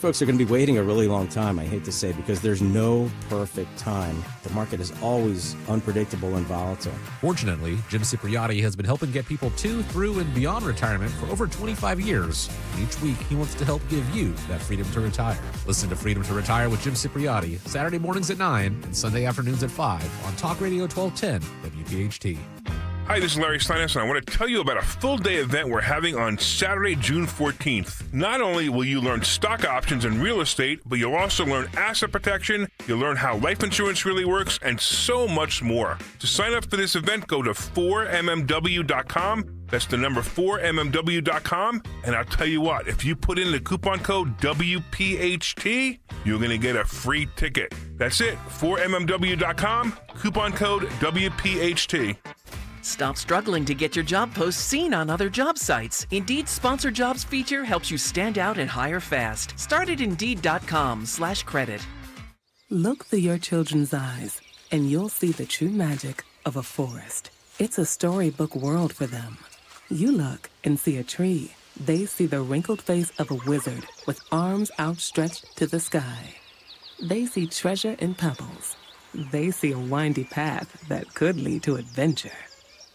Folks are going to be waiting a really long time, I hate to say, because there's no perfect time. The market is always unpredictable and volatile. Fortunately, Jim Cipriotti has been helping get people to, through, and beyond retirement for over 25 years. And each week, he wants to help give you that freedom to retire. Listen to Freedom to Retire with Jim Cipriotti, Saturday mornings at 9 and Sunday afternoons at 5 on Talk Radio 1210 WPHT. Hi, this is Larry Steinhaus, and I want to tell you about a full-day event we're having on Saturday, June 14th. Not only will you learn stock options and real estate, but you'll also learn asset protection, you'll learn how life insurance really works, and so much more. To sign up for this event, go to 4mmw.com. That's the number 4mmw.com. And I'll tell you what, if you put in the coupon code WPHT, you're going to get a free ticket. That's it, 4mmw.com, coupon code WPHT. Stop struggling to get your job post seen on other job sites. Indeed's Sponsored Jobs feature helps you stand out and hire fast. Start at Indeed.com/credit. Look through your children's eyes, and you'll see the true magic of a forest. It's a storybook world for them. You look and see a tree. They see the wrinkled face of a wizard with arms outstretched to the sky. They see treasure in pebbles. They see a windy path that could lead to adventure.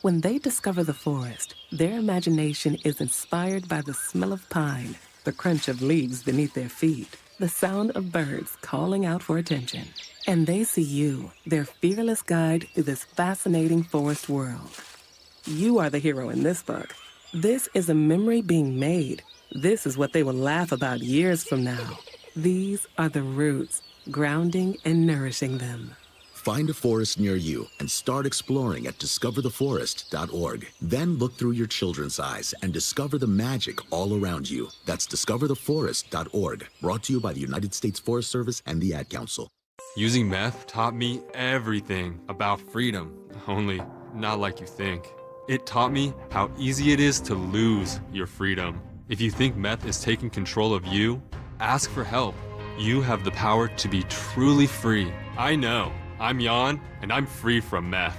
When they discover the forest, their imagination is inspired by the smell of pine, the crunch of leaves beneath their feet, the sound of birds calling out for attention. And they see you, their fearless guide through this fascinating forest world. You are the hero in this book. This is a memory being made. This is what they will laugh about years from now. These are the roots, grounding and nourishing them. Find a forest near you and start exploring at discovertheforest.org. Then look through your children's eyes and discover the magic all around you. That's discovertheforest.org. Brought to you by the United States Forest Service and the Ad Council. Using meth taught me everything about freedom, only not like you think. It taught me how easy it is to lose your freedom. If you think meth is taking control of you, ask for help. You have the power to be truly free. I know. I'm Jan, and I'm free from meth.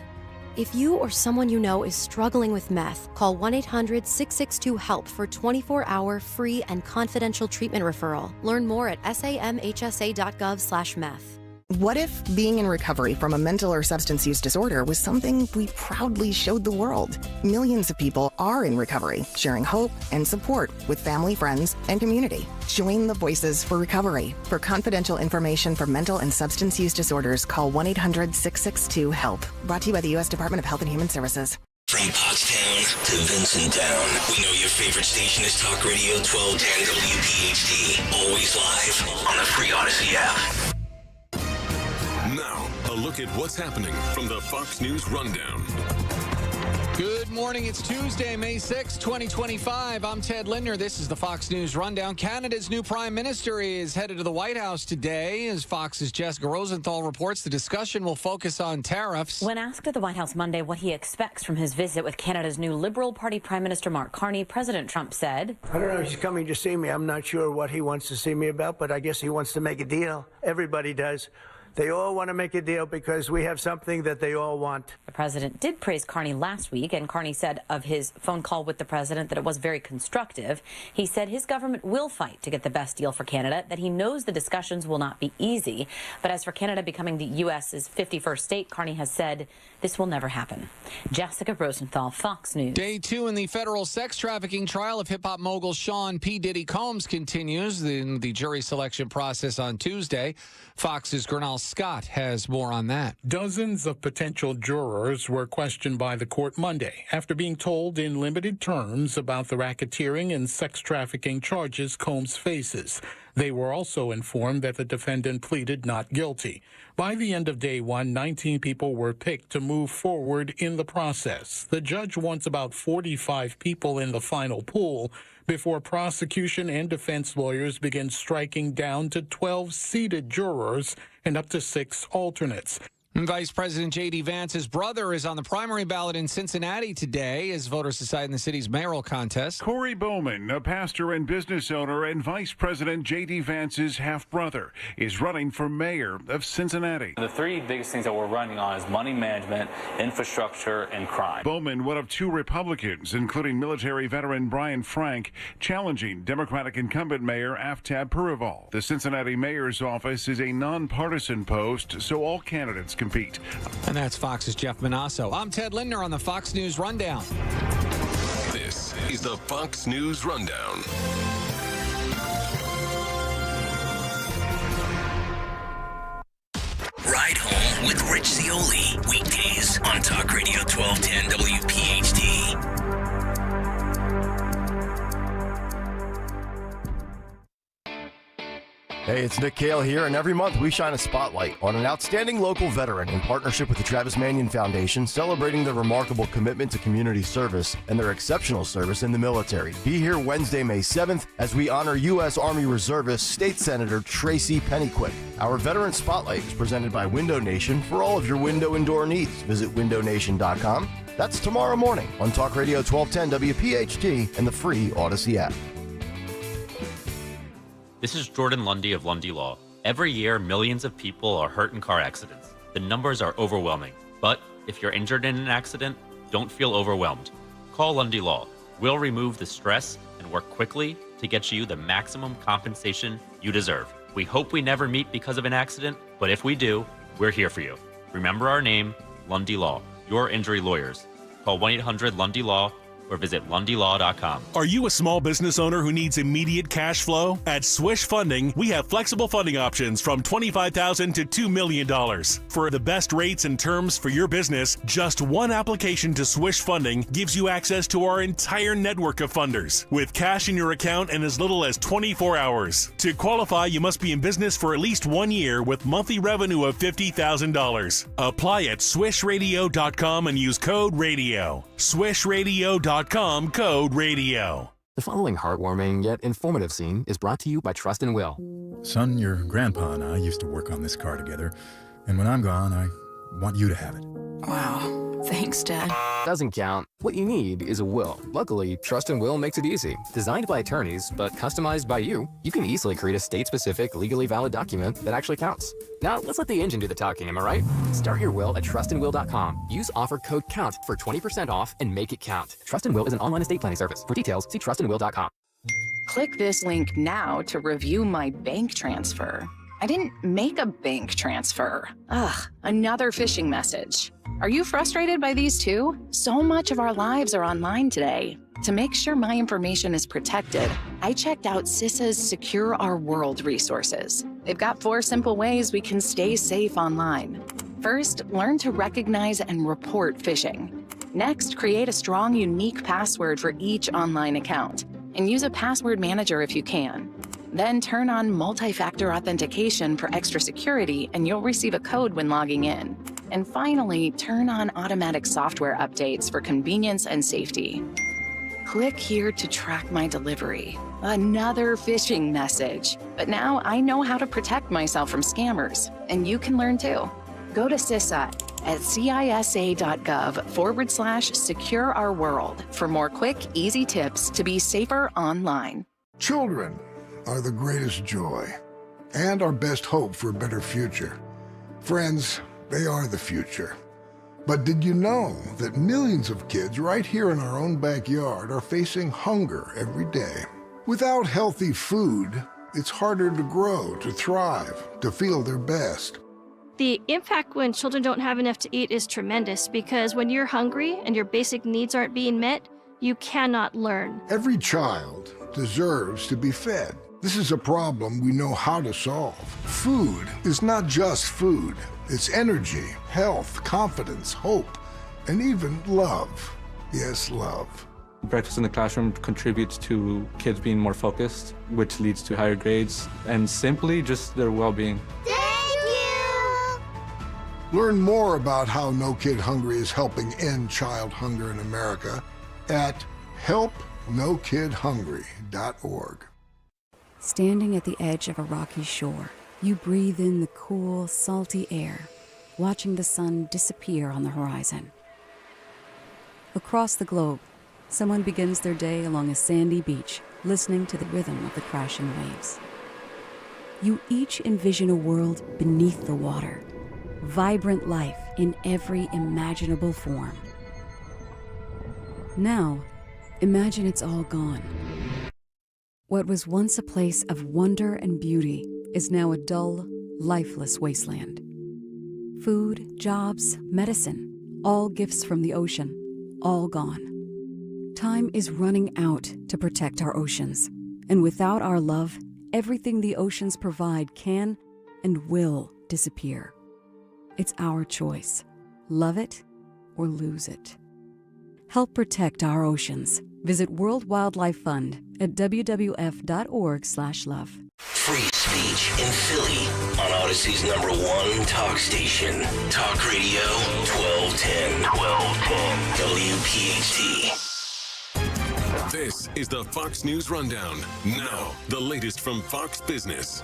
If you or someone you know is struggling with meth, call 1-800-662-HELP for 24-hour free and confidential treatment referral. Learn more at samhsa.gov/meth. What if being in recovery from a mental or substance use disorder was something we proudly showed the world? Millions of people are in recovery, sharing hope and support with family, friends, and community. Join the Voices for Recovery. For confidential information for mental and substance use disorders, call 1-800-662-HELP. Brought to you by the U.S. Department of Health and Human Services. From Pottstown to Vincenttown, we know your favorite station is Talk Radio 1210 WPHT. Always live on the free Odyssey app. Now, a look at what's happening from the Fox News Rundown. Good morning. It's Tuesday, May 6, 2025. I'm Ted Lindner. This is the Fox News Rundown. Canada's new prime minister is headed to the White House today. As Fox's Jessica Rosenthal reports, the discussion will focus on tariffs. When asked at the White House Monday what he expects from his visit with Canada's new Liberal Party Prime Minister Mark Carney, President Trump said, I don't know if he's coming to see me. I'm not sure what he wants to see me about, but I guess he wants to make a deal. Everybody does. They all want to make a deal because we have something that they all want. The president did praise Carney last week, and Carney said of his phone call with the president that it was very constructive. He said his government will fight to get the best deal for Canada, that he knows the discussions will not be easy. But as for Canada becoming the U.S.'s 51st state, Carney has said this will never happen. Jessica Rosenthal, Fox News. Day 2 in the federal sex trafficking trial of hip-hop mogul Sean P. Diddy Combs continues in the jury selection process on Tuesday. Fox's Gernal Scott has more on that. Dozens of potential jurors were questioned by the court Monday after being told in limited terms about the racketeering and sex trafficking charges Combs faces. They were also informed that the defendant pleaded not guilty. By the end of day 1, 19 people were picked to move forward in the process. The judge wants about 45 people in the final pool before prosecution and defense lawyers begin striking down to 12 seated jurors and up to 6 alternates. And Vice President J.D. Vance's brother is on the primary ballot in Cincinnati today as voters decide in the city's mayoral contest. Corey Bowman, a pastor and business owner and Vice President J.D. Vance's half-brother, is running for mayor of Cincinnati. The three biggest things that we're running on is money management, infrastructure, and crime. Bowman, one of two Republicans, including military veteran Brian Frank, challenging Democratic incumbent Mayor Aftab Purival. The Cincinnati mayor's office is a nonpartisan post, so all candidates compete. And that's Fox's Jeff Manasso. I'm Ted Lindner on the Fox News Rundown. This is the Fox News Rundown. Ride Home with Rich Zioli. Weekdays on Talk Radio 1210 WPHT. Hey, it's Nick Kayal here, and every month we shine a spotlight on an outstanding local veteran in partnership with the Travis Manion Foundation, celebrating their remarkable commitment to community service and their exceptional service in the military. Be here Wednesday, May 7th, as we honor U.S. Army Reservist State Senator Tracy Pennyquick. Our Veteran Spotlight is presented by Window Nation for all of your window and door needs. Visit windownation.com. That's tomorrow morning on Talk Radio 1210 WPHT and the free Odyssey app. This is Jordan Lundy of Lundy Law. Every year, millions of people are hurt in car accidents. The numbers are overwhelming. But if you're injured in an accident, don't feel overwhelmed. Call Lundy Law. We'll remove the stress and work quickly to get you the maximum compensation you deserve. We hope we never meet because of an accident, but if we do, we're here for you. Remember our name, Lundy Law, your injury lawyers. Call 1-800-LUNDY-LAW or visit lundylaw.com. Are you a small business owner who needs immediate cash flow? At Swish Funding, we have flexible funding options from $25,000 to $2 million. For the best rates and terms for your business, just one application to Swish Funding gives you access to our entire network of funders, with cash in your account in as little as 24 hours. To qualify, you must be in business for at least 1 year with monthly revenue of $50,000. Apply at swishradio.com and use code RADIO. swishradio.com, code RADIO. The following heartwarming yet informative scene is brought to you by Trust and Will. Son, your grandpa and I used to work on this car together, and when I'm gone, I want you to have it. Wow. Thanks, Dad. Doesn't count. What you need is a will. Luckily, Trust and Will makes it easy. Designed by attorneys, but customized by you, you can easily create a state-specific, legally valid document that actually counts. Now, let's let the engine do the talking, am I right? Start your will at trustandwill.com. Use offer code COUNT for 20% off and make it count. Trust and Will is an online estate planning service. For details, see trustandwill.com. Click this link now to review my bank transfer. I didn't make a bank transfer. Ugh, another phishing message. Are you frustrated by these too? So much of our lives are online today. To make sure my information is protected, I checked out CISA's Secure Our World resources. They've got 4 simple ways we can stay safe online. First, learn to recognize and report phishing. Next, create a strong, unique password for each online account, and use a password manager if you can. Then turn on multi-factor authentication for extra security, and you'll receive a code when logging in. And finally, turn on automatic software updates for convenience and safety. Click here to track my delivery. Another phishing message. But now I know how to protect myself from scammers, and you can learn too. Go to CISA at cisa.gov/Secure Our World for more quick, easy tips to be safer online. Children are the greatest joy and our best hope for a better future. Friends, they are the future. But did you know that millions of kids right here in our own backyard are facing hunger every day? Without healthy food, it's harder to grow, to thrive, to feel their best. The impact when children don't have enough to eat is tremendous because when you're hungry and your basic needs aren't being met, you cannot learn. Every child deserves to be fed. This is a problem we know how to solve. Food is not just food. It's energy, health, confidence, hope, and even love. Yes, love. Breakfast in the classroom contributes to kids being more focused, which leads to higher grades, and simply just their well-being. Thank you! Learn more about how No Kid Hungry is helping end child hunger in America at helpnokidhungry.org. Standing at the edge of a rocky shore, you breathe in the cool, salty air. watching the sun disappear on the horizon. Across the globe, someone begins their day along a sandy beach, listening to the rhythm of the crashing waves. You each envision a world beneath the water, vibrant life in every imaginable form. Now, imagine it's all gone. What was once a place of wonder and beauty is now a dull, lifeless wasteland. Food, jobs, medicine, all gifts from the ocean, all gone. Time is running out to protect our oceans, and without our love, everything the oceans provide can and will disappear. It's our choice. Love it or lose it. Help protect our oceans. Visit World Wildlife Fund at wwf.org/love. Free speech in Philly on Odyssey's #1 talk station. Talk Radio 1210. WPHT. This is the Fox News Rundown. Now, the latest from Fox Business.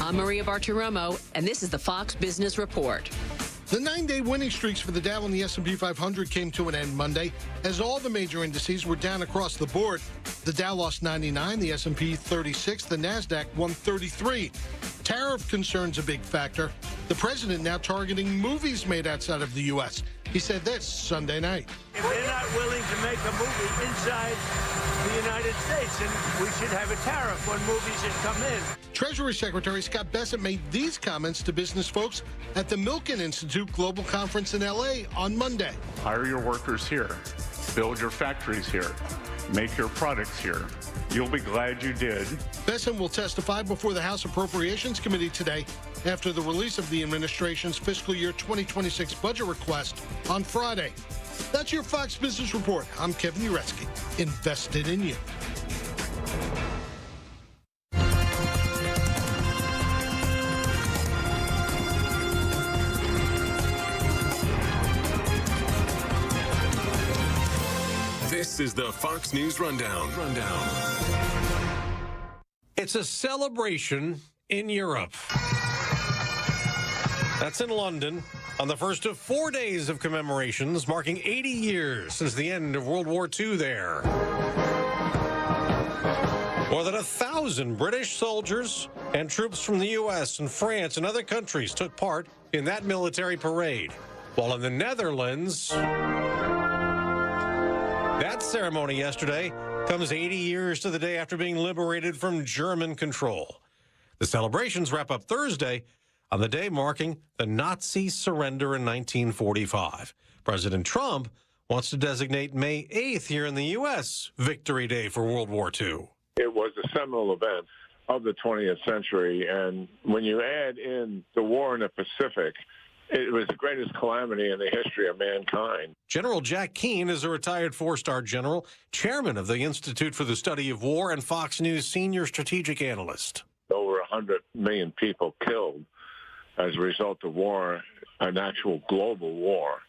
I'm Maria Bartiromo, and this is the Fox Business Report. The 9-day winning streaks for the Dow and the S&P 500 came to an end Monday as all the major indices were down across the board. The Dow lost 99, the S&P 36, the NASDAQ 133. Tariff concerns a big factor. The president now targeting movies made outside of the U.S. He said this Sunday night. If they're not willing to make a movie inside the United States, then we should have a tariff on movies that come in. Treasury Secretary Scott Bessent made these comments to business folks at the Milken Institute Global Conference in L.A. on Monday. Hire your workers here. Build your factories here. Make your products here. You'll be glad you did. Bessent will testify before the House Appropriations Committee today after the release of the administration's fiscal year 2026 budget request on Friday. That's your Fox Business Report. I'm Kevin Uretsky, invested in you. This is the Fox News Rundown. It's a celebration in Europe. That's in London on the first of 4 days of commemorations marking 80 years since the end of World War II there. More than 1,000 British soldiers and troops from the U.S. and France and other countries took part in that military parade. While in the Netherlands, that ceremony yesterday comes 80 years to the day after being liberated from German control. The celebrations wrap up Thursday on the day marking the Nazi surrender in 1945. President Trump wants to designate May 8th here in the U.S. Victory Day for World War II. It was a seminal event of the 20th century, and when you add in the war in the Pacific, it was the greatest calamity in the history of mankind. General Jack Keane is a retired four-star general, chairman of the Institute for the Study of War, and Fox News senior strategic analyst. Over 100 million people killed as a result of war, an actual global war.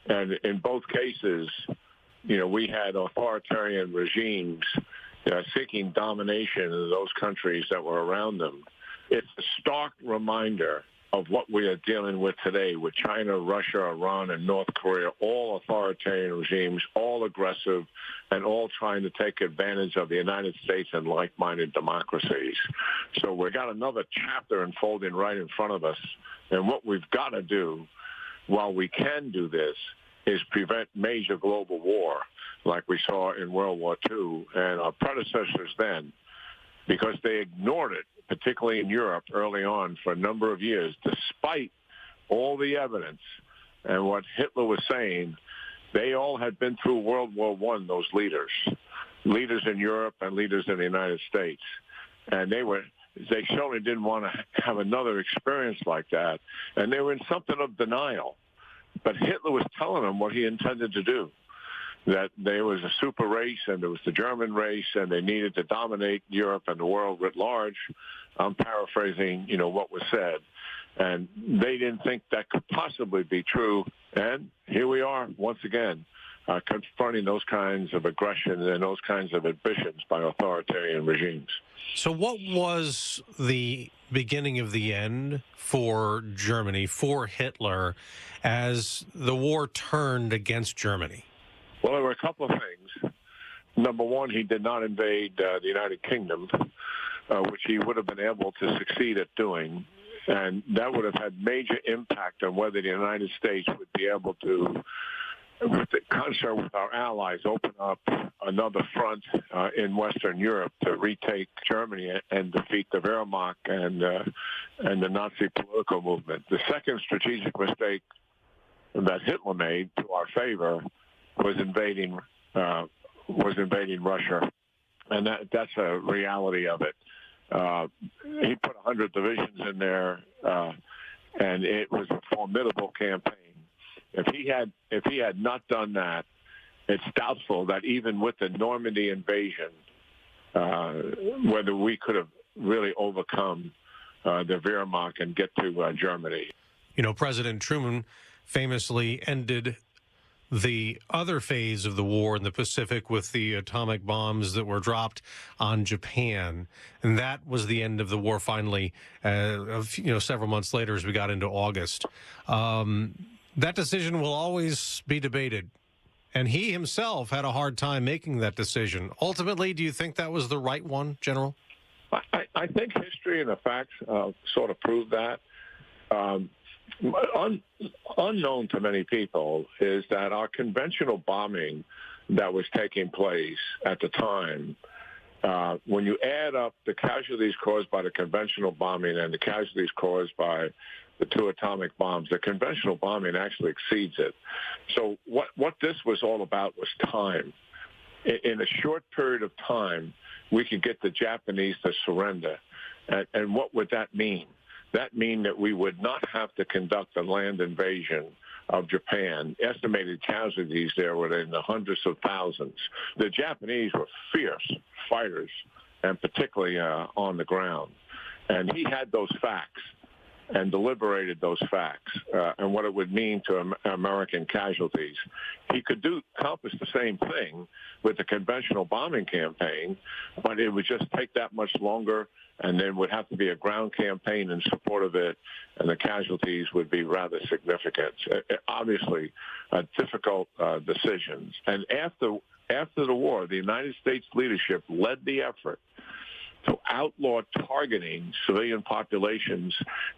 And in both cases, we had authoritarian regimes seeking domination of those countries that were around them. It's a stark reminder of what we are dealing with today with China, Russia, Iran, and North Korea, all authoritarian regimes, all aggressive, and all trying to take advantage of the United States and like-minded democracies. So we've got another chapter unfolding right in front of us. And what we've got to do, while we can do this, is prevent major global war like we saw in World War II and our predecessors then, because they ignored it, particularly in Europe early on for a number of years, despite all the evidence and what Hitler was saying. They all had been through World War I, those leaders in Europe and leaders in the United States. And they certainly didn't want to have another experience like that. And they were in something of denial. But Hitler was telling them what he intended to do, that there was a super race and there was the German race and they needed to dominate Europe and the world writ large. I'm paraphrasing, what was said. And they didn't think that could possibly be true. And here we are once again, confronting those kinds of aggression and those kinds of ambitions by authoritarian regimes. So what was the beginning of the end for Germany, for Hitler, as the war turned against Germany? Well, there were a couple of things. Number one, he did not invade the United Kingdom, which he would have been able to succeed at doing. And that would have had major impact on whether the United States would be able to, with the concert with our allies, open up another front in Western Europe to retake Germany and defeat the Wehrmacht and the Nazi political movement. The second strategic mistake that Hitler made to our favor was invading Russia, and that's a reality of it. He put 100 divisions in there, and it was a formidable campaign. If he had not done that, it's doubtful that even with the Normandy invasion, whether we could have really overcome the Wehrmacht and get to Germany. You know, President Truman famously ended the other phase of the war in the Pacific with the atomic bombs that were dropped on Japan. And that was the end of the war finally, several months later as we got into August. That decision will always be debated. And he himself had a hard time making that decision. Ultimately, do you think that was the right one, General? I think history and the facts sort of prove that. Unknown to many people is that our conventional bombing that was taking place at the time, when you add up the casualties caused by the conventional bombing and the casualties caused by the two atomic bombs, the conventional bombing actually exceeds it. So what this was all about was time. In a short period of time, we could get the Japanese to surrender. And what would that mean? That mean that we would not have to conduct a land invasion of Japan. Estimated casualties there were in the hundreds of thousands. The Japanese were fierce fighters, and particularly on the ground. And he had those facts and deliberated those facts and what it would mean to American casualties. He could accomplish the same thing with the conventional bombing campaign, but it would just take that much longer, and there would have to be a ground campaign in support of it, and the casualties would be rather significant. Obviously, difficult decisions. And after the war, the United States leadership led the effort to outlaw targeting civilian populations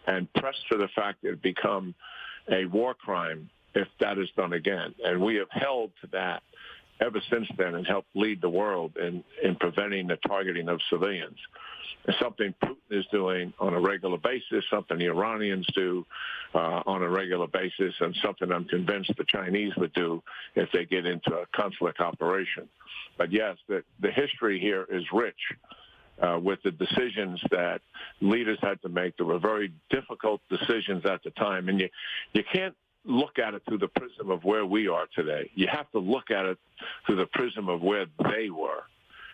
and press for the fact that it become a war crime if that is done again. And we have held to that ever since then and helped lead the world in preventing the targeting of civilians. It's something Putin is doing on a regular basis, something the Iranians do on a regular basis, and something I'm convinced the Chinese would do if they get into a conflict operation. But yes, the history here is rich. With the decisions that leaders had to make. There were very difficult decisions at the time. And you can't look at it through the prism of where we are today. You have to look at it through the prism of where they were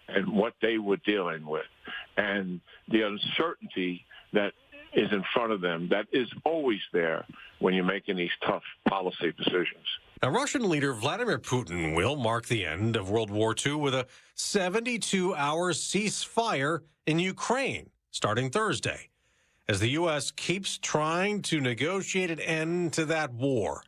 and what they were dealing with and the uncertainty that is in front of them that is always there when you're making these tough policy decisions. Now, Russian leader Vladimir Putin will mark the end of World War II with a 72-hour ceasefire in Ukraine starting Thursday, as the U.S. keeps trying to negotiate an end to that war.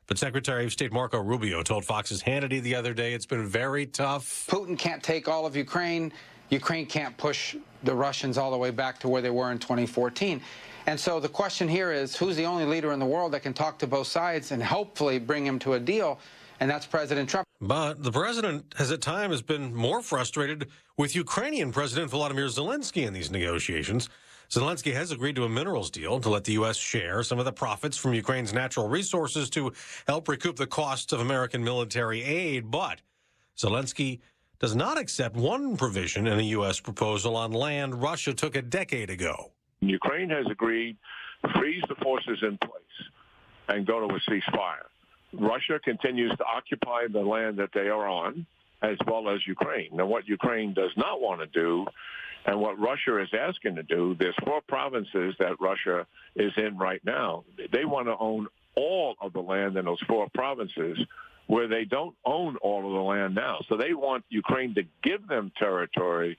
But Secretary of State Marco Rubio told Fox's Hannity the other day it's been very tough. Putin can't take all of Ukraine. Ukraine can't push the Russians all the way back to where they were in 2014. And so the question here is, who's the only leader in the world that can talk to both sides and hopefully bring him to a deal? And that's President Trump. But the president has at times been more frustrated with Ukrainian President Volodymyr Zelensky in these negotiations. Zelensky has agreed to a minerals deal to let the U.S. share some of the profits from Ukraine's natural resources to help recoup the costs of American military aid. But Zelensky does not accept one provision in a U.S. proposal on land Russia took a decade ago. Ukraine has agreed to freeze the forces in place and go to a ceasefire. Russia continues to occupy the land that they are on, as well as Ukraine. Now, what Ukraine does not want to do, and what Russia is asking to do, there's 4 provinces that Russia is in right now. They want to own all of the land in those 4 provinces where they don't own all of the land now. So they want Ukraine to give them territory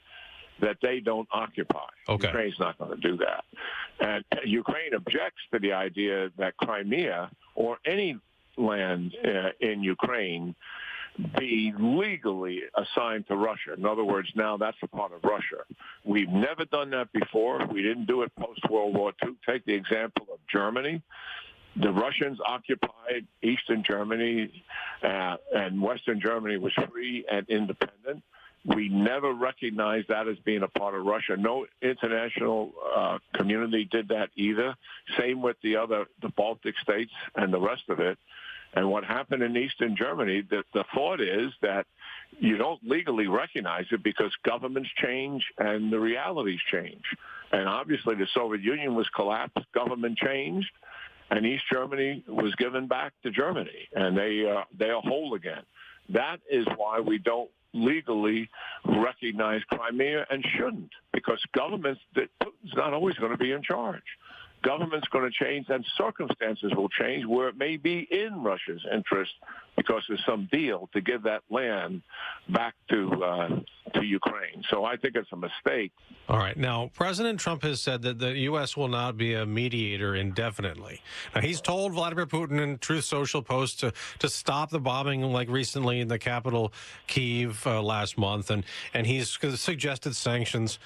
that they don't occupy. Okay. Ukraine's not going to do that. And Ukraine objects to the idea that Crimea or any land in Ukraine be legally assigned to Russia. In other words, now that's a part of Russia. We've never done that before. We didn't do it post-World War II. Take the example of Germany. The Russians occupied Eastern Germany, and Western Germany was free and independent. We never recognized that as being a part of Russia. No international community did that either. Same with the Baltic states and the rest of it. And what happened in Eastern Germany, the thought is that you don't legally recognize it because governments change and the realities change. And obviously the Soviet Union was collapsed, government changed, and East Germany was given back to Germany, and they are whole again. That is why we don't legally recognize Crimea and shouldn't, because Putin's not always going to be in charge. Government's going to change and circumstances will change where it may be in Russia's interest because there's some deal to give that land back to Ukraine. So I think it's a mistake. All right. Now, President Trump has said that the U.S. will not be a mediator indefinitely. Now, he's told Vladimir Putin in Truth Social posts to stop the bombing like recently in the capital, Kyiv, last month, and he's suggested sanctions.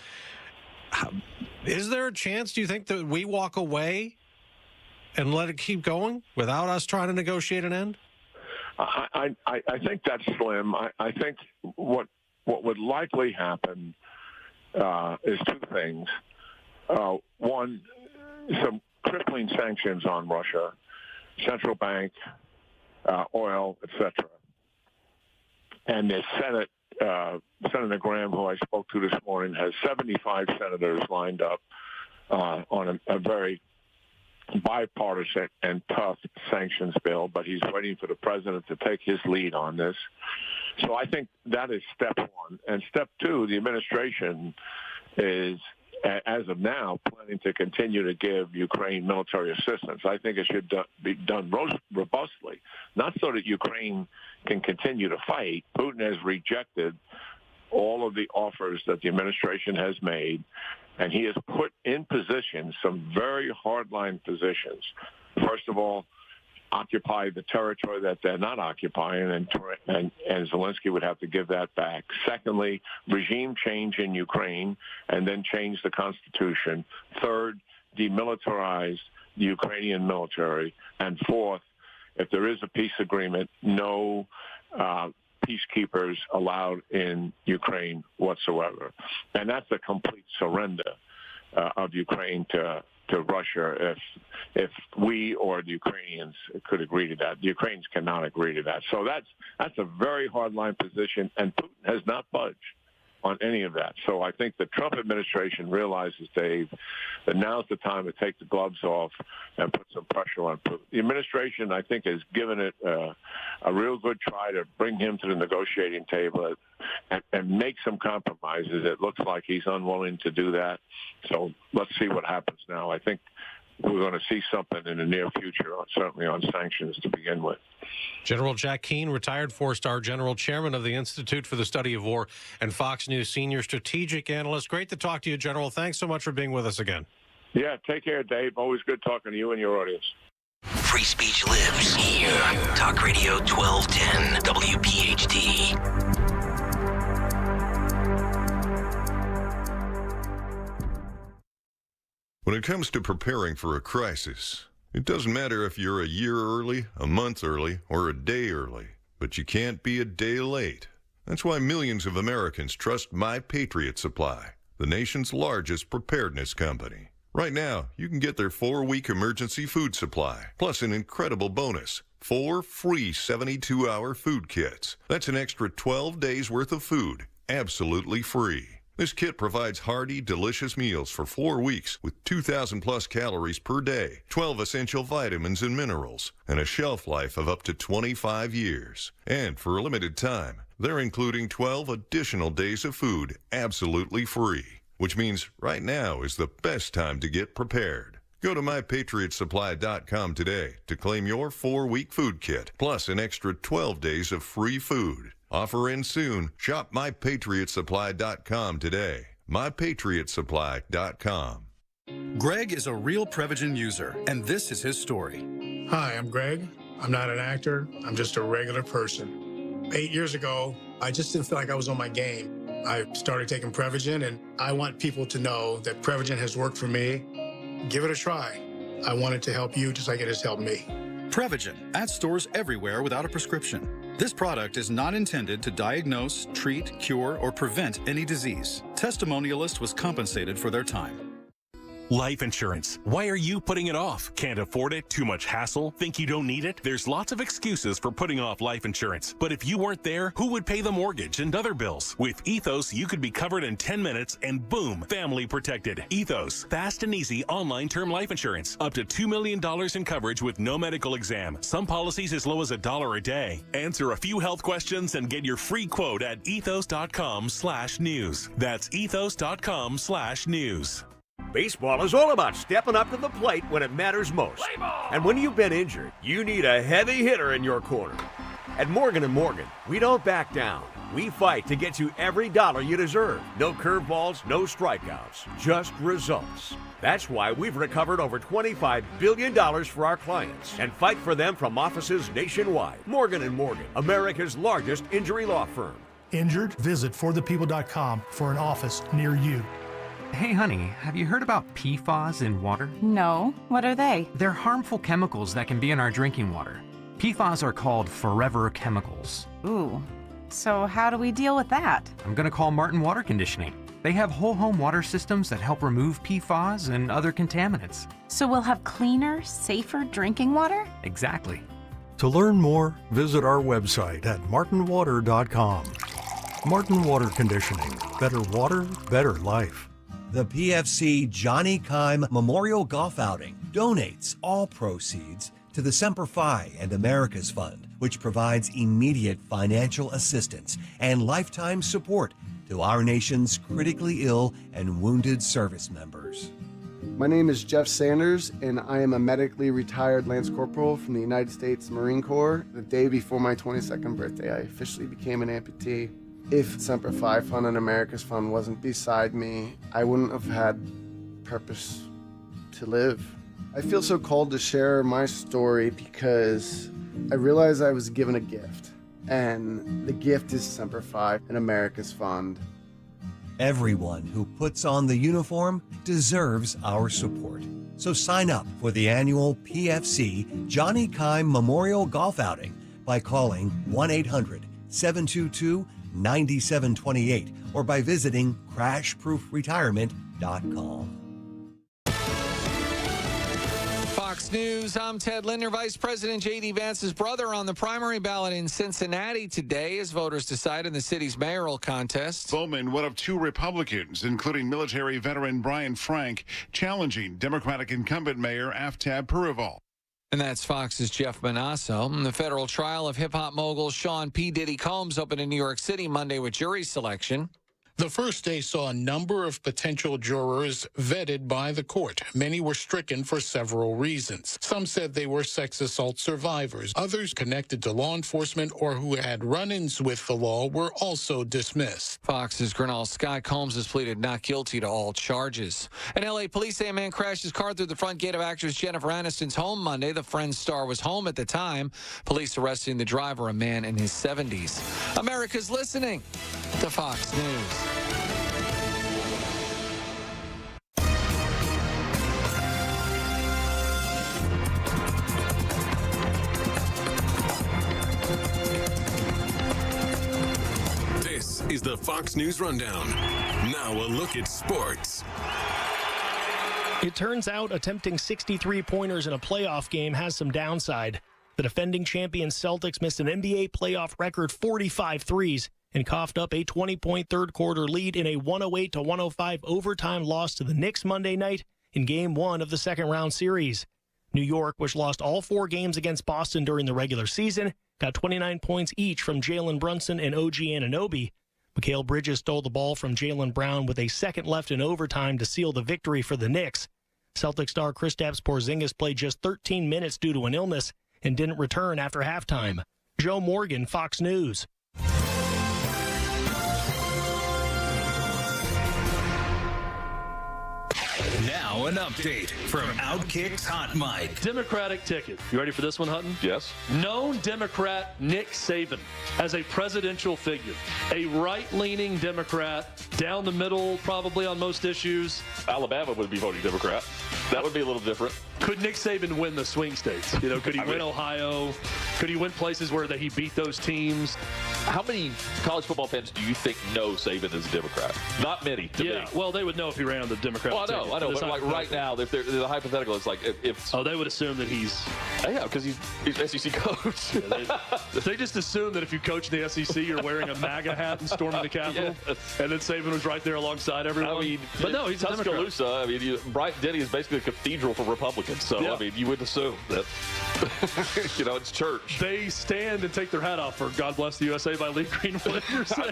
Is there a chance, do you think, that we walk away and let it keep going without us trying to negotiate an end? I think that's slim. I think what would likely happen is two things. One, some crippling sanctions on Russia, central bank, oil, etc. And the Senate, Senator Graham, who I spoke to this morning, has 75 senators lined up on a very bipartisan and tough sanctions bill, but he's waiting for the president to take his lead on this. So I think that is step one. And step two, the administration is, as of now, planning to continue to give Ukraine military assistance. I think it should be done robustly, not so that Ukraine can continue to fight. Putin has rejected all of the offers that the administration has made, and he has put in position some very hardline positions. First of all, occupy the territory that they're not occupying, and Zelensky would have to give that back. Secondly, regime change in Ukraine, and then change the constitution. Third, demilitarize the Ukrainian military. And fourth, if there is a peace agreement, no peacekeepers allowed in Ukraine whatsoever. And that's a complete surrender of Ukraine to Russia if we or the Ukrainians could agree to that. The Ukrainians cannot agree to that. So that's a very hard-line position, and Putin has not budged on any of that. So I think the Trump administration realizes, Dave, that now's the time to take the gloves off and put some pressure on Putin. The administration, I think, has given it a real good try to bring him to the negotiating table and make some compromises. It looks like he's unwilling to do that. So let's see what happens now. I think we're going to see something in the near future, certainly on sanctions to begin with. General Jack Keane, retired four-star general, chairman of the Institute for the Study of War, and Fox News senior strategic analyst. Great to talk to you, General. Thanks so much for being with us again. Yeah, take care, Dave. Always good talking to you and your audience. Free speech lives here. Talk Radio 1210 WPHT. When it comes to preparing for a crisis, it doesn't matter if you're a year early, a month early, or a day early, but you can't be a day late. That's why millions of Americans trust My Patriot Supply, the nation's largest preparedness company. Right now, you can get their 4-week emergency food supply, plus an incredible bonus, 4 free 72-hour food kits. That's an extra 12 days worth of food, absolutely free. This kit provides hearty, delicious meals for 4 weeks with 2,000 plus calories per day, 12 essential vitamins and minerals, and a shelf life of up to 25 years. And for a limited time, they're including 12 additional days of food absolutely free, which means right now is the best time to get prepared. Go to MyPatriotSupply.com today to claim your 4-week food kit, plus an extra 12 days of free food. Offer ends soon. Shop MyPatriotSupply.com today. MyPatriotSupply.com. Greg is a real Prevagen user, and this is his story. Hi, I'm Greg. I'm not an actor. I'm just a regular person. 8 years ago, I just didn't feel like I was on my game. I started taking Prevagen, and I want people to know that Prevagen has worked for me. Give it a try. I want it to help you just like it has helped me. Prevagen, at stores everywhere without a prescription. This product is not intended to diagnose, treat, cure, or prevent any disease. Testimonialist was compensated for their time. Life insurance. Why are you putting it off? Can't afford it? Too much hassle? Think you don't need it? There's lots of excuses for putting off life insurance. But if you weren't there, who would pay the mortgage and other bills? With Ethos, you could be covered in 10 minutes and boom, family protected. Ethos, fast and easy online term life insurance. Up to $2 million in coverage with no medical exam. Some policies as low as $1 a day. Answer a few health questions and get your free quote at ethos.com/news. That's ethos.com/news. Baseball is all about stepping up to the plate when it matters most. And when you've been injured, you need a heavy hitter in your corner. At Morgan & Morgan, we don't back down. We fight to get you every dollar you deserve. No curveballs, no strikeouts, just results. That's why we've recovered over $25 billion for our clients and fight for them from offices nationwide. Morgan & Morgan, America's largest injury law firm. Injured? Visit forthepeople.com for an office near you. Hey honey, have you heard about PFAS in water? No, what are they? They're harmful chemicals that can be in our drinking water. PFAS are called forever chemicals. Ooh, so how do we deal with that? I'm gonna call Martin Water Conditioning. They have whole home water systems that help remove PFAS and other contaminants. So we'll have cleaner, safer drinking water? Exactly. To learn more, visit our website at martinwater.com. Martin Water Conditioning. Better water, better life. The PFC Johnny Kime Memorial Golf Outing donates all proceeds to the Semper Fi and America's Fund, which provides immediate financial assistance and lifetime support to our nation's critically ill and wounded service members. My name is Jeff Sanders, and I am a medically retired Lance Corporal from the United States Marine Corps. The day before my 22nd birthday, I officially became an amputee. If Semper Fi Fund and America's Fund wasn't beside me, I wouldn't have had purpose to live. I feel so called to share my story because I realized I was given a gift, and the gift is Semper Fi and America's Fund. Everyone who puts on the uniform deserves our support. So sign up for the annual PFC Johnny Kime Memorial Golf Outing by calling 1-800-722-9728 or by visiting crashproofretirement.com. Fox News, I'm Ted Linder. Vice President J.D. Vance's brother on the primary ballot in Cincinnati today as voters decide in the city's mayoral contest. Bowman, one of two Republicans, including military veteran Brian Frank, challenging Democratic incumbent Mayor Aftab Pureval. And that's Fox's Jeff Manasso. The federal trial of hip-hop mogul Sean P. Diddy Combs opened in New York City Monday with jury selection. The first day saw a number of potential jurors vetted by the court. Many were stricken for several reasons. Some said they were sex assault survivors. Others connected to law enforcement or who had run-ins with the law were also dismissed. Fox's Grinnell Scott Combs has pleaded not guilty to all charges. And L.A. police say a man crashed his car through the front gate of actress Jennifer Aniston's home Monday. The Friends star was home at the time. Police arresting the driver, a man in his 70s. America's listening to Fox News. This is the Fox News Rundown. Now a look at sports. It turns out attempting 63 pointers in a playoff game has some downside. The defending champion Celtics missed an NBA playoff record 45 threes and coughed up a 20-point third-quarter lead in a 108-105 overtime loss to the Knicks Monday night in Game 1 of the second-round series. New York, which lost all 4 games against Boston during the regular season, got 29 points each from Jalen Brunson and OG Anunoby. Mikal Bridges stole the ball from Jaylen Brown with a second left in overtime to seal the victory for the Knicks. Celtic star Kristaps Porzingis played just 13 minutes due to an illness and didn't return after halftime. Joe Morgan, Fox News. Now an update from Outkick's Hot Mic. Democratic ticket. You ready for this one, Hutton? Yes. Known Democrat Nick Saban as a presidential figure. A right-leaning Democrat, down the middle probably on most issues. Alabama would be voting Democrat. That would be a little different. Could Nick Saban win the swing states? You know, could he win Ohio? Could he win places where he beat those teams? How many college football fans do you think know Saban is a Democrat? Not many, to me. Well, they would know if he ran on the Democratic ticket. I know, but like right now, if they're the hypothetical, it's like if they would assume that he's... Yeah, because he's SEC coach. They just assume that if you coach in the SEC, you're wearing a MAGA hat and storming the Capitol, and then Saban was right there alongside everyone. I mean, but no, he's a Democrat. Tuscaloosa, I mean, Bryant-Denny is basically a cathedral for Republicans, so I mean, you would assume that, it's church. They stand and take their hat off for God Bless the USA by Lee Greenwood.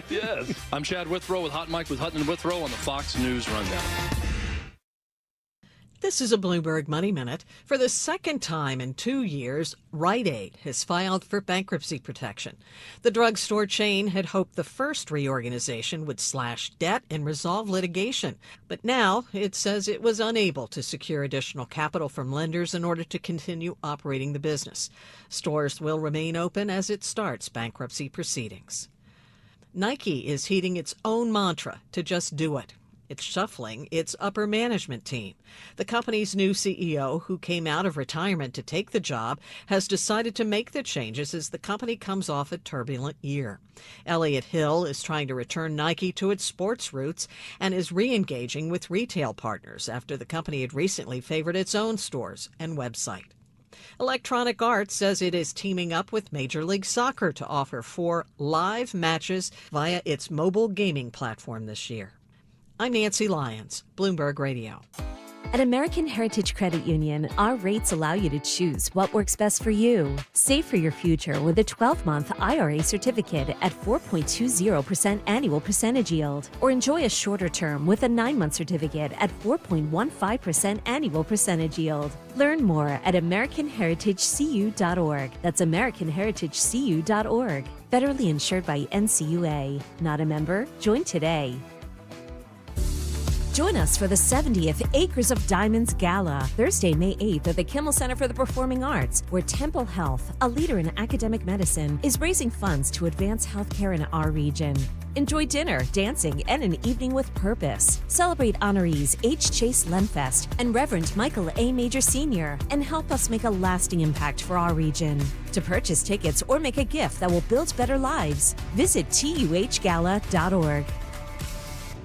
Yes. I'm Chad Withrow with Hot Mike with Hutton and Withrow on the Fox News Rundown. This is a Bloomberg Money Minute. For the second time in 2 years, Rite Aid has filed for bankruptcy protection. The drugstore chain had hoped the first reorganization would slash debt and resolve litigation. But now it says it was unable to secure additional capital from lenders in order to continue operating the business. Stores will remain open as it starts bankruptcy proceedings. Nike is heeding its own mantra to just do it. It's shuffling its upper management team. The company's new CEO, who came out of retirement to take the job, has decided to make the changes as the company comes off a turbulent year. Elliott Hill is trying to return Nike to its sports roots and is re-engaging with retail partners after the company had recently favored its own stores and website. Electronic Arts says it is teaming up with Major League Soccer to offer 4 live matches via its mobile gaming platform this year. I'm Nancy Lyons, Bloomberg Radio. At American Heritage Credit Union, our rates allow you to choose what works best for you. Save for your future with a 12-month IRA certificate at 4.20% annual percentage yield, or enjoy a shorter term with a 9-month certificate at 4.15% annual percentage yield. Learn more at AmericanHeritageCU.org. That's AmericanHeritageCU.org. Federally insured by NCUA. Not a member? Join today. Join us for the 70th Acres of Diamonds Gala, Thursday, May 8th at the Kimmel Center for the Performing Arts, where Temple Health, a leader in academic medicine, is raising funds to advance healthcare in our region. Enjoy dinner, dancing, and an evening with purpose. Celebrate honorees H. Chase Lenfest and Reverend Michael A. Major Sr., and help us make a lasting impact for our region. To purchase tickets or make a gift that will build better lives, visit TUHGala.org.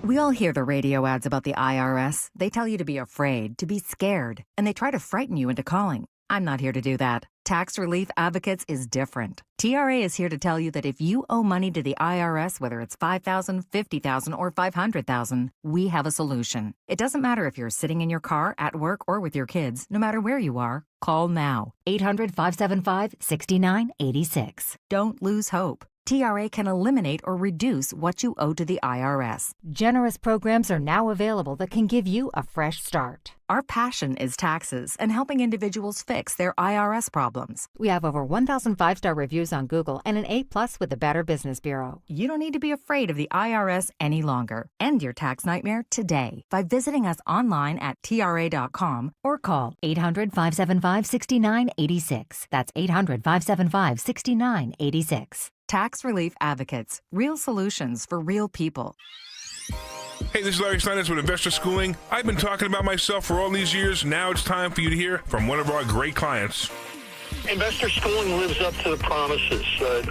We all hear the radio ads about the IRS. They tell you to be afraid, to be scared, and they try to frighten you into calling. I'm not here to do that. Tax Relief Advocates is different. TRA is here to tell you that if you owe money to the IRS, whether it's $5,000, $50,000, or $500,000, we have a solution. It doesn't matter if you're sitting in your car, at work, or with your kids. No matter where you are, call now. 800-575-6986. Don't lose hope. TRA can eliminate or reduce what you owe to the IRS. Generous programs are now available that can give you a fresh start. Our passion is taxes and helping individuals fix their IRS problems. We have over 1,000 5-star reviews on Google and an A+ with the Better Business Bureau. You don't need to be afraid of the IRS any longer. End your tax nightmare today by visiting us online at TRA.com or call 800-575-6986. That's 800-575-6986. Tax Relief Advocates. Real solutions for real people. Hey, this is Larry Steinitz with Investor Schooling. I've been talking about myself for all these years. Now it's time for you to hear from one of our great clients. Investor Schooling lives up to the promises.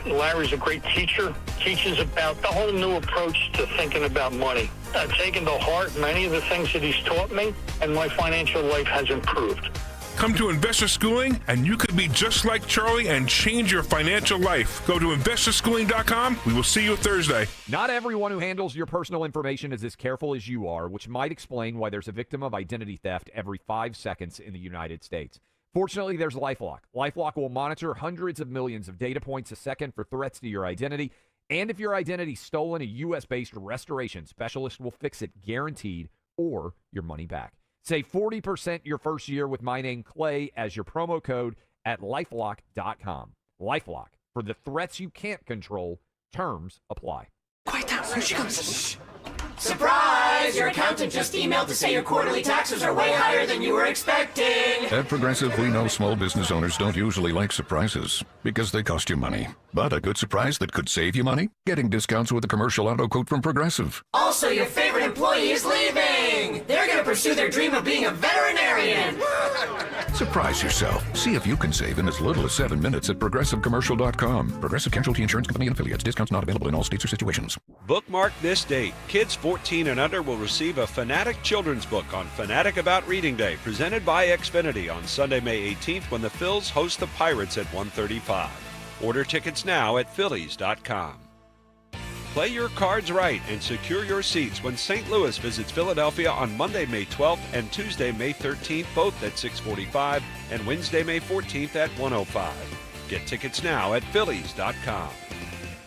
Larry's a great teacher, teaches about the whole new approach to thinking about money. I've taken to heart many of the things that he's taught me, and my financial life has improved. Come to Investor Schooling, and you could be just like Charlie and change your financial life. Go to investorschooling.com. We will see you Thursday. Not everyone who handles your personal information is as careful as you are, which might explain why there's a victim of identity theft every 5 seconds in the United States. Fortunately, there's LifeLock. LifeLock will monitor hundreds of millions of data points a second for threats to your identity. And if your identity's stolen, a U.S.-based restoration specialist will fix it guaranteed, or your money back. Save 40% your first year with my name, Clay, as your promo code at LifeLock.com. LifeLock. For the threats you can't control, terms apply. Quiet down. Here she comes. Surprise! Your accountant just emailed to say your quarterly taxes are way higher than you were expecting. At Progressive, we know small business owners don't usually like surprises because they cost you money. But a good surprise that could save you money? Getting discounts with a commercial auto quote from Progressive. Also, your favorite employee is leaving. They're going to pursue their dream of being a veterinarian. Surprise yourself. See if you can save in as little as 7 minutes at ProgressiveCommercial.com. Progressive Casualty Insurance Company and Affiliates. Discounts not available in all states or situations. Bookmark this date. Kids 14 and under will receive a Fanatic children's book on Fanatic About Reading Day, presented by Xfinity on Sunday, May 18th, when the Phils host the Pirates at 1:35. Order tickets now at Phillies.com. Play your cards right and secure your seats when St. Louis visits Philadelphia on Monday, May 12th and Tuesday, May 13th, both at 6:45, and Wednesday, May 14th at 1:05. Get tickets now at Phillies.com.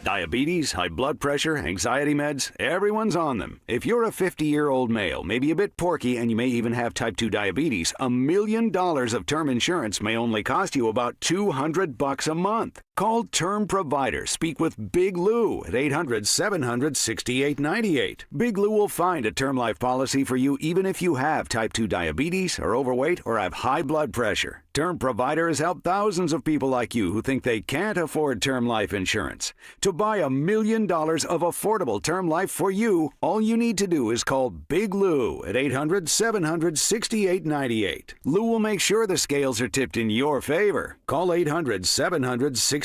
Diabetes, high blood pressure, anxiety meds, everyone's on them. If you're a 50-year-old male, maybe a bit porky, and you may even have type 2 diabetes, $1 million of term insurance may only cost you about $200 a month. Call Term Provider. Speak with Big Lou at 800-700-6898. Big Lou will find a term life policy for you even if you have type 2 diabetes, are overweight, or have high blood pressure. Term Provider has helped thousands of people like you who think they can't afford term life insurance. To buy $1 million of affordable term life for you, all you need to do is call Big Lou at 800-700-6898. Lou will make sure the scales are tipped in your favor. Call 800-700-6898.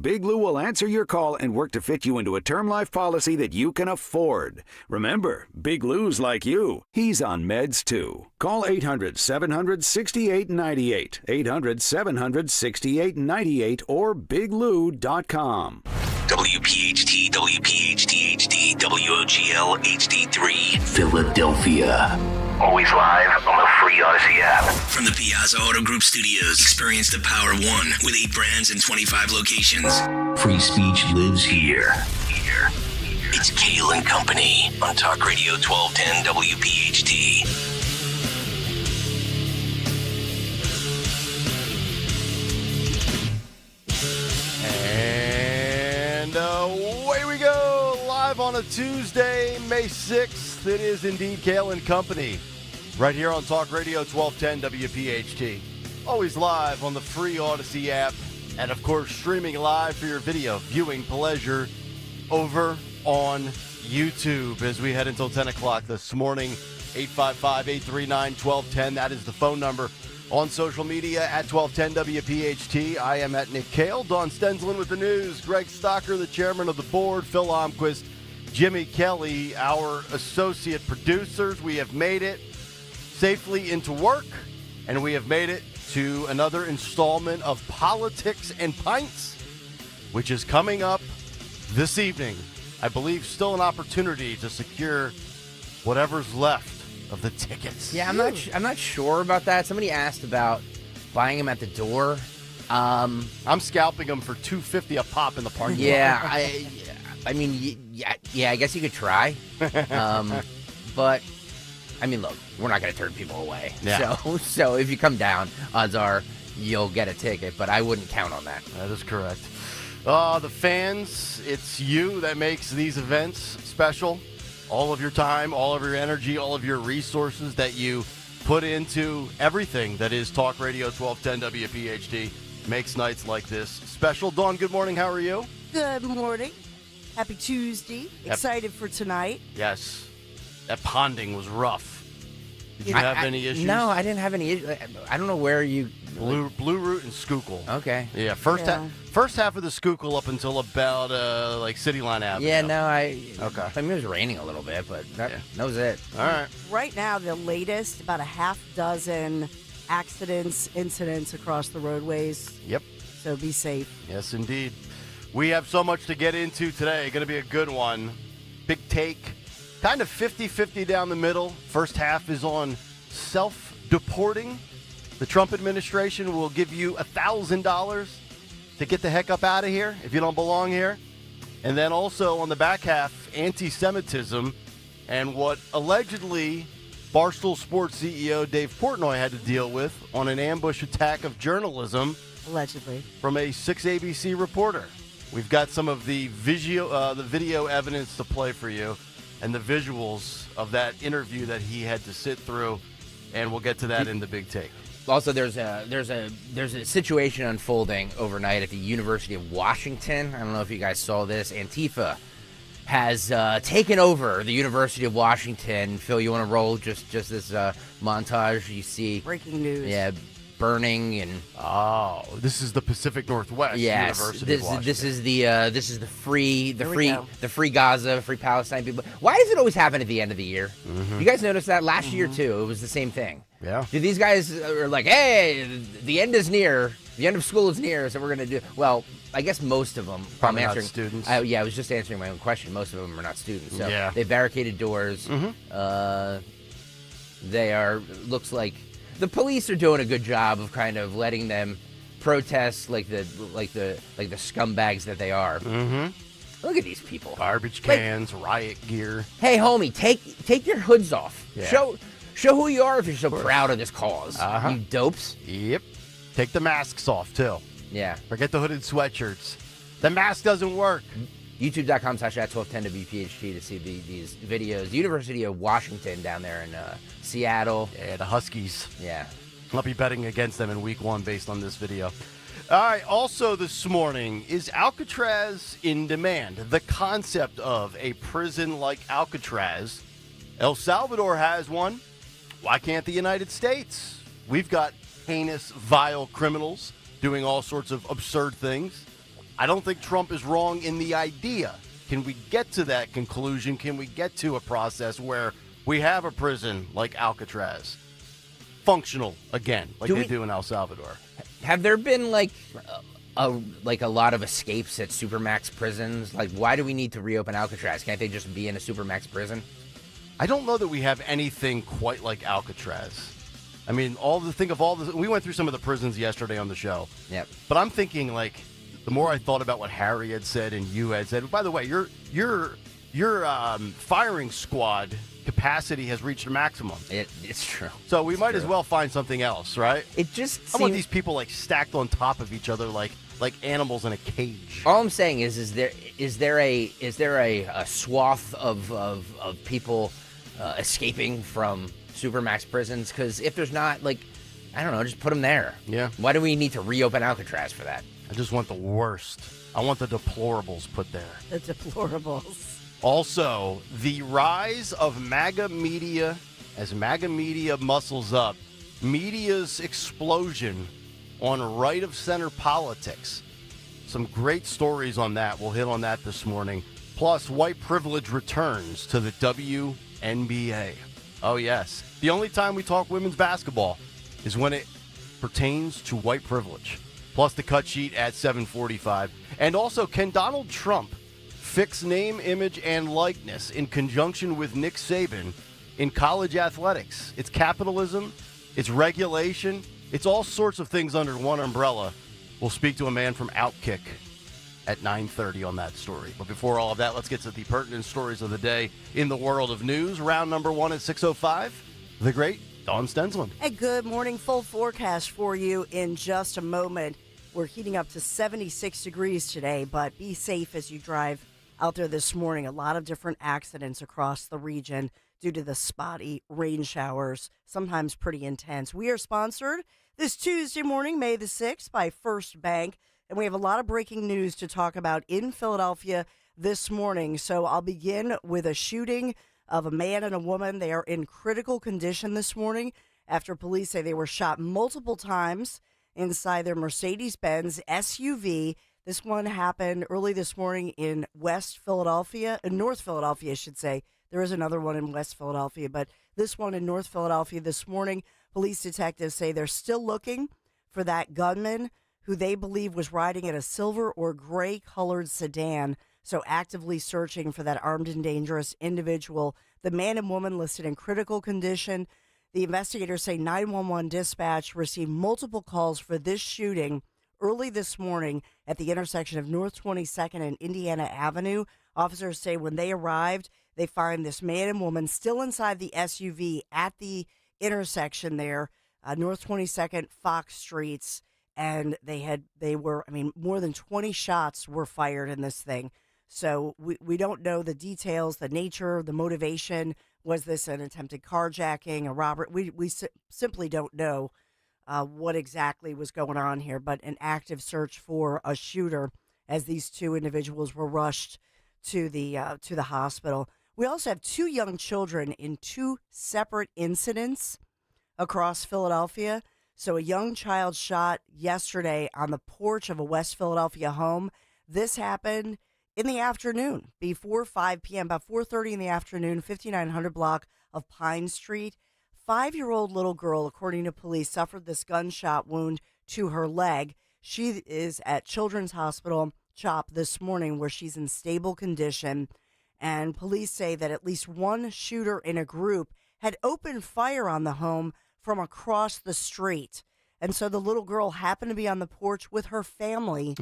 Big Lou will answer your call and work to fit you into a term life policy that you can afford. Remember, Big Lou's like you. He's on meds too. Call 800-700-6898. 800-700-6898 or biglou.com. WPHT, WPHT HD, WOGL HD3, Philadelphia. Always live on the free Odyssey app. From the Piazza Auto Group Studios, experience the power of one with 8 brands and 25 locations. Free speech lives here. It's Kayal and Company on Talk Radio 1210 WPHT. And away we go, live on a Tuesday, May 6th. It is indeed Kayal and Company, right here on Talk Radio 1210 WPHT. Always live on the free Odyssey app, and of course streaming live for your video viewing pleasure over on YouTube as we head until 10 o'clock this morning. 855-839-1210, that is the phone number. On social media at 1210 WPHT, I am at Nick Kayal. Don Stensland with the news. Greg Stocker, the chairman of the board. Phil Almquist, Jimmy Kelly, our associate producers. We have made it safely into work, and we have made it to another installment of Politics and Pints, which is coming up this evening. I believe still an opportunity to secure whatever's left of the tickets. Yeah, I'm not sure about that. Somebody asked about buying them at the door. I'm scalping them for $250 a pop in the parking lot. Yeah, I mean, I guess you could try. But I mean, look, we're not going to turn people away. Yeah. So if you come down, odds are you'll get a ticket, but I wouldn't count on that. That is correct. The fans, it's you that makes these events special. All of your time, all of your energy, all of your resources that you put into everything that is Talk Radio 1210 WPHT makes nights like this special. Dawn, good morning. How are you? Good morning. Happy Tuesday. Excited for tonight. Yes. That ponding was rough. Did you have any issues? No, I didn't have any issues. I don't know where you... Blue Route and Schuylkill. Okay. Yeah, first half of the Schuylkill up until about like City Line Avenue. Yeah, no, Okay. I mean, it was raining a little bit, but that was it. All right. Right now, the latest, about a half dozen accidents, incidents across the roadways. Yep. So be safe. Yes, indeed. We have so much to get into today. Going to be a good one. Big take. Kind of 50-50 down the middle. First half is on self-deporting. The Trump administration will give you $1,000 to get the heck up out of here if you don't belong here. And then also on the back half, anti-Semitism and what allegedly Barstool Sports CEO Dave Portnoy had to deal with on an ambush attack of journalism. Allegedly. From a 6 ABC reporter. We've got some of the video evidence to play for you and the visuals of that interview that he had to sit through, and we'll get to that in the big take. Also, there's a situation unfolding overnight at the University of Washington. I don't know if you guys saw this. Antifa has taken over the University of Washington. Phil, you want to roll just this montage? You see breaking news. Yeah, burning and this is the Pacific Northwest University of Washington. This is the free Gaza, free Palestine people. Why does it always happen at the end of the year? Mm-hmm. You guys noticed that last year too? It was the same thing. Yeah. Do these guys are like, hey, the end is near. The end of school is near, so we're going to do... Well, I guess most of them... Probably not students. I was just answering my own question. Most of them are not students. So yeah. They barricaded doors. They are... Looks like... The police are doing a good job of kind of letting them protest like the scumbags that they are. Mm-hmm. Look at these people. Garbage cans, riot gear. Hey, homie, take your hoods off. Yeah. Show who you are if you're so proud of this cause. You dopes. Yep. Take the masks off, too. Yeah. Forget the hooded sweatshirts. The mask doesn't work. YouTube.com/@1210WPHT to see these videos. University of Washington down there in Seattle. Yeah, the Huskies. Yeah. I'll be betting against them in week 1 based on this video. All right, also this morning, is Alcatraz in demand? The concept of a prison like Alcatraz. El Salvador has one. Why can't the United States? We've got heinous, vile criminals doing all sorts of absurd things. I don't think Trump is wrong in the idea. Can we get to that conclusion? Can we get to a process where we have a prison like Alcatraz functional again, like they do in El Salvador? Have there been like a lot of escapes at Supermax prisons? Like, why do we need to reopen Alcatraz? Can't they just be in a Supermax prison? I don't know that we have anything quite like Alcatraz. I mean, we went through some of the prisons yesterday on the show. Yep. But I'm thinking, like, the more I thought about what Harry had said and you had said, by the way, your firing squad capacity has reached a maximum. It's true. So we might as well find something else, right? It just I want these people like stacked on top of each other like animals in a cage. All I'm saying is there a swath of people escaping from Supermax prisons? Because if there's not, like, I don't know, just put them there. Yeah. Why do we need to reopen Alcatraz for that? I just want the worst. I want the deplorables put there. The deplorables. Also, the rise of MAGA media as MAGA media muscles up. Media's explosion on right-of-center politics. Some great stories on that. We'll hit on that this morning. Plus, white privilege returns to the WNBA. Oh, yes. The only time we talk women's basketball is when it pertains to white privilege. Plus the cut sheet at 7:45. And also, can Donald Trump fix name, image, and likeness in conjunction with Nick Saban in college athletics? It's capitalism. It's regulation. It's all sorts of things under one umbrella. We'll speak to a man from Outkick at 9:30 on that story. But before all of that, let's get to the pertinent stories of the day in the world of news. Round number 1 at 6:05. The great Dawn Stensland. A good morning. Full forecast for you in just a moment. We're heating up to 76 degrees today, but be safe as you drive out there this morning. A lot of different accidents across the region due to the spotty rain showers, sometimes pretty intense. We are sponsored this Tuesday morning, May the 6th, by First Bank, and we have a lot of breaking news to talk about in Philadelphia this morning. So I'll begin with a shooting of a man and a woman. They are in critical condition this morning after police say they were shot multiple times inside their Mercedes-Benz SUV. This one happened early this morning in North Philadelphia, I should say. There is another one in West Philadelphia, but this one in North Philadelphia this morning, police detectives say they're still looking for that gunman who they believe was riding in a silver or gray-colored sedan, so actively searching for that armed and dangerous individual. The man and woman listed in critical condition. The investigators say 911 dispatch received multiple calls for this shooting early this morning at the intersection of North 22nd and Indiana Avenue. Officers say when they arrived, They find this man and woman still inside the SUV at the intersection there, North 22nd, Fox Streets, and more than 20 shots were fired in this thing. So we don't know the details, the nature, the motivation. Was this an attempted carjacking, a robbery? We simply don't know what exactly was going on here, but an active search for a shooter as these two individuals were rushed to the hospital. We also have 2 young children in 2 separate incidents across Philadelphia. So a young child shot yesterday on the porch of a West Philadelphia home. This happened in the afternoon, before 5 p.m., about 4:30 in the afternoon, 5900 block of Pine Street. 5-year-old little girl, according to police, suffered this gunshot wound to her leg. She is at Children's Hospital CHOP this morning, where she's in stable condition. And police say that at least one shooter in a group had opened fire on the home from across the street. And so the little girl happened to be on the porch with her family,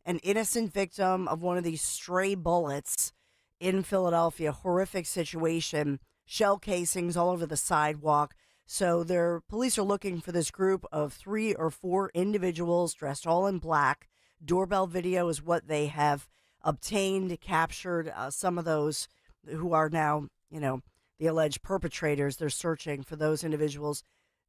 an innocent victim of one of these stray bullets in Philadelphia. Horrific situation. Shell casings all over the sidewalk. So police are looking for this group of 3 or 4 individuals dressed all in black. Doorbell video is what they have obtained, captured some of those who are now, the alleged perpetrators. They're searching for those individuals.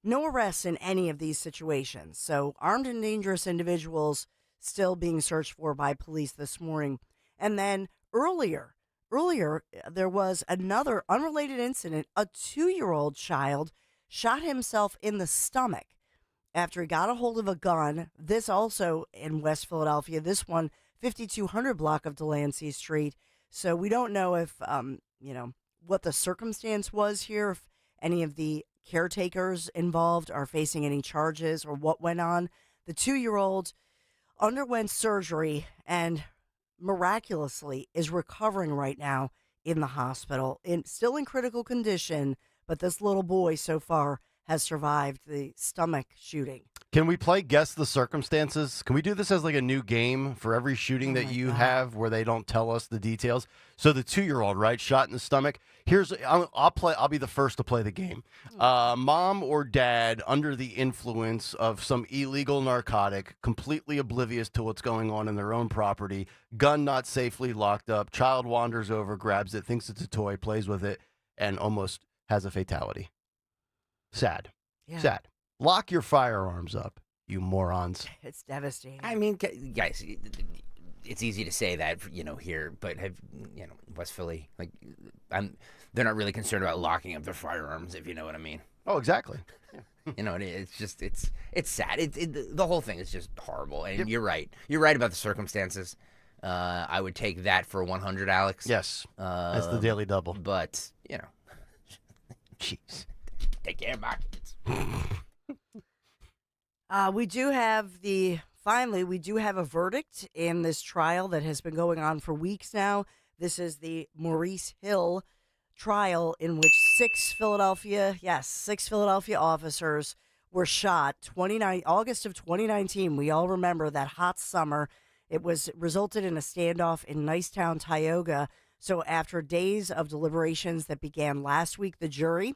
No arrests in any of these situations. So armed and dangerous individuals still being searched for by police this morning. And then earlier, there was another unrelated incident. A 2-year-old child shot himself in the stomach after he got a hold of a gun. This also in West Philadelphia. This one, 5200 block of Delancey Street. So we don't know if, what the circumstance was here, if any of the caretakers involved are facing any charges or what went on. The 2-year-old underwent surgery and miraculously is recovering right now in the hospital, still in critical condition, but this little boy so far has survived the stomach shooting. Can we play Guess the Circumstances? Can we do this as like a new game for every shooting that you have where they don't tell us the details? So the 2-year-old, right, shot in the stomach. I'll be the first to play the game. Mom or dad under the influence of some illegal narcotic, completely oblivious to what's going on in their own property, gun not safely locked up, child wanders over, grabs it, thinks it's a toy, plays with it, and almost has a fatality. Sad. Yeah. Sad. Lock your firearms up, you morons. It's devastating. I mean, guys, it's easy to say that, here, but West Philly, they're not really concerned about locking up their firearms, if you know what I mean. Oh, exactly. It's just, it's sad. The whole thing is just horrible. And you're right. You're right about the circumstances. I would take that for 100, Alex. Yes. That's the daily double. But, jeez. Take care of my kids. We do have a verdict in this trial that has been going on for weeks now. This is the Maurice Hill trial in which 6 Philadelphia officers were shot August of 2019. We all remember that hot summer. It resulted in a standoff in Nicetown, Tioga. So after days of deliberations that began last week, the jury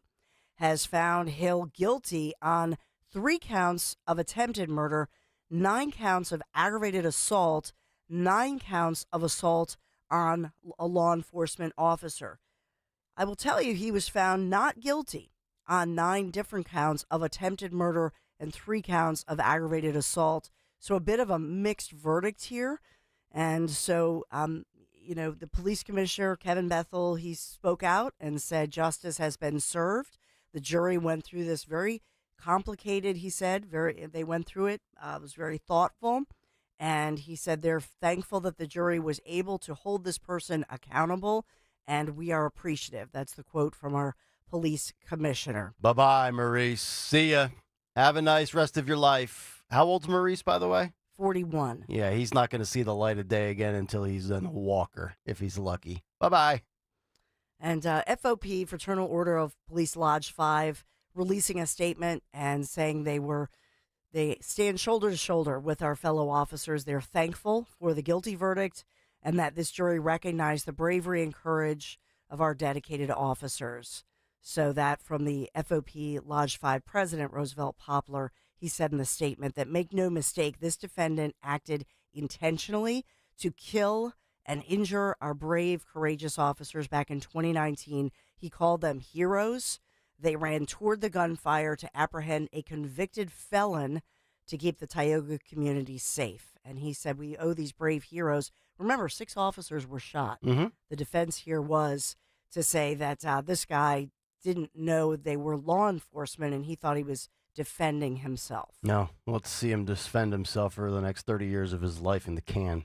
has found Hill guilty on 3 counts of attempted murder, 9 counts of aggravated assault, 9 counts of assault on a law enforcement officer. I will tell you, he was found not guilty on 9 different counts of attempted murder and 3 counts of aggravated assault. So a bit of a mixed verdict here. And so, the police commissioner, Kevin Bethel, he spoke out and said justice has been served. The jury went through this very complicated, he said. They went through it. It was very thoughtful. And he said they're thankful that the jury was able to hold this person accountable, and we are appreciative. That's the quote from our police commissioner. Bye-bye, Maurice. See ya. Have a nice rest of your life. How old's Maurice, by the way? 41. Yeah, he's not going to see the light of day again until he's in a walker, if he's lucky. Bye-bye. And FOP, Fraternal Order of Police Lodge 5, releasing a statement and saying they stand shoulder to shoulder with our fellow officers. They're thankful for the guilty verdict and that this jury recognized the bravery and courage of our dedicated officers. So that from the FOP Lodge 5 president, Roosevelt Poplar, he said in the statement that, make no mistake, this defendant acted intentionally to kill and injure our brave, courageous officers back in 2019. He called them heroes. They ran toward the gunfire to apprehend a convicted felon to keep the Tioga community safe. And he said, we owe these brave heroes. Remember, 6 officers were shot. Mm-hmm. The defense here was to say that this guy didn't know they were law enforcement and he thought he was defending himself. No, let's see him defend himself for the next 30 years of his life in the can.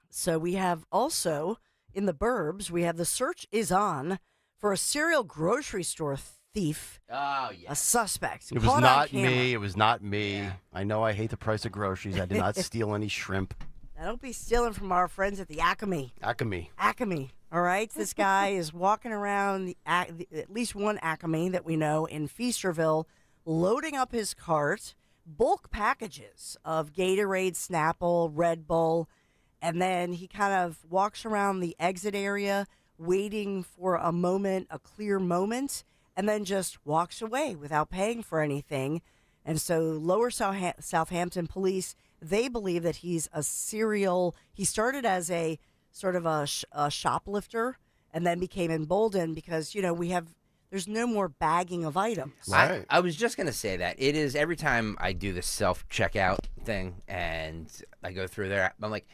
So we have also, in the burbs, we have the search is on for a serial grocery store thief. Oh, yeah. A suspect. It was not me. It was not me. Yeah. I know I hate the price of groceries. I did not steal any shrimp. Now, don't be stealing from our friends at the Acme. Acme. All right? This guy is walking around at least one Acme that we know in Feasterville, loading up his cart, bulk packages of Gatorade, Snapple, Red Bull, and then he kind of walks around the exit area waiting for a moment, a clear moment, and then just walks away without paying for anything. And so Lower Southampton police, they believe that he's a serial. He started as a sort of a shoplifter and then became emboldened because, there's no more bagging of items. Right. I was just going to say that. It is every time I do the self-checkout thing and I go through there, I'm like,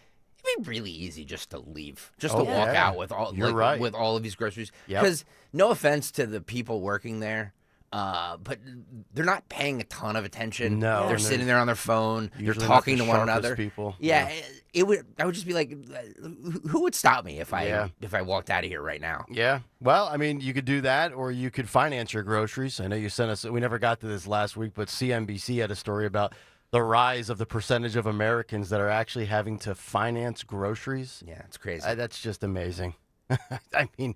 it'd be really easy just to leave, just to walk out with all with all of these groceries. Because no offense to the people working there, but they're not paying a ton of attention. No, they're sitting there on their phone. They're usually talking not to the one sharpest another. people. Yeah, I would just be like, who would stop me if I walked out of here right now? Yeah. Well, I mean, you could do that, or you could finance your groceries. I know you sent us. We never got to this last week, but CNBC had a story about the rise of the percentage of Americans that are actually having to finance groceries. Yeah, it's crazy. That's just amazing. I mean,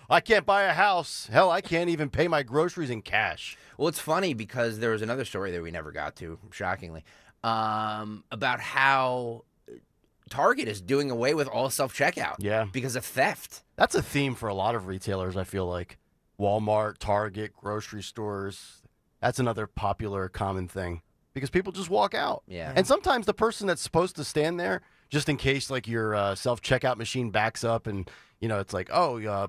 I can't buy a house. Hell, I can't even pay my groceries in cash. Well, it's funny because there was another story that we never got to, shockingly, about how Target is doing away with all self-checkout. Yeah. Because of theft. That's a theme for a lot of retailers, I feel like. Walmart, Target, grocery stores. That's another popular, common thing. Because people just walk out. Yeah. And sometimes the person that's supposed to stand there, just in case like your self-checkout machine backs up and, it's like,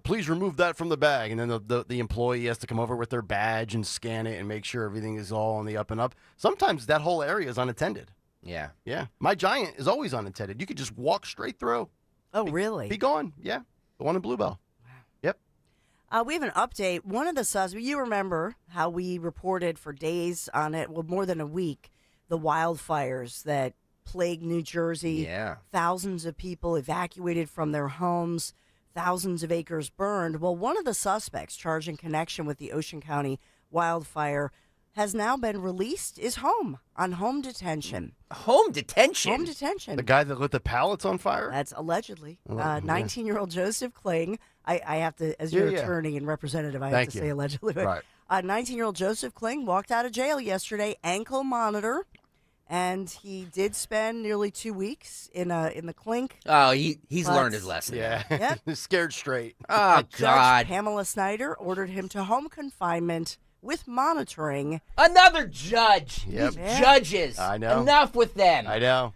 please remove that from the bag. And then the employee has to come over with their badge and scan it and make sure everything is all on the up and up. Sometimes that whole area is unattended. Yeah. Yeah. My Giant is always unattended. You could just walk straight through. Oh, really? Be gone. Yeah. The one in Bluebell. Yep. We have an update. One of the suspects, you remember how we reported for days on it, well, more than a week, the wildfires that plagued New Jersey. Yeah. Thousands of people evacuated from their homes, thousands of acres burned. Well, one of the suspects charged in connection with the Ocean County wildfire has now been released, is home on home detention. Home detention? Home detention. The guy that lit the pallets on fire? That's allegedly. Oh, 19-year-old Joseph Kling. I have to, as your attorney and representative, I have to say allegedly. Right. 19-year-old Joseph Kling walked out of jail yesterday, ankle monitor, and he did spend nearly 2 weeks in the clink. Oh, he's learned his lesson. Yeah. Yep. Scared straight. Oh, Judge God. Pamela Snyder ordered him to home confinement with monitoring. Another judge. Yep. These judges. I know. Enough with them. I know.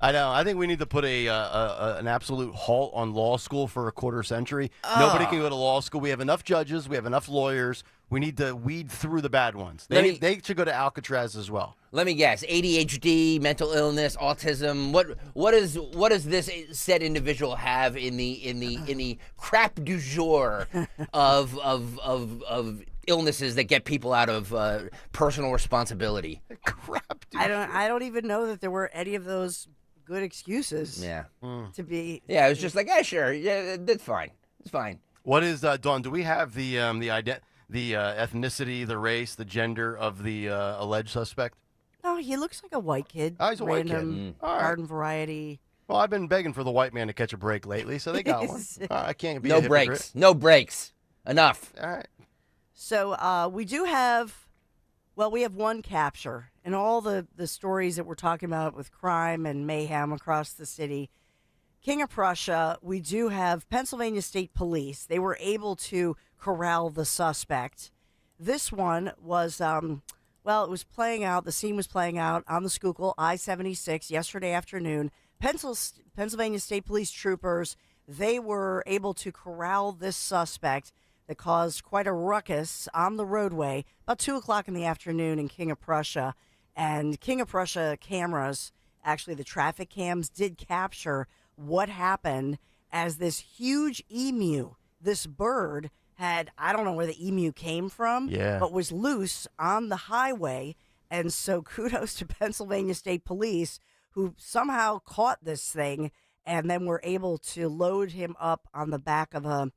I think we need to put an absolute halt on law school for a quarter century. Nobody can go to law school. We have enough judges. We have enough lawyers. We need to weed through the bad ones. They should go to Alcatraz as well. Let me guess. ADHD, mental illness, autism. What does this said individual have in the crap du jour of illnesses that get people out of personal responsibility? Crap. Dude. I don't even know that there were any of those good excuses. Yeah. To be. Yeah, it was just like, sure, yeah, that's fine. It's fine. What is Dawn? Do we have the ethnicity, the race, the gender of the alleged suspect? No, he looks like a white kid. Oh, he's a white kid. Random All right. garden variety. Well, I've been begging for the white man to catch a break lately, so they got one. I can't be a No hypocrite. breaks. No breaks. Enough. All right. So we do have, we have one capture. And all the stories that we're talking about with crime and mayhem across the city, King of Prussia, we do have Pennsylvania State Police. They were able to corral the suspect. This one was, it was playing out, the scene was playing out on the Schuylkill I-76 yesterday afternoon. Pennsylvania State Police troopers, they were able to corral this suspect that caused quite a ruckus on the roadway about 2 o'clock in the afternoon in King of Prussia. And King of Prussia cameras, actually the traffic cams, did capture what happened as this huge emu, this bird had, I don't know where the emu came from, but was loose on the highway. And so kudos to Pennsylvania State Police, who somehow caught this thing and then were able to load him up on the back of a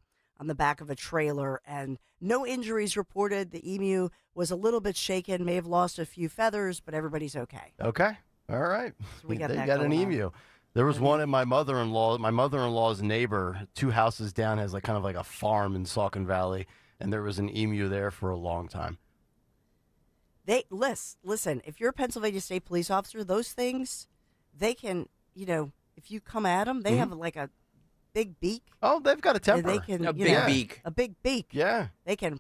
trailer, and no injuries reported. The emu was a little bit shaken, may have lost a few feathers, but everybody's okay. Okay. All right. So we got they that got an going emu. There was one in my mother-in-law's neighbor, 2 houses down, has kind of like a farm in Saucon Valley, and there was an emu there for a long time. Listen, if you're a Pennsylvania State Police officer, those things, they can, if you come at them, they have like a big beak. Oh, they've got a temper. They can, a big beak. A big beak. Yeah. They can,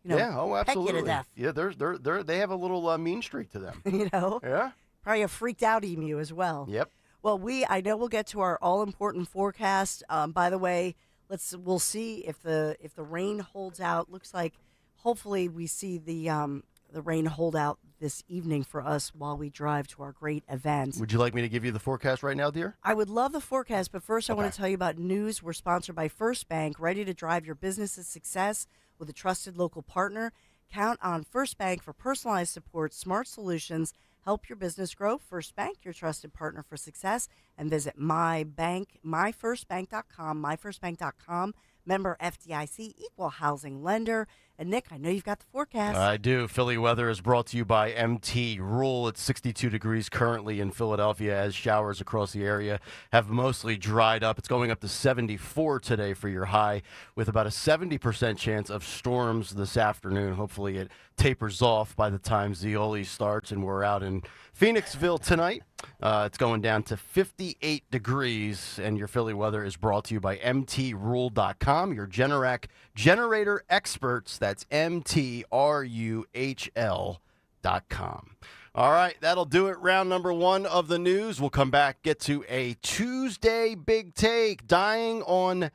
absolutely. peck you to death. Yeah, they have a little mean streak to them. Yeah. Probably a freaked out emu as well. Yep. Well, I know we'll get to our all-important forecast. By the way, we'll see if the rain holds out. Looks like hopefully we see the rain hold out this evening for us while we drive to our great event. Would you like me to give you the forecast right now, dear? I would love the forecast, but first I want to tell you about news. We're sponsored by First Bank, ready to drive your business's success with a trusted local partner. Count on First Bank for personalized support, smart solutions, help your business grow. First Bank, your trusted partner for success. And visit myfirstbank.com, member FDIC, equal housing lender. And Nick, I know you've got the forecast. I do. Philly weather is brought to you by MT Rule. It's 62 degrees currently in Philadelphia as showers across the area have mostly dried up. It's going up to 74 today for your high, with about a 70% chance of storms this afternoon. Hopefully it tapers off by the time Zeoli starts and we're out in Phoenixville tonight. It's going down to 58 degrees, and your Philly weather is brought to you by MTRule.com, your Generac generator experts. That's MTRUHL.com. All right, that'll do it. Round number 1 of the news. We'll come back, get to a Tuesday big take, dying on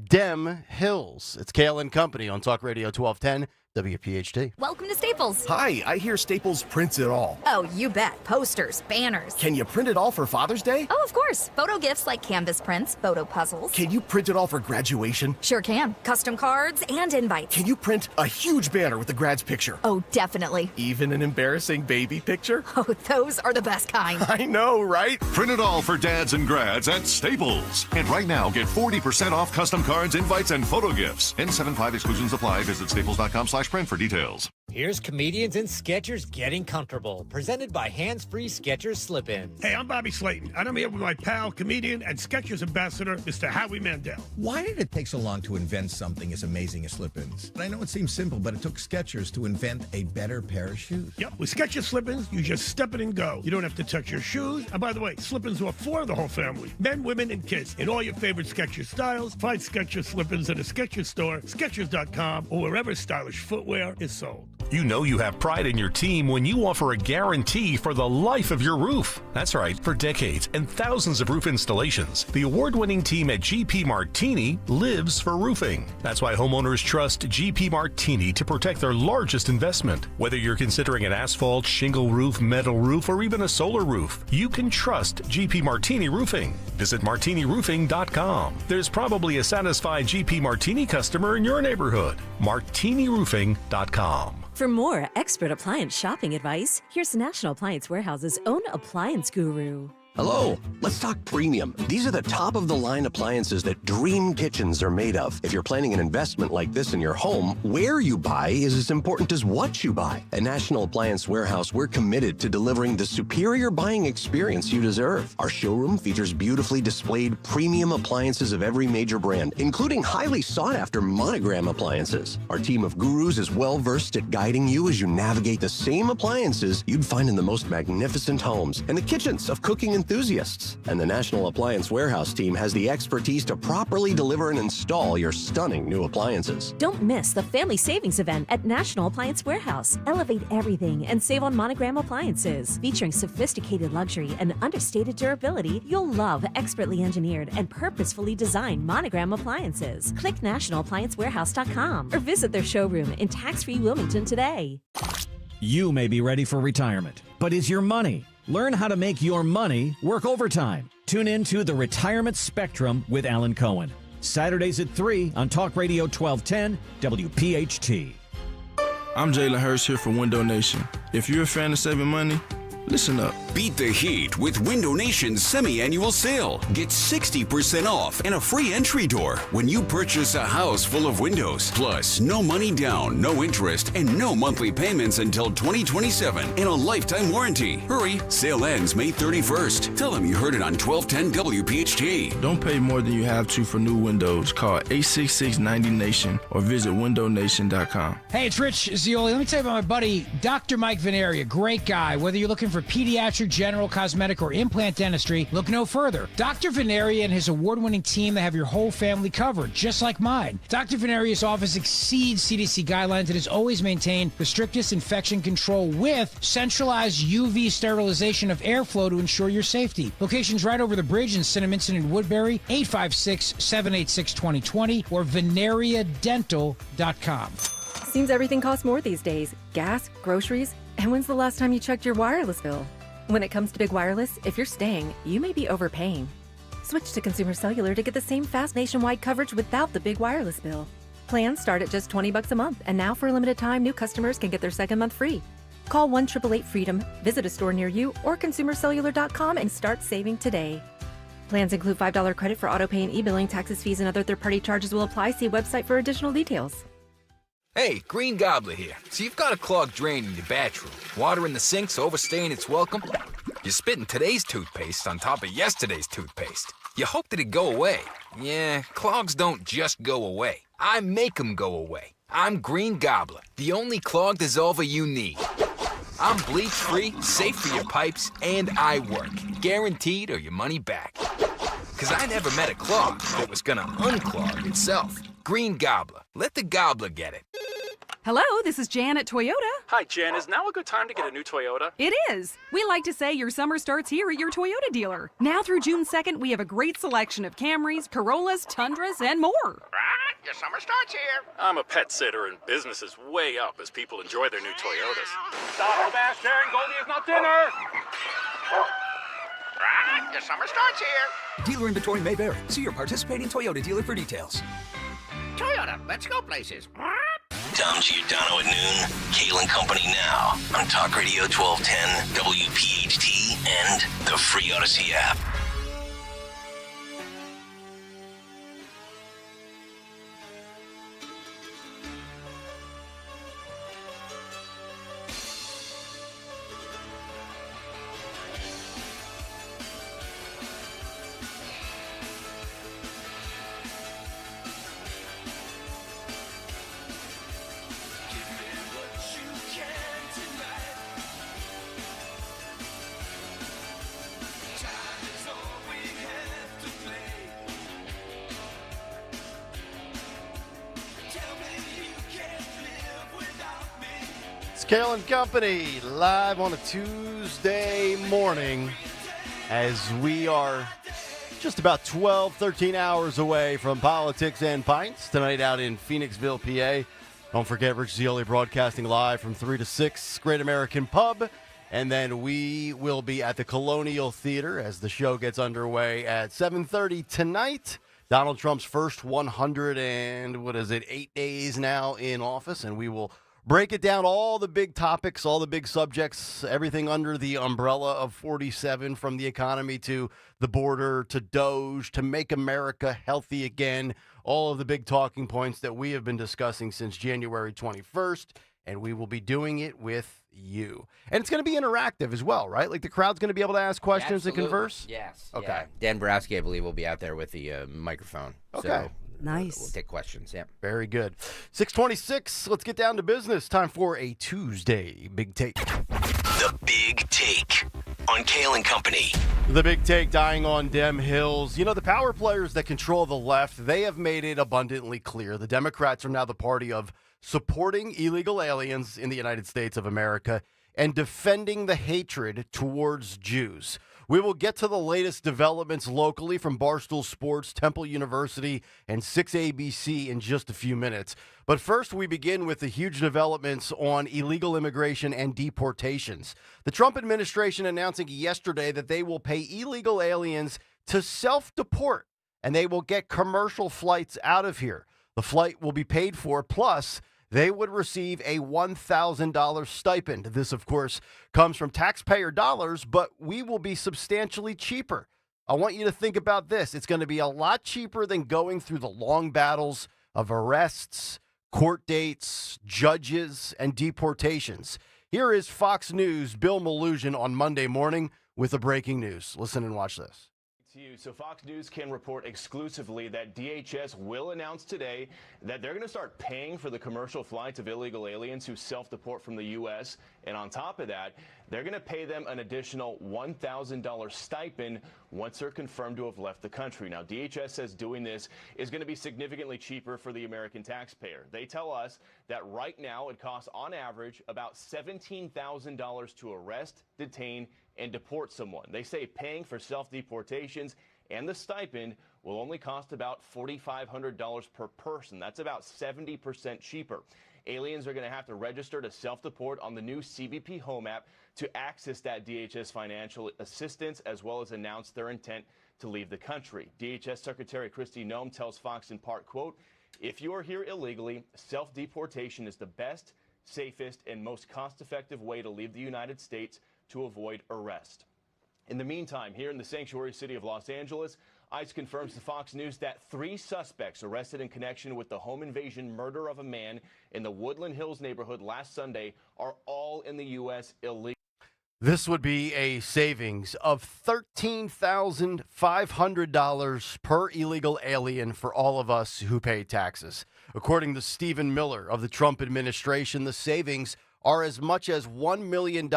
Dem Hills. It's Kayal and Company on Talk Radio 1210. WPHT. Welcome to Staples. Hi, I hear Staples prints it all. Oh, you bet. Posters, banners. Can you print it all for Father's Day? Oh, of course. Photo gifts like canvas prints, photo puzzles. Can you print it all for graduation? Sure can. Custom cards and invites. Can you print a huge banner with the grad's picture? Oh, definitely. Even an embarrassing baby picture? Oh, those are the best kind. I know, right? Print it all for dads and grads at Staples. And right now, get 40% off custom cards, invites, and photo gifts. N75 exclusions apply. Visit staples.com/print for details. Here's comedians and Skechers getting comfortable. Presented by hands-free Skechers Slip-ins. Hey, I'm Bobby Slayton, and I'm here with my pal, comedian, and Skechers ambassador, Mr. Howie Mandel. Why did it take so long to invent something as amazing as slip-ins? I know it seems simple, but it took Skechers to invent a better pair of shoes. Yep, with Skechers Slip-ins, you just step it and go. You don't have to touch your shoes. And by the way, Slip-ins are for the whole family. Men, women, and kids. In all your favorite Skechers styles, find Skechers Slip-ins at a Skechers store, Skechers.com, or wherever stylish footwear is sold. You know you have pride in your team when you offer a guarantee for the life of your roof. That's right, for decades and thousands of roof installations, the award-winning team at GP Martini lives for roofing. That's why homeowners trust GP Martini to protect their largest investment. Whether you're considering an asphalt, shingle roof, metal roof, or even a solar roof, you can trust GP Martini Roofing. Visit martiniroofing.com. There's probably a satisfied GP Martini customer in your neighborhood. martiniroofing.com. For more expert appliance shopping advice, here's National Appliance Warehouse's own appliance guru. Hello, let's talk premium. These are the top-of-the-line appliances that dream kitchens are made of. If you're planning an investment like this in your home, where you buy is as important as what you buy. At National Appliance Warehouse, we're committed to delivering the superior buying experience you deserve. Our showroom features beautifully displayed premium appliances of every major brand, including highly sought-after monogram appliances. Our team of gurus is well-versed at guiding you as you navigate the same appliances you'd find in the most magnificent homes and the kitchens of cooking and enthusiasts. And the National Appliance Warehouse team has the expertise to properly deliver and install your stunning new appliances. Don't miss the Family Savings Event at National Appliance Warehouse. Elevate everything and save on Monogram appliances. Featuring sophisticated luxury and understated durability, you'll love expertly engineered and purposefully designed Monogram appliances. Click nationalappliancewarehouse.com or visit their showroom in tax-free Wilmington today. You may be ready for retirement, but is your money? Learn how to make your money work overtime. Tune in to The Retirement Spectrum with Alan Cohen. Saturdays at 3 on Talk Radio 1210 WPHT. I'm Jalen Hurst here for Window Nation. If you're a fan of saving money, listen up. Beat the heat with Window Nation's semi-annual sale. Get 60% off and a free entry door when you purchase a house full of windows. Plus, no money down, no interest, and no monthly payments until 2027 and a lifetime warranty. Hurry, sale ends May 31st. Tell them you heard it on 1210 WPHT. Don't pay more than you have to for new windows. Call 866-90-NATION or visit windownation.com. Hey, it's Rich Zioli. Let me tell you about my buddy, Dr. Mike Veneria. Great guy. Whether you're looking for pediatric, general, cosmetic, or implant dentistry, look no further. Dr. Veneria and his award-winning team, they have your whole family covered, just like mine. Dr. Veneria's office exceeds CDC guidelines and has always maintained the strictest infection control with centralized UV sterilization of airflow to ensure your safety. Locations right over the bridge in Cinnaminson and Woodbury, 856-786-2020 or veneriadental.com. Seems everything costs more these days. Gas, groceries, and when's the last time you checked your wireless bill? When it comes to big wireless, if you're staying, you may be overpaying. Switch to Consumer Cellular to get the same fast nationwide coverage without the big wireless bill. Plans start at just $20 a month, and now for a limited time, new customers can get their second month free. Call 1-888-FREEDOM, visit a store near you, or consumercellular.com and start saving today. Plans include $5 credit for autopay and e-billing. Taxes, fees, and other third-party charges will apply. See website for additional details. Hey, Green Gobbler here. So you've got a clogged drain in your bathroom. Water in the sink's overstaying its welcome. You're spitting today's toothpaste on top of yesterday's toothpaste. You hope that it go away. Yeah, clogs don't just go away. I make them go away. I'm Green Gobbler, the only clog dissolver you need. I'm bleach-free, safe for your pipes, and I work. Guaranteed or your money back. Because I never met a clog that was gonna unclog itself. Green Gobbler. Let the gobbler get it. Hello, this is Jan at Toyota. Hi, Jan. Is now a good time to get a new Toyota? It is. We like to say your summer starts here at your Toyota dealer. Now through June 2nd, we have a great selection of Camrys, Corollas, Tundras, and more. Right, your summer starts here. I'm a pet sitter, and business is way up as people enjoy their new Toyotas. Stop, Sebastian. Goldie is not dinner. Right, your summer starts here. Dealer inventory may vary. See your participating Toyota dealer for details. Toyota, let's go places. Tom Giordano at noon. Kayal and Company now on Talk Radio 1210 WPHT and the free Odyssey app. Kayal and Company live on a Tuesday morning as we are just about 12, 13 hours away from Politics and Pints tonight out in Phoenixville, PA. Don't forget, Rich Zioli broadcasting live from 3 to 6, Great American Pub. And then we will be at the Colonial Theater as the show gets underway at 7:30 tonight. Donald Trump's first 8 days now in office, and we will break it down, all the big topics, all the big subjects, everything under the umbrella of 47, from the economy to the border to DOGE to Make America Healthy Again, all of the big talking points that we have been discussing since January 21st, and we will be doing it with you. And it's going to be interactive as well, right? Like the crowd's going to be able to ask questions and converse? Yes. Okay. Yeah. Dan Borowski, I believe, will be out there with the microphone. Okay. So nice. We'll take questions, yeah. Very good. 6:26, let's get down to business. Time for a Tuesday Big Take. The Big Take on Kayal and Company. The big take dying on Dem Hills. You know, the power players that control the left, they have made it abundantly clear. The Democrats are now the party of supporting illegal aliens in the United States of America and defending the hatred towards Jews. We will get to the latest developments locally from Barstool Sports, Temple University, and 6ABC in just a few minutes. But first, we begin with the huge developments on illegal immigration and deportations. The Trump administration announcing yesterday that they will pay illegal aliens to self-deport, and they will get commercial flights out of here. The flight will be paid for, plus they would receive a $1,000 stipend. This, of course, comes from taxpayer dollars, but we will be substantially cheaper. I want you to think about this. It's going to be a lot cheaper than going through the long battles of arrests, court dates, judges, and deportations. Here is Fox News' Bill Malugin on Monday morning with the breaking news. Listen and watch this. So Fox News can report exclusively that DHS will announce today that they're going to start paying for the commercial flights of illegal aliens who self-deport from the U.S. And on top of that, they're going to pay them an additional $1,000 stipend once they're confirmed to have left the country. Now, DHS says doing this is going to be significantly cheaper for the American taxpayer. They tell us that right now it costs on average about $17,000 to arrest, detain, and deport someone. They say paying for self-deportations and the stipend will only cost about $4,500 per person. That's about 70% cheaper. Aliens are going to have to register to self-deport on the new CBP Home app to access that DHS financial assistance, as well as announce their intent to leave the country. DHS Secretary Kristi Noem tells Fox in part, quote, "If you are here illegally, self-deportation is the best, safest, and most cost-effective way to leave the United States to avoid arrest." In the meantime, here in the sanctuary city of Los Angeles, ICE confirms to Fox News that 3 suspects arrested in connection with the home invasion murder of a man in the Woodland Hills neighborhood last Sunday are all in the U.S. illegally. This would be a savings of $13,500 per illegal alien for all of us who pay taxes. According to Stephen Miller of the Trump administration, the savings are as much as $1 million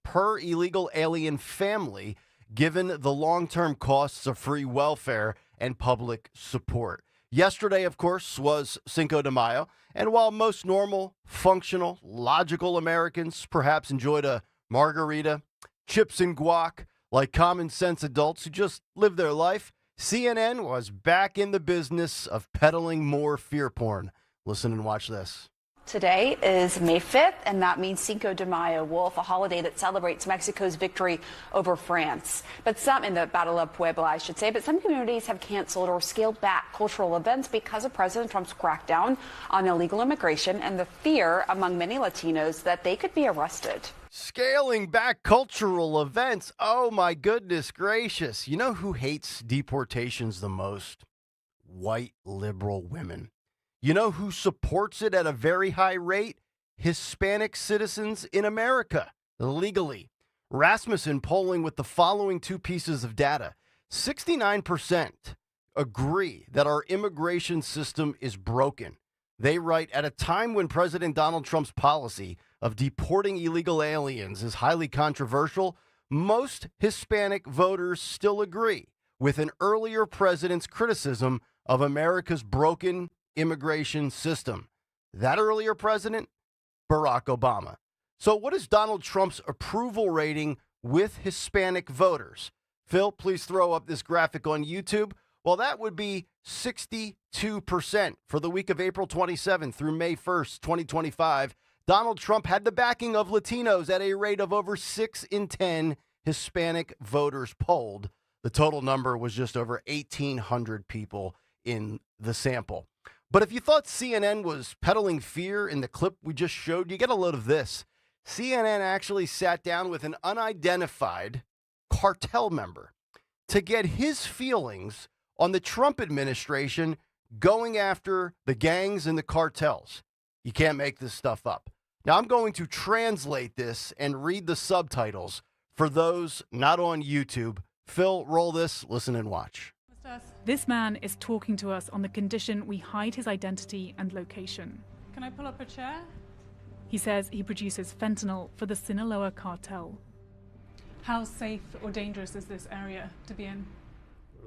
per illegal alien family, given the long-term costs of free welfare and public support. Yesterday, of course, was Cinco de Mayo, and while most normal, functional, logical Americans perhaps enjoyed a margarita, chips and guac, like common sense adults who just live their life, CNN was back in the business of peddling more fear porn. Listen and watch this. Today is May 5th, and that means Cinco de Mayo, Wolf, a holiday that celebrates Mexico's victory over France. But some, in the Battle of Puebla, I should say, but some communities have canceled or scaled back cultural events because of President Trump's crackdown on illegal immigration and the fear among many Latinos that they could be arrested. Scaling back cultural events. Oh, my goodness gracious. You know who hates deportations the most? White liberal women. You know who supports it at a very high rate? Hispanic citizens in America, legally. Rasmussen polling with the following 2 pieces of data. 69% agree that our immigration system is broken. They write, at a time when President Donald Trump's policy of deporting illegal aliens is highly controversial, most Hispanic voters still agree with an earlier president's criticism of America's broken immigration system. That earlier president, Barack Obama. So what is Donald Trump's approval rating with Hispanic voters? Phil, please throw up this graphic on YouTube. Well, that would be 62% for the week of April 27th through May 1st, 2025. Donald Trump had the backing of Latinos at a rate of over 6 in 10 Hispanic voters polled. The total number was just over 1,800 people in the sample. But if you thought CNN was peddling fear in the clip we just showed, you get a load of this. CNN actually sat down with an unidentified cartel member to get his feelings on the Trump administration going after the gangs and the cartels. You can't make this stuff up. Now, I'm going to translate this and read the subtitles for those not on YouTube. Phil, roll this, listen and watch. This man is talking to us on the condition we hide his identity and location. Can I pull up a chair? He says he produces fentanyl for the Sinaloa cartel. How safe or dangerous is this area to be in?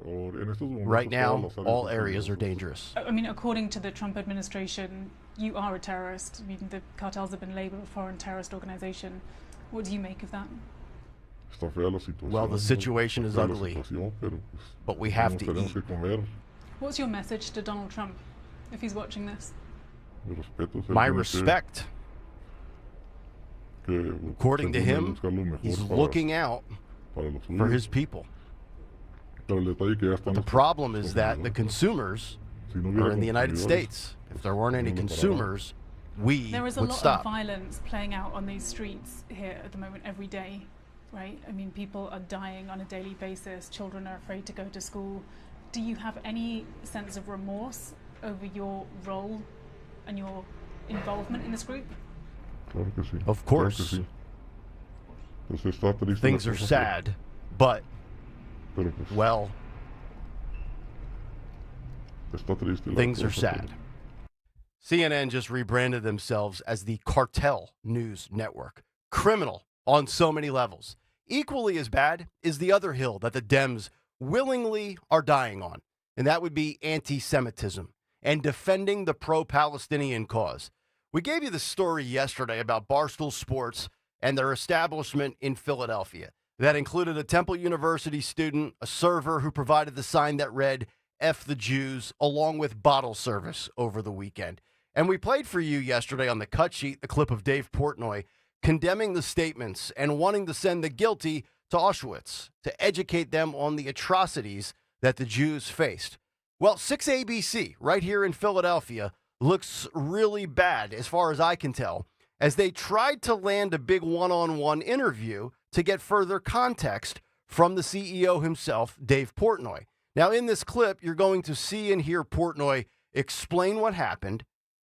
Right now, all areas are dangerous. I mean, according to the Trump administration, you are a terrorist. I mean, the cartels have been labeled a foreign terrorist organization. What do you make of that? Well, the situation is ugly, but we have to eat. What's your message to Donald Trump if he's watching this? My respect. According to him, he's looking out for his people. But the problem is that the consumers are in the United States. If there weren't any consumers, we There is a would lot stop. of violence playing out on these streets here at the moment every day, right? I mean, people are dying on a daily basis. Children are afraid to go to school. Do you have any sense of remorse over your role and your involvement in this group? Of course. Things are sad, but, well, things are sad. CNN just rebranded themselves as the Cartel News Network. Criminal on so many levels. Equally as bad is the other hill that the Dems willingly are dying on, and that would be anti-Semitism and defending the pro-Palestinian cause. We gave you the story yesterday about Barstool Sports and their establishment in Philadelphia. That included a Temple University student, a server who provided the sign that read, F the Jews, along with bottle service over the weekend. And we played for you yesterday on the cut sheet the clip of Dave Portnoy condemning the statements and wanting to send the guilty to Auschwitz to educate them on the atrocities that the Jews faced. Well, 6ABC right here in Philadelphia looks really bad as far as I can tell, as they tried to land a big one-on-one interview to get further context from the CEO himself, Dave Portnoy. Now, in this clip, you're going to see and hear Portnoy explain what happened,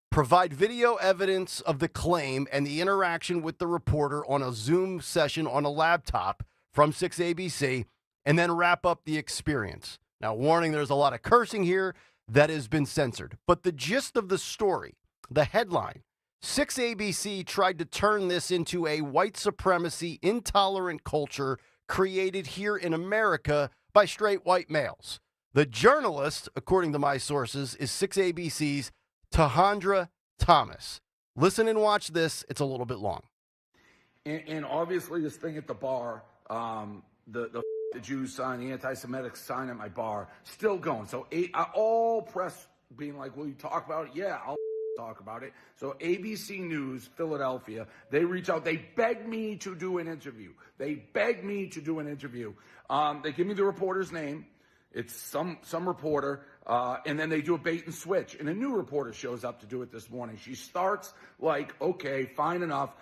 provide video evidence of the claim and the interaction with the reporter on a Zoom session on a laptop from 6ABC, and then wrap up the experience. Now, warning, there's a lot of cursing here that has been censored. But the gist of the story, the headline, 6ABC tried to turn this into a white supremacy, intolerant culture created here in America by straight white males. The journalist, according to my sources, is 6ABC's Tahandra Thomas. Listen and watch this. It's a little bit long. And obviously this thing at the bar, the Jews sign, the anti-Semitic sign at my bar, still going. So all press being like, will you talk about it? Yeah, I'll talk about it. So ABC News, Philadelphia, they reach out. They beg me to do an interview. They give me the reporter's name. It's some reporter, and then they do a bait and switch. And a new reporter shows up to do it this morning. She starts like, okay, fine enough,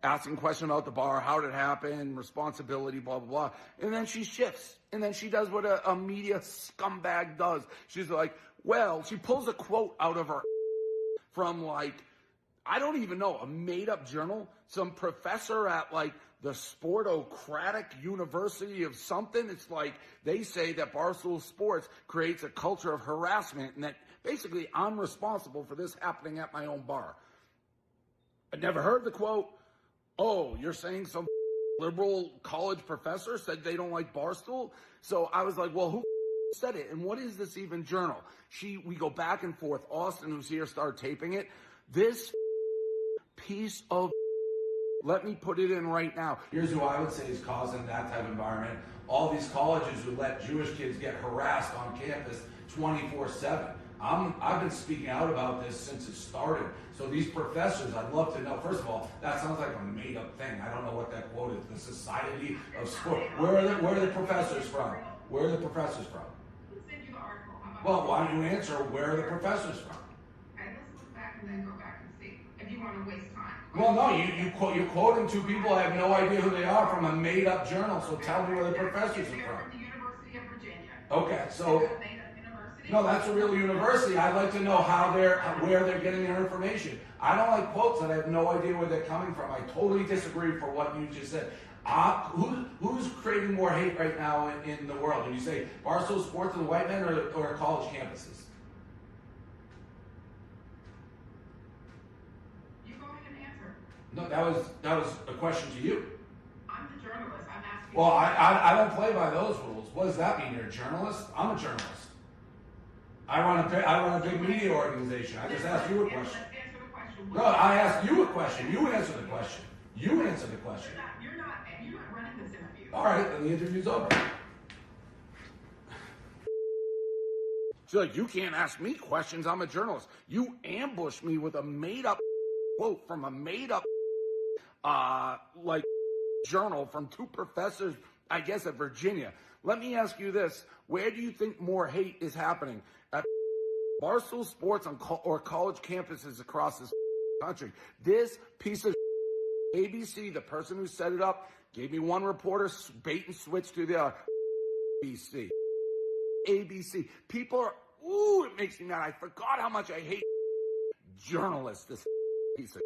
asking questions about the bar, how did it happen, responsibility, blah, blah, blah. And then she shifts. And then she does what a media scumbag does. She's like, well, she pulls a quote out of her from like, I don't even know, a made-up journal, some professor at like the Sportocratic University of something. It's like they say that Barstool Sports creates a culture of harassment and that basically I'm responsible for this happening at my own bar. I never heard the quote. Oh, you're saying some liberal college professor said they don't like Barstool? So I was like, well, who said it? And what is this even journal? We go back and forth. Austin, who's here, started taping it. This piece of, let me put it in right now. Here's who I would say is causing that type of environment. All these colleges who let Jewish kids get harassed on campus 24/7. I've been speaking out about this since it started. So these professors, I'd love to know, first of all, that sounds like a made-up thing. I don't know what that quote is. The Society of Sport. Where are the professors from? Where are the professors from? Well, why don't you answer, where are the professors from? Let's look back and then go back and see, if you want to waste time. Well, no, you're quoting two people, I have no idea who they are, from a made-up journal, so tell me where the professors are from. The University of Virginia. Okay, so... No, that's a real university. I'd like to know where they're getting their information. I don't like quotes that I have no idea where they're coming from. I totally disagree for what you just said. Who's creating more hate right now in the world? When you say Barstool Sports and the white men or college campuses? You go ahead and answer. No, that was a question to you. I'm the journalist. I'm asking. Well, I don't play by those rules. What does that mean? You're a journalist? I'm a journalist. I run a big media organization. I just asked you a question. Answer the question. No, I asked you a question. You answer the question. You answer the question. You're not running this interview. All right, then the interview's over. She's like, you can't ask me questions. I'm a journalist. You ambushed me with a made-up quote from a made-up, journal from two professors, I guess, at Virginia. Let me ask you this. Where do you think more hate is happening? At Barstool Sports or college campuses across this country? This piece of ABC, the person who set it up, gave me one reporter, bait and switch to the ABC. People are, it makes me mad. I forgot how much I hate journalists, this piece of.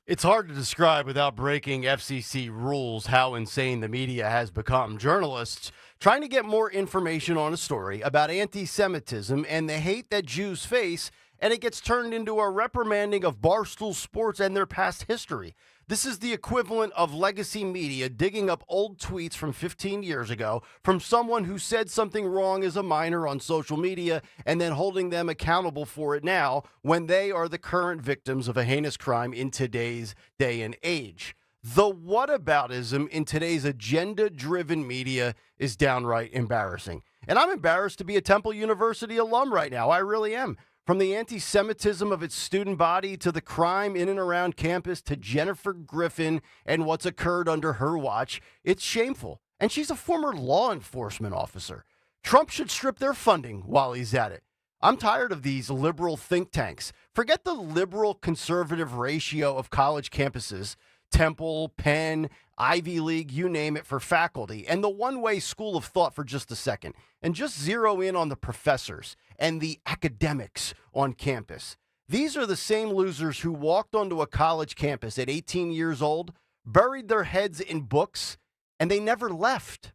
It's hard to describe without breaking FCC rules how insane the media has become. Journalists trying to get more information on a story about anti-Semitism and the hate that Jews face, and it gets turned into a reprimanding of Barstool Sports and their past history. This is the equivalent of legacy media digging up old tweets from 15 years ago from someone who said something wrong as a minor on social media and then holding them accountable for it now when they are the current victims of a heinous crime in today's day and age. The whataboutism in today's agenda-driven media is downright embarrassing. And I'm embarrassed to be a Temple University alum right now. I really am. From the anti-Semitism of its student body to the crime in and around campus to Jennifer Griffin and what's occurred under her watch, it's shameful. And she's a former law enforcement officer. Trump should strip their funding while he's at it. I'm tired of these liberal think tanks. Forget the liberal-conservative ratio of college campuses, Temple, Penn, Ivy League, you name it, for faculty, and the one-way school of thought for just a second, and just zero in on the professors and the academics on campus. These are the same losers who walked onto a college campus at 18 years old, buried their heads in books, and they never left.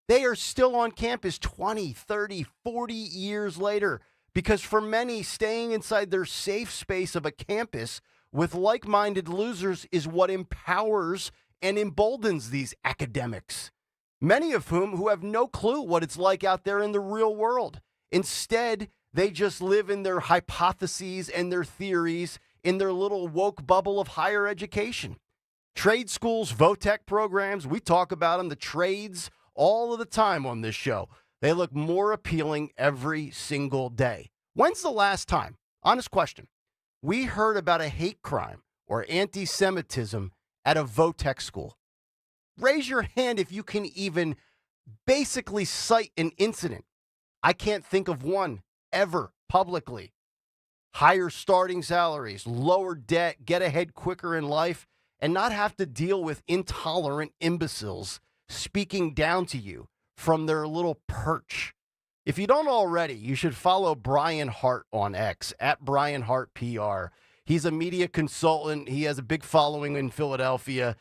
They are still on campus 20, 30, 40 years later, because for many, staying inside their safe space of a campus with like-minded losers is what empowers and emboldens these academics, many of whom have no clue what it's like out there in the real world. Instead, they just live in their hypotheses and their theories in their little woke bubble of higher education. Trade schools, VOTEC programs, we talk about them, the trades, all of the time on this show. They look more appealing every single day. When's the last time, honest question, we heard about a hate crime or anti-Semitism at a VOTEC school? Raise your hand if you can even basically cite an incident. I can't think of one ever publicly. Higher starting salaries, lower debt, get ahead quicker in life, and not have to deal with intolerant imbeciles speaking down to you from their little perch. If you don't already, you should follow Brian Hart on X, at Brian Hart PR. He's a media consultant. He has a big following in Philadelphia.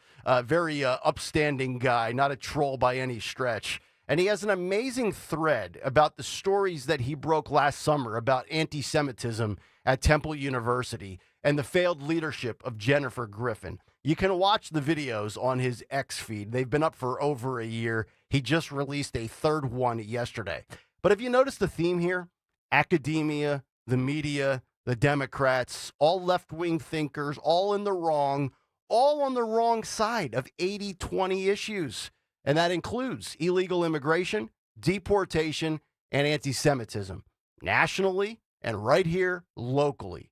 Very upstanding guy, not a troll by any stretch. And he has an amazing thread about the stories that he broke last summer about anti-Semitism at Temple University and the failed leadership of Jennifer Griffin. You can watch the videos on his X feed. They've been up for over a year. He just released a third one yesterday. But have you noticed the theme here? Academia, the media, the Democrats, all left-wing thinkers, all in the wrong, all on the wrong side of 80-20 issues. And that includes illegal immigration, deportation, and anti-Semitism, nationally and right here locally.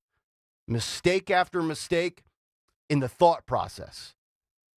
Mistake after mistake in the thought process.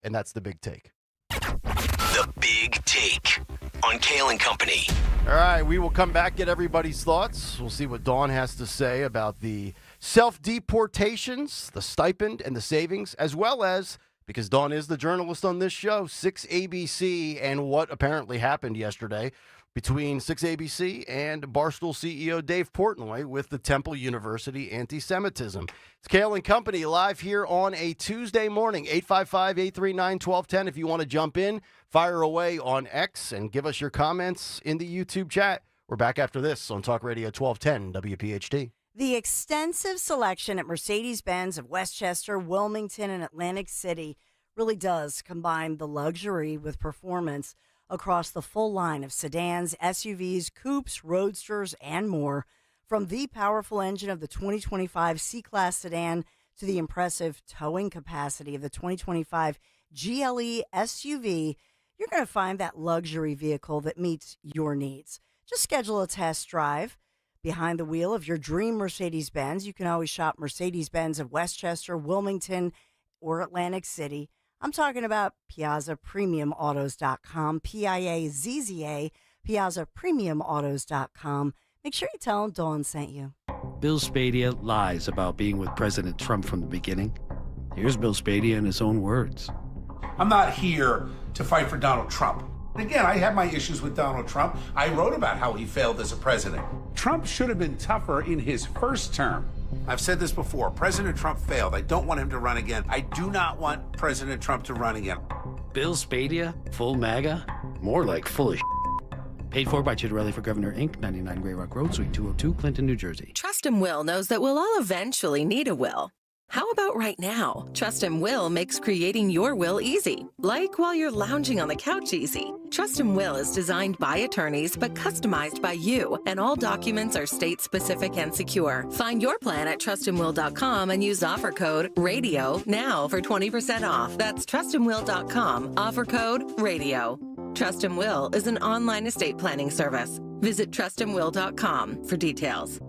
And that's the big take. The Big Take on Kayal and Company. All right, we will come back, get everybody's thoughts. We'll see what Dawn has to say about the self-deportations, the stipend, and the savings, as well as, because Dawn is the journalist on this show, 6ABC and what apparently happened yesterday between 6ABC and Barstool CEO Dave Portnoy with the Temple University anti-Semitism. It's Kayal and Company live here on a Tuesday morning, 855-839-1210. If you want to jump in, fire away on X and give us your comments in the YouTube chat. We're back after this on Talk Radio 1210 WPHT. The extensive selection at Mercedes-Benz of Westchester, Wilmington, and Atlantic City really does combine the luxury with performance across the full line of sedans, SUVs, coupes, roadsters, and more. From the powerful engine of the 2025 C-Class sedan to the impressive towing capacity of the 2025 GLE SUV, you're going to find that luxury vehicle that meets your needs. Just schedule a test drive behind the wheel of your dream Mercedes-Benz. You can always shop Mercedes-Benz of Westchester, Wilmington, or Atlantic City. I'm talking about PiazzaPremiumAutos.com, Piazza, PiazzaPremiumAutos.com. Make sure you tell them Dawn sent you. Bill Spadia lies about being with President Trump from the beginning. Here's Bill Spadia in his own words. I'm not here to fight for Donald Trump. Again, I have my issues with Donald Trump. I wrote about how he failed as a president. Trump should have been tougher in his first term. I've said this before. President Trump failed. I don't want him to run again. I do not want President Trump to run again. Bill Spadia, full MAGA? More like full of Paid for by Chitterelli for Governor, Inc., 99 Grey Rock Road, Suite 202, Clinton, New Jersey. Trust and Will knows that we'll all eventually need a will. How about right now? Trust and Will makes creating your will easy, like while you're lounging on the couch easy. Trust and Will is designed by attorneys but customized by you, and all documents are state-specific and secure. Find your plan at trustandwill.com and use offer code RADIO now for 20% off. That's trustandwill.com, offer code RADIO. Trust and Will is an online estate planning service. Visit trustandwill.com for details.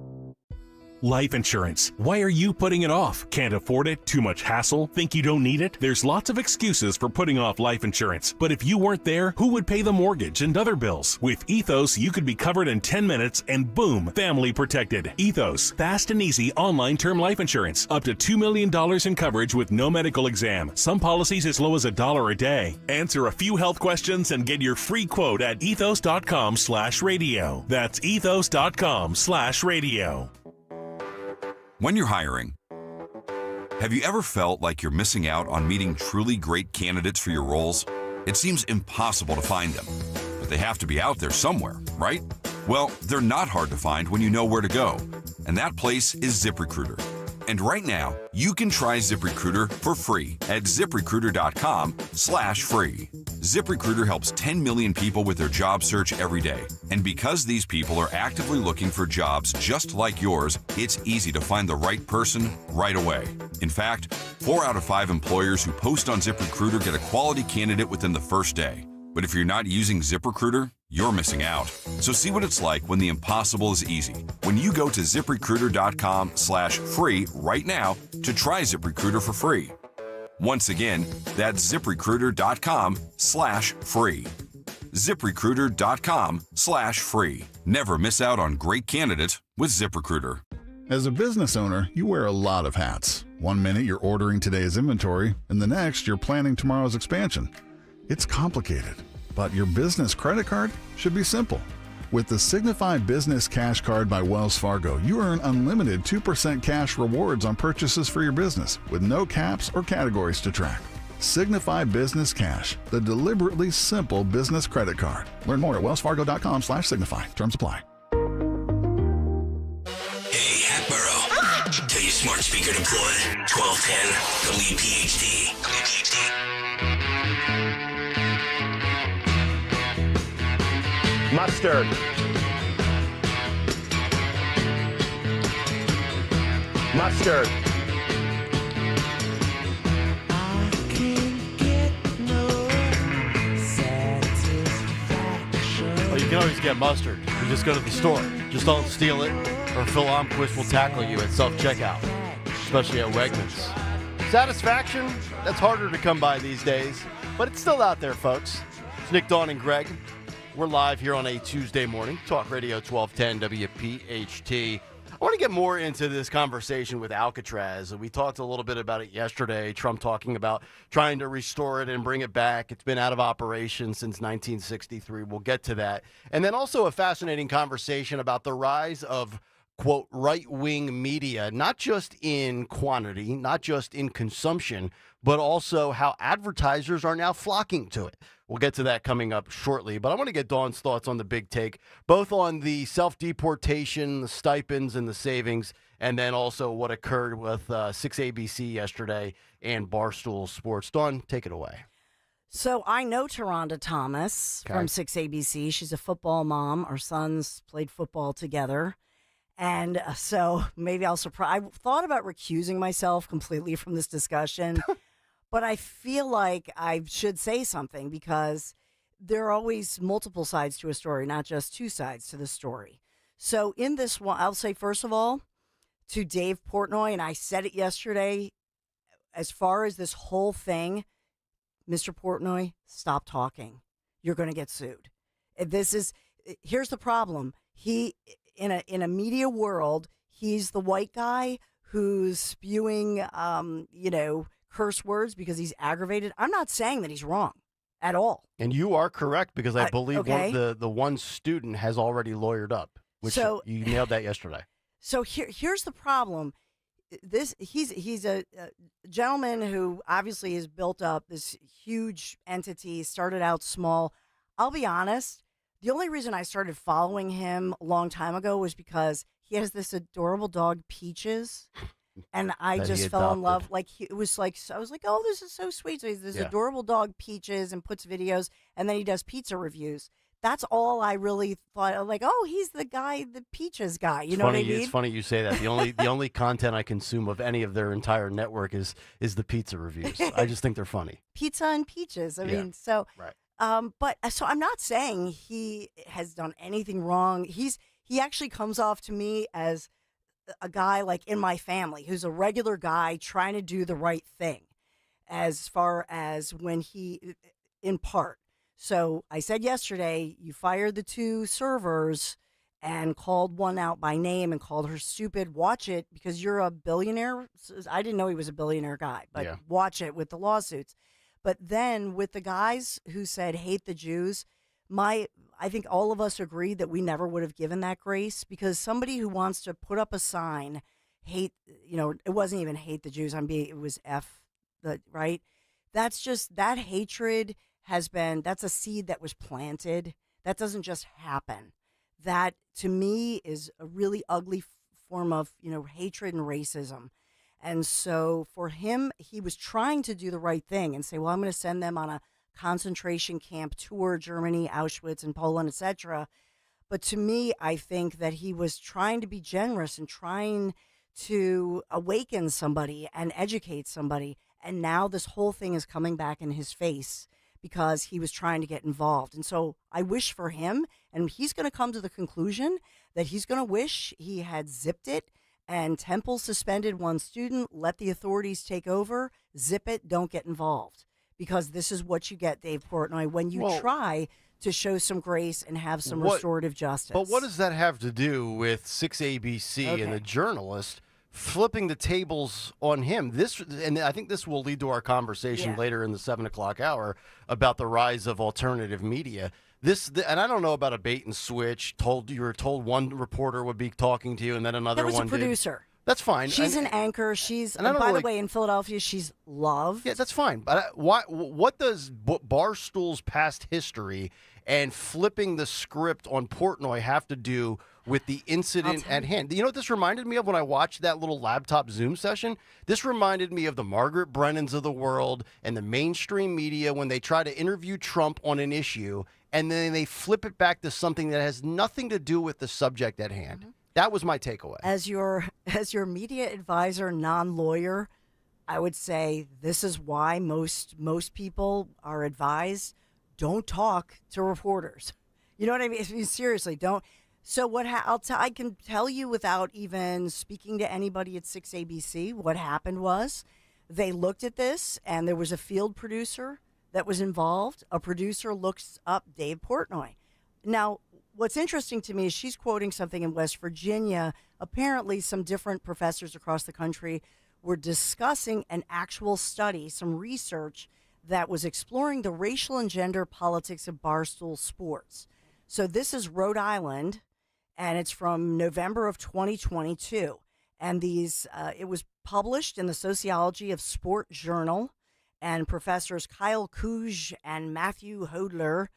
Life insurance. Why are you putting it off? Can't afford it? Too much hassle? Think you don't need it? There's lots of excuses for putting off life insurance. But if you weren't there, who would pay the mortgage and other bills? With Ethos, you could be covered in 10 minutes and boom, family protected. Ethos, fast and easy online term life insurance. Up to $2 million in coverage with no medical exam. Some policies as low as $1 a day. Answer a few health questions and get your free quote at ethos.com/radio. That's ethos.com/radio. When you're hiring, have you ever felt like you're missing out on meeting truly great candidates for your roles? It seems impossible to find them, but they have to be out there somewhere, right? Well, they're not hard to find when you know where to go, and that place is ZipRecruiter. And right now, you can try ZipRecruiter for free at ZipRecruiter.com/free. ZipRecruiter helps 10 million people with their job search every day. And because these people are actively looking for jobs just like yours, it's easy to find the right person right away. In fact, 4 out of 5 employers who post on ZipRecruiter get a quality candidate within the first day. But if you're not using ZipRecruiter, you're missing out. So see what it's like when the impossible is easy. When you go to ZipRecruiter.com/free right now to try ZipRecruiter for free. Once again, that's ZipRecruiter.com/free. ZipRecruiter.com/free. Never miss out on great candidates with ZipRecruiter. As a business owner, you wear a lot of hats. One minute you're ordering today's inventory, and the next you're planning tomorrow's expansion. It's complicated, but your business credit card should be simple. With the Signify Business Cash Card by Wells Fargo, you earn unlimited 2% cash rewards on purchases for your business with no caps or categories to track. Signify Business Cash, the deliberately simple business credit card. Learn more at wellsfargo.com/signify. Terms apply. Hey, Hatboro. Tell your smart speaker deploy 1210 WPHT. Mustard. Mustard. Well, you can always get mustard. You just go to the store. Just don't steal it, or Phil Omquist will tackle you at self-checkout, especially at Wegmans. Satisfaction, that's harder to come by these days, but it's still out there, folks. It's Nick, Dawn, and Greg. We're live here on a Tuesday morning. Talk Radio 1210 WPHT. I want to get more into this conversation with Alcatraz. We talked a little bit about it yesterday. Trump talking about trying to restore it and bring it back. It's been out of operation since 1963. We'll get to that. And then also a fascinating conversation about the rise of, quote, right-wing media, not just in quantity, not just in consumption, but also how advertisers are now flocking to it. We'll get to that coming up shortly, but I want to get Dawn's thoughts on the big take, both on the self-deportation, the stipends, and the savings, and then also what occurred with 6ABC yesterday and Barstool Sports. Dawn, take it away. So I know Taronda Thomas from 6ABC. She's a football mom. Our sons played football together. And so maybe I'll surprise. I thought about recusing myself completely from this discussion, but I feel like I should say something because there are always multiple sides to a story, not just two sides to the story. So in this one, I'll say, first of all, to Dave Portnoy, and I said it yesterday, as far as this whole thing, Mr. Portnoy, stop talking. You're going to get sued. Here's the problem. He, in a media world, he's the white guy who's spewing, curse words because he's aggravated. I'm not saying that he's wrong at all. And you are correct because I believe okay. the one student has already lawyered up, which you nailed that yesterday. So here's the problem. He's a gentleman who obviously has built up this huge entity, started out small. I'll be honest, the only reason I started following him a long time ago was because he has this adorable dog, Peaches, and I just fell in love. I was like, oh, this is so sweet. So he's this adorable dog, Peaches, and puts videos, and then he does pizza reviews. That's all I really thought. Like, oh, he's the guy, the Peaches guy. You know what I mean? It's funny you say that. The only content I consume of any of their entire network is the pizza reviews. I just think they're funny. Pizza and Peaches. I mean, so right. So I'm not saying he has done anything wrong. He actually comes off to me as a guy like in my family who's a regular guy trying to do the right thing, as far as when he, in part. So I said yesterday, you fired the two servers and called one out by name and called her stupid. Watch it because you're a billionaire. I didn't know he was a billionaire guy, but watch it with the lawsuits. But then with the guys who said hate the Jews, I think all of us agreed that we never would have given that grace because somebody who wants to put up a sign, it wasn't even hate the Jews. It was right? That's just, that hatred that's a seed that was planted. That doesn't just happen. That, to me, is a really ugly form of, hatred and racism. And so for him, he was trying to do the right thing and say, well, I'm going to send them on a concentration camp tour, Germany, Auschwitz, and Poland, etc. But to me, I think that he was trying to be generous and trying to awaken somebody and educate somebody. And now this whole thing is coming back in his face because he was trying to get involved. And so I wish for him, and he's going to come to the conclusion that he's going to wish he had zipped it, and Temple suspended one student, let the authorities take over, zip it, don't get involved. Because this is what you get, Dave Portnoy, when you try to show some grace and have some restorative justice. But what does that have to do with 6ABC and the journalist flipping the tables on him? And I think this will lead to our conversation later in the 7 o'clock hour about the rise of alternative media. And I don't know about a bait and switch. You were told one reporter would be talking to you, and then another one did. That was a producer. That's fine. She's an anchor. By the way, in Philadelphia, she's loved. Yeah, that's fine. But what does Barstool's past history and flipping the script on Portnoy have to do with the incident at hand? You know what this reminded me of when I watched that little laptop Zoom session? This reminded me of the Margaret Brennans of the world and the mainstream media when they try to interview Trump on an issue, and then they flip it back to something that has nothing to do with the subject at hand. Mm-hmm. That was my takeaway. As your media advisor, non-lawyer, I would say this is why most people are advised, don't talk to reporters. You know what I mean? Seriously, don't. So I can tell you without even speaking to anybody at 6ABC, what happened was they looked at this and there was a field producer that was involved. A producer looks up Dave Portnoy. Now, what's interesting to me is she's quoting something in West Virginia. Apparently, some different professors across the country were discussing an actual study, some research that was exploring the racial and gender politics of Barstool Sports. So this is Rhode Island, and it's from November of 2022. And it was published in the Sociology of Sport Journal, and professors Kyle Kuj and Matthew Hodler,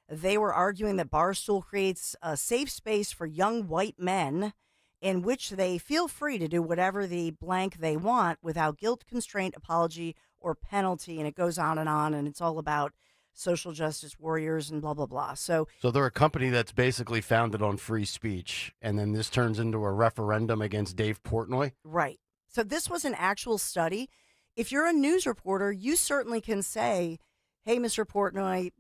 they were arguing that Barstool creates a safe space for young white men in which they feel free to do whatever the blank they want without guilt, constraint, apology, or penalty. And it goes on, and it's all about social justice warriors and blah, blah, blah. So they're a company that's basically founded on free speech, and then this turns into a referendum against Dave Portnoy? Right. So this was an actual study. If you're a news reporter, you certainly can say, hey, Mr. Portnoy,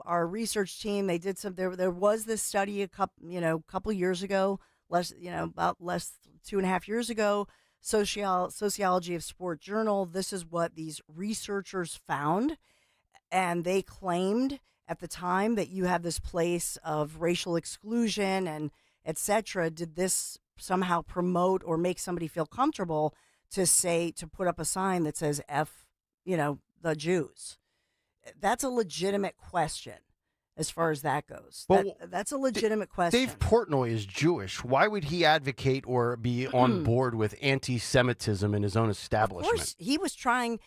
our research team, they did there was this study a couple years ago, about 2.5 years ago, Sociology of Sport Journal. This is what these researchers found. And they claimed at the time that you have this place of racial exclusion and et cetera. Did this somehow promote or make somebody feel comfortable to put up a sign that says F, the Jews? That's a legitimate question as far as that goes. That's a legitimate question. Dave Portnoy is Jewish. Why would he advocate or be on board with anti-Semitism in his own establishment? Of course, he was trying.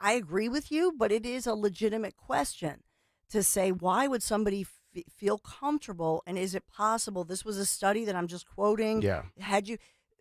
I agree with you, but it is a legitimate question to say, why would somebody feel comfortable, and is it possible? This was a study that I'm just quoting. Yeah. Had you,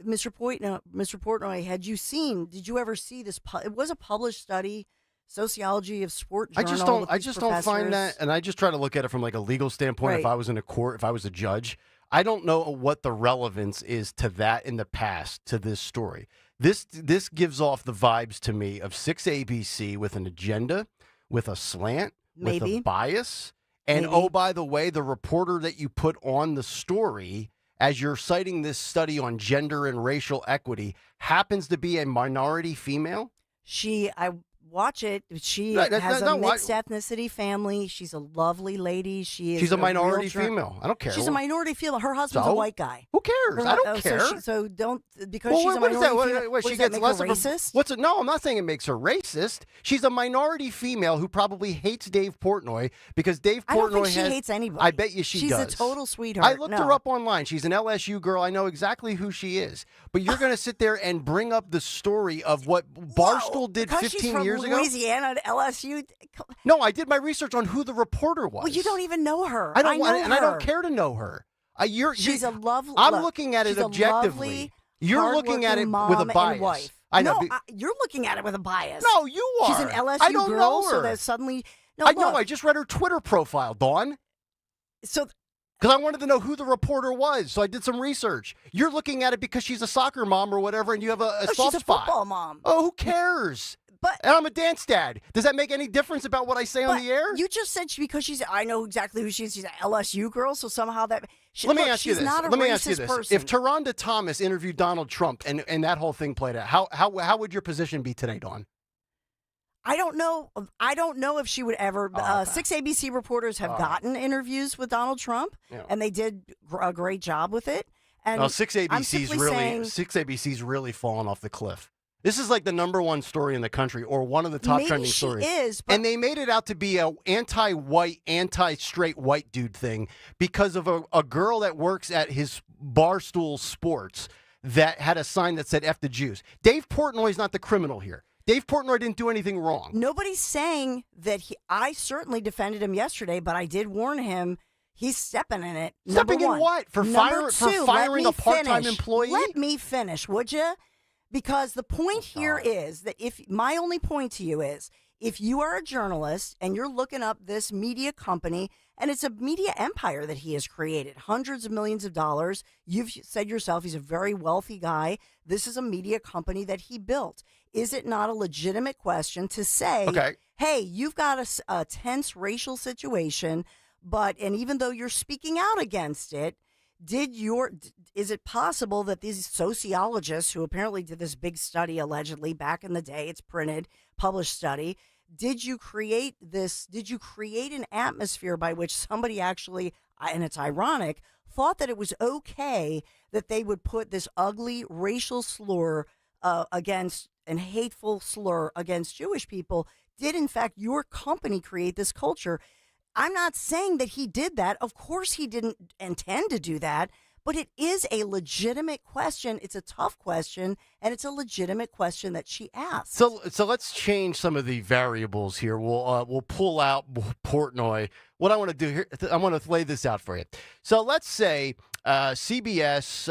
Mr. Portnoy, did you ever see this? It was a published study, Sociology of Sport Journal. I just don't find that, and I just try to look at it from like a legal standpoint. Right. If I was in a court, if I was a judge, I don't know what the relevance is to that in the past to this story. This gives off the vibes to me of 6ABC with an agenda, with a slant, with a bias. And oh, by the way, the reporter that you put on the story, as you're citing this study on gender and racial equity, happens to be a minority female. I watch it. She has a mixed ethnicity family. She's a lovely lady. She's a minority female. I don't care. She's a minority female. Her husband's a white guy. Who cares? I don't care. So don't, because she's a minority female. What, she gets less of a racist? No, I'm not saying it makes her racist. She's a minority female who probably hates Dave Portnoy because Dave Portnoy I don't think she hates anybody. I bet you she does. She's a total sweetheart. I looked her up online. She's an LSU girl. I know exactly who she is. But you're going to sit there and bring up the story of what Barstool did 15 years ago? Louisiana to LSU. No, I did my research on who the reporter was. Well, you don't even know her. I don't care to know her. She's a lovely. I'm looking at it objectively. You're looking at it with a bias. I know. You're looking at it with a bias. No, you are. She's an LSU I don't girl, know her. so that suddenly. No, I know. I just read her Twitter profile, Dawn. So. Because I wanted to know who the reporter was, so I did some research. You're looking at it because she's a soccer mom or whatever, and you have a soft spot. She's a football mom. Oh, who cares? And I'm a dance dad. Does that make any difference about what I say on the air? You just said I know exactly who she is. She's an LSU girl, so somehow that. Let me ask you this. Not a Let me ask you this. Person. If Taronda Thomas interviewed Donald Trump and that whole thing played out, how would your position be today, Dawn? I don't know. I don't know if she would ever. 6 ABC reporters have gotten interviews with Donald Trump, and they did a great job with it. And 6 ABC's really fallen off the cliff. This is like the #1 story in the country, or one of the top trending stories. And they made it out to be a anti-white, anti-straight white dude thing because of a girl that works at his Barstool Sports that had a sign that said F the Jews. Dave Portnoy's not the criminal here. Dave Portnoy didn't do anything wrong. Nobody's saying that I certainly defended him yesterday, but I did warn him he's stepping in it. Stepping in what? For firing a part-time employee? Let me finish, would you? Because the point here is that my only point to you is, if you are a journalist and you're looking up this media company, and it's a media empire that he has created, hundreds of millions of dollars. You've said yourself he's a very wealthy guy. This is a media company that he built. Is it not a legitimate question to say, hey, you've got a tense racial situation, and even though you're speaking out against it, is it possible that these sociologists who apparently did this big study allegedly back in the day, it's printed, published study, did you create an atmosphere by which somebody actually, and it's ironic, thought that it was okay that they would put this ugly racial slur against and hateful slur against Jewish people? Did in fact your company create this culture? I'm not saying that he did that. Of course he didn't intend to do that, But it is a legitimate question. It's a tough question, and it's a legitimate question that she asked. So let's change some of the variables here. We'll pull out Portnoy. What I want to do here, I want to lay this out for you. So let's say CBS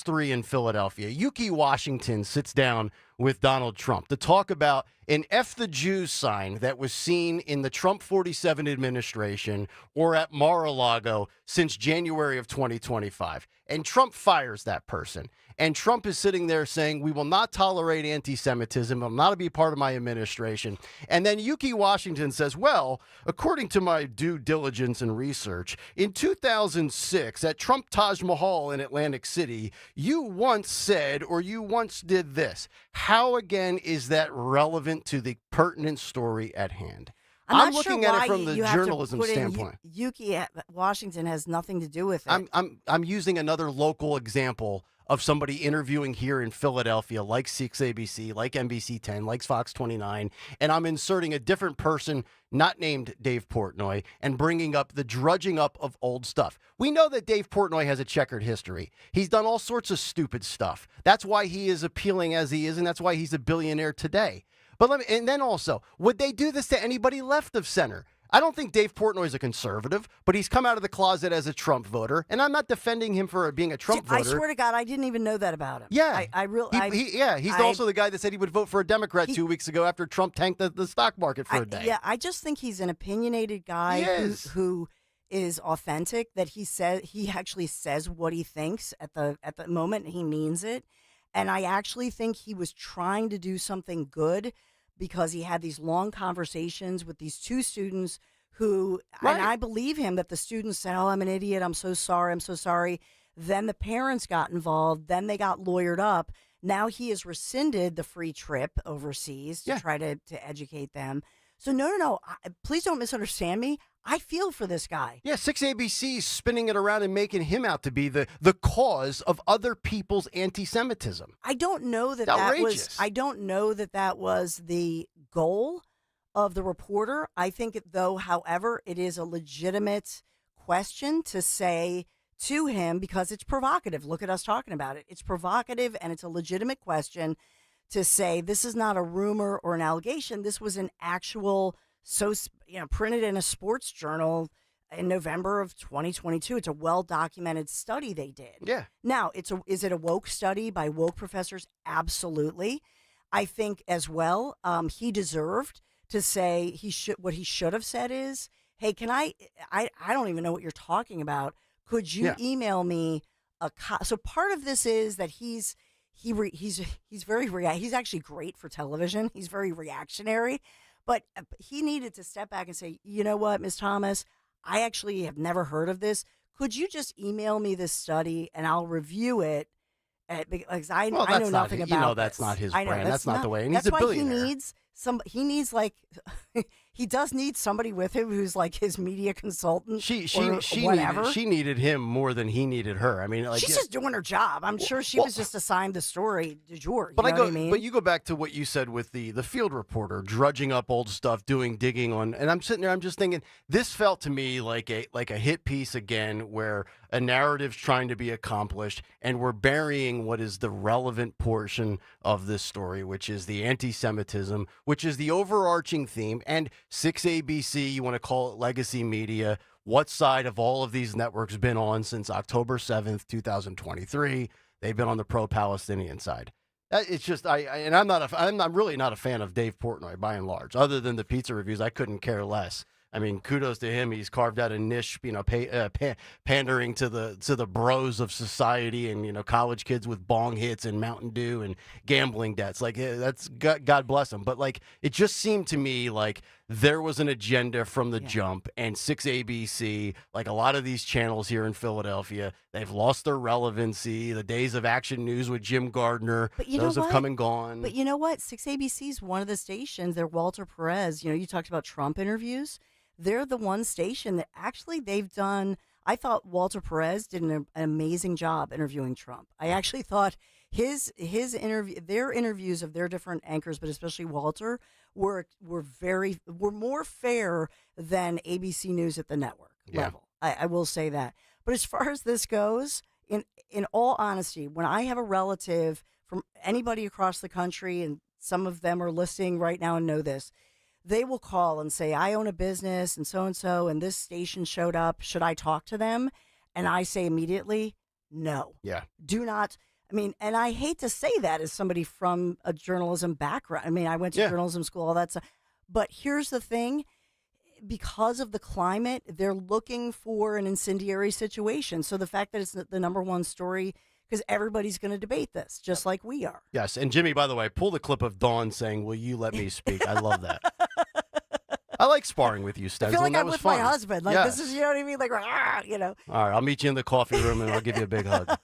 3 in Philadelphia, Yuki Washington sits down with Donald Trump to talk about an F the Jews sign that was seen in the Trump 47 administration or at Mar-a-Lago since January of 2025. And Trump fires that person. And Trump is sitting there saying, we will not tolerate anti-Semitism. It will not be part of my administration. And then Yuki Washington says, well, according to my due diligence and research, in 2006 at Trump Taj Mahal in Atlantic City, you once said or you once did this. How, again, is that relevant to the pertinent story at hand? I'm looking at it from the journalism standpoint. Yuki Washington has nothing to do with it. I'm using another local example of somebody interviewing here in Philadelphia, like 6ABC, like NBC 10, like Fox 29, and I'm inserting a different person, not named Dave Portnoy, and bringing up the drudging up of old stuff. We know that Dave Portnoy has a checkered history. He's done all sorts of stupid stuff. That's why he is appealing as he is, and that's why he's a billionaire today. But and then also, would they do this to anybody left of center? I don't think Dave Portnoy is a conservative, but he's come out of the closet as a Trump voter, and I'm not defending him for being a Trump voter. I swear to God, I didn't even know that about him. Yeah, he's I also the guy that said he would vote for a Democrat 2 weeks ago after Trump tanked the stock market for a day. Yeah, I just think he's an opinionated guy who is authentic. That he actually says what he thinks at the moment, and he means it. And I actually think he was trying to do something good, because he had these long conversations with these two students who, and I believe him, that the students said, oh, I'm an idiot, I'm so sorry. Then the parents got involved, then they got lawyered up. Now he has rescinded the free trip overseas to try to educate them. So no, please don't misunderstand me. I feel for this guy. Yeah, 6ABC is spinning it around and making him out to be the cause of other people's anti-Semitism. I don't know that that was the goal of the reporter. I think, though, however, it is a legitimate question to say to him, because it's provocative. Look at us talking about it. It's provocative, and it's a legitimate question to say this is not a rumor or an allegation. This was an actual, printed in a sports journal in November of 2022. It's a well-documented study they did. Yeah. Now, is it a woke study by woke professors? Absolutely. I think as well, he deserved to say what he should have said is, hey, can I don't even know what you're talking about. Could you email me so part of this is that he's actually great for television. He's very reactionary, but he needed to step back and say, you know what, Ms. Thomas, I actually have never heard of this. Could you just email me this study and I'll review it? Because I know nothing about that's this. not his I know, brand. That's not the way. And he's a billionaire. He needs he does need somebody with him who's like his media consultant. She whatever. She needed him more than he needed her. I mean, she's just doing her job. I'm sure she was just assigned the story du jour. But what I mean? But you go back to what you said with the field reporter drudging up old stuff, digging on, and I'm sitting there. I'm just thinking this felt to me like a hit piece again, where a narrative's trying to be accomplished, and we're burying what is the relevant portion of this story, which is the anti-Semitism, which is the overarching theme. And 6ABC, you want to call it legacy media, what side of all of these networks been on since October 7th, 2023? They've been on the pro-Palestinian side. It's just I'm really not a fan of Dave Portnoy by and large. Other than the pizza reviews, I couldn't care less. I mean, kudos to him. He's carved out a niche, pandering to the bros of society and, college kids with bong hits and Mountain Dew and gambling debts. Like, that's God bless him. But, it just seemed to me like there was an agenda from the jump, and 6ABC, like a lot of these channels here in Philadelphia, they've lost their relevancy. The days of Action News with Jim Gardner, those have come and gone. But you know what? 6ABC is one of the stations. They're Walter Perez. You talked about Trump interviews. They're the one station that actually they've done. I thought Walter Perez did an amazing job interviewing Trump. I actually thought his interview, their interviews of their different anchors, but especially Walter, were more fair than ABC News at the network level. I will say that. But as far as this goes, in all honesty, when I have a relative from anybody across the country, and some of them are listening right now and know this, they will call and say, I own a business and so, and this station showed up. Should I talk to them? And I say immediately, no. Yeah. Do not. I mean, and I hate to say that as somebody from a journalism background. I mean, I went to journalism school, all that stuff. But here's the thing. Because of the climate, they're looking for an incendiary situation. So the fact that it's the number one story, because everybody's going to debate this, just like we are. Yes. And Jimmy, by the way, pull the clip of Dawn saying, will you let me speak? I love that. I like sparring with you, Stenzel. I feel like that I'm was with fun. my husband. Like, this is, you know what I mean? Like, All right, I'll meet you in the coffee room, and I'll give you a big hug.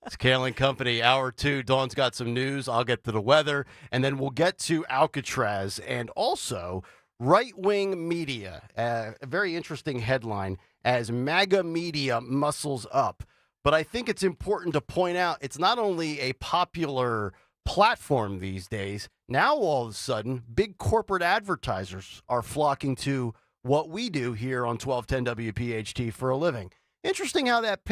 It's Kayal and Company, Hour 2. Dawn's got some news. I'll get to the weather, and then we'll get to Alcatraz and also right-wing media. A very interesting headline as MAGA media muscles up. But I think it's important to point out it's not only a popular platform these days. Now, all of a sudden, big corporate advertisers are flocking to what we do here on 1210 WPHT for a living. Interesting how that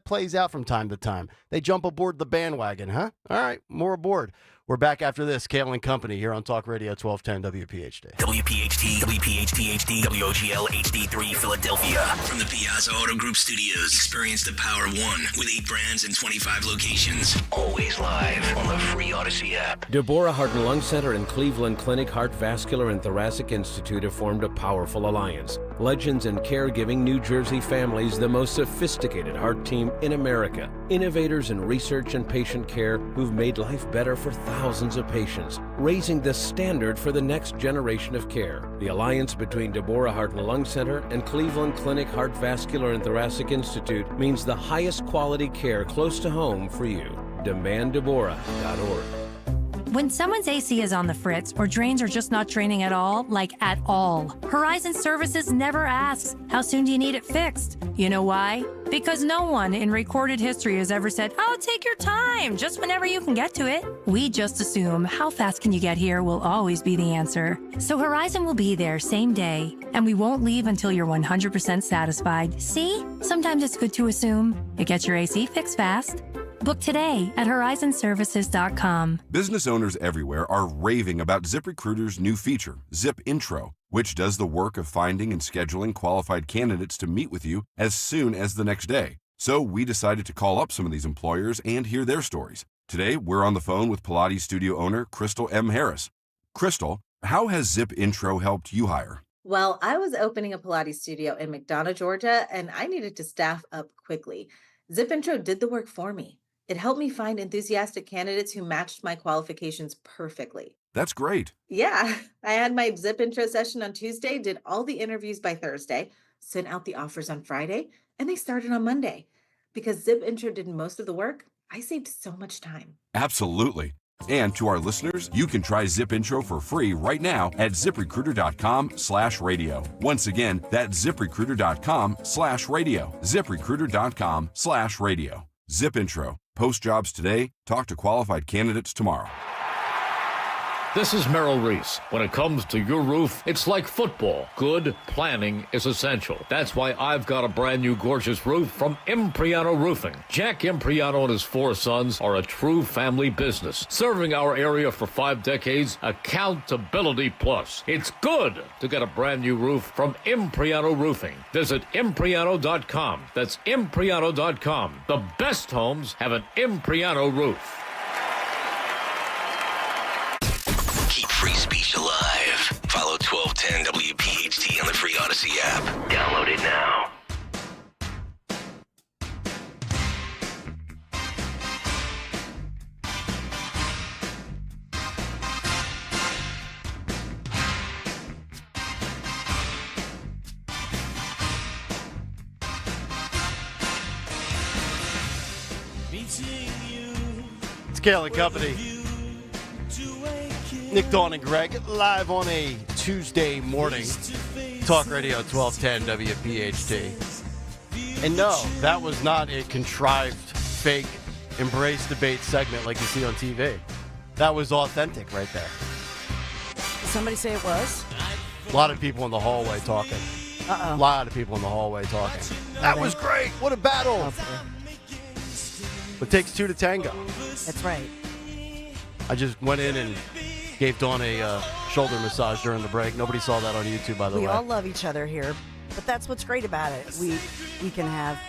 plays out from time to time. They jump aboard the bandwagon, huh? All right, more aboard. We're back after this. Kayal and Company here on Talk Radio 1210 WPHT. WPHT, WPHT HD, WOGL HD3 Philadelphia. From the Piazza Auto Group Studios, experience the power of one with 8 brands and 25 locations. Always live on the free Odyssey app. Deborah Heart and Lung Center and Cleveland Clinic Heart Vascular and Thoracic Institute have formed a powerful alliance. Legends in caregiving New Jersey families, the most sophisticated heart team in America. Innovators in research and patient care who've made life better for thousands of patients, raising the standard for the next generation of care. The alliance between Deborah Heart and Lung Center and Cleveland Clinic Heart Vascular and Thoracic Institute means the highest quality care close to home for you. DemandDeborah.org. When someone's AC is on the fritz or drains are just not draining at all, like at all, Horizon Services never asks, how soon do you need it fixed? You know why? Because no one in recorded history has ever said, oh, take your time, just whenever you can get to it. We just assume how fast can you get here will always be the answer. So Horizon will be there same day, and we won't leave until you're 100% satisfied. See? Sometimes it's good to assume. It gets your AC fixed fast. Book today at horizonservices.com. Business owners everywhere are raving about ZipRecruiter's new feature, Zip Intro, which does the work of finding and scheduling qualified candidates to meet with you as soon as the next day. So we decided to call up some of these employers and hear their stories. Today, we're on the phone with Pilates studio owner Crystal M. Harris. Crystal, how has Zip Intro helped you hire? Well, I was opening a Pilates studio in McDonough, Georgia, and I needed to staff up quickly. Zip Intro did the work for me. It helped me find enthusiastic candidates who matched my qualifications perfectly. That's great. Yeah, I had my Zip Intro session on Tuesday, did all the interviews by Thursday, sent out the offers on Friday, and they started on Monday. Because Zip Intro did most of the work, I saved so much time. Absolutely. And to our listeners, you can try Zip Intro for free right now at ZipRecruiter.com/radio. Once again, that's ZipRecruiter.com/radio. ZipRecruiter.com/radio. Zip Intro. Post jobs today. Talk to qualified candidates tomorrow. This is Merrill Reese. When it comes to your roof, it's like football. Good planning is essential. That's why I've got a brand new gorgeous roof from Impriano Roofing. Jack Impriano and his 4 sons are a true family business, serving our area for 5 decades. Accountability plus. It's good to get a brand new roof from Impriano Roofing. Visit Impriano.com. That's Impriano.com. The best homes have an Impriano roof. Keep free speech alive. Follow 1210 WPHT on the free Odyssey app. Download it now. It's Kayal and Company. Nick, Dawn, and Greg live on a Tuesday morning. Talk Radio 1210 WPHT. And no, that was not a contrived, fake, embrace debate segment like you see on TV. That was authentic right there. Did somebody say it was? A lot of people in the hallway talking. A lot of people in the hallway talking. That was great. What a battle. It takes two to tango. That's right. I just went in and gave Dawn a shoulder massage during the break. Nobody saw that on YouTube, by the way. We all love each other here, but that's what's great about it. We can have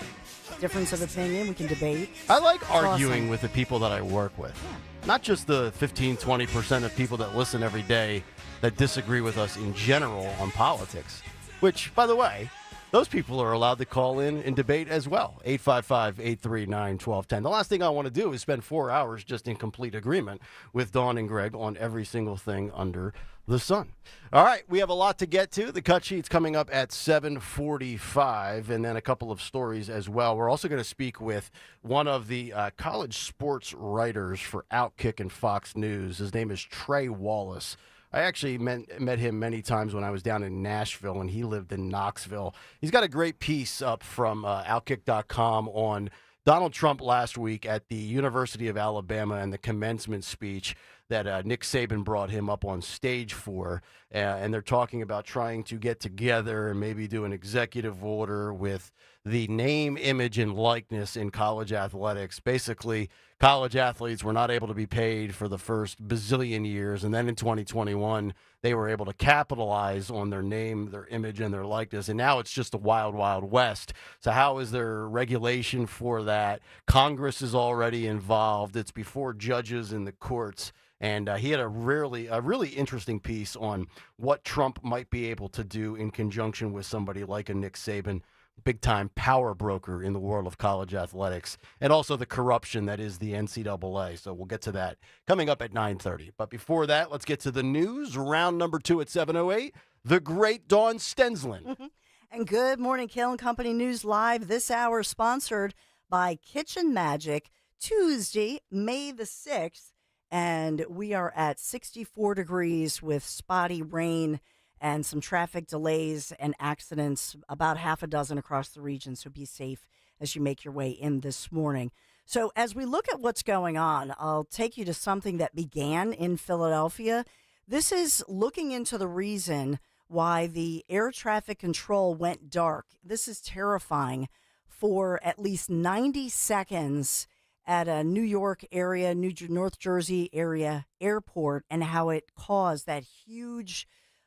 difference of opinion. We can debate. I like arguing with the people that I work with. Yeah. Not just the 15, 20% of people that listen every day that disagree with us in general on politics, which, by the way, those people are allowed to call in and debate as well. 855-839-1210. The last thing I want to do is spend 4 hours just in complete agreement with Dawn and Greg on every single thing under the sun. All right, we have a lot to get to. The cut sheet's coming up at 7:45, and then a couple of stories as well. We're also going to speak with one of the college sports writers for Outkick and Fox News. His name is Trey Wallace. I actually met him many times when I was down in Nashville, and he lived in Knoxville. He's got a great piece up from Outkick.com on Donald Trump last week at the University of Alabama and the commencement speech that Nick Saban brought him up on stage for. And they're talking about trying to get together and maybe do an executive order with the name, image, and likeness in college athletics. Basically, college athletes were not able to be paid for the first bazillion years. And then in 2021, they were able to capitalize on their name, their image, and their likeness. And now it's just a wild, wild west. So how is there regulation for that? Congress is already involved. It's before judges in the courts. And he had a really interesting piece on what Trump might be able to do in conjunction with somebody like a Nick Saban, big-time power broker in the world of college athletics, and also the corruption that is the NCAA. So we'll get to that coming up at 9:30. But before that, let's get to the news. Round number 2 at 7:08. The great Dawn Stensland. And good morning, Kayal and Company News Live. This hour sponsored by Kitchen Magic, Tuesday, May the 6th. And we are at 64 degrees with spotty rain and some traffic delays and accidents, about half a dozen across the region. So be safe as you make your way in this morning. So as we look at what's going on, I'll take you to something that began in Philadelphia. This is looking into the reason why the air traffic control went dark. This is terrifying. For at least 90 seconds at a New York area, North Jersey area airport, and how it caused that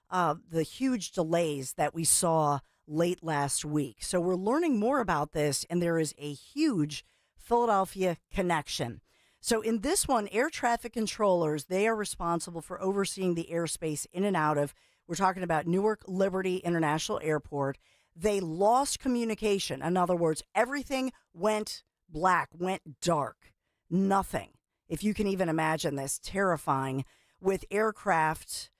the huge delays that we saw late last week. So we're learning more about this, and there is a huge Philadelphia connection. So in this one, air traffic controllers, they are responsible for overseeing the airspace in and out of, we're talking about Newark Liberty International Airport. They lost communication. In other words, everything went black, went dark, nothing. If you can even imagine this, terrifying. With aircraft,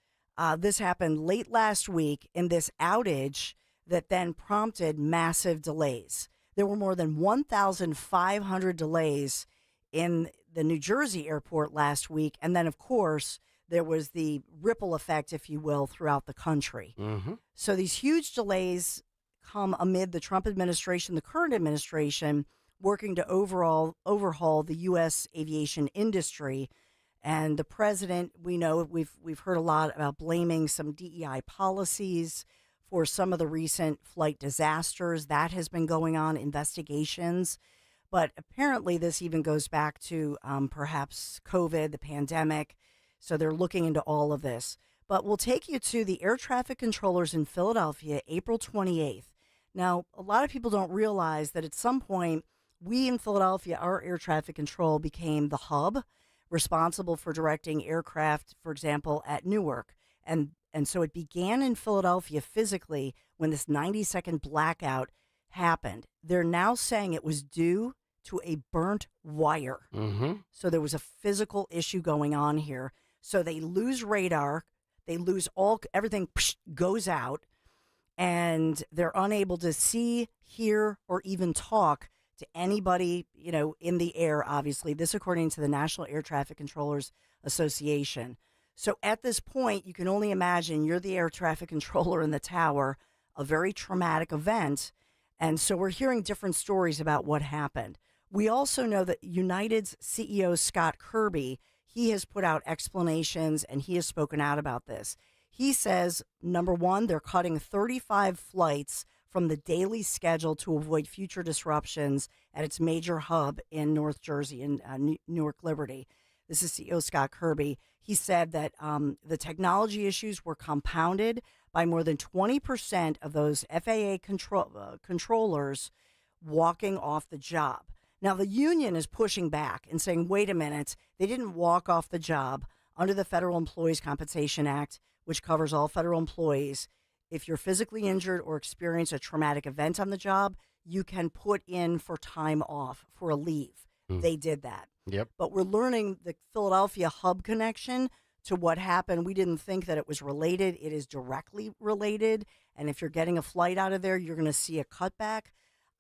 this happened late last week in this outage that then prompted massive delays. There were more than 1,500 delays in the New Jersey airport last week. And then, of course, there was the ripple effect, if you will, throughout the country. Mm-hmm. So these huge delays come amid the Trump administration, the current administration, working to overhaul the U.S. aviation industry. And the president, we know, we've heard a lot about blaming some DEI policies for some of the recent flight disasters. That has been going on, investigations. But apparently this even goes back to perhaps COVID, the pandemic. So they're looking into all of this. But we'll take you to the air traffic controllers in Philadelphia, April 28th. Now, a lot of people don't realize that at some point, we in Philadelphia, our air traffic control became the hub responsible for directing aircraft, for example, at Newark. And so it began in Philadelphia physically when this 90-second blackout happened. They're now saying it was due to a burnt wire. Mm-hmm. So there was a physical issue going on here. So they lose radar. They lose everything goes out. And they're unable to see, hear, or even talk to anybody, in the air, obviously. This according to the National Air Traffic Controllers Association. So at this point, you can only imagine you're the air traffic controller in the tower, a very traumatic event. And so we're hearing different stories about what happened. We also know that United's CEO, Scott Kirby, he has put out explanations and he has spoken out about this. He says, number one, they're cutting 35 flights from the daily schedule to avoid future disruptions at its major hub in North Jersey, in Newark Liberty. This is CEO Scott Kirby. He said that the technology issues were compounded by more than 20% of those FAA controllers walking off the job. Now, the union is pushing back and saying, wait a minute, they didn't walk off the job under the Federal Employees Compensation Act, which covers all federal employees. If you're physically injured or experience a traumatic event on the job, you can put in for time off, for a leave. They did that. Yep. But we're learning the Philadelphia hub connection to what happened. We didn't think that it was related. It is directly related. And if you're getting a flight out of there, you're going to see a cutback.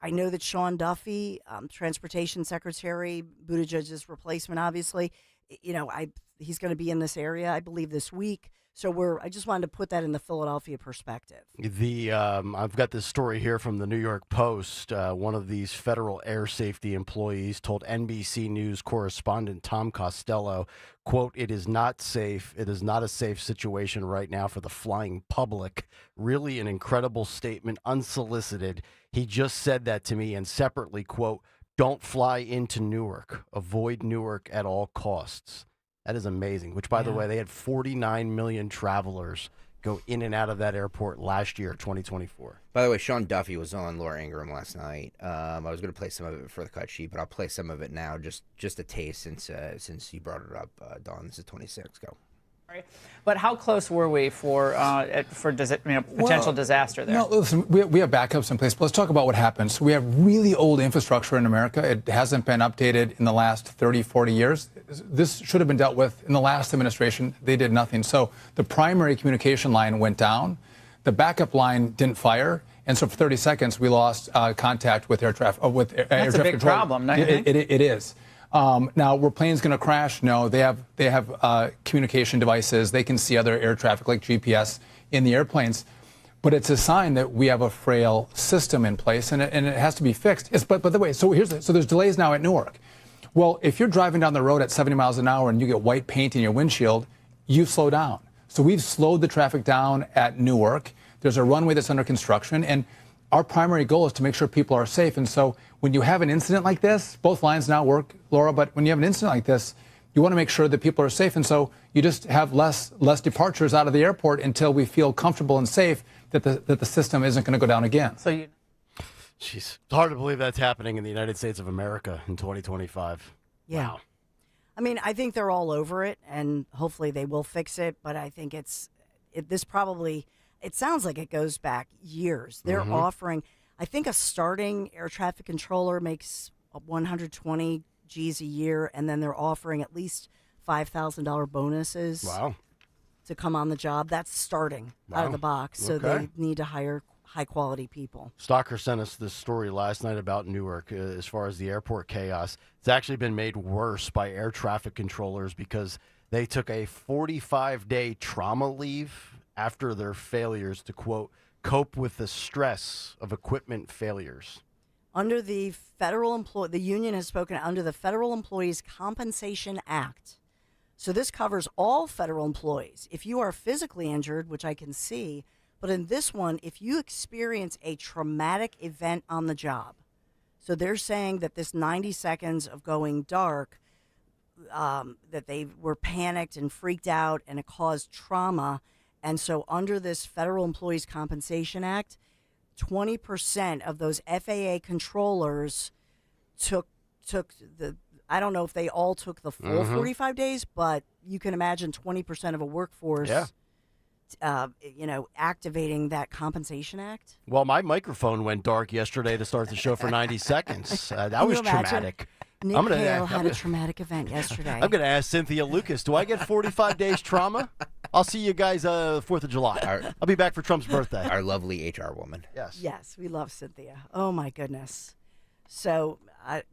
I know that Sean Duffy, Transportation Secretary, Buttigieg's replacement, obviously, he's going to be in this area, I believe, this week. So I just wanted to put that in the Philadelphia perspective. I've got this story here from the New York Post. One of these federal air safety employees told NBC News correspondent Tom Costello, quote, "It is not safe. It is not a safe situation right now for the flying public." Really an incredible statement, unsolicited. He just said that to me, and separately, quote, "Don't fly into Newark. Avoid Newark at all costs." That is amazing, which, by the way, they had 49 million travelers go in and out of that airport last year, 2024. By the way, Sean Duffy was on Laura Ingraham last night. I was going to play some of it for the cut sheet, but I'll play some of it now, just a taste since you brought it up, Dawn. This is 26. Go. But how close were we for potential disaster there? No, listen, we have backups in place. But let's talk about what happened. So we have really old infrastructure in America. It hasn't been updated in the last 30, 40 years. This should have been dealt with in the last administration. They did nothing. So the primary communication line went down. The backup line didn't fire. And so for 30 seconds, we lost contact with air traffic. That's a big problem, don't you think? It is. Now, were planes going to crash? No, they have communication devices. They can see other air traffic like GPS in the airplanes. But it's a sign that we have a frail system in place, and it has to be fixed. But by the way, so there's delays now at Newark. Well, if you're driving down the road at 70 miles an hour and you get white paint in your windshield, you slow down. So we've slowed the traffic down at Newark. There's a runway that's under construction, and our primary goal is to make sure people are safe. And so when you have an incident like this, both lines now work, Laura, but when you have an incident like this, you want to make sure that people are safe. And so you just have less departures out of the airport until we feel comfortable and safe that the system isn't going to go down again. Jeez, it's hard to believe that's happening in the United States of America in 2025. Yeah. Wow. I mean, I think they're all over it, and hopefully they will fix it. But I think it sounds like it goes back years. They're offering, I think a starting air traffic controller makes 120 G's a year, and then they're offering at least $5,000 bonuses. Wow. To come on the job. That's starting out of the box. So they need to hire high-quality people. Stalker sent us this story last night about Newark as far as the airport chaos. It's actually been made worse by air traffic controllers because they took a 45-day trauma leave after their failures to, quote, cope with the stress of equipment failures. Under the the union has spoken under the Federal Employees Compensation Act. So this covers all federal employees. If you are physically injured, which I can see, but in this one, if you experience a traumatic event on the job, so they're saying that this 90 seconds of going dark, that they were panicked and freaked out and it caused trauma. And so under this Federal Employees Compensation Act, 20% of those FAA controllers took the, I don't know if they all took the full 45 days, but you can imagine 20% of a workforce, activating that Compensation Act. Well, my microphone went dark yesterday to start the show for 90 seconds. That was traumatic. Nick Kayal had a traumatic event yesterday. I'm going to ask Cynthia Lucas, do I get 45 days trauma? I'll see you guys 4th of July. I'll be back for Trump's birthday. Our lovely HR woman. Yes. Yes, we love Cynthia. Oh, my goodness. So, I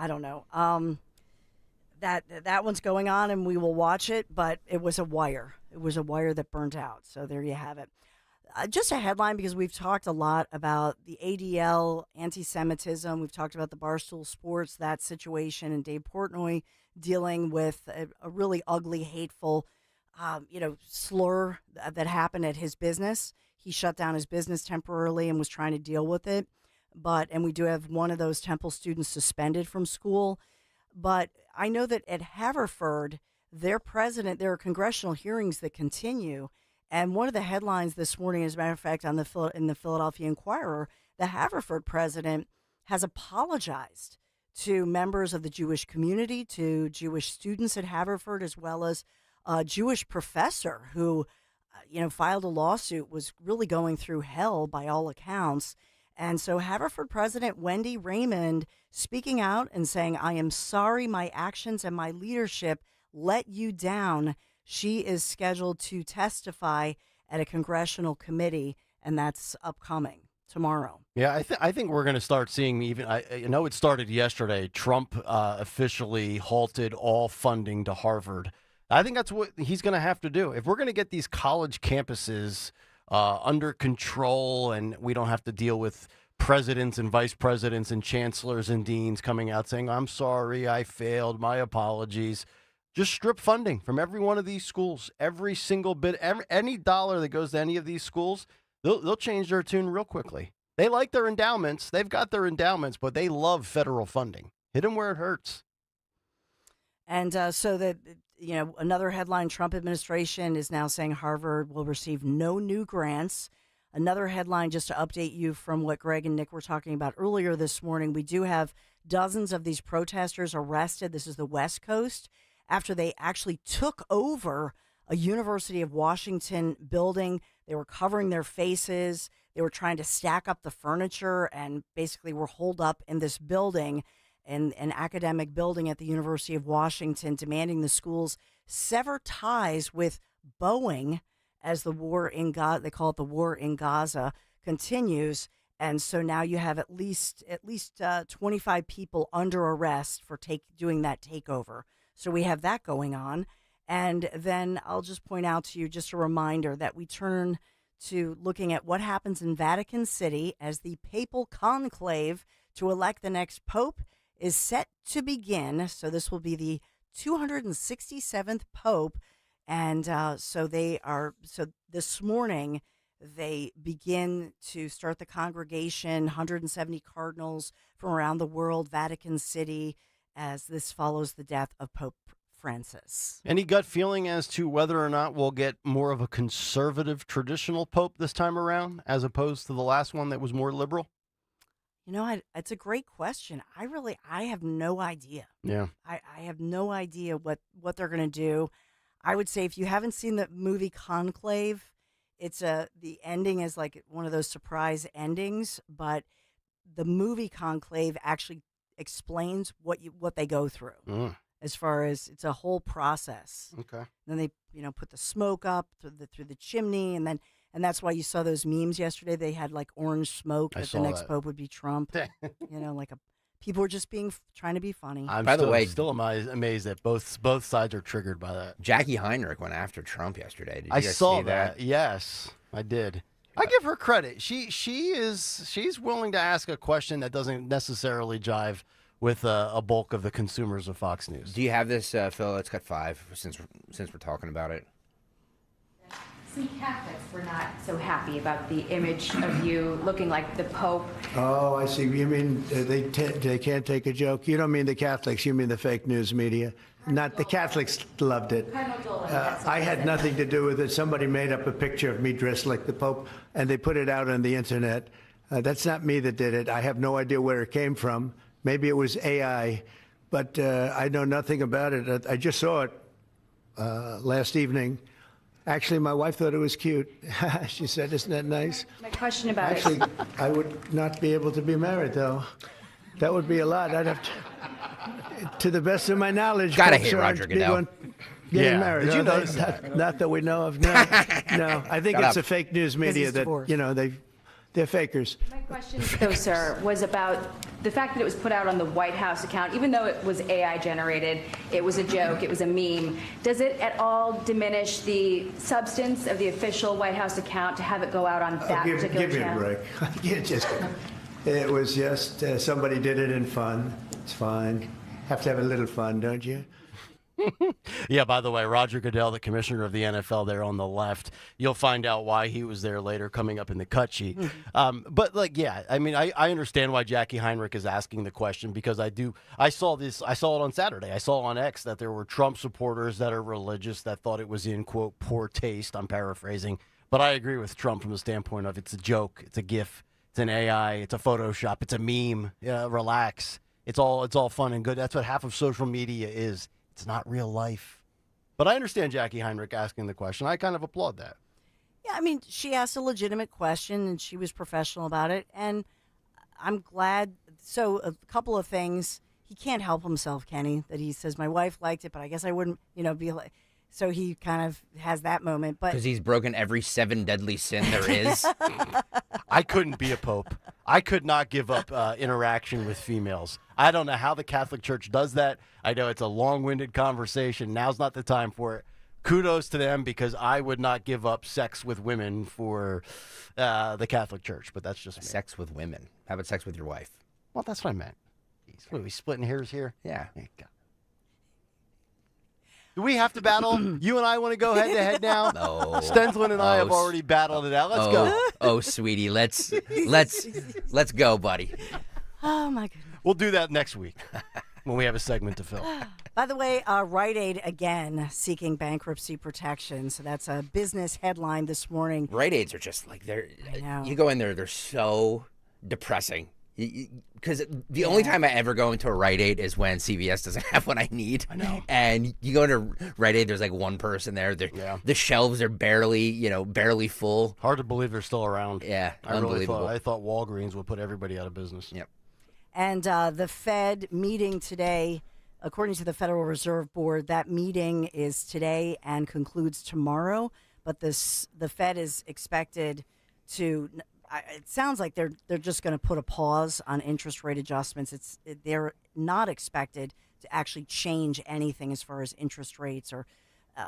don't know. That one's going on, and we will watch it, but it was a wire. It was a wire that burnt out. So there you have it. Just a headline, because we've talked a lot about the ADL, anti-Semitism. We've talked about the Barstool Sports, that situation, and Dave Portnoy dealing with a really ugly, hateful slur that happened at his business. He shut down his business temporarily and was trying to deal with it. And we do have one of those Temple students suspended from school. But I know that at Haverford, there are congressional hearings that continue. And one of the headlines this morning, as a matter of fact, in the Philadelphia Inquirer, the Haverford president has apologized to members of the Jewish community, to Jewish students at Haverford, as well as a Jewish professor who, filed a lawsuit, was really going through hell by all accounts. And so Haverford President Wendy Raymond speaking out and saying, "I am sorry my actions and my leadership let you down." She is scheduled to testify at a congressional committee, and that's upcoming tomorrow. Yeah, I think we're going to start seeing I know it started yesterday. Trump officially halted all funding to Harvard. I think that's what he's going to have to do. If we're going to get these college campuses under control and we don't have to deal with presidents and vice presidents and chancellors and deans coming out saying, "I'm sorry, I failed, my apologies." Just strip funding from every one of these schools, every single bit, any dollar that goes to any of these schools, they'll change their tune real quickly. They like their endowments. They've got their endowments, but they love federal funding. Hit them where it hurts. And another headline, Trump administration is now saying Harvard will receive no new grants. Another headline, just to update you from what Greg and Nick were talking about earlier this morning, we do have dozens of these protesters arrested. This is the West Coast, after they actually took over a University of Washington building. They were covering their faces. They were trying to stack up the furniture and basically were holed up in this building, in an academic building at the University of Washington, demanding the schools sever ties with Boeing as the war in Gaza, they call it the war in Gaza, continues. And so now you have at least 25 people under arrest for doing that takeover. So we have that going on. And then I'll just point out to you, just a reminder, that we turn to looking at what happens in Vatican City as the papal conclave to elect the next pope is set to begin. So this will be the 267th pope. And so this morning, they begin to start the congregation, 170 cardinals from around the world, Vatican City, as this follows the death of Pope Francis. Any gut feeling as to whether or not we'll get more of a conservative traditional pope this time around, as opposed to the last one that was more liberal? It's a great question. I have no idea. Yeah. I have no idea what they're going to do. I would say if you haven't seen the movie Conclave, the ending is like one of those surprise endings, but the movie Conclave actually explains what they go through. As far as it's a whole process. Okay. And then they, put the smoke up through the chimney, and that's why you saw those memes yesterday. They had like orange smoke that the next pope would be Trump. People were just trying to be funny. By the way, still amazed that both sides are triggered by that. Jackie Heinrich went after Trump yesterday. Did you I guys saw see that? Yes, I did. I give her credit. She's willing to ask a question that doesn't necessarily jive with a bulk of the consumers of Fox News. Do you have this, Phil? Let's cut 5 since we're talking about it. Some Catholics were not so happy about the image of you looking like the Pope. Oh, I see. You mean they can't take a joke? You don't mean the Catholics. You mean the fake news media. Not the Catholics loved it. I had nothing to do with it. Somebody made up a picture of me dressed like the Pope, and they put it out on the internet. That's not me that did it. I have no idea where it came from. Maybe it was AI, but I know nothing about it. I just saw it last evening. Actually, my wife thought it was cute. She said, "Isn't that nice?" My question about Actually, I would not be able to be married, though. That would be a lot. I'd have to the best of my knowledge, gotta hate Roger Goodell. Getting married. Did you notice that? Not that we know of. No. I think it's the fake news media that they're fakers. My question, though, sir, was about the fact that it was put out on the White House account. Even though it was AI generated, it was a joke, it was a meme. Does it at all diminish the substance of the official White House account to have it go out on that particular channel? Give me a break. It was just somebody did it in fun. It's fine. Have to have a little fun, don't you? Yeah, by the way, Roger Goodell, the commissioner of the NFL there on the left, you'll find out why he was there later coming up in the cut sheet. But, like, yeah, I mean, I understand why Jackie Heinrich is asking the question because I saw it on Saturday. I saw on X that there were Trump supporters that are religious that thought it was in, quote, poor taste. I'm paraphrasing. But I agree with Trump from the standpoint of it's a joke, it's a GIF, it's an AI, it's a Photoshop, it's a meme. Yeah, relax. It's all fun and good. That's what half of social media is. It's not real life. But I understand Jackie Heinrich asking the question. I kind of applaud that. Yeah, I mean, she asked a legitimate question, and she was professional about it, and I'm glad. So a couple of things. He can't help himself, Kenny, that he says, my wife liked it, but I guess I wouldn't, be like. So he kind of has that moment. But because he's broken every 7 deadly sin there is. I couldn't be a pope. I could not give up interaction with females. I don't know how the Catholic Church does that. I know it's a long-winded conversation. Now's not the time for it. Kudos to them because I would not give up sex with women for the Catholic Church, but that's just me. Sex with women. How about sex with your wife? Well, that's what I meant. What, are we splitting hairs here? Yeah. Do we have to battle? You and I want to go head-to-head now? No. Stenslin and I have already battled it out. Let's go. Oh, sweetie, let's go, buddy. Oh, my goodness. We'll do that next week when we have a segment to fill. By the way, Rite Aid again seeking bankruptcy protection. So that's a business headline this morning. Rite Aids are just like you go in there, they're so depressing. Because the only time I ever go into a Rite Aid is when CVS doesn't have what I need. I know. And you go into Rite Aid, there's like one person there. The shelves are barely full. Hard to believe they're still around. Yeah, unbelievable. I thought Walgreens would put everybody out of business. Yep. And the Fed meeting today, according to the Federal Reserve Board, that meeting is today and concludes tomorrow. But the Fed is expected to. It sounds like they're just going to put a pause on interest rate adjustments. They're not expected to actually change anything as far as interest rates or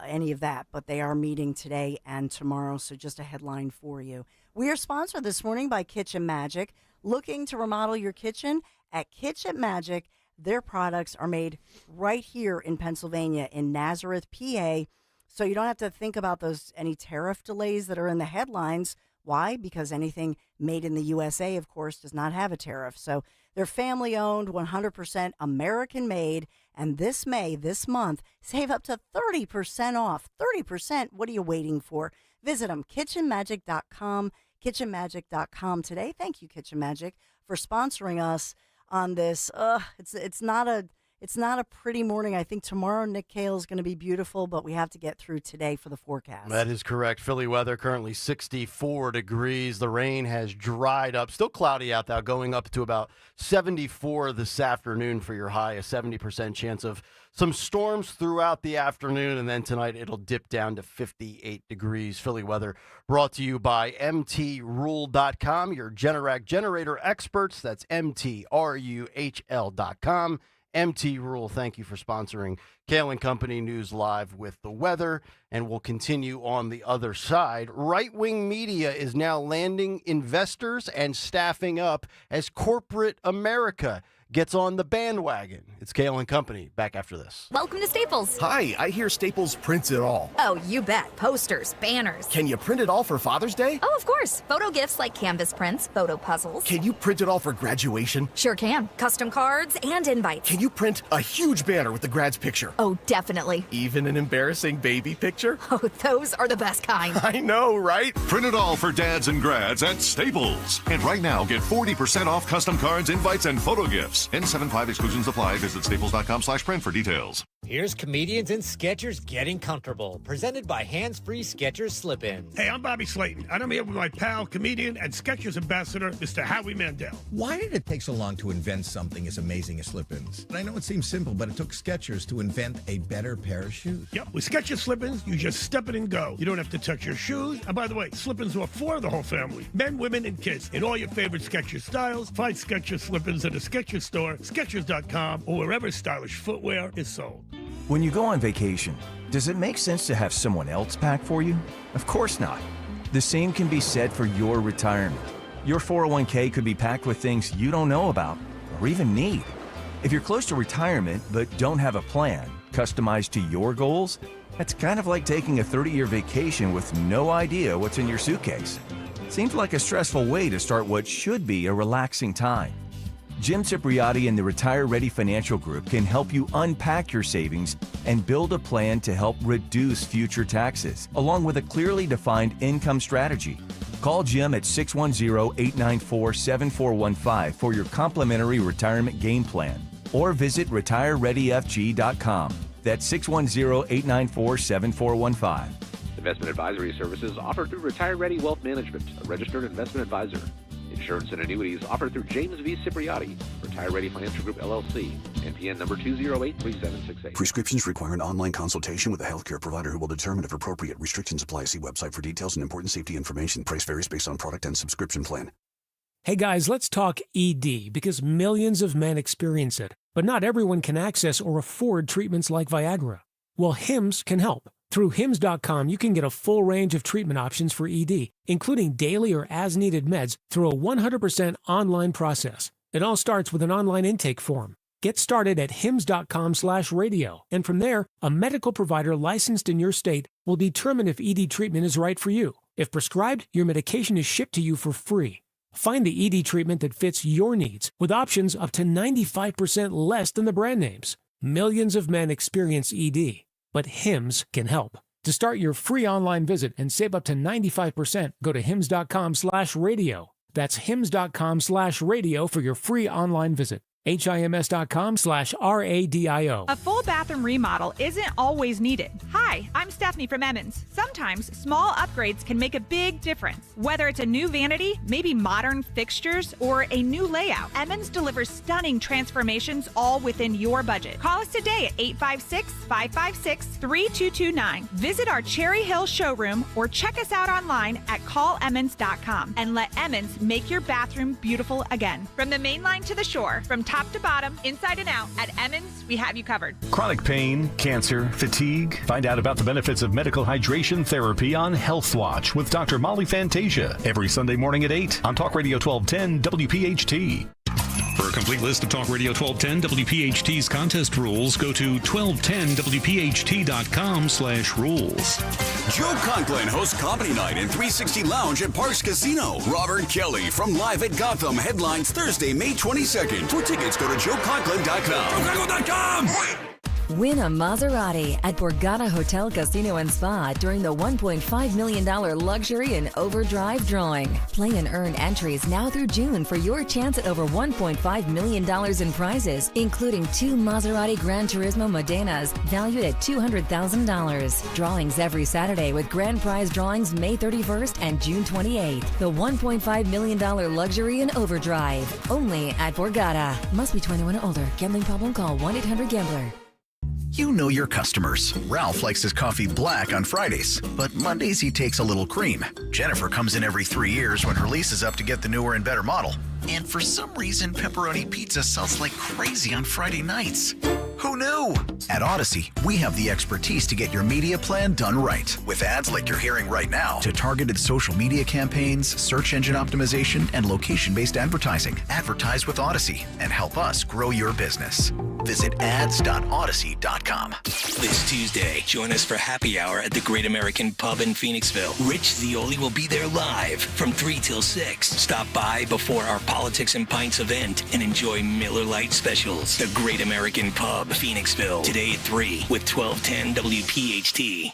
any of that, but they are meeting today and tomorrow. So just a headline for you. We are sponsored this morning by Kitchen Magic. Looking to remodel your kitchen? At Kitchen Magic, their products are made right here in Pennsylvania, in Nazareth, PA. So you don't have to think about any tariff delays that are in the headlines. Why? Because anything made in the USA, of course, does not have a tariff. So they're family-owned, 100% American-made, and this month, save up to 30% off. 30%, what are you waiting for? Visit them, kitchenmagic.com, kitchenmagic.com today. Thank you, Kitchen Magic, for sponsoring us on this. It's not a pretty morning. I think tomorrow Nick Kayal is going to be beautiful, but we have to get through today for the forecast. That is correct. Philly weather currently 64 degrees. The rain has dried up. Still cloudy out there, going up to about 74 this afternoon for your high, a 70% chance of some storms throughout the afternoon, and then tonight it'll dip down to 58 degrees. Philly weather brought to you by mtrule.com, your Generac generator experts. That's mtruhl.com. MT Rule, thank you for sponsoring Kayal and Company News Live with the weather, and we'll continue on the other side. Right-wing media is now landing investors and staffing up as corporate America gets on the bandwagon. It's Kayal and Company. Back after this. Welcome to Staples. Hi, I hear Staples prints it all. Oh, you bet. Posters, banners. Can you print it all for Father's Day? Oh, of course. Photo gifts like canvas prints, photo puzzles. Can you print it all for graduation? Sure can. Custom cards and invites. Can you print a huge banner with the grad's picture? Oh, definitely. Even an embarrassing baby picture? Oh, those are the best kind. I know, right? Print it all for dads and grads at Staples. And right now, get 40% off custom cards, invites, and photo gifts. N75 exclusions apply. Visit staples.com/print for details. Here's Comedians and Sketchers Getting Comfortable, presented by Hands-Free Skechers Slip-Ins. Hey, I'm Bobby Slayton, and I'm here with my pal, comedian, and Skechers ambassador, Mr. Howie Mandel. Why did it take so long to invent something as amazing as slip-ins? I know it seems simple, but it took Skechers to invent a better pair of shoes. Yep, with Skechers slip-ins, you just step it and go. You don't have to touch your shoes. And by the way, slip-ins are for the whole family, men, women, and kids. In all your favorite Skechers styles, find Skechers slip-ins at a Skechers store, Skechers.com, or wherever stylish footwear is sold. When you go on vacation, does it make sense to have someone else pack for you? Of course not. The same can be said for your retirement. Your 401k could be packed with things you don't know about or even need. If you're close to retirement but don't have a plan, customized to your goals? That's kind of like taking a 30-year vacation with no idea what's in your suitcase. Seems like a stressful way to start what should be a relaxing time. Jim Cipriotti and the Retire Ready Financial Group can help you unpack your savings and build a plan to help reduce future taxes, along with a clearly defined income strategy. Call Jim at 610-894-7415 for your complimentary retirement game plan, or visit retirereadyfg.com. That's 610-894-7415. Investment advisory services offered through Retire Ready Wealth Management, a registered investment advisor. Insurance and annuities offered through James V. Cipriotti, Retire Ready Financial Group, LLC, NPN number 2083768. Prescriptions require an online consultation with a healthcare provider who will determine if appropriate. Restrictions apply. See website for details and important safety information. Price varies based on product and subscription plan. Hey guys, let's talk ED, because millions of men experience it, but not everyone can access or afford treatments like Viagra. Well, Hims can help. Through Hims.com, you can get a full range of treatment options for ED, including daily or as-needed meds, through a 100% online process. It all starts with an online intake form. Get started at hims.com/radio, and from there, a medical provider licensed in your state will determine if ED treatment is right for you. If prescribed, your medication is shipped to you for free. Find the ED treatment that fits your needs, with options up to 95% less than the brand names. Millions of men experience ED, but Hims can help. To start your free online visit and save up to 95%, go to hims.com/radio. That's hims.com/radio for your free online visit. HIMS.com/RADIO. A full bathroom remodel isn't always needed. Hi, I'm Stephanie from Emmons. Sometimes small upgrades can make a big difference. Whether it's a new vanity, maybe modern fixtures, or a new layout, Emmons delivers stunning transformations all within your budget. Call us today at 856-556-3229. Visit our Cherry Hill showroom or check us out online at callemmons.com and let Emmons make your bathroom beautiful again. From the main line to the shore, from top to bottom, inside and out, at Emmons, we have you covered. Chronic pain, cancer, fatigue. Find out about the benefits of medical hydration therapy on Health Watch with Dr. Molly Fantasia every Sunday morning at 8 on Talk Radio 1210 WPHT. For a complete list of Talk Radio 1210 WPHT's contest rules, go to 1210WPHT.com/rules. Joe Conklin hosts Comedy Night in 360 Lounge at Parks Casino. Robert Kelly from Live at Gotham headlines Thursday, May 22nd. For tickets, go to JoeConklin.com. Win a Maserati at Borgata Hotel Casino and Spa during the $1.5 million Luxury and Overdrive drawing. Play and earn entries now through June for your chance at over $1.5 million in prizes, including 2 Maserati Gran Turismo Modenas valued at $200,000. Drawings every Saturday with grand prize drawings May 31st and June 28th. The $1.5 million Luxury and Overdrive. Only at Borgata. Must be 21 or older. Gambling problem? Call 1-800-GAMBLER. You know your customers. Ralph likes his coffee black on Fridays, but Mondays he takes a little cream. Jennifer comes in every 3 years when her lease is up to get the newer and better model. And for some reason, pepperoni pizza sells like crazy on Friday nights. Who knew? At Odyssey, we have the expertise to get your media plan done right. With ads like you're hearing right now, to targeted social media campaigns, search engine optimization, and location-based advertising. Advertise with Odyssey and help us grow your business. Visit ads.odyssey.com. This Tuesday, join us for happy hour at the Great American Pub in Phoenixville. Rich Zioli will be there live from 3 till 6. Stop by before our Politics and Pints event and enjoy Miller Lite specials. The Great American Pub, Phoenixville, today at 3 with 1210 WPHT.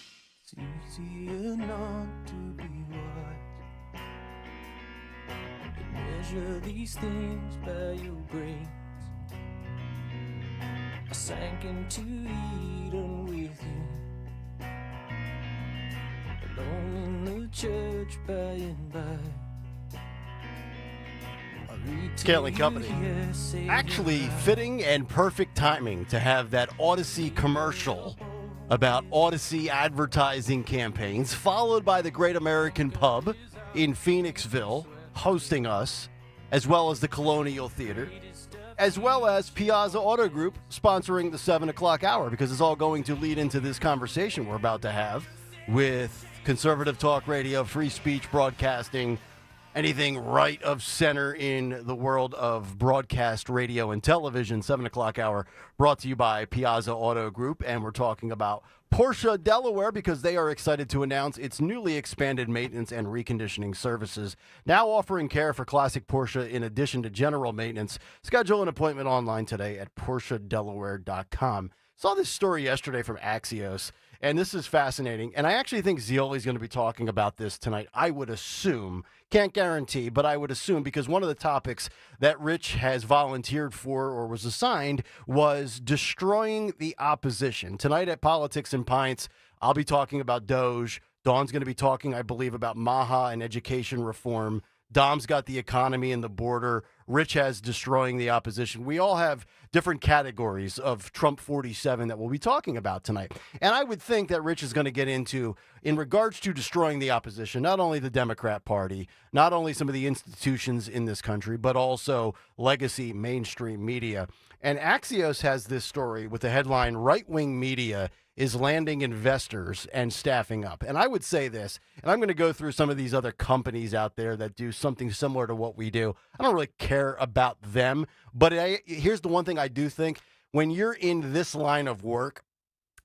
Measure these things by your grace. I sank into Eden with you, alone in the church by and by. Scaling Company. Actually, fitting and perfect timing to have that Odyssey commercial about Odyssey advertising campaigns, followed by the Great American Pub in Phoenixville hosting us, as well as the Colonial Theater, as well as Piazza Auto Group sponsoring the 7 o'clock hour, because it's all going to lead into this conversation we're about to have with conservative talk radio, free speech broadcasting, anything right of center in the world of broadcast radio and television. 7 o'clock hour brought to you by Piazza Auto Group. And we're talking about Porsche Delaware because they are excited to announce its newly expanded maintenance and reconditioning services, now offering care for classic Porsche in addition to general maintenance. Schedule an appointment online today at PorscheDelaware.com. Saw this story yesterday from Axios, and this is fascinating. And I actually think Zioli's going to be talking about this tonight. I would assume, can't guarantee, but I would assume, because one of the topics that Rich has volunteered for or was assigned was destroying the opposition. Tonight at Politics and Pints, I'll be talking about Doge. Dawn's going to be talking, I believe, about Maha and education reform. Dom's got the economy and the border. Rich has destroying the opposition. We all have different categories of Trump 47 that we'll be talking about tonight. And I would think that Rich is going to get into, in regards to destroying the opposition, not only the Democrat Party, not only some of the institutions in this country, but also legacy mainstream media. And Axios has this story with the headline, Right-Wing Media is landing investors and staffing up. And I would say this, and I'm going to go through some of these other companies out there that do something similar to what we do. I don't really care about them, but here's the one thing I do think. When you're in this line of work,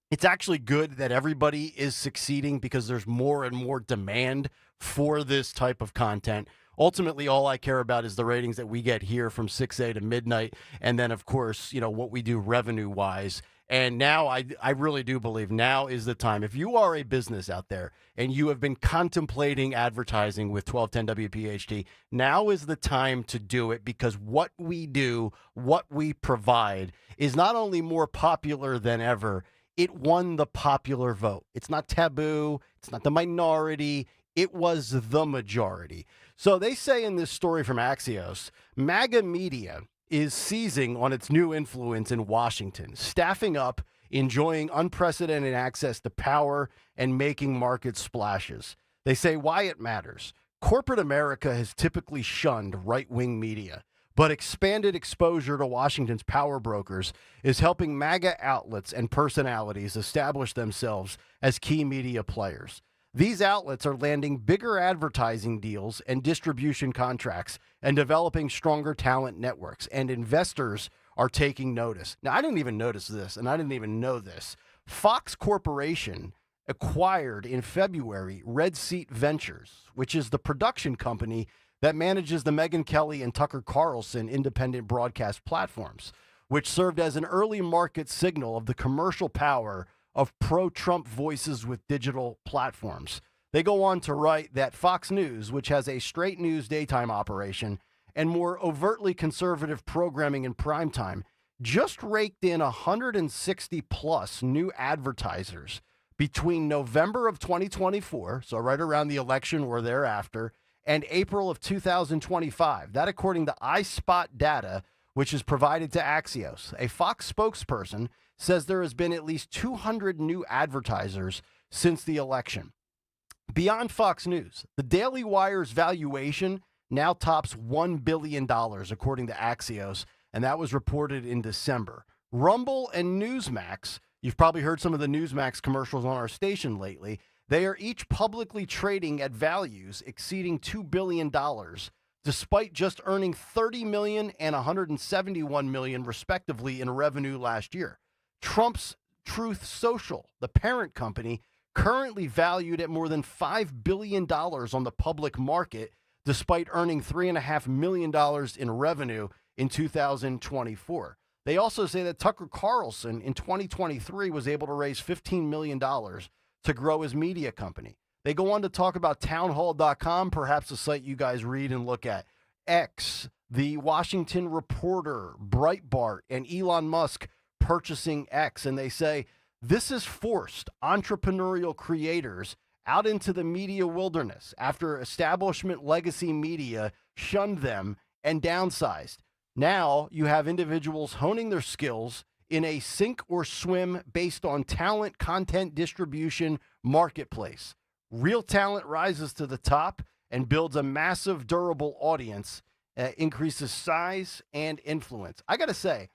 it's actually good that everybody is succeeding because there's more and more demand for this type of content. Ultimately, all I care about is the ratings that we get here from 6A to midnight. And then, of course, you know, what we do revenue-wise. And now I really do believe now is the time. If you are a business out there and you have been contemplating advertising with 1210 WPHT, now is the time to do it, because what we do, what we provide is not only more popular than ever, it won the popular vote. It's not taboo. It's not the minority. It was the majority. So they say in this story from Axios, MAGA media is seizing on its new influence in Washington, staffing up, enjoying unprecedented access to power, and making market splashes. They say why it matters. Corporate America has typically shunned right-wing media, but expanded exposure to Washington's power brokers is helping MAGA outlets and personalities establish themselves as key media players. These outlets are landing bigger advertising deals and distribution contracts and developing stronger talent networks, and investors are taking notice. Now, I didn't even notice this, and I didn't even know this. Fox Corporation acquired in February Red Seat Ventures, which is the production company that manages the Megyn Kelly and Tucker Carlson independent broadcast platforms, which served as an early market signal of the commercial power of pro-Trump voices with digital platforms. They go on to write that Fox News, which has a straight news daytime operation and more overtly conservative programming in primetime, just raked in 160 plus new advertisers between November of 2024, so right around the election or thereafter, and April of 2025. That according to iSpot data, which is provided to Axios. A Fox spokesperson says there has been at least 200 new advertisers since the election. Beyond Fox News, the Daily Wire's valuation now tops $1 billion, according to Axios, and that was reported in December. Rumble and Newsmax, you've probably heard some of the Newsmax commercials on our station lately, they are each publicly trading at values exceeding $2 billion, despite just earning $30 million and $171 million, respectively, in revenue last year. Trump's Truth Social, the parent company, currently valued at more than $5 billion on the public market, despite earning $3.5 million in revenue in 2024. They also say that Tucker Carlson in 2023 was able to raise $15 million to grow his media company. They go on to talk about townhall.com, perhaps a site you guys read and look at, X, the Washington Reporter, Breitbart, and Elon Musk purchasing X. And they say this has forced entrepreneurial creators out into the media wilderness after establishment legacy media shunned them and downsized. Now you have individuals honing their skills in a sink or swim based on talent content distribution marketplace. Real talent rises to the top and builds a massive, durable audience, increases size and influence. I got to say,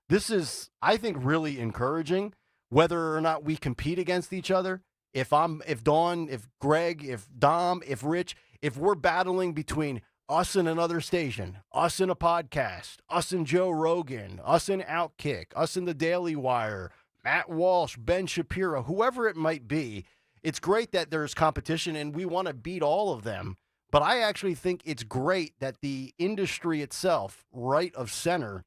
this is, I think, really encouraging, whether or not we compete against each other. If Dawn, if Greg, if Dom, if Rich, if we're battling between us and another station, us and a podcast, us and Joe Rogan, us and Outkick, us and the Daily Wire, Matt Walsh, Ben Shapiro, whoever it might be, it's great that there's competition and we want to beat all of them. But I actually think it's great that the industry itself, right of center,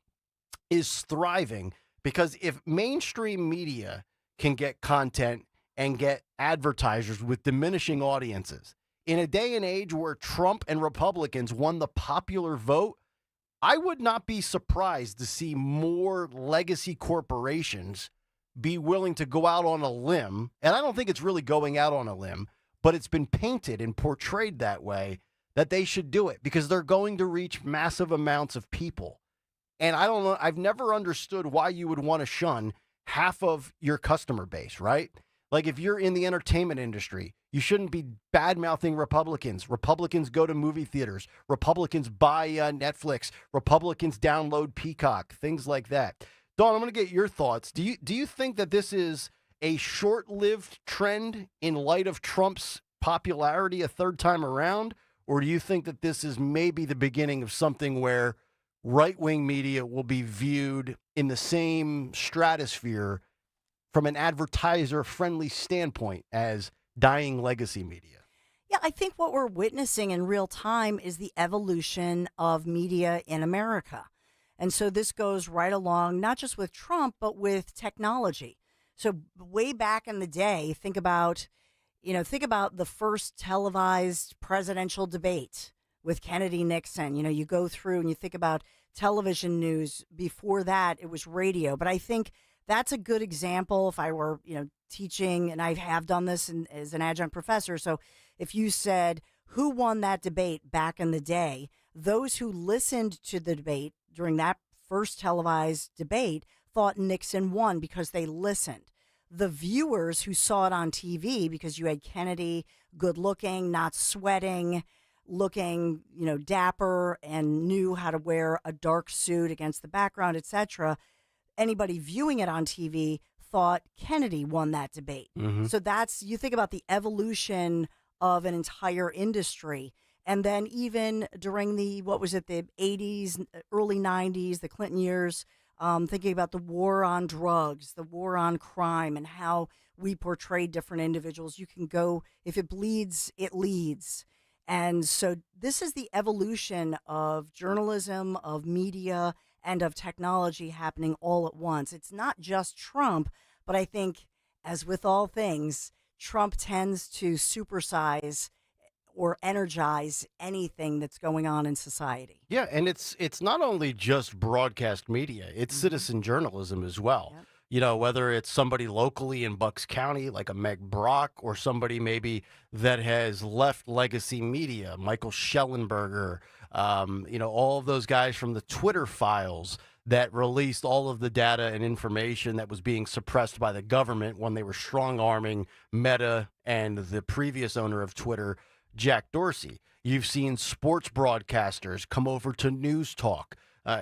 is thriving, because if mainstream media can get content and get advertisers with diminishing audiences, in a day and age where Trump and Republicans won the popular vote, I would not be surprised to see more legacy corporations be willing to go out on a limb. And I don't think it's really going out on a limb, but it's been painted and portrayed that way, that they should do it because they're going to reach massive amounts of people. And I don't know, I've never understood why you would want to shun half of your customer base, right? Like if you're in the entertainment industry, you shouldn't be bad-mouthing Republicans. Republicans go to movie theaters. Republicans buy Netflix. Republicans download Peacock, things like that. Dawn, I'm going to get your thoughts. Do you think that this is a short-lived trend in light of Trump's popularity a third time around? Or do you think that this is maybe the beginning of something where right-wing media will be viewed in the same stratosphere from an advertiser-friendly standpoint as dying legacy media? Yeah, I think what we're witnessing in real time is the evolution of media in America. And so this goes right along, not just with Trump, but with technology. So way back in the day, think about the first televised presidential debate with Kennedy Nixon. You go through and you think about television news. Before that, it was radio. But I think that's a good example. If I were, teaching, and I have done this as an adjunct professor. So if you said, who won that debate back in the day, those who listened to the debate during that first televised debate thought Nixon won because they listened. The viewers who saw it on TV, because you had Kennedy, good looking, not sweating, looking, dapper, and knew how to wear a dark suit against the background, etc. Anybody viewing it on TV thought Kennedy won that debate. Mm-hmm. So you think about the evolution of an entire industry. And then even during the 80s, early 90s, the Clinton years, thinking about the war on drugs, the war on crime, and how we portray different individuals. You can go, if it bleeds, it leads. And so this is the evolution of journalism, of media, and of technology happening all at once. It's not just Trump, but I think, as with all things, Trump tends to supersize or energize anything that's going on in society. Yeah, and it's not only just broadcast media, it's citizen journalism as well. Yep. Whether it's somebody locally in Bucks County, like a Meg Brock, or somebody maybe that has left legacy media, Michael Schellenberger, all of those guys from the Twitter files that released all of the data and information that was being suppressed by the government when they were strong-arming Meta and the previous owner of Twitter, Jack Dorsey. You've seen sports broadcasters come over to News Talk,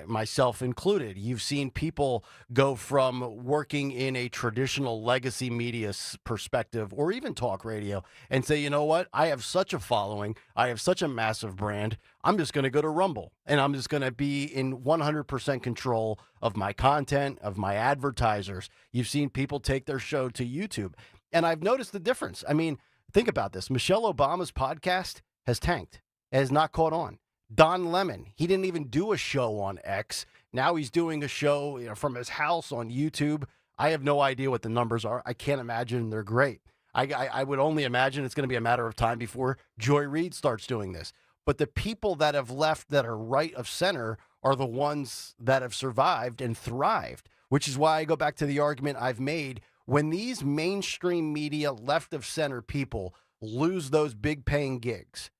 myself included. You've seen people go from working in a traditional legacy media perspective or even talk radio and say, you know what, I have such a following, I have such a massive brand, I'm just going to go to Rumble and I'm just going to be in 100% control of my content, of my advertisers. You've seen people take their show to YouTube. And I've noticed the difference. I mean, think about this. Michelle Obama's podcast has tanked, has not caught on. Don Lemon, he didn't even do a show on X. Now he's doing a show from his house on YouTube. I have no idea what the numbers are. I can't imagine they're great. I would only imagine it's going to be a matter of time before Joy Reid starts doing this. But the people that have left that are right of center are the ones that have survived and thrived, which is why I go back to the argument I've made. When these mainstream media left of center people lose those big paying gigs,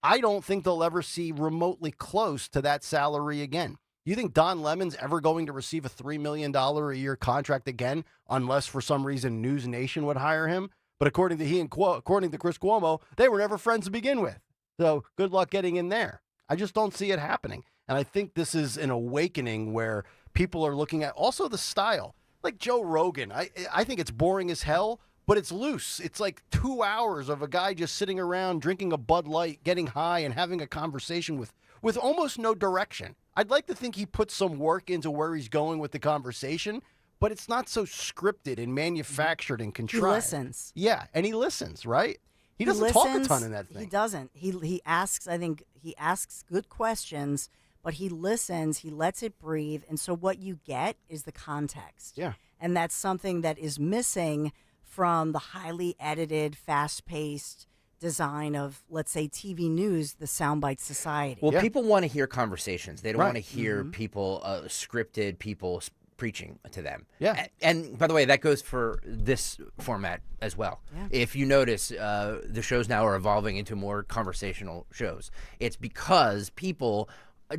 I don't think they'll ever see remotely close to that salary again. You think Don Lemon's ever going to receive a $3 million a year contract again, unless for some reason News Nation would hire him? But according to Chris Cuomo, they were never friends to begin with. So good luck getting in there. I just don't see it happening. And I think this is an awakening where people are looking at also the style. Like Joe Rogan, I think it's boring as hell, but it's loose. It's like 2 hours of a guy just sitting around drinking a Bud Light, getting high, and having a conversation with almost no direction. I'd like to think he puts some work into where he's going with the conversation, but it's not so scripted and manufactured and contrived. He listens. Yeah, and he listens, right? He doesn't talk a ton in that thing. He doesn't. He asks, I think, he asks good questions, but he listens, he lets it breathe, and so what you get is the context. Yeah. And that's something that is missing from the highly edited, fast-paced design of, let's say, TV news, the soundbite society. Well, people want to hear conversations. They don't Right. want to hear people, scripted people preaching to them. Yeah. And by the way, that goes for this format as well. Yeah. If you notice, the shows now are evolving into more conversational shows. It's because people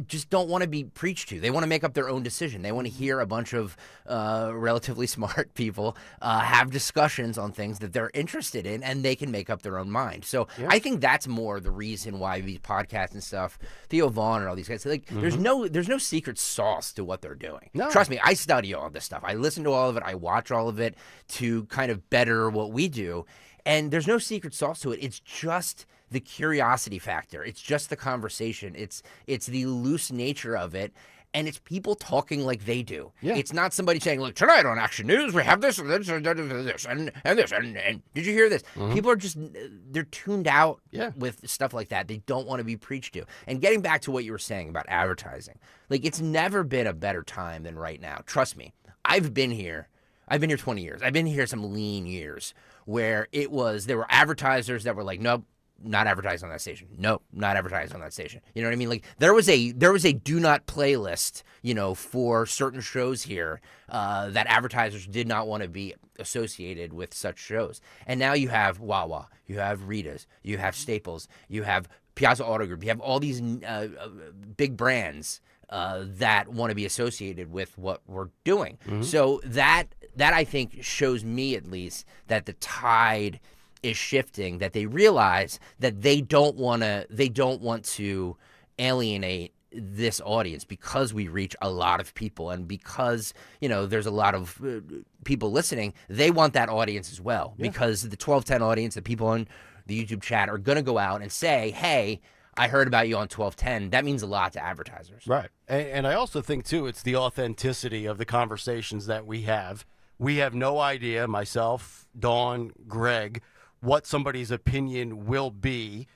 just don't want to be preached to. They want to make up their own decision. They want to hear a bunch of relatively smart people have discussions on things that they're interested in, and they can make up their own mind. So I think that's more the reason why these podcasts and stuff, Theo Vaughn and all these guys, like there's no secret sauce to what they're doing. No. Trust me, I study all this stuff. I listen to all of it. I watch all of it to kind of better what we do. And there's no secret sauce to it. It's just the curiosity factor. It's just the conversation. It's the loose nature of it. And it's people talking like they do. Yeah. It's not somebody saying, look, tonight on Action News, we have this and this and this and this. And did you hear this? People are just, they're tuned out with stuff like that. They don't want to be preached to. And getting back to what you were saying about advertising, like it's never been a better time than right now. Trust me. I've been here 20 years. I've been here some lean years where there were advertisers that were like, nope, not advertised on that station. Nope, not advertised on that station. You know what I mean? Like there was a do not play list, for certain shows here that advertisers did not want to be associated with such shows. And now you have Wawa, you have Rita's, you have Staples, you have Piazza Auto Group, you have all these big brands that want to be associated with what we're doing. So that I think shows me at least that the tide is shifting, that they realize that they don't want to alienate this audience because we reach a lot of people and because there's a lot of people listening. They want that audience as well because the 1210 audience, the people on the YouTube chat are going to go out and say, hey, I heard about you on 1210. That means a lot to advertisers. Right. And I also think, too, it's the authenticity of the conversations that we have. We have no idea, myself, Dawn, Greg, what somebody's opinion will be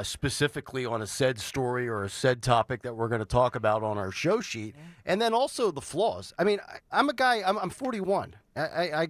specifically on a said story or a said topic that we're going to talk about on our show sheet. And then also the flaws. I mean, I'm a guy, I'm 41. I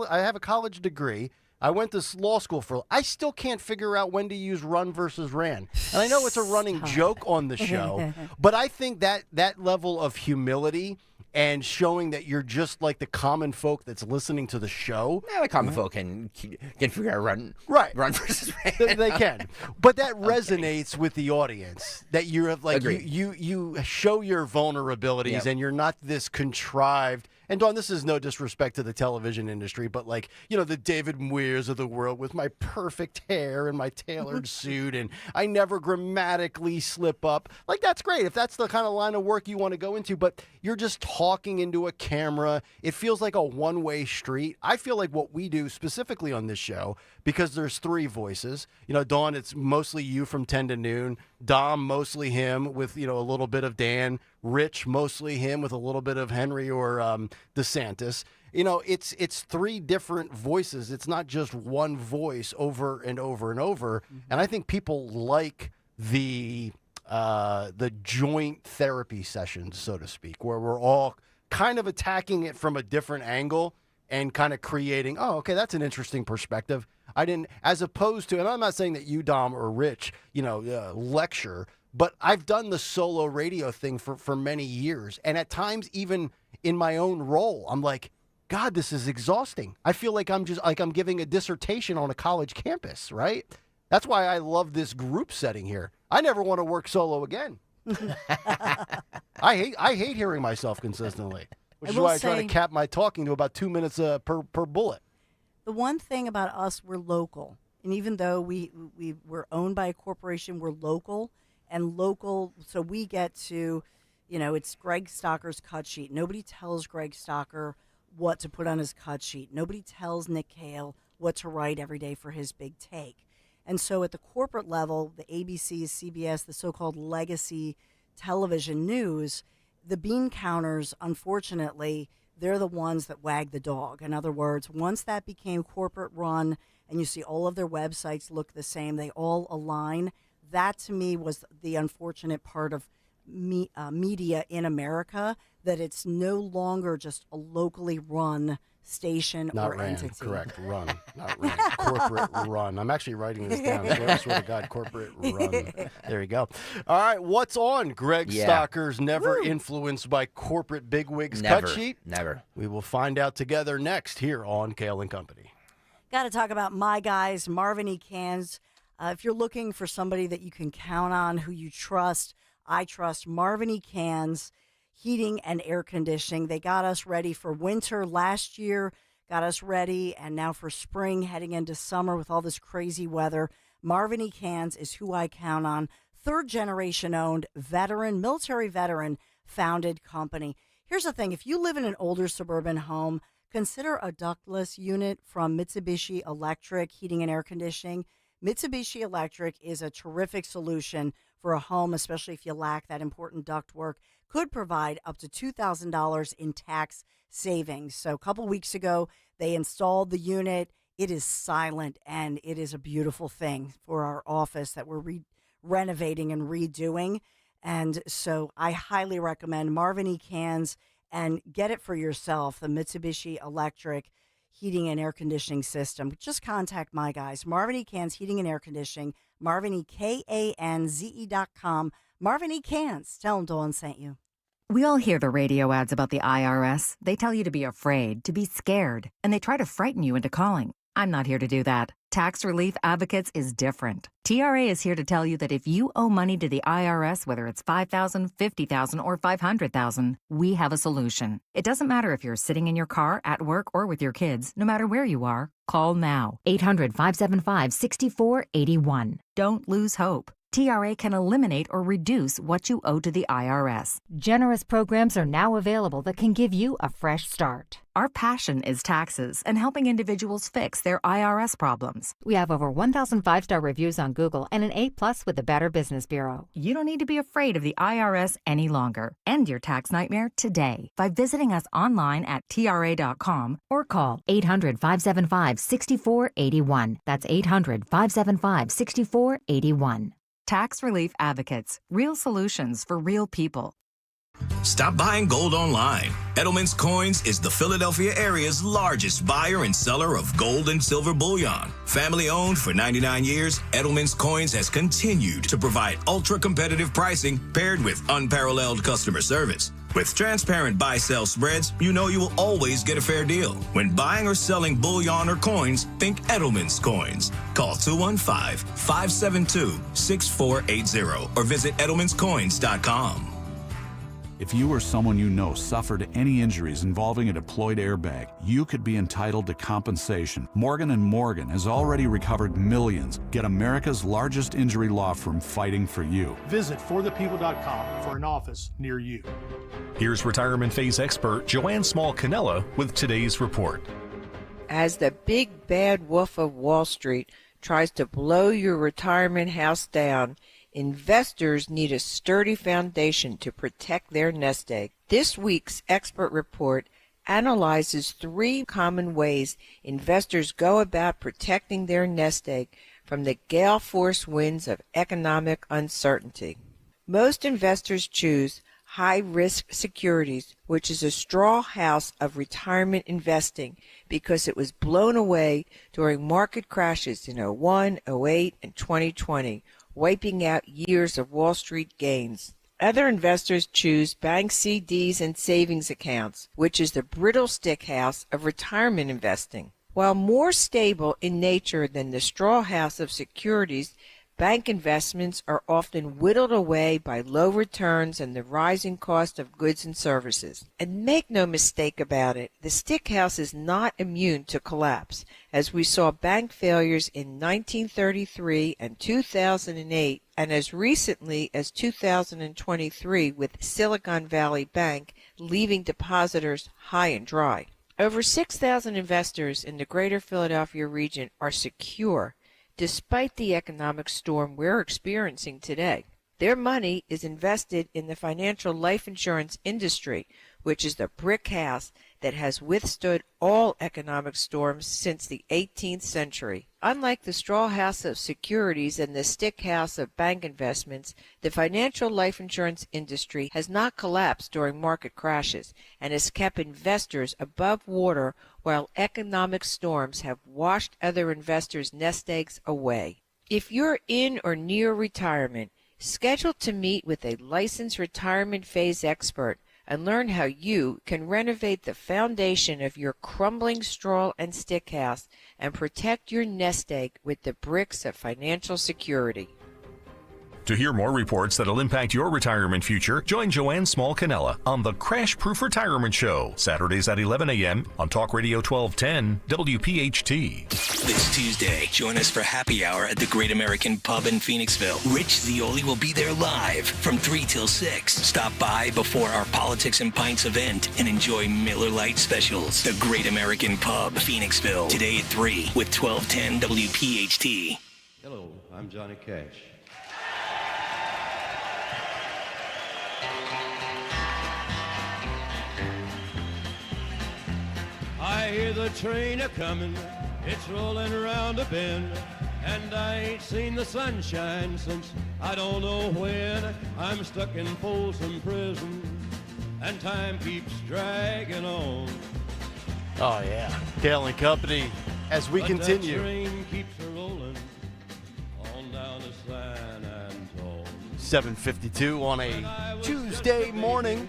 have a college degree. I went to law school I still can't figure out when to use run versus ran. And I know it's a running joke on the show, but I think that level of humility and showing that you're just like the common folk that's listening to the show. Yeah, the common folk can figure out run versus ran. They can. But that resonates with the audience, that you're like, you show your vulnerabilities and you're not this contrived. And Dawn, this is no disrespect to the television industry, but like, the David Moyers of the world with my perfect hair and my tailored suit, and I never grammatically slip up. Like, that's great if that's the kind of line of work you want to go into, but you're just talking into a camera. It feels like a one-way street. I feel like what we do specifically on this show, because there's three voices, Dawn, it's mostly you from 10 to noon. Dom, mostly him with, a little bit of Dan. Rich, mostly him with a little bit of Henry or DeSantis. It's three different voices. It's not just one voice over and over and over. And I think people like the joint therapy sessions, so to speak, where we're all kind of attacking it from a different angle and kind of creating, oh, okay, that's an interesting perspective. As opposed to, and I'm not saying that you, Dom, or Rich, lecture, but I've done the solo radio thing for many years. And at times, even in my own role, I'm like, God, this is exhausting. I feel like I'm giving a dissertation on a college campus, right? That's why I love this group setting here. I never want to work solo again. I hate hearing myself consistently, which is why I try to cap my talking to about 2 minutes per bullet. The one thing about us, we're local. And even though we're owned by a corporation, we're local. And local, so we get to, it's Greg Stocker's cut sheet. Nobody tells Greg Stocker what to put on his cut sheet. Nobody tells Nick Kayal what to write every day for his big take. And so at the corporate level, the ABCs, CBS, the so-called legacy television news, the bean counters, unfortunately, they're the ones that wag the dog. In other words, once that became corporate run and you see all of their websites look the same, they all align, that to me was the unfortunate part of media in America, that it's no longer just a locally run station Not or ran, entity. correct. Run, not ran. Corporate run. I'm actually writing this down. I swear to God, corporate run. There you go. All right, what's on Greg Stocker's Never Influenced by Corporate Bigwigs cut sheet? Never. We will find out together next here on Kayal and Company. Got to talk about my guys, Marvin E. Cans. If you're looking for somebody that you can count on, who you trust, I trust Marvin E. Cans Heating and Air Conditioning. They got us ready for winter last year, got us ready, and now for spring, heading into summer with all this crazy weather. Marvin E. Cans is who I count on. Third generation owned, veteran, military veteran founded company. Here's the thing. If you live in an older suburban home, consider a ductless unit from Mitsubishi Electric Heating and Air Conditioning. Mitsubishi Electric is a terrific solution for a home, especially if you lack that important ductwork. Could provide up to $2,000 in tax savings. So a couple weeks ago, they installed the unit. It is silent, and it is a beautiful thing for our office that we're renovating and redoing. And so I highly recommend Marvin E. Cans, and get it for yourself, the Mitsubishi Electric Heating and Air Conditioning System. Just contact my guys, Marvin E. Cans Heating and Air Conditioning, MarvinEKanze.com. Marvin E. Cans. Tell them Dawn sent you. We all hear the radio ads about the IRS. They tell you to be afraid, to be scared, and they try to frighten you into calling. I'm not here to do that. Tax Relief Advocates is different. TRA is here to tell you that if you owe money to the IRS, whether it's $5,000, $50,000, or $500,000, we have a solution. It doesn't matter if you're sitting in your car, at work, or with your kids. No matter where you are, call now. 800-575-6481. Don't lose hope. TRA can eliminate or reduce what you owe to the IRS. Generous programs are now available that can give you a fresh start. Our passion is taxes and helping individuals fix their IRS problems. We have over 1,000 5-star reviews on Google and an A+ with the Better Business Bureau. You don't need to be afraid of the IRS any longer. End your tax nightmare today by visiting us online at TRA.com or call 800-575-6481. That's 800-575-6481. Tax Relief Advocates. Real solutions for real people. Stop buying gold online. Edelman's Coins is the Philadelphia area's largest buyer and seller of gold and silver bullion. Family owned for 99 years, Edelman's Coins has continued to provide ultra-competitive pricing paired with unparalleled customer service. With transparent buy-sell spreads, you know you will always get a fair deal. When buying or selling bullion or coins, think Edelman's Coins. Call 215-572-6480 or visit edelmanscoins.com. If you or someone you know suffered any injuries involving a deployed airbag, you could be entitled to compensation. Morgan & Morgan has already recovered millions. Get America's largest injury law firm fighting for you. Visit forthepeople.com for an office near you. Here's retirement phase expert Joanne Small-Canella with today's report. As the big bad wolf of Wall Street tries to blow your retirement house down, investors need a sturdy foundation to protect their nest egg. This week's expert report analyzes 3 common ways investors go about protecting their nest egg from the gale force winds of economic uncertainty. Most investors choose high-risk securities, which is a straw house of retirement investing because it was blown away during market crashes in 2001, 2008, and 2020, wiping out years of Wall Street gains. Other investors choose bank CDs and savings accounts, which is the brittle stick house of retirement investing. While more stable in nature than the straw house of securities, bank investments are often whittled away by low returns and the rising cost of goods and services. And make no mistake about it, the stick house is not immune to collapse, as we saw bank failures in 1933 and 2008, and as recently as 2023 with Silicon Valley Bank leaving depositors high and dry. Over 6,000 investors in the greater Philadelphia region are secure despite the economic storm we're experiencing today. Their money is invested in the financial life insurance industry, which is the brick house that has withstood all economic storms since the 18th century. Unlike the straw house of securities and the stick house of bank investments, the financial life insurance industry has not collapsed during market crashes and has kept investors above water while economic storms have washed other investors' nest eggs away. If you're in or near retirement, schedule to meet with a licensed retirement phase expert and learn how you can renovate the foundation of your crumbling straw and stick house and protect your nest egg with the bricks of financial security. To hear more reports that'll impact your retirement future, join Joanne Small-Canella on the Crash Proof Retirement Show, Saturdays at 11 a.m. on Talk Radio 1210 WPHT. This Tuesday, join us for happy hour at the Great American Pub in Phoenixville. Rich Zioli will be there live from 3 till 6. Stop by before our Politics and Pints event and enjoy Miller Lite specials. The Great American Pub, Phoenixville, today at 3 with 1210 WPHT. Hello, I'm Johnny Cash. I hear the train a-comin', it's rolling around a bend, and I ain't seen the sunshine since I don't know when. I'm stuck in Folsom Prison, and time keeps dragging on. Oh, yeah. Kayal and Company, as we continue. That train keeps a-rolling on down to San Antone. 7:52 on a Tuesday morning.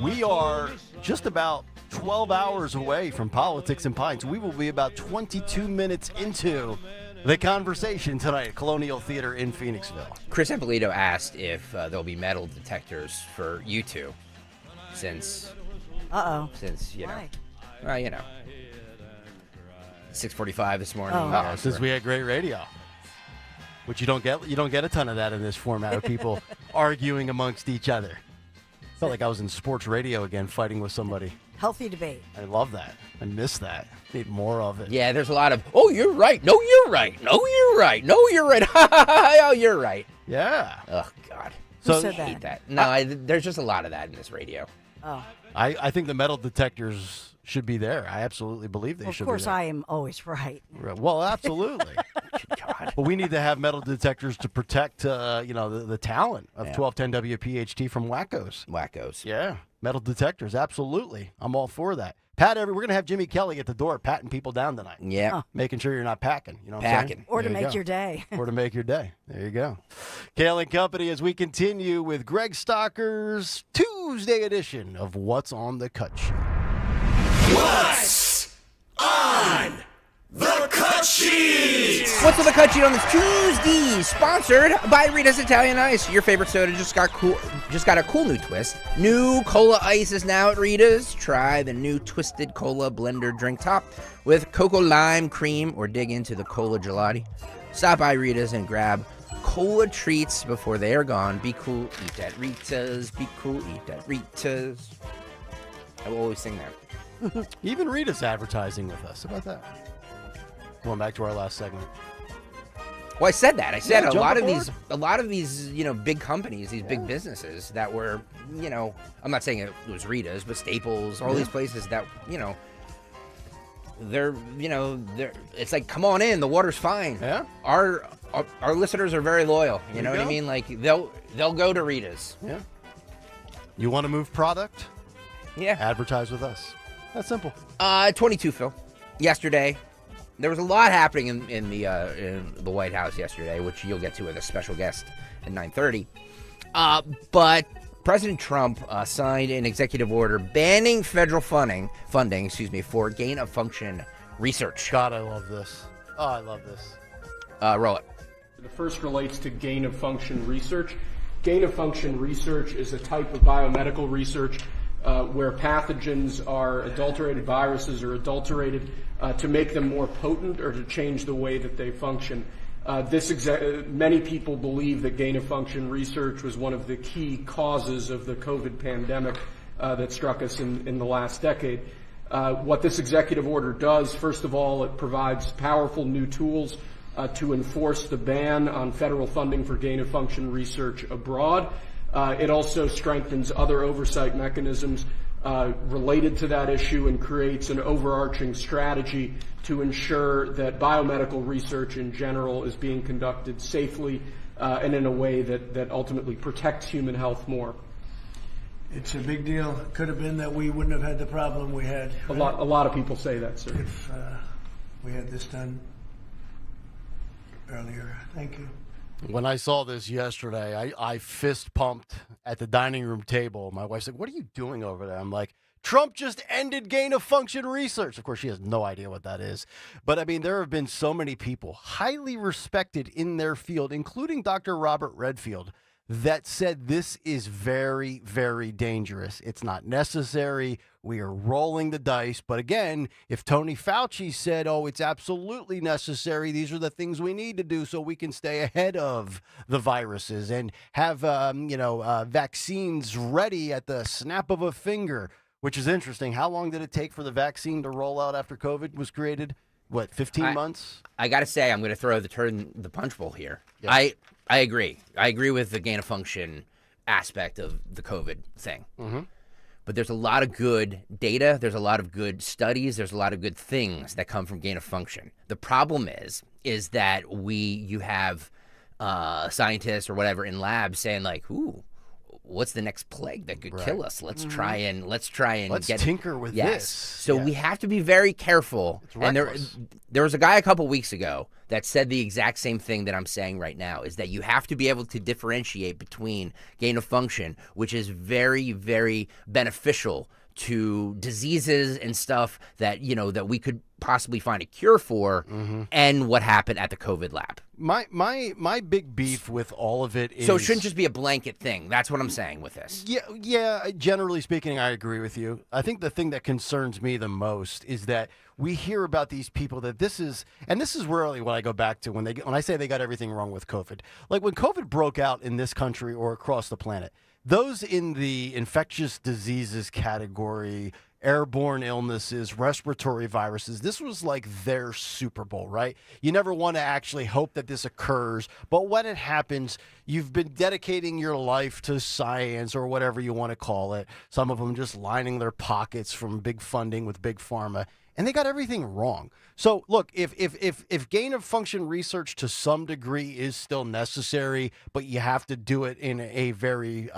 We are just about 12 hours away from Politics and Pints. We will be about 22 minutes into the conversation tonight at Colonial Theater in Phoenixville. Chris Empolito asked if there'll be metal detectors for you two, since you know, Why? well, you know, 6:45 this morning. Since we had great radio, which you don't get a ton of that in this format of people arguing amongst each other. Felt like I was in sports radio again, fighting with somebody. Healthy debate. I love that. I miss that. Need more of it. Yeah, there's a lot of, oh, you're right. No, you're right. No, you're right. No, you're right. Oh, you're right. Yeah. Oh, God. Who said I that? hate that. No, there's just a lot of that in this radio. Oh. I think the metal detectors should be there. I absolutely believe they should be there. Of course, I am always right. Well, absolutely. God. But we need to have metal detectors to protect, the talent of 1210 WPHT from wackos. Wackos. Yeah. Metal detectors. Absolutely. I'm all for that. We're going to have Jimmy Kelly at the door patting people down tonight. Yeah. Making sure you're not packing. You know what I'm saying? Or to make your day. Or to make your day. There you go. Kayal and Company, as we continue with Greg Stocker's Tuesday edition of What's on the Cut Sheet. What's on the Cut Sheet? What's on the Cut Sheet on this Tuesday? Sponsored by Rita's Italian Ice. Your favorite soda just got a cool new twist. New Cola Ice is now at Rita's. Try the new Twisted Cola Blender drink top with cocoa lime cream, or dig into the Cola Gelati. Stop by Rita's and grab Cola treats before they are gone. Be cool, eat at Rita's. Be cool, eat at Rita's. I will always sing that. Even Rita's advertising with us. How about that? Going back to our last segment. Well, I said that. I said a lot of aboard. these, big companies, these big businesses that were, I'm not saying it was Rita's, but Staples, all these places that, they're, it's like, come on in, the water's fine. Yeah. Our listeners are very loyal. You know what I go. mean? Like they'll go to Rita's. Yeah. You want to move product? Yeah. Advertise with us. That's simple. 22, Phil. Yesterday. There was a lot happening in the White House yesterday, which you'll get to with a special guest at 9:30. But President Trump signed an executive order banning federal funding, for gain-of-function research. God, I love this. Oh, I love this. Roll it. The first relates to gain-of-function research. Gain-of-function research is a type of biomedical research where pathogens are adulterated, viruses are adulterated to make them more potent or to change the way that they function. Many people believe that gain-of-function research was one of the key causes of the COVID pandemic that struck us in the last decade. What this executive order does, first of all, it provides powerful new tools to enforce the ban on federal funding for gain-of-function research abroad. It also strengthens other oversight mechanisms related to that issue and creates an overarching strategy to ensure that biomedical research in general is being conducted safely and in a way that ultimately protects human health more. It's a big deal. It could have been that we wouldn't have had the problem we had. A lot of people say that, sir. If we had this done earlier. Thank you. When I saw this yesterday, I fist pumped at the dining room table. My wife said, "What are you doing over there?" I'm like, Trump just ended gain-of-function research. Of course, she has no idea what that is. But, I mean, there have been so many people highly respected in their field, including Dr. Robert Redfield, that said this is very, very dangerous. It's not necessary. We are rolling the dice. But again, if Tony Fauci said, oh, it's absolutely necessary, these are the things we need to do so we can stay ahead of the viruses and have, vaccines ready at the snap of a finger, which is interesting. How long did it take for the vaccine to roll out after COVID was created? What, 15 months? I got to say, I'm going to throw the punch bowl here. Yeah. I agree. I agree with the gain of function aspect of the COVID thing. Mm-hmm. But there's a lot of good data. There's a lot of good studies. There's a lot of good things that come from gain of function. The problem is that you have scientists or whatever in labs saying like, ooh, what's the next plague that could kill us? Let's try and tinker with this. So we have to be very careful. And there was a guy a couple weeks ago that said the exact same thing that I'm saying right now, is that you have to be able to differentiate between gain of function, which is very, very beneficial to diseases and stuff that, that we could possibly find a cure for, and what happened at the COVID lab. My big beef with all of it is... So it shouldn't just be a blanket thing. That's what I'm saying with this. Yeah, generally speaking, I agree with you. I think the thing that concerns me the most is that we hear about these people that this is really what I go back to when I say they got everything wrong with COVID. Like when COVID broke out in this country or across the planet, those in the infectious diseases category, airborne illnesses, respiratory viruses, this was like their Super Bowl, right? You never want to actually hope that this occurs, but when it happens, you've been dedicating your life to science or whatever you want to call it. Some of them just lining their pockets from big funding with big pharma, and they got everything wrong. So look, if gain of function research to some degree is still necessary, but you have to do it in a very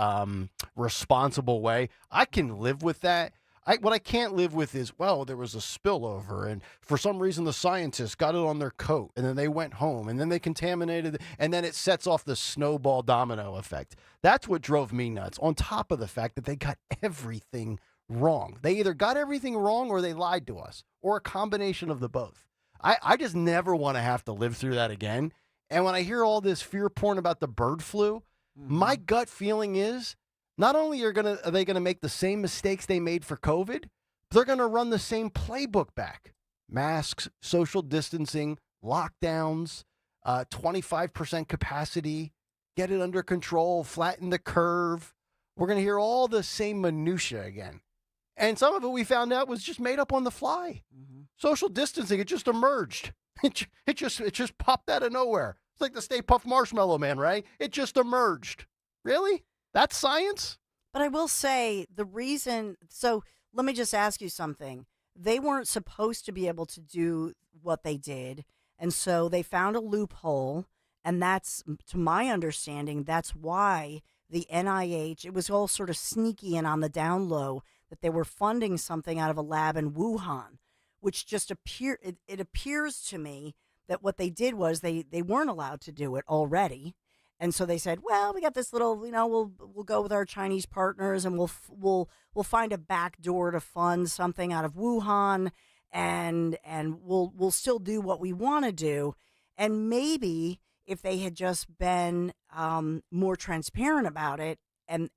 responsible way, I can live with that. What I can't live with is, well, there was a spillover, and for some reason the scientists got it on their coat, and then they went home, and then they contaminated, and then it sets off the snowball domino effect. That's what drove me nuts, on top of the fact that they got everything wrong. They either got everything wrong or they lied to us, or a combination of the both. I just never want to have to live through that again. And when I hear all this fear porn about the bird flu, my gut feeling is, not only are they going to make the same mistakes they made for COVID, they're going to run the same playbook back. Masks, social distancing, lockdowns, 25% capacity, get it under control, flatten the curve. We're going to hear all the same minutia again. And some of it we found out was just made up on the fly. Social distancing, it just emerged. It just popped out of nowhere. It's like the Stay Puft Marshmallow Man, right? It just emerged. Really? That's science? But I will say so let me just ask you something. They weren't supposed to be able to do what they did. And so they found a loophole. And that's, to my understanding, that's why the NIH, it was all sort of sneaky and on the down low that they were funding something out of a lab in Wuhan, which just it appears to me that what they did was they weren't allowed to do it already. And so they said, well, we got this little, we'll go with our Chinese partners and we'll find a back door to fund something out of Wuhan, and we'll still do what we want to do. And maybe if they had just been more transparent about it and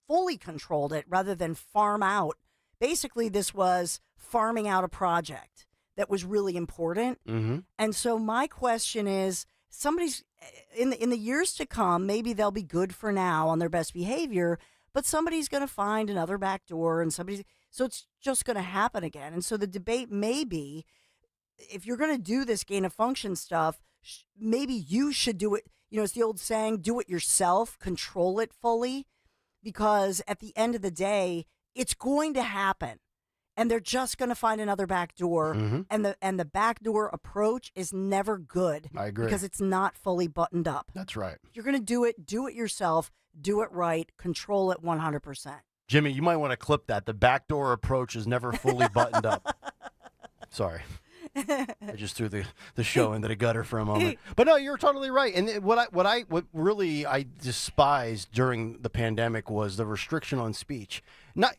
fully controlled it rather than farm out. Basically, this was farming out a project that was really important. And so my question is, somebody's in the years to come, maybe they'll be good for now on their best behavior, but somebody's going to find another back door, and so it's just going to happen again. And so the debate may be, if you're going to do this gain of function stuff, maybe you should do it. It's the old saying, do it yourself, control it fully, because at the end of the day, it's going to happen. And they're just going to find another back door, and the back door approach is never good. I agree. Because it's not fully buttoned up. That's right. If you're going to do it yourself, do it right, control it 100%. Jimmy, you might want to clip that. The backdoor approach is never fully buttoned up. Sorry. I just threw the show into the gutter for a moment. But no, you're totally right. And what really I despised during the pandemic was the restriction on speech.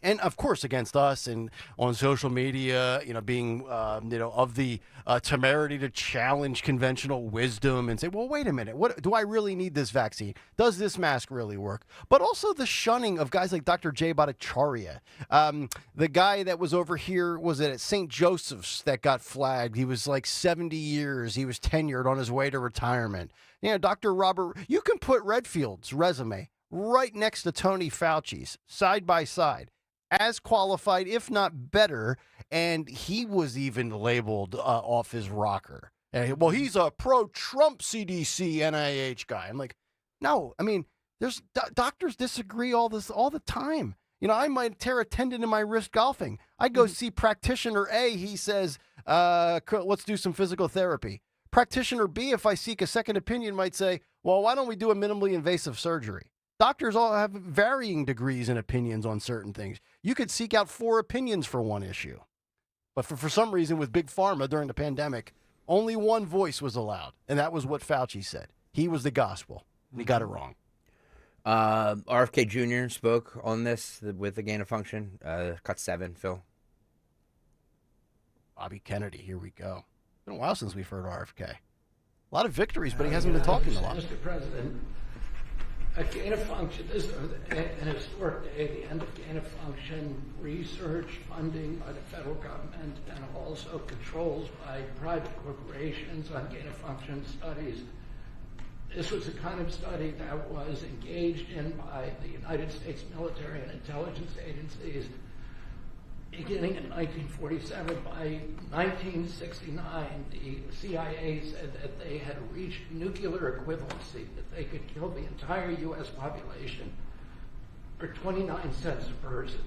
And of course against us and on social media, being of the temerity to challenge conventional wisdom and say, well, wait a minute, what do I really need this vaccine? Does this mask really work? But also the shunning of guys like Dr. Jay Bhattacharya, the guy that was over here, was it at St. Joseph's that got flagged? He was like 70 years. He was tenured on his way to retirement. Dr. Robert, you can put Redfield's resume right next to Tony Fauci's, side by side, as qualified, if not better, and he was even labeled off his rocker. Well, he's a pro-Trump CDC NIH guy. I'm like, no, I mean, there's doctors disagree all the time. I might tear a tendon in my wrist golfing. I go see practitioner A, he says, let's do some physical therapy. Practitioner B, if I seek a second opinion, might say, well, why don't we do a minimally invasive surgery? Doctors all have varying degrees and opinions on certain things. You could seek out 4 opinions for one issue. But for some reason with Big Pharma during the pandemic, only one voice was allowed, and that was what Fauci said. He was the gospel, and he got it wrong. RFK Jr. spoke on this with the gain of function. Cut 7, Phil. Bobby Kennedy, here we go. It's been a while since we've heard RFK. A lot of victories, but he hasn't been talking a lot. Mr. President, a gain of function, this is an historic day, the end of gain of function research funding by the federal government and also controls by private corporations on gain of function studies. This was the kind of study that was engaged in by the United States military and intelligence agencies beginning in 1947. By 1969, the CIA said that they had reached nuclear equivalency, that they could kill the entire U.S. population for 29 cents a person.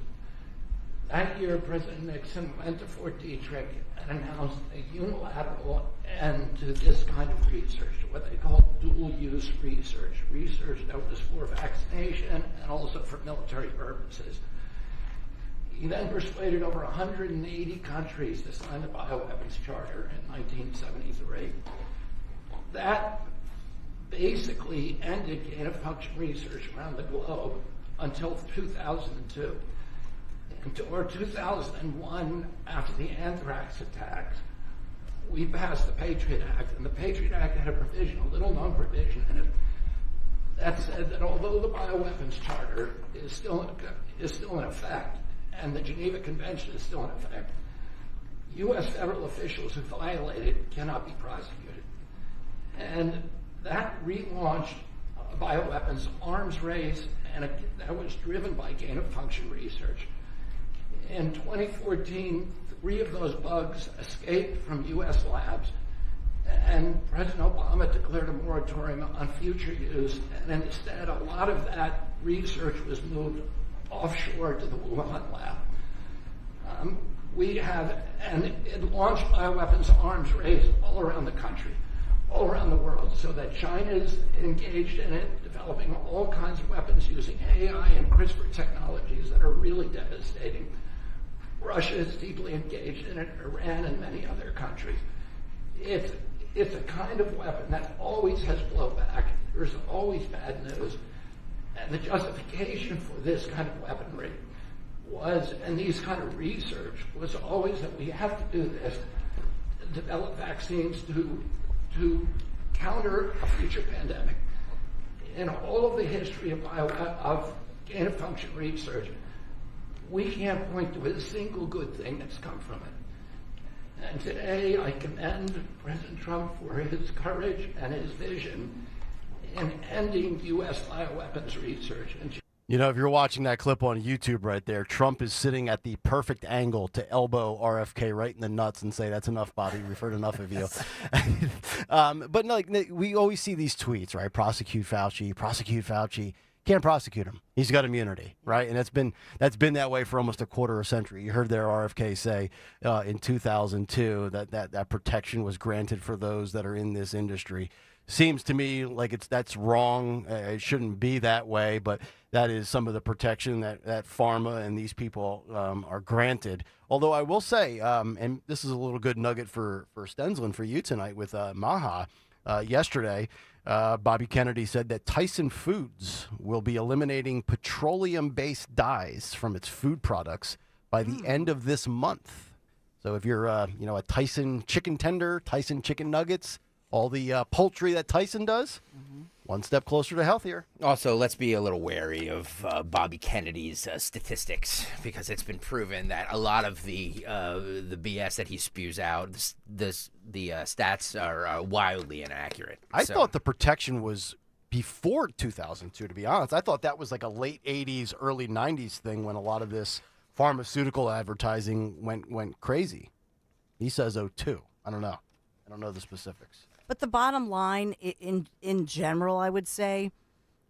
That year, President Nixon went to Fort Detrick and announced a unilateral end to this kind of research, what they called dual-use research that was for vaccination and also for military purposes. He then persuaded over 180 countries to sign the Bioweapons Charter in 1973. That basically ended gain-of-function research around the globe until 2002. Until 2001, after the anthrax attacks, we passed the Patriot Act, and the Patriot Act had a provision, a little-known provision in it, that said that although the Bioweapons Charter is still in effect, and the Geneva Convention is still in effect, U.S. federal officials who violate it cannot be prosecuted. And that relaunched a bioweapons arms race, and that was driven by gain-of-function research. In 2014, 3 of those bugs escaped from U.S. labs, and President Obama declared a moratorium on future use, and instead a lot of that research was moved offshore to the Wuhan lab. And it launched bioweapons arms race all around the country, all around the world, so that China's engaged in it, developing all kinds of weapons using AI and CRISPR technologies that are really devastating. Russia is deeply engaged in it, Iran and many other countries. It's a kind of weapon that always has blowback. There's always bad news. And the justification for this kind of weaponry was, and these kind of research, was always that we have to do this, develop vaccines to counter a future pandemic. In all of the history of gain-of-function research, we can't point to a single good thing that's come from it. And today, I commend President Trump for his courage and his vision in ending U.S. bioweapons research. You know, if you're watching that clip on YouTube right there, Trump is sitting at the perfect angle to elbow RFK right in the nuts and say, "That's enough, Bobby. We've heard enough of you." But no, like, we always see these tweets, right? Prosecute Fauci, prosecute Fauci. Can't prosecute him. He's got immunity, right? And that's been that way for almost a quarter of a century. You heard their RFK say in 2002 that protection was granted for those that are in this industry. Seems to me like that's wrong. It shouldn't be that way, but that is some of the protection that pharma and these people are granted. Although I will say, and this is a little good nugget for Stenzlin, for you tonight with Maha. Yesterday, Bobby Kennedy said that Tyson Foods will be eliminating petroleum-based dyes from its food products by the end of this month. So if you're a Tyson chicken tender, Tyson chicken nuggets, all the poultry that Tyson does, one step closer to healthier. Also, let's be a little wary of Bobby Kennedy's statistics, because it's been proven that a lot of the BS that he spews out, the stats are wildly inaccurate. I thought the protection was before 2002, to be honest. I thought that was like a late 80s, early 90s thing when a lot of this pharmaceutical advertising went crazy. He says 02. I don't know. I don't know the specifics. But the bottom line, in general, I would say,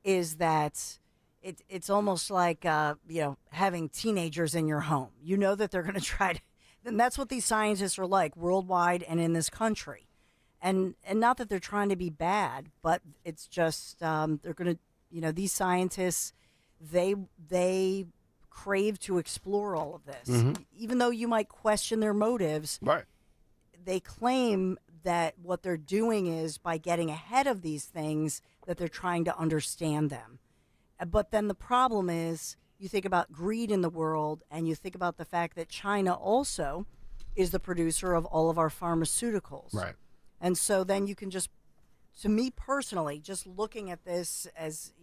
is that it's almost like having teenagers in your home. You know that they're going to try to, and that's what these scientists are like worldwide and in this country, and not that they're trying to be bad, but it's just they're going to, these scientists, they crave to explore all of this, even though you might question their motives. Right. They claim that what they're doing is, by getting ahead of these things, that they're trying to understand them. But then the problem is, you think about greed in the world, and you think about the fact that China also is the producer of all of our pharmaceuticals. Right. And so then you can just, to me personally, just looking at this as,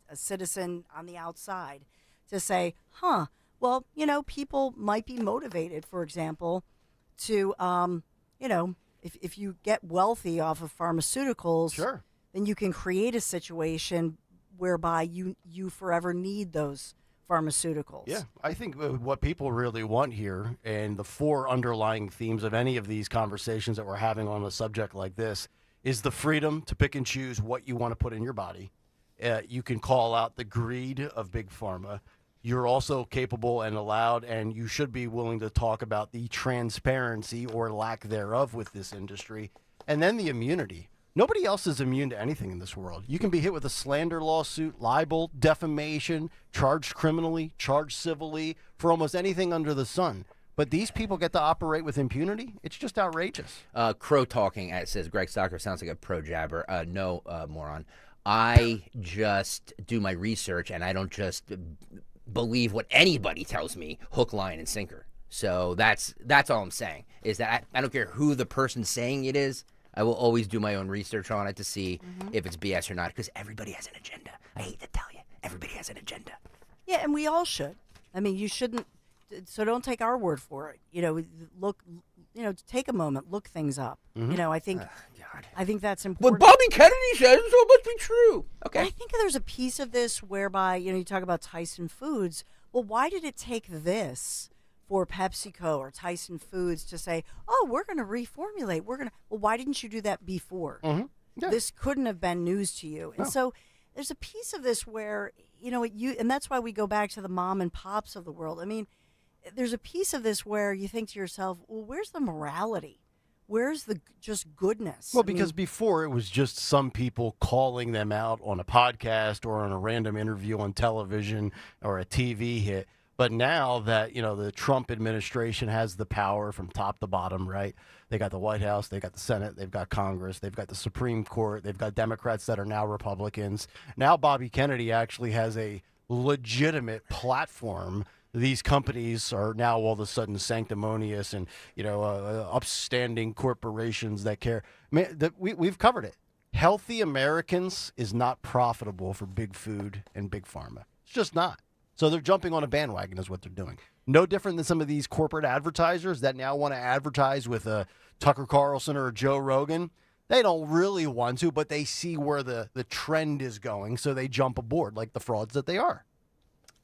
a citizen on the outside, to say, well, people might be motivated, for example, to, if you get wealthy off of pharmaceuticals, sure, then you can create a situation whereby you forever need those pharmaceuticals. Yeah, I think what people really want here, and the four underlying themes of any of these conversations that we're having on a subject like this, is the freedom to pick and choose what you want to put in your body. You can call out the greed of big pharma. You're also capable and allowed, and you should be willing to talk about the transparency or lack thereof with this industry. And then the immunity. Nobody else is immune to anything in this world. You can be hit with a slander lawsuit, libel, defamation, charged criminally, charged civilly, for almost anything under the sun. But these people get to operate with impunity? It's just outrageous. Crow talking, says Greg Stocker sounds like a pro-jabber. No, moron. I just do my research, and I don't just believe what anybody tells me, hook, line, and sinker. So that's all I'm saying, is that I don't care who the person saying it is. I will always do my own research on it to see if it's BS or not, because everybody has an agenda. I hate to tell you, everybody has an agenda. Yeah, and we all should. I mean, you shouldn't, so don't take our word for it. Look, take a moment, look things up. I think I think that's important. What Bobby Kennedy says, so it must be true. Okay. I think there's a piece of this whereby, you talk about Tyson Foods. Well, why did it take this for PepsiCo or Tyson Foods to say, oh, we're going to reformulate. Well, why didn't you do that before? Yeah. This couldn't have been news to you. And so there's a piece of this where, and that's why we go back to the mom and pops of the world. I mean, there's a piece of this where you think to yourself, well, where's the morality? Where's the just goodness? Well, because before it was just some people calling them out on a podcast or on a random interview on television or a TV hit. But now that, the Trump administration has the power from top to bottom, right? They got the White House, they got the Senate, they've got Congress, they've got the Supreme Court, they've got Democrats that are now Republicans. Now Bobby Kennedy actually has a legitimate platform. These companies are now all of a sudden sanctimonious and, upstanding corporations that care. We've covered it. Healthy Americans is not profitable for big food and big pharma. It's just not. So they're jumping on a bandwagon is what they're doing. No different than some of these corporate advertisers that now want to advertise with a Tucker Carlson or a Joe Rogan. They don't really want to, but they see where the trend is going, so they jump aboard like the frauds that they are.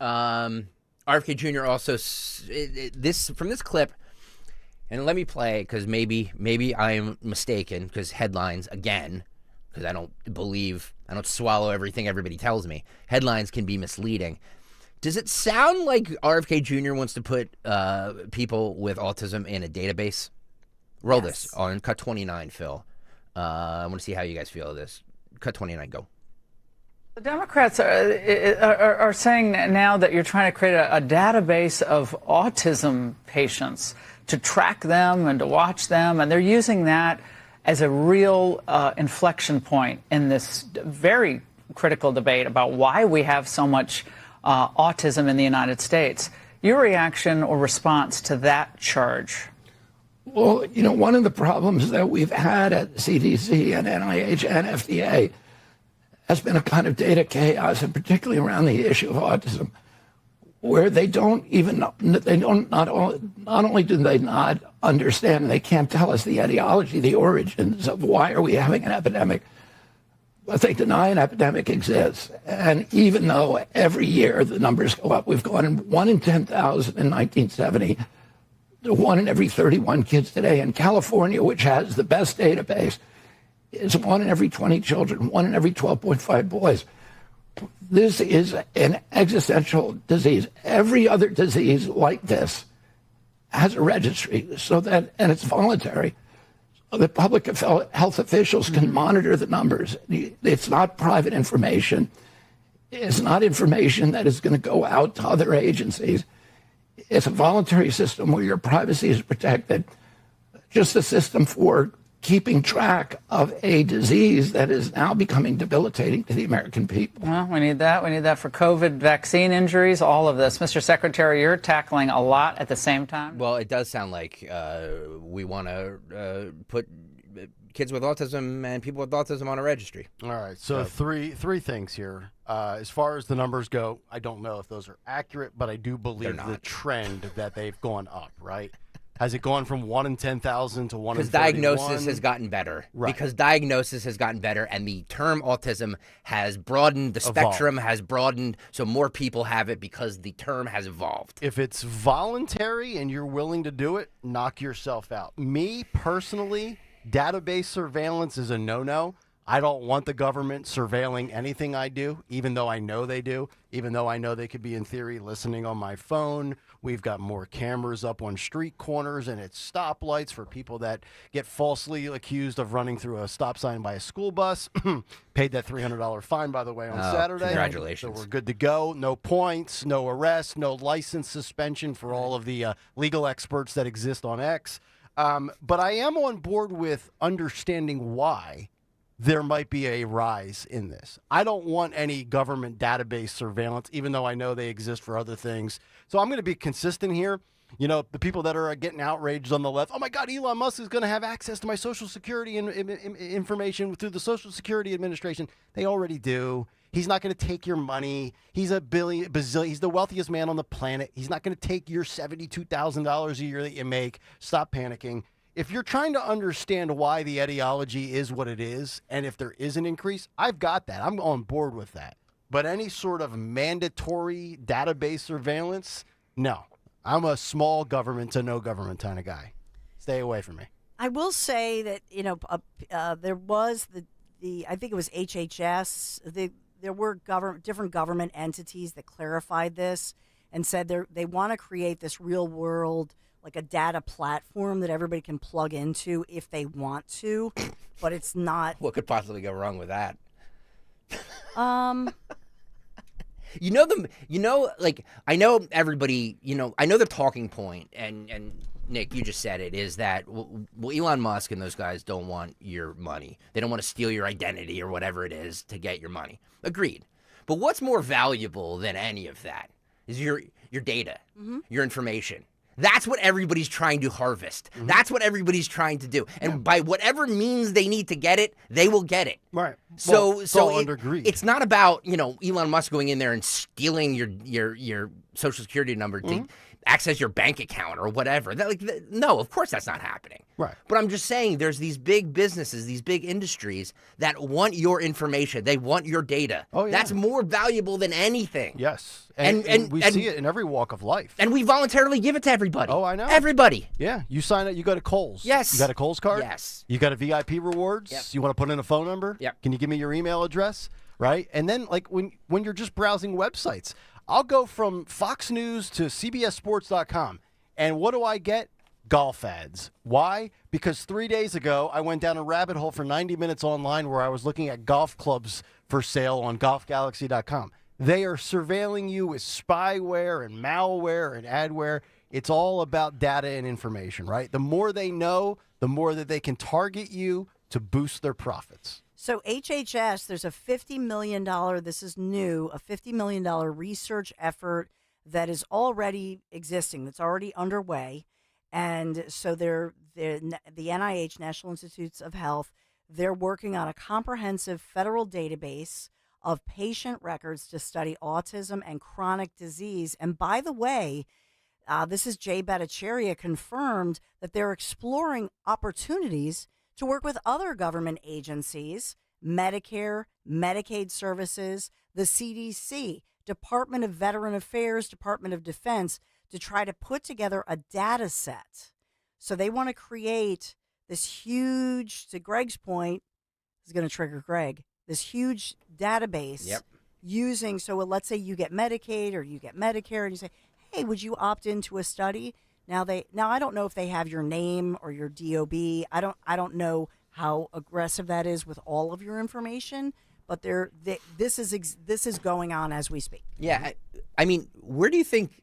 RFK Jr. also from this clip, and let me play it because maybe I am mistaken because headlines again, because I don't swallow everything everybody tells me. Headlines can be misleading. Does it sound like RFK Jr. wants to put people with autism in a database? Roll this on cut 29, Phil. I want to see how you guys feel of this. Cut 29, go. The Democrats are saying now that you're trying to create a database of autism patients to track them and to watch them, and they're using that as a real inflection point in this very critical debate about why we have so much autism in the United States. Your reaction or response to that charge? Well, one of the problems that we've had at CDC and NIH and FDA has been a kind of data chaos, and particularly around the issue of autism, where not only do they not understand, they can't tell us the etiology, the origins of why are we having an epidemic, but they deny an epidemic exists. And even though every year the numbers go up, we've gone 1 in 10,000 in 1970 to 1 in every 31 kids today. In California, which has the best database, is 1 in every 20 children, 1 in every 12.5 boys. This is an existential disease. Every other disease like this has a registry, and it's voluntary, so that public health officials can monitor the numbers. It's not private information. It's not information that is going to go out to other agencies. It's a voluntary system where your privacy is protected. Just a system for keeping track of a disease that is now becoming debilitating to the American people. Well, we need that. We need that for COVID vaccine injuries, all of this. Mr. Secretary, you're tackling a lot at the same time. Well, it does sound like we want to put kids with autism and people with autism on a registry. All right, so three things here. As far as the numbers go, I don't know if those are accurate, but I do believe the trend that they've gone up, right? Has it gone from 1 in 10,000 to 1 in 31? Because diagnosis has gotten better. Right. Because diagnosis has gotten better, and the term autism has broadened. The spectrum has broadened, so more people have it because the term has evolved. If it's voluntary and you're willing to do it, knock yourself out. Me, personally, database surveillance is a no-no. I don't want the government surveilling anything I do, even though I know they do, even though I know they could be, in theory, listening on my phone. We've got more cameras up on street corners and at stoplights for people that get falsely accused of running through a stop sign by a school bus. Paid that $300 fine, by the way, on Saturday. Congratulations. So we're good to go. No points, no arrest, no license suspension for all of the legal experts that exist on X. But I am on board with understanding why there might be a rise in this. I don't want any government database surveillance, even though I know they exist for other things. So I'm going to be consistent here. The people that are getting outraged on the left, oh my God, Elon Musk is going to have access to my Social Security information through the Social Security Administration. They already do. He's not going to take your money. He's he's the wealthiest man on the planet. He's not going to take your $72,000 a year that you make. Stop panicking. If you're trying to understand why the etiology is what it is, and if there is an increase, I've got that. I'm on board with that. But any sort of mandatory database surveillance, no. I'm a small government to no government kind of guy. Stay away from me. I will say that, there was I think it was HHS. There were different government entities that clarified this and said they want to create this real world, like a data platform that everybody can plug into if they want to, but it's not. What could possibly go wrong with that? Um, I know everybody, I know the talking point, and Nick, you just said it, is that, well, Elon Musk and those guys don't want your money. They don't want to steal your identity or whatever it is to get your money. Agreed. But what's more valuable than any of that is your data, your information. That's what everybody's trying to harvest. That's what everybody's trying to do. And by whatever means they need to get it, they will get it. Right. So under greed. It's not about, Elon Musk going in there and stealing your Social Security number. access your bank account or whatever. No, of course that's not happening. Right. But I'm just saying there's these big businesses, these big industries that want your information. They want your data. Oh, yeah. That's more valuable than anything. Yes. And we see it in every walk of life. And we voluntarily give it to everybody. Oh, I know. Everybody. Yeah. You sign it. You go to Kohl's. Yes. You got a Kohl's card? Yes. You got a VIP rewards? Yep. You want to put in a phone number? Yep. Can you give me your email address? Right? And then, like, when you're just browsing websites, I'll go from Fox News to CBSSports.com. And what do I get? Golf ads. Why? Because 3 days ago, I went down a rabbit hole for 90 minutes online where I was looking at golf clubs for sale on golfgalaxy.com. They are surveilling you with spyware and malware and adware. It's all about data and information, right? The more they know, the more that they can target you to boost their profits. So HHS, there's a $50 million, this is new, a $50 million research effort that is already existing, that's already underway. And so the NIH, National Institutes of Health, they're working on a comprehensive federal database of patient records to study autism and chronic disease. And by the way, this is Jay Bhattacharya confirmed that they're exploring opportunities to work with other government agencies, Medicare, Medicaid services, the CDC, Department of Veteran Affairs, Department of Defense, to try to put together a data set. So they want to create this huge, to Greg's point, this is going to trigger Greg, this huge database using, so let's say you get Medicaid or you get Medicare and you say, hey, would you opt into a study? Now I don't know if they have your name or your DOB. I don't know how aggressive that is with all of your information, but this is going on as we speak. Yeah, I mean, where do you think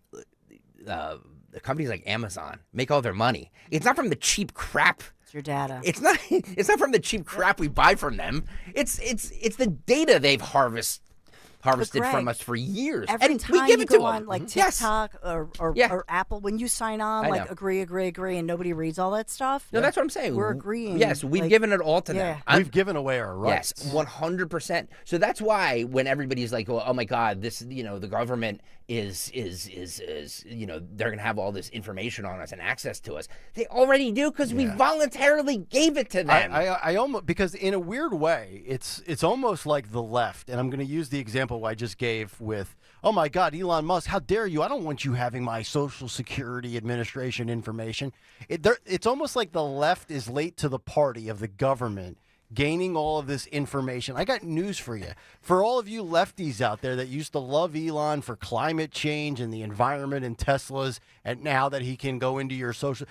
the companies like Amazon make all their money? It's not from the cheap crap. It's your data. It's not from the cheap crap we buy from them. It's the data they've harvested Greg, from us for years. Every and time we give you it to go them. on like TikTok or Apple, when you sign on, I like know. agree, and nobody reads all that stuff. No, that's what I'm saying. We're agreeing. Yes, we've given it all to them. We've given away our rights. Yes, 100%. So that's why when everybody's like, oh my God, this, the government is they're going to have all this information on us and access to us. They already do because we voluntarily gave it to them. I almost, because in a weird way, it's almost like the left, and I'm going to use the example I just gave with, oh my God, Elon Musk, how dare you? I don't want you having my Social Security Administration information. It's almost like the left is late to the party of the government gaining all of this information. I got news for you. For all of you lefties out there that used to love Elon for climate change and the environment and Teslas, and now that he can go into your social...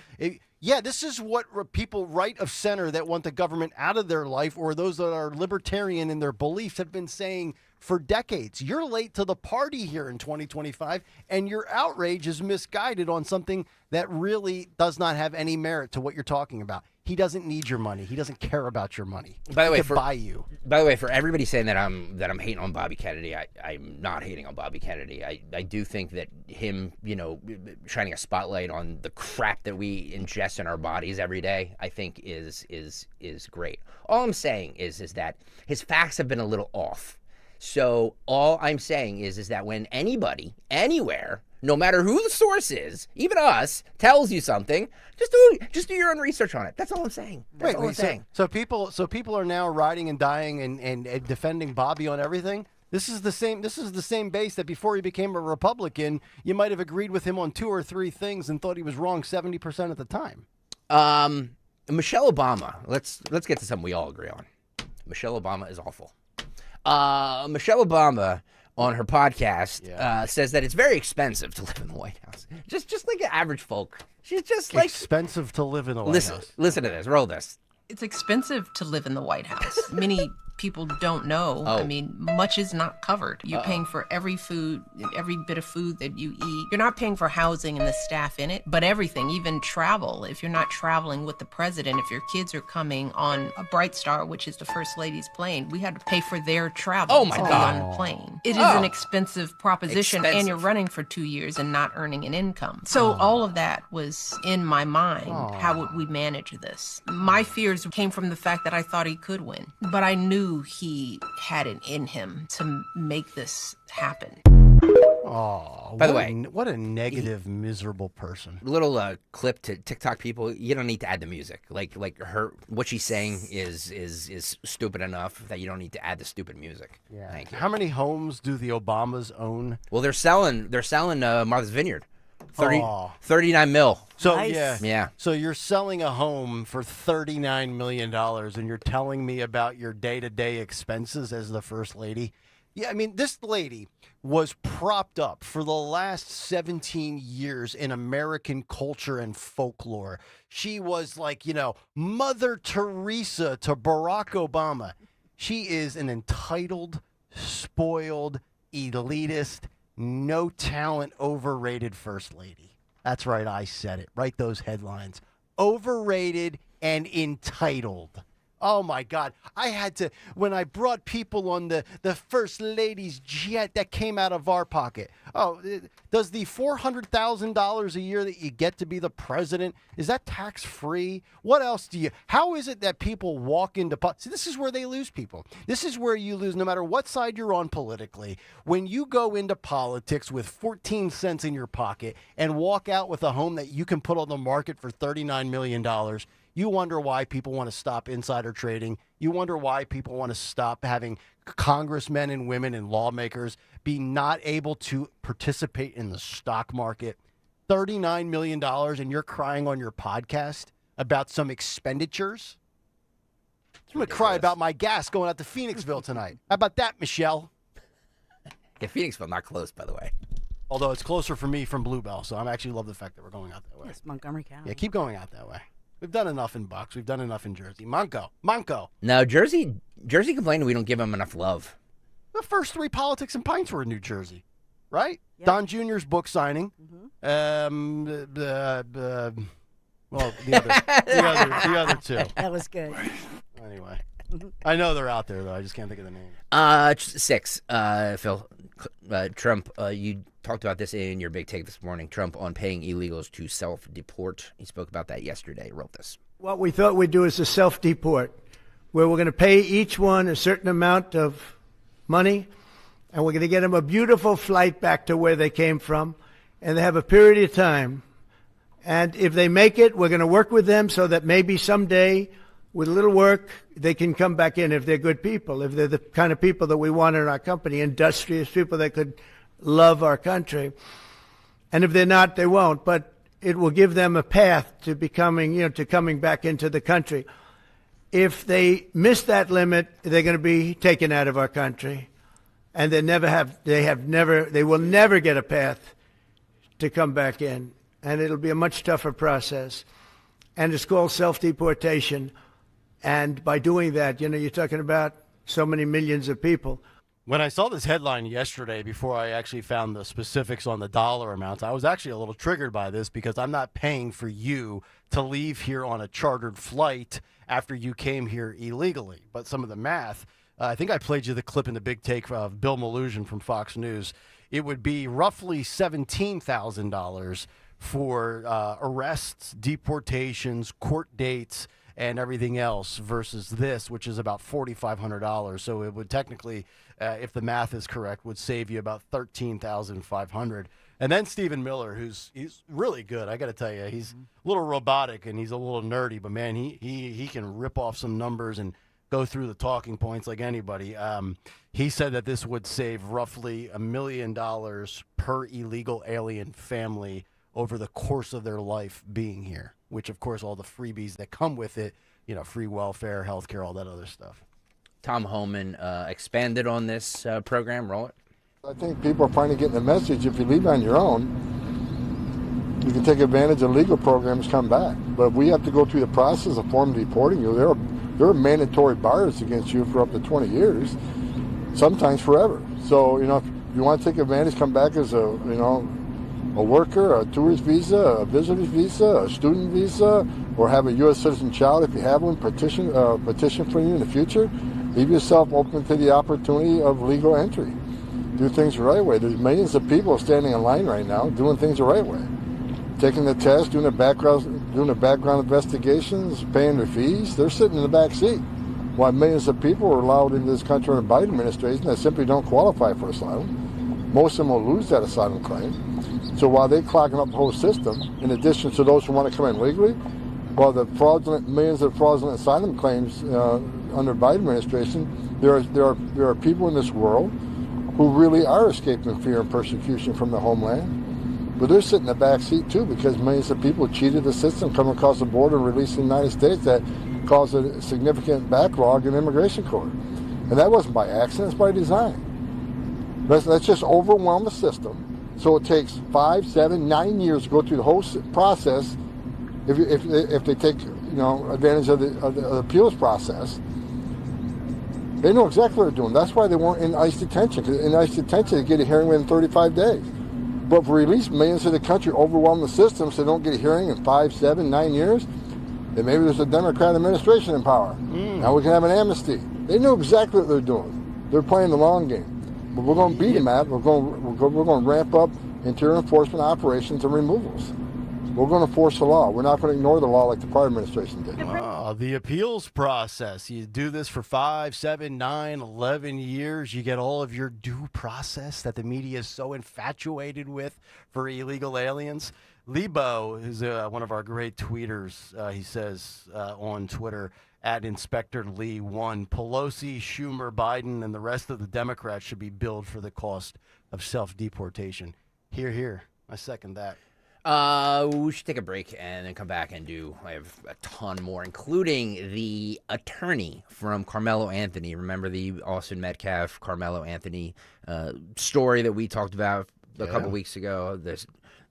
this is what people right of center that want the government out of their life, or those that are libertarian in their beliefs, have been saying for decades. You're late to the party here in 2025, and your outrage is misguided on something that really does not have any merit to what you're talking about. He doesn't need your money. He doesn't care about your money. By the way, buy you. By the way, for everybody saying that I'm hating on Bobby Kennedy, I'm not hating on Bobby Kennedy. I do think that him, shining a spotlight on the crap that we ingest in our bodies every day, I think is great. All I'm saying is that his facts have been a little off. So all I'm saying is that when anybody, anywhere, no matter who the source is, even us, tells you something, just do your own research on it. That's all I'm saying. That's all I'm saying. So people are now riding and dying and defending Bobby on everything. This is the same base that before he became a Republican, you might have agreed with him on 2 or 3 things and thought he was wrong 70% of the time. Michelle Obama. Let's get to something we all agree on. Michelle Obama is awful. Michelle Obama on her podcast says that it's very expensive to live in the White House. Just like average folk. She's just like expensive to live in the White House. Listen to this. Roll this. It's expensive to live in the White House. Many people don't know. I mean, much is not covered. You're paying for every bit of food that you eat. You're not paying for housing and the staff in it, but everything, even travel. If you're not traveling with the president, if your kids are coming on a Bright Star, which is the First Lady's plane, we had to pay for their travel to be on the plane. It is an expensive proposition, and you're running for 2 years and not earning an income. So all of that was in my mind. How would we manage this? My fears came from the fact that I thought he could win, but I knew he had it in him to make this happen. Oh, By the way, what a negative, miserable person. Little clip to TikTok people. You don't need to add the music. Like what she's saying is stupid enough that you don't need to add the stupid music. Yeah. Thank you. How many homes do the Obamas own? Well, they're selling Martha's Vineyard. 39 mil. So Nice. Yeah. So you're selling a home for $39 million, and you're telling me about your day-to-day expenses as the first lady? Yeah, I mean, this lady was propped up for the last 17 years in American culture and folklore. She was like, Mother Teresa to Barack Obama. She is an entitled, spoiled, elitist, no talent, overrated first lady. That's right, I said it. Write those headlines. Overrated and entitled. Oh, my God. I had to, when I brought people on the First Lady's jet, that came out of our pocket. Oh, does the $400,000 a year that you get to be the president, is that tax-free? What else how is it that people walk into, see, this is where they lose people. This is where you lose no matter what side you're on politically. When you go into politics with 14 cents in your pocket and walk out with a home that you can put on the market for $39 million, you wonder why people want to stop insider trading. You wonder why people want to stop having congressmen and women and lawmakers be not able to participate in the stock market. $39 million, and you're crying on your podcast about some expenditures? I'm going to cry about my gas going out to Phoenixville tonight. How about that, Michelle? Yeah, Phoenixville, not close, by the way. Although it's closer for me from Bluebell, so I actually love the fact that we're going out that way. Yes, Montgomery County. Yeah, keep going out that way. We've done enough in Bucks. We've done enough in Jersey. Monco. No, Jersey complained we don't give them enough love. The first 3 Politics and Pints were in New Jersey, right? Yep. Don Jr.'s book signing. Mm-hmm. The other 2. That was good. Anyway, I know they're out there, though. I just can't think of the name. 6, Phil. Trump, you talked about this in your big take this morning. Trump on paying illegals to self-deport. He spoke about that yesterday. Wrote this. What we thought we'd do is a self-deport, where we're going to pay each one a certain amount of money, and we're going to get them a beautiful flight back to where they came from, and they have a period of time. And if they make it, we're going to work with them so that maybe someday, with a little work, they can come back in if they're good people, if they're the kind of people that we want in our company, industrious people that could love our country. And if they're not, they won't. But it will give them a path to becoming, to coming back into the country. If they miss that limit, they're going to be taken out of our country. And they will never get a path to come back in. And it'll be a much tougher process. And it's called self-deportation. And by doing that, you're talking about so many millions of people. When I saw this headline yesterday, before I actually found the specifics on the dollar amounts, I was actually a little triggered by this because I'm not paying for you to leave here on a chartered flight after you came here illegally. But some of the math, I think I played you the clip in the big take of Bill Maloogian from Fox News. It would be roughly $17,000 for arrests, deportations, court dates, and everything else versus this, which is about $4,500. So it would technically, if the math is correct, would save you about $13,500. And then Stephen Miller, he's really good. I got to tell you, he's a little robotic and he's a little nerdy, but man, he can rip off some numbers and go through the talking points like anybody. He said that this would save roughly $1 million per illegal alien family over the course of their life being here, which, of course, all the freebies that come with it, free welfare, healthcare, all that other stuff. Tom Homan expanded on this program. Roll it. I think people are finally getting the message. If you leave on your own, you can take advantage of legal programs, come back. But if we have to go through the process of formally deporting you, there are mandatory bars against you for up to 20 years, sometimes forever. So, if you want to take advantage, come back as a worker, a tourist visa, a visitor's visa, a student visa, or have a U.S. citizen child if you have one, petition for you in the future. Leave yourself open to the opportunity of legal entry. Do things the right way. There's millions of people standing in line right now doing things the right way. Taking the test, doing the background investigations, paying their fees. They're sitting in the back seat. While millions of people were allowed into this country under the Biden administration that simply don't qualify for asylum. most of them will lose that asylum claim. So while they're clogging up the whole system, in addition to those who want to come in legally, while the millions of fraudulent asylum claims under Biden administration, there are people in this world who really are escaping fear and persecution from their homeland. But they're sitting in the back seat too, because millions of people cheated the system, come across the border and released in the United States. That caused a significant backlog in immigration court. And that wasn't by accident, it's by design. Let's just overwhelm the system. So it takes 5, 7, 9 years to go through the whole process. If they take advantage of the appeals process, they know exactly what they're doing. That's why they weren't in ICE detention. Because in ICE detention, they get a hearing within 35 days. But if we release millions of the country, overwhelm the system, so they don't get a hearing in 5, 7, 9 years, then maybe there's a Democrat administration in power. Now we can have an amnesty. They know exactly what they're doing. They're playing the long game. But we're going to beat them at it. We're going to ramp up interior enforcement operations and removals. We're going to force the law. We're not going to ignore the law like the prior administration did. The appeals process. You do this for 5, 7, 9, 11 years. You get all of your due process that the media is so infatuated with for illegal aliens. Lebo is one of our great tweeters. He says on Twitter, at Inspector Lee 1, Pelosi, Schumer, Biden, and the rest of the Democrats should be billed for the cost of self-deportation. Hear, hear. I second that. We should take a break and then come back and I have a ton more, including the attorney from Carmelo Anthony. Remember the Austin Metcalf, Carmelo Anthony story that we talked about a couple weeks ago? The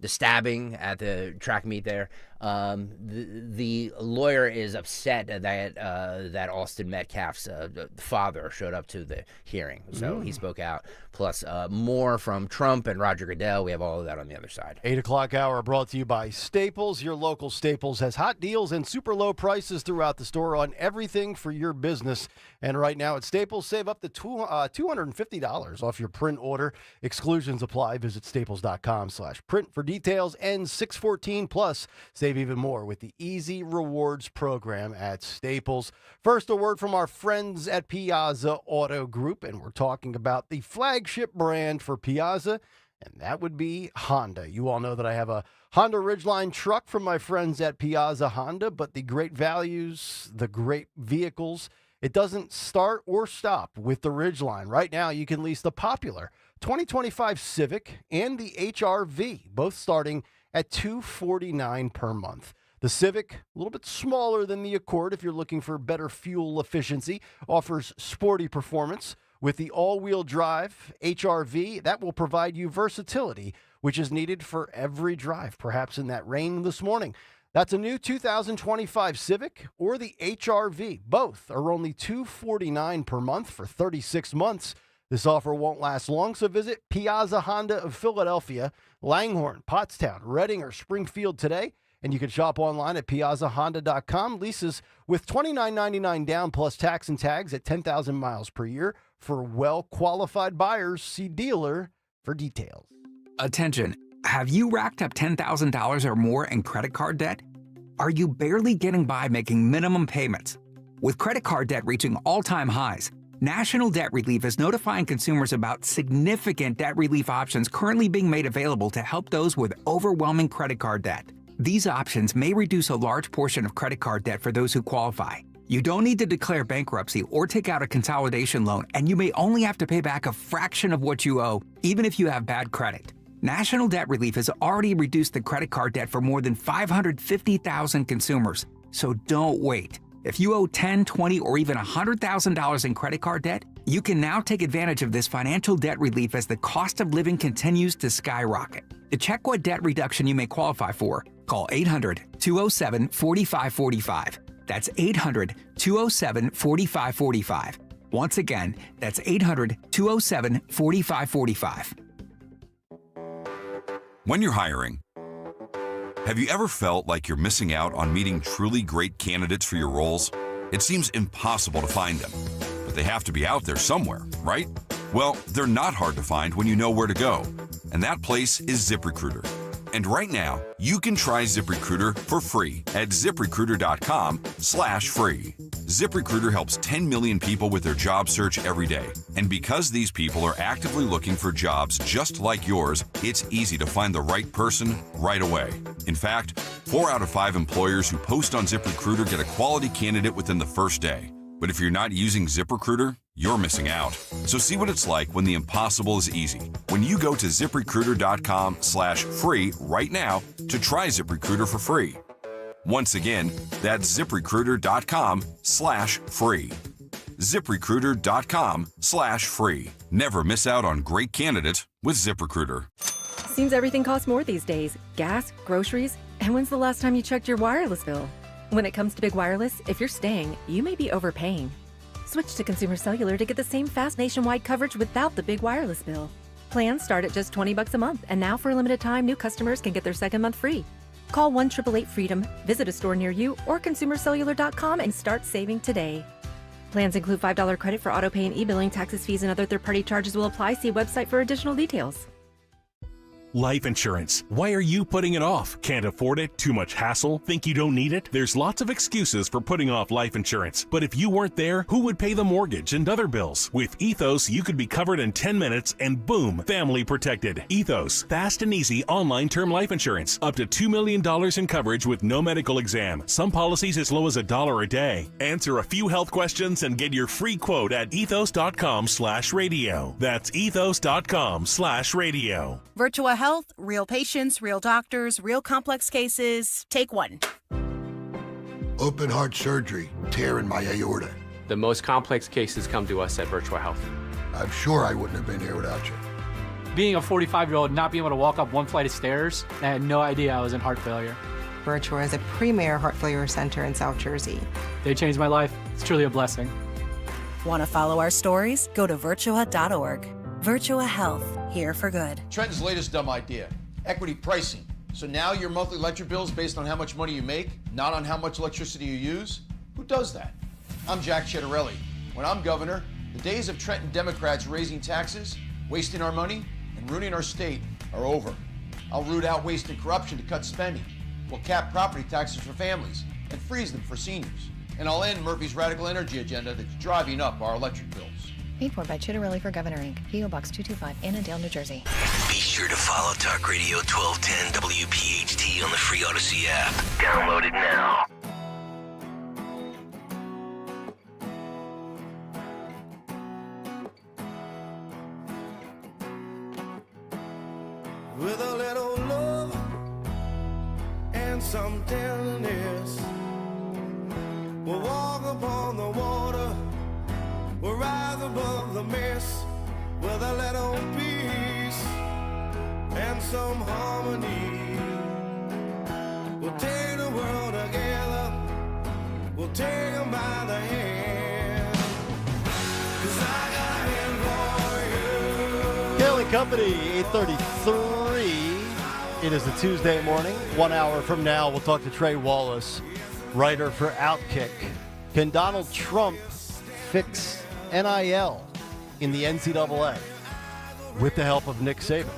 stabbing at the track meet there. The lawyer is upset that Austin Metcalf's father showed up to the hearing. So he spoke out. Plus more from Trump and Roger Goodell. We have all of that on the other side. 8 o'clock hour brought to you by Staples. Your local Staples has hot deals and super low prices throughout the store on everything for your business. And right now at Staples, save up to $250 off your print order. Exclusions apply. Visit staples.com/print for details. And 614 plus. Save even more with the Easy Rewards program at Staples. First, a word from our friends at Piazza Auto Group, and we're talking about the flagship brand for Piazza, and that would be Honda. You all know that I have a Honda Ridgeline truck from my friends at Piazza Honda, but the great values, the great vehicles, it doesn't start or stop with the Ridgeline. Right now, you can lease the popular 2025 Civic and the HR-V, both starting at $249 per month. The Civic, a little bit smaller than the Accord if you're looking for better fuel efficiency, offers sporty performance. With the all-wheel drive HR-V, that will provide you versatility, which is needed for every drive, perhaps in that rain this morning. That's a new 2025 Civic or the HR-V. Both are only $249 per month for 36 months. This offer won't last long, so visit Piazza Honda of Philadelphia, Langhorne, Pottstown, Reading, or Springfield today. And you can shop online at piazzahonda.com. Leases with $29.99 down plus tax and tags at 10,000 miles per year. For well-qualified buyers, see dealer for details. Attention. Have you racked up $10,000 or more in credit card debt? Are you barely getting by making minimum payments? With credit card debt reaching all-time highs, National Debt Relief is notifying consumers about significant debt relief options currently being made available to help those with overwhelming credit card debt. These options may reduce a large portion of credit card debt for those who qualify. You don't need to declare bankruptcy or take out a consolidation loan, and you may only have to pay back a fraction of what you owe, even if you have bad credit. National Debt Relief has already reduced the credit card debt for more than 550,000 consumers, so don't wait. If you owe $10,000, $20,000, or even $100,000 in credit card debt, you can now take advantage of this financial debt relief as the cost of living continues to skyrocket. To check what debt reduction you may qualify for, call 800-207-4545. That's 800-207-4545. Once again, that's 800-207-4545. When you're hiring, have you ever felt like you're missing out on meeting truly great candidates for your roles? It seems impossible to find them, but they have to be out there somewhere, right? Well, they're not hard to find when you know where to go, and that place is ZipRecruiter. And right now, you can try ZipRecruiter for free at ZipRecruiter.com/free. ZipRecruiter helps 10 million people with their job search every day. And because these people are actively looking for jobs just like yours, it's easy to find the right person right away. In fact, 4 out of 5 employers who post on ZipRecruiter get a quality candidate within the first day. But if you're not using ZipRecruiter, you're missing out. So see what it's like when the impossible is easy. When you go to ZipRecruiter.com/free right now to try ZipRecruiter for free. Once again, that's ZipRecruiter.com/free. ZipRecruiter.com/free. Never miss out on great candidates with ZipRecruiter. Seems everything costs more these days. Gas, groceries, and when's the last time you checked your wireless bill? When it comes to big wireless, if you're staying, you may be overpaying. Switch to Consumer Cellular to get the same fast nationwide coverage without the big wireless bill. Plans start at just $20 a month, and now for a limited time, new customers can get their second month free. Call 1-888-FREEDOM, visit a store near you, or consumercellular.com and start saving today. Plans include $5 credit for autopay and e-billing. Taxes, fees, and other third-party charges will apply. See website for additional details. Life insurance. Why are you putting it off? Can't afford it? Too much hassle? Think you don't need it? There's lots of excuses for putting off life insurance. But if you weren't there, who would pay the mortgage and other bills? With Ethos, you could be covered in 10 minutes and boom, family protected. Ethos, fast and easy online term life insurance. Up to $2 million in coverage with no medical exam. Some policies as low as $1 a day. Answer a few health questions and get your free quote at ethos.com/radio. That's ethos.com/radio. Virtua Health, real patients, real doctors, real complex cases. Take one. Open heart surgery, tear in my aorta. The most complex cases come to us at Virtua Health. I'm sure I wouldn't have been here without you. Being a 45-year-old, not being able to walk up one flight of stairs, I had no idea I was in heart failure. Virtua is a premier heart failure center in South Jersey. They changed my life. It's truly a blessing. Want to follow our stories? Go to virtua.org. Virtua Health, here for good. Trenton's latest dumb idea, equity pricing. So now your monthly electric bill is based on how much money you make, not on how much electricity you use? Who does that? I'm Jack Chittarelli. When I'm governor, the days of Trenton Democrats raising taxes, wasting our money, and ruining our state are over. I'll root out waste and corruption to cut spending. We'll cap property taxes for families and freeze them for seniors. And I'll end Murphy's radical energy agenda that's driving up our electric bills. Paid for by Chittarelli for Governor, Inc., P.O. Box 225, Annandale, New Jersey. Be sure to follow Talk Radio 1210 WPHT on the free Odyssey app. Download it now. With a little love and some tenderness, we'll walk upon the water. We'll rise above the mess with a little peace and some harmony. We'll take the world together. We'll take them by the hand. 'Cause I got a hand for you. Kayal and Company, 8:33. It is a Tuesday morning. 1 hour from now, we'll talk to Trey Wallace, writer for Outkick. Can Donald Trump fix NIL in the NCAA with the help of Nick Saban?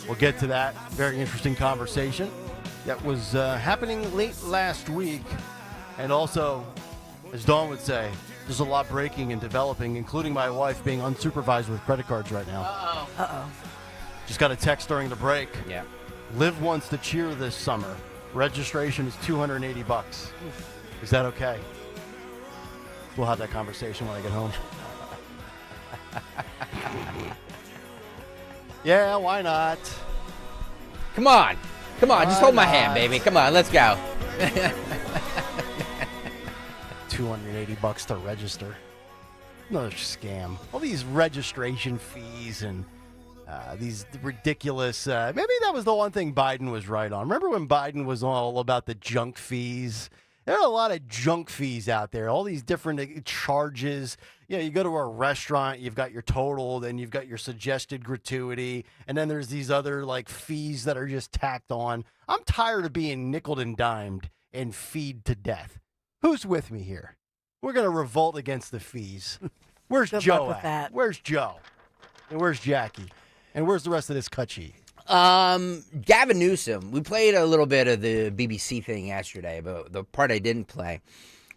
We'll get to that very interesting conversation that was happening late last week. And also, as Dawn would say, there's a lot breaking and developing, including my wife being unsupervised with credit cards right now. Uh-oh. Just got a text during the break. Yeah. Liv wants to cheer this summer. Registration is $280. Is that okay? We'll have that conversation when I get home. Yeah, why not? Come on. Just hold my hand, baby. Come on, let's go. $280 to register. Another scam. All these registration fees and these ridiculous. Maybe that was the one thing Biden was right on. Remember when Biden was all about the junk fees? There are a lot of junk fees out there, all these different charges. You know, you go to a restaurant, you've got your total, then you've got your suggested gratuity, and then there's these other like fees that are just tacked on. I'm tired of being nickeled and dimed and feed to death. Who's with me here? We're going to revolt against the fees. Where's Good Joe luck with at? that. Where's Joe? And where's Jackie? And where's the rest of this cut sheet? Gavin Newsom. We played a little bit of the BBC thing yesterday, but the part I didn't play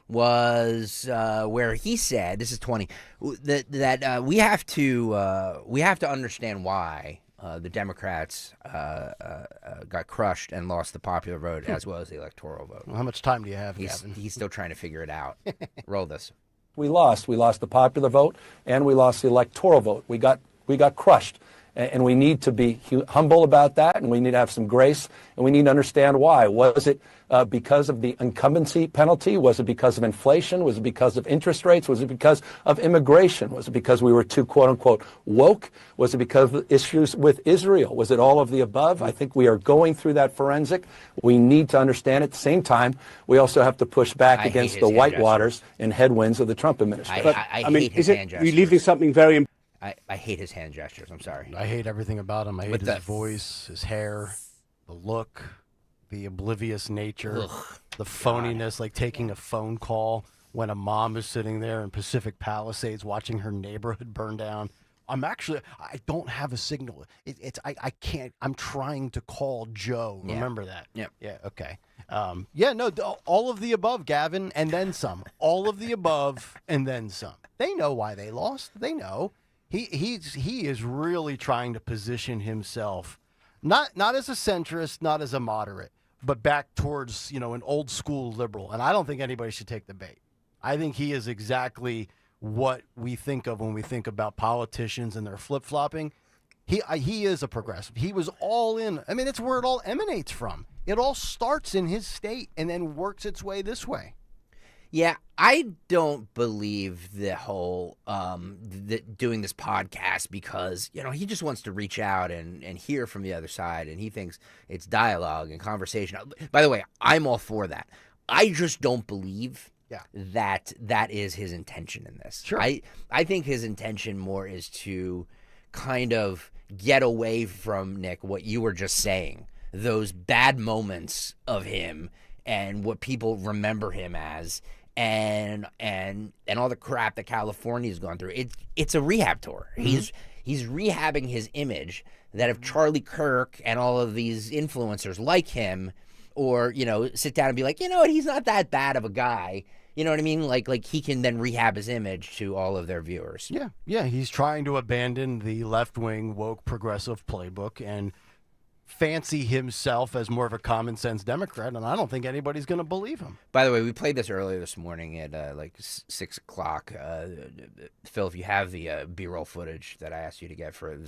was where he said, this is 20, that we have to understand why the Democrats got crushed and lost the popular vote as well as the electoral vote. Well, how much time do you have, Gavin? He's still trying to figure it out. Roll this. We lost. We lost the popular vote and we lost the electoral vote. We got crushed. And we need to be humble about that, and we need to have some grace, and we need to understand why. Was it because of the incumbency penalty? Was it because of inflation? Was it because of interest rates? Was it because of immigration? Was it because we were too, quote-unquote, woke? Was it because of issues with Israel? Was it all of the above? I think we are going through that forensic. We need to understand at the same time, we also have to push back against the whitewaters and headwinds of the Trump administration. I hate his hand gestures. You're leaving something very important. I hate his hand gestures. I'm sorry. I hate everything about him. I hate his voice, his hair, the look, the oblivious nature, the phoniness, like taking a phone call when a mom is sitting there in Pacific Palisades watching her neighborhood burn down. I don't have a signal. I can't. I'm trying to call Joe. Yeah. Remember that? Yep. Yeah. Okay. All of the above, Gavin, and then some. All of the above, and then some. They know why they lost. They know. He is really trying to position himself, not as a centrist, not as a moderate, but back towards an old school liberal. And I don't think anybody should take the bait. I think he is exactly what we think of when we think about politicians and their flip flopping. He is a progressive. He was all in. I mean, it's where it all emanates from. It all starts in his state and then works its way this way. Yeah, I don't believe the whole doing this podcast because, he just wants to reach out and hear from the other side, and he thinks it's dialogue and conversation. By the way, I'm all for that. I just don't believe that is his intention in this. Sure. I think his intention more is to kind of get away from, Nick, what you were just saying, those bad moments of him and what people remember him as. And all the crap that California's gone through. It's a rehab tour. Mm-hmm. He's rehabbing his image that if Charlie Kirk and all of these influencers like him or, sit down and be like, he's not that bad of a guy. You know what I mean? Like he can then rehab his image to all of their viewers. Yeah, he's trying to abandon the left-wing woke progressive playbook and fancy himself as more of a common sense Democrat, and I don't think anybody's going to believe him. By the way, we played this earlier this morning at 6 o'clock. Phil, if you have the B-roll footage that I asked you to get for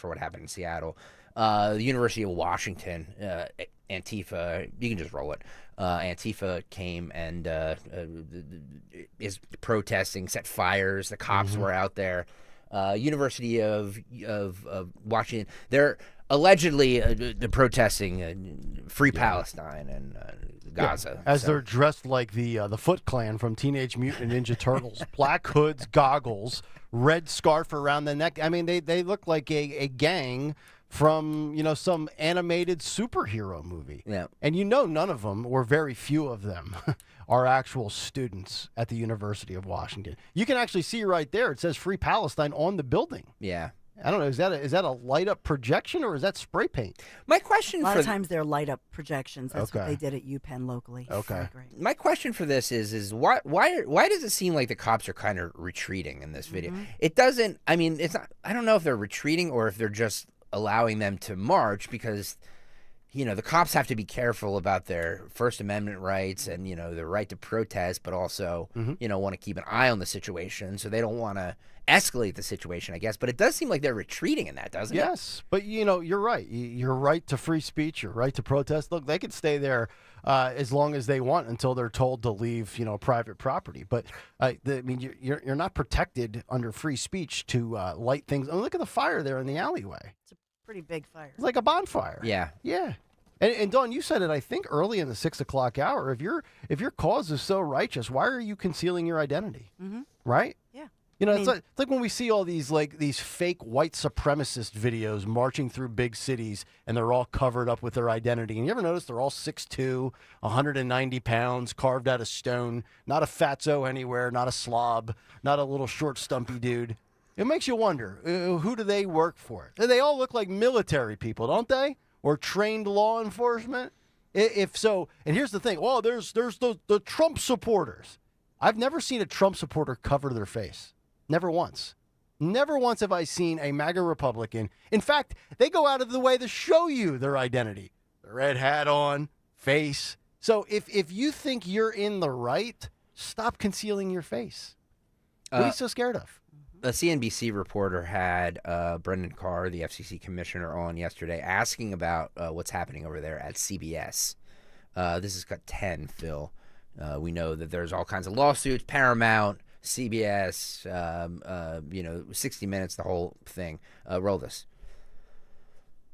what happened in Seattle, the University of Washington, Antifa, you can just roll it. Antifa came and is protesting, set fires. The cops were out there. University of Washington, they're allegedly protesting Free Palestine and Gaza. As they're dressed like the Foot Clan from Teenage Mutant Ninja Turtles. Black hoods, goggles, red scarf around the neck. I mean, they look like a gang from, some animated superhero movie. Yeah. And none of them, or very few of them, are actual students at the University of Washington. You can actually see right there, it says Free Palestine on the building. Yeah. I don't know, is that a light-up projection or is that spray paint? My question a lot of times they're light-up projections. That's what Okay. they did at UPenn locally. Okay. My question for this is why does it seem like the cops are kind of retreating in this video? It doesn't. I mean, it's not. I don't know if they're retreating or if they're just allowing them to march because, the cops have to be careful about their First Amendment rights and, the right to protest, but also, want to keep an eye on the situation. So they don't want to escalate the situation, I guess. But it does seem like they're retreating in that, doesn't it? Yes, but you're right. Your right to free speech, your right to protest. Look, they could stay there as long as they want until they're told to leave, private property. But you're not protected under free speech to light things. Oh, look at the fire there in the alleyway. It's a pretty big fire. It's like a bonfire. Yeah. Yeah. And Dawn, you said it, I think, early in the 6 o'clock hour. If your cause is so righteous, why are you concealing your identity? Mm-hmm. Right? Yeah. It's like when we see all these fake white supremacist videos marching through big cities and they're all covered up with their identity. And you ever notice they're all 6'2", 190 pounds, carved out of stone, not a fatso anywhere, not a slob, not a little short stumpy dude. It makes you wonder, who do they work for? They all look like military people, don't they? Or trained law enforcement? If so, and here's the thing. Oh, there's the Trump supporters. I've never seen a Trump supporter cover their face. Never once. Never once have I seen a MAGA Republican. In fact, they go out of the way to show you their identity. The red hat on, face. So if you think you're in the right, stop concealing your face. What are you so scared of? A CNBC reporter had Brendan Carr, the FCC commissioner, on yesterday asking about what's happening over there at CBS. This has got 10, Phil. We know that there's all kinds of lawsuits, Paramount, CBS, 60 Minutes, the whole thing. Roll this.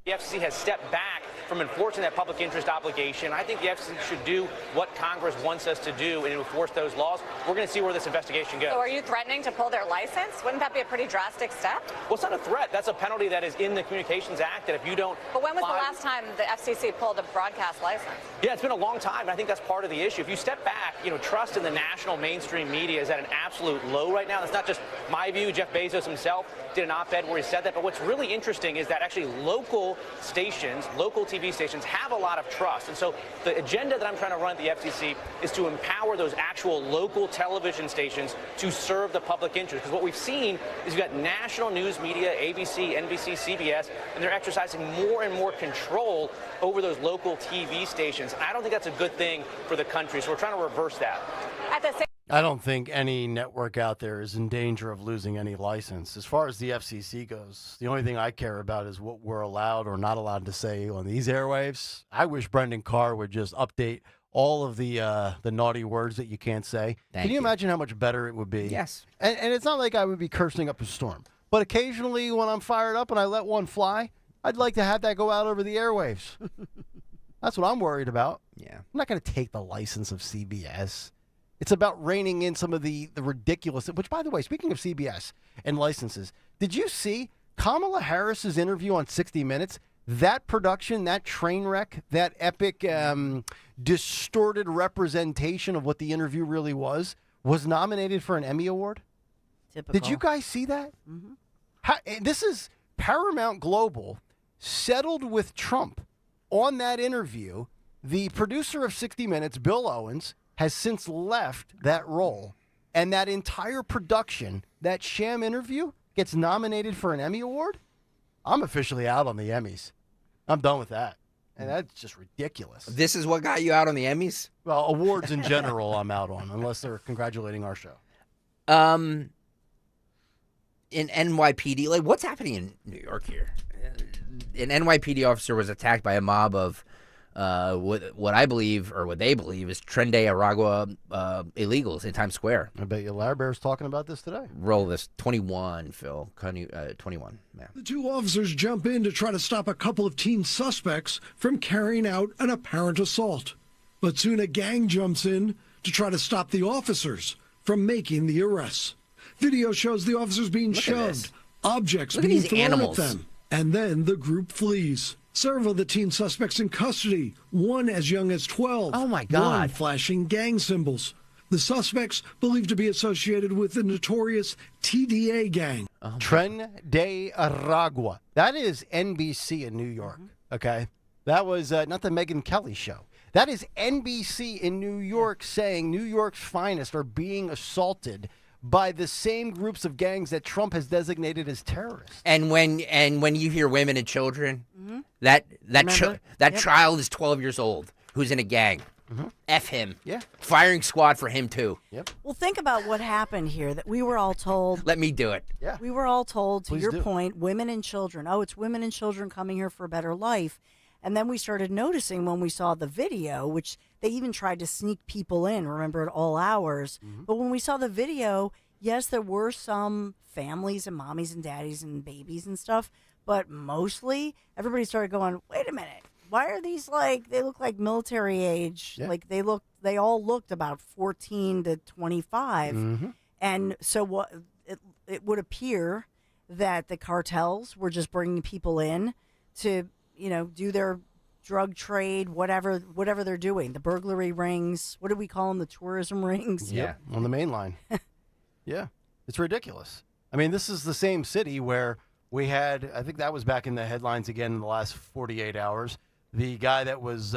The FCC has stepped back from enforcing that public interest obligation. I think the FCC should do what Congress wants us to do and enforce those laws. We're going to see where this investigation goes. So are you threatening to pull their license? Wouldn't that be a pretty drastic step? Well, it's not a threat. That's a penalty that is in the Communications Act, that if you don't... But when was the last time the FCC pulled a broadcast license? Yeah, it's been a long time, and I think that's part of the issue. If you step back, trust in the national mainstream media is at an absolute low right now. That's not just my view. Jeff Bezos himself did an op-ed where he said that. But what's really interesting is that actually local stations, local TV stations, have a lot of trust. And so the agenda that I'm trying to run at the FCC is to empower those actual local television stations to serve the public interest. Because what we've seen is you've got national news media, ABC, NBC, CBS, and they're exercising more and more control over those local TV stations. And I don't think that's a good thing for the country. So we're trying to reverse that. I don't think any network out there is in danger of losing any license. As far as the FCC goes, the only thing I care about is what we're allowed or not allowed to say on these airwaves. I wish Brendan Carr would just update all of the naughty words that you can't say. Can you imagine how much better it would be? Yes. And it's not like I would be cursing up a storm. But occasionally when I'm fired up and I let one fly, I'd like to have that go out over the airwaves. That's what I'm worried about. Yeah. I'm not going to take the license of CBS. It's about reining in some of the ridiculous, which, by the way, speaking of CBS and licenses, did you see Kamala Harris's interview on 60 Minutes? That production, that train wreck, that epic distorted representation of what the interview really was nominated for an Emmy Award? Typical. Did you guys see that? Mm-hmm. This is Paramount Global settled with Trump on that interview. The producer of 60 Minutes, Bill Owens, has since left that role, and that entire production, that sham interview, gets nominated for an Emmy Award? I'm officially out on the Emmys. I'm done with that. And that's just ridiculous. This is what got you out on the Emmys? Well, awards in general I'm out on, unless they're congratulating our show. In NYPD, what's happening in New York here? An NYPD officer was attacked by a mob of what I believe, or what they believe, is Trende Aragua illegals in Times Square. I bet you Larbear's talking about this today. Roll this. 21, Phil. 21. Yeah. The two officers jump in to try to stop a couple of teen suspects from carrying out an apparent assault. But soon a gang jumps in to try to stop the officers from making the arrests. Video shows the officers being shoved, objects being thrown at them, and then the group flees. Several of the teen suspects in custody, one as young as 12. Oh, my God. One flashing gang symbols. The suspects believed to be associated with the notorious TDA gang. Tren de Aragua. That is NBC in New York, okay? That was not the Megyn Kelly show. That is NBC in New York saying New York's finest are being assaulted by the same groups of gangs that Trump has designated as terrorists. And when you hear women and children, that child is 12 years old who's in a gang. F him. Yeah. Firing squad for him too. Yep. Well, think about what happened here, that we were all told. Let me do it. Yeah. We were all told, to Please your do. point, women and children. Oh, it's women and children coming here for a better life. And then we started noticing when we saw the video, which they even tried to sneak people in, remember, at all hours. But when we saw the video, yes, there were some families and mommies and daddies and babies and stuff, but mostly everybody started going, wait a minute, why are these they look like military age? Yeah. Like they all looked about 14 to 25. And so what it would appear that the cartels were just bringing people in to, do their drug trade, whatever they're doing, the burglary rings. What do we call them? The tourism rings? Yep. On the main line. Yeah. It's ridiculous. I mean, this is the same city where we had, I think that was back in the headlines again in the last 48 hours, the guy that was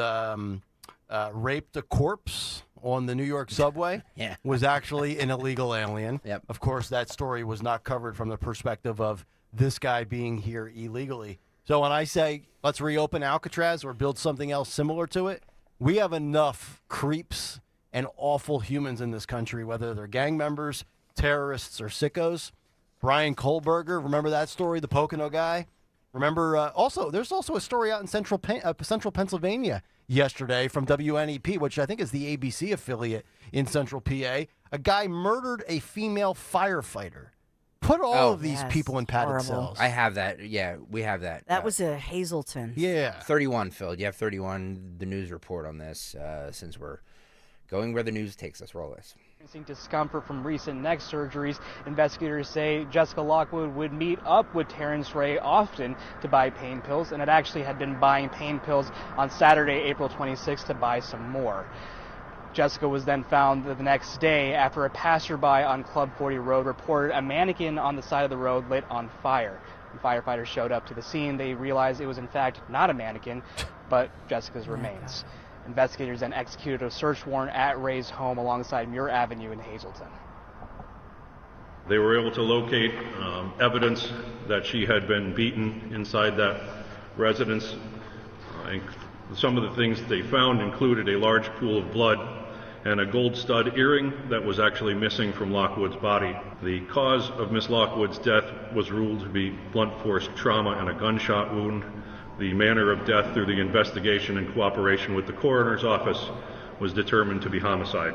raped a corpse on the New York subway was actually an illegal alien. Yep. Of course, that story was not covered from the perspective of this guy being here illegally. So when I say let's reopen Alcatraz or build something else similar to it, we have enough creeps and awful humans in this country, whether they're gang members, terrorists, or sickos. Brian Kohlberger, remember that story, the Pocono guy? Remember, there's also a story out in central Pennsylvania yesterday from WNEP, which I think is the ABC affiliate in central PA. A guy murdered a female firefighter. Put all of these people in padded cells. I have that. Yeah, we have that. That was a Hazleton. Yeah. 31, Phil. You have 31, the news report on this, since we're going where the news takes us. Roll this. Discomfort from recent neck surgeries. Investigators say Jessica Lockwood would meet up with Terrence Ray often to buy pain pills, and it actually had been buying pain pills on Saturday, April 26th, to buy some more. Jessica was then found the next day after a passerby on Club 40 Road reported a mannequin on the side of the road lit on fire. When firefighters showed up to the scene, they realized it was in fact not a mannequin, but Jessica's remains. Investigators then executed a search warrant at Ray's home alongside Muir Avenue in Hazleton. They were able to locate evidence that she had been beaten inside that residence. Some of the things they found included a large pool of blood and a gold stud earring that was actually missing from Lockwood's body. The cause of Miss Lockwood's death was ruled to be blunt force trauma and a gunshot wound. The manner of death through the investigation in cooperation with the coroner's office was determined to be homicide.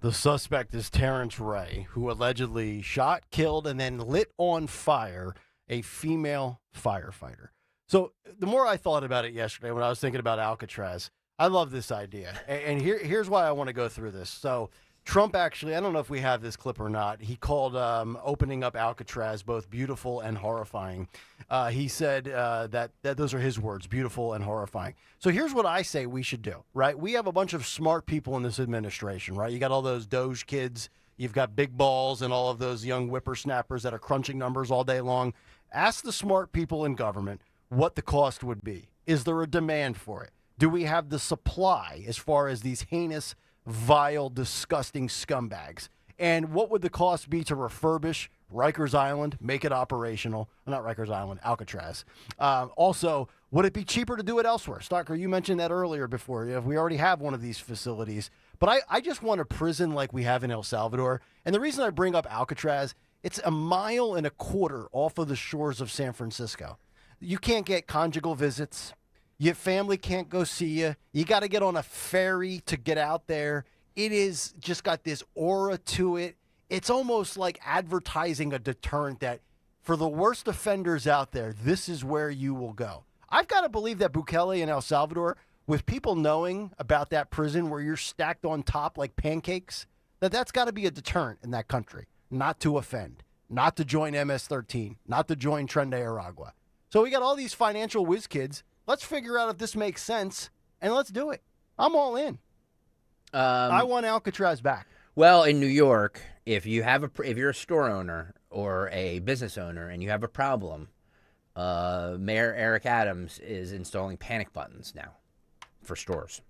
The suspect is Terrence Ray, who allegedly shot, killed, and then lit on fire a female firefighter. So the more I thought about it yesterday when I was thinking about Alcatraz, I love this idea. And here's why I want to go through this. So Trump actually, I don't know if we have this clip or not, he called opening up Alcatraz both beautiful and horrifying. He said that those are his words, beautiful and horrifying. So here's what I say we should do, right? We have a bunch of smart people in this administration, right? You got all those Doge kids, you've got big balls and all of those young whippersnappers that are crunching numbers all day long. Ask the smart people in government what the cost would be. Is there a demand for it? Do we have the supply as far as these heinous, vile, disgusting scumbags? And what would the cost be to refurbish Rikers Island, make it operational? Not Rikers Island, Alcatraz. Also, would it be cheaper to do it elsewhere? Stocker, you mentioned that earlier before. We already have one of these facilities. But I just want a prison like we have in El Salvador. And the reason I bring up Alcatraz, it's 1.25 miles off of the shores of San Francisco. You can't get conjugal visits. Your family can't go see you. You got to get on a ferry to get out there. It is just got this aura to it. It's almost like advertising a deterrent that for the worst offenders out there, this is where you will go. I've got to believe that Bukele in El Salvador, with people knowing about that prison where you're stacked on top like pancakes, that's got to be a deterrent in that country, not to offend, not to join MS-13, not to join Tren de Aragua. So we got all these financial whiz kids. Let's figure out if this makes sense, and let's do it. I'm all in. I want Alcatraz back. Well, in New York, if you're a store owner or a business owner and you have a problem, Mayor Eric Adams is installing panic buttons now for stores.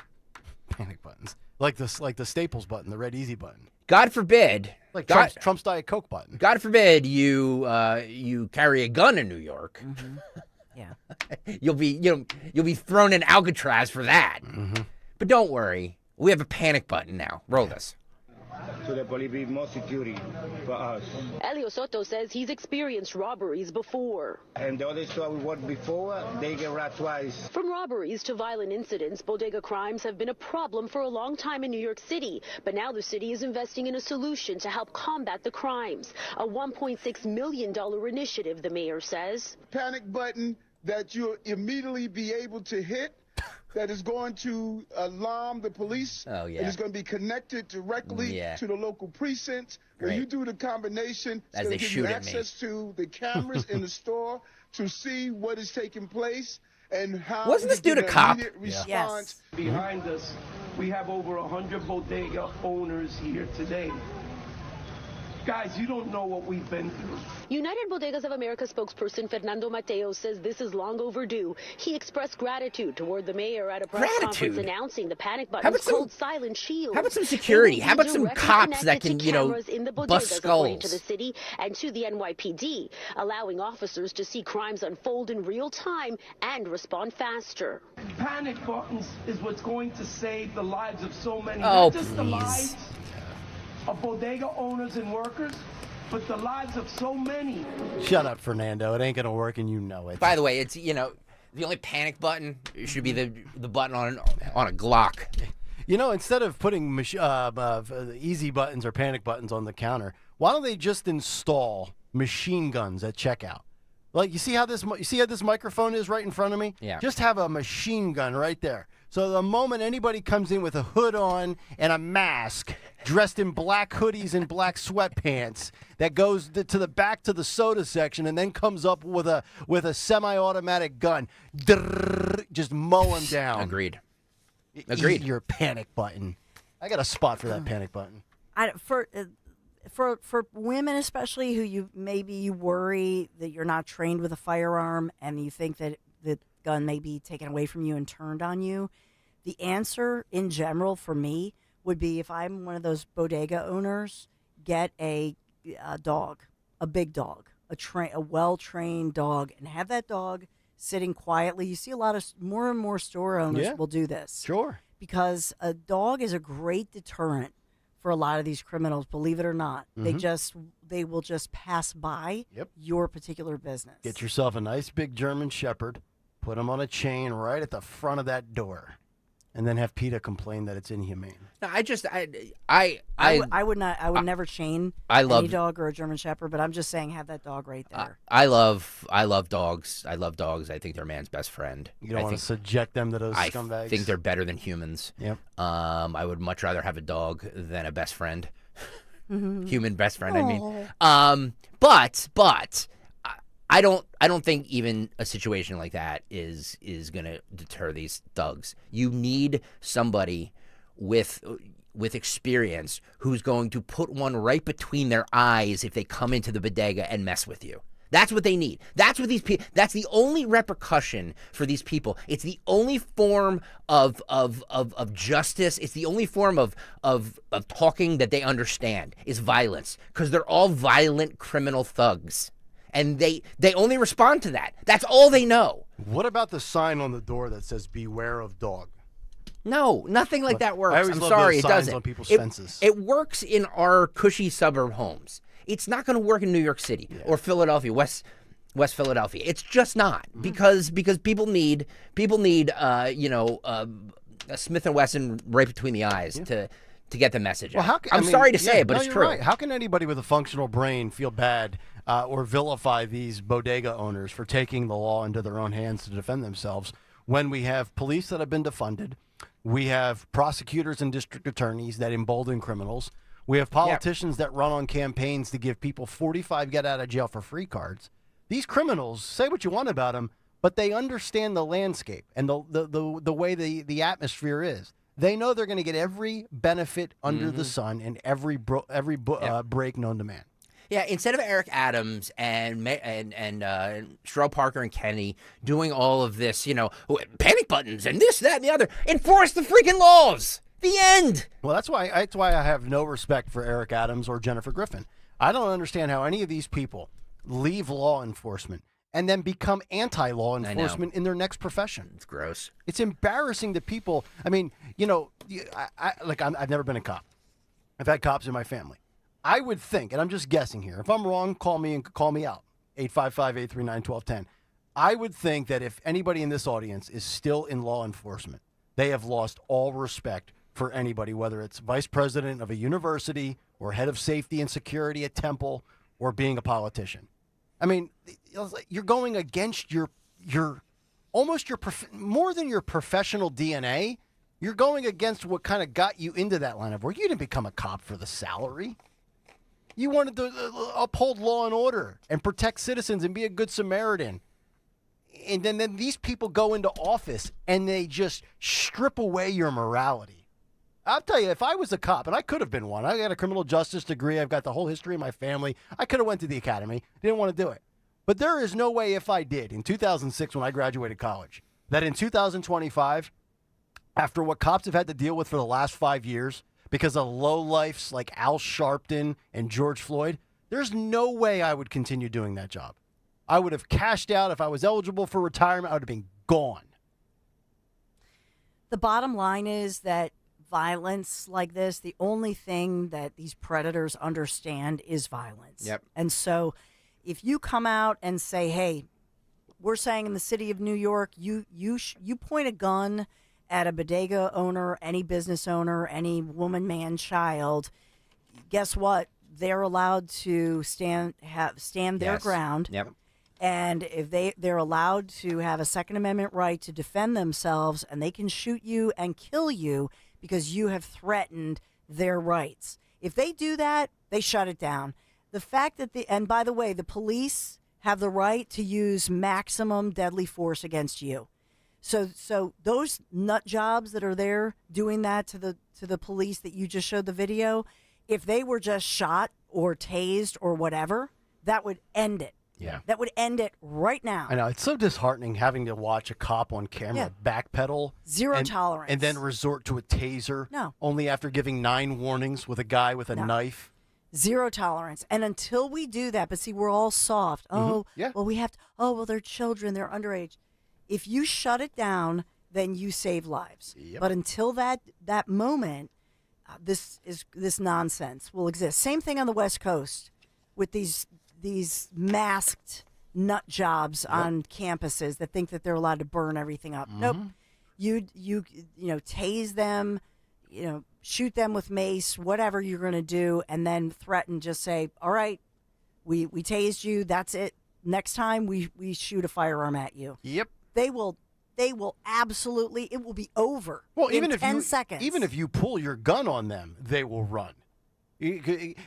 Panic buttons, like the Staples button, the Red Easy button. God forbid, like Trump's Diet Coke button. God forbid you carry a gun in New York. Mm-hmm. Yeah, you'll be thrown in Alcatraz for that. Mm-hmm. But don't worry, we have a panic button now. Roll this. So there will be more security for us. Elio Soto says he's experienced robberies before. And the other store we worked before, they get robbed twice. From robberies to violent incidents, bodega crimes have been a problem for a long time in New York City. But now the city is investing in a solution to help combat the crimes. A $1.6 million initiative, the mayor says. Panic button that you'll immediately be able to hit. That is going to alarm the police. Oh, yeah. And it's going to be connected directly to the local precincts. When you do the combination, it's going to give you access to the cameras in the store to see what is taking place and how. Wasn't this dude a cop? Response. Yes. Behind us, we have over 100 bodega owners here today. Guys, you don't know what we've been through. United Bodegas of America spokesperson Fernando Mateo says this is long overdue. He expressed gratitude toward the mayor at a press conference announcing the panic button's called Silent Shield. How about some security? How about some cops that can, bust skulls? To the city and to the NYPD, allowing officers to see crimes unfold in real time and respond faster. Panic buttons is what's going to save the lives of so many. Oh, not just the lives of bodega owners and workers, but the lives of so many. Shut up, Fernando. It ain't going to work, and you know it. By the way, it's, the only panic button should be the button on a Glock. Instead of putting easy buttons or panic buttons on the counter, why don't they just install machine guns at checkout? Like, you see how this microphone is right in front of me? Yeah. Just have a machine gun right there. So the moment anybody comes in with a hood on and a mask, dressed in black hoodies and black sweatpants, that goes to the back to the soda section and then comes up with a semi-automatic gun, just mow him down. Agreed. Eat your panic button. I got a spot for that panic button. For women especially, who you worry that you're not trained with a firearm and you think that the gun may be taken away from you and turned on you, the answer in general for me would be, if I'm one of those bodega owners, get a dog, a big dog, a well-trained dog, and have that dog sitting quietly. You see more and more store owners will do this. Sure. Because a dog is a great deterrent for a lot of these criminals, believe it or not. Mm-hmm. They will just pass by your particular business. Get yourself a nice big German Shepherd, put him on a chain right at the front of that door, and then have PETA complain that it's inhumane. No, I would never chain any dog or a German Shepherd, but I'm just saying, have that dog right there. I love dogs. I love dogs. I think they're man's best friend. You don't want to subject them to those scumbags. I think they're better than humans. Yep. I would much rather have a dog than a best friend. Human best friend, Aww. I mean. But I don't think even a situation like that is going to deter these thugs. You need somebody with experience who's going to put one right between their eyes if they come into the bodega and mess with you. That's what they need. That's what these people. That's the only repercussion for these people. It's the only form of justice. It's the only form of talking that they understand is violence, because they're all violent criminal thugs. And they only respond to that. That's all they know. What about the sign on the door that says "Beware of dog"? No, nothing like that works. I always I'm love sorry, those it signs doesn't. on people's fences. It works in our cushy suburb homes. It's not going to work in New York City or Philadelphia, West Philadelphia. It's just not, because people need a Smith & Wesson right between the eyes to get the message out. I'm sorry to say it, but it's true. Right. How can anybody with a functional brain feel bad or vilify these bodega owners for taking the law into their own hands to defend themselves when we have police that have been defunded, we have prosecutors and district attorneys that embolden criminals, we have politicians that run on campaigns to give people 45 get-out-of-jail-for-free cards. These criminals, say what you want about them, but they understand the landscape and the way the atmosphere is. They know they're going to get every benefit under the sun and every break known to man. Yeah, instead of Eric Adams and Sherrell Parker and Kennedy doing all of this, panic buttons and this, that, and the other, enforce the freaking laws. The end. Well, that's why I have no respect for Eric Adams or Jennifer Griffin. I don't understand how any of these people leave law enforcement and then become anti-law enforcement in their next profession. It's gross. It's embarrassing to people. I mean, I've never been a cop. I've had cops in my family. I would think, and I'm just guessing here, if I'm wrong, call me out, 855-839-1210. I would think that if anybody in this audience is still in law enforcement, they have lost all respect for anybody, whether it's vice president of a university or head of safety and security at Temple or being a politician. I mean, you're going against your more than your professional DNA. You're going against what kind of got you into that line of work. You didn't become a cop for the salary. You wanted to uphold law and order and protect citizens and be a good Samaritan. And then these people go into office and they just strip away your morality. I'll tell you, if I was a cop, and I could have been one, I got a criminal justice degree, I've got the whole history of my family, I could have went to the academy, didn't want to do it. But there is no way if I did, in 2006 when I graduated college, that in 2025, after what cops have had to deal with for the last 5 years, because of lowlifes like Al Sharpton and George Floyd, there's no way I would continue doing that job. I would have cashed out. If I was eligible for retirement, I would have been gone. The bottom line is that violence like this, the only thing that these predators understand is violence. Yep. And so if you come out and say, hey, we're saying in the city of New York, you point a gun at a bodega owner, any business owner, any woman, man, child, guess what? They're allowed to stand their ground. Yep. And if they're allowed to have a Second Amendment right to defend themselves, and they can shoot you and kill you because you have threatened their rights. If they do that, they shut it down. The fact that and by the way, the police have the right to use maximum deadly force against you. So those nut jobs that are there doing that to the police that you just showed the video, if they were just shot or tased or whatever, that would end it. Yeah. That would end it right now. I know. It's so disheartening having to watch a cop on camera backpedal. Zero tolerance. And then resort to a taser. No. Only after giving 9 warnings with a guy with a knife. Zero tolerance. And until we do that, but see, we're all soft. Oh, well, we have to, well, they're children, they're underage. If you shut it down, then you save lives. Yep. But until that moment, this nonsense will exist. Same thing on the West Coast with these masked nut jobs on campuses that think that they're allowed to burn everything up. Nope. You tase them, shoot them with mace, whatever you're going to do, and then threaten, just say, all right, we tased you, that's it. Next time we shoot a firearm at you. Yep. They will absolutely, it will be over in in 10 if seconds. Even if you pull your gun on them, they will run.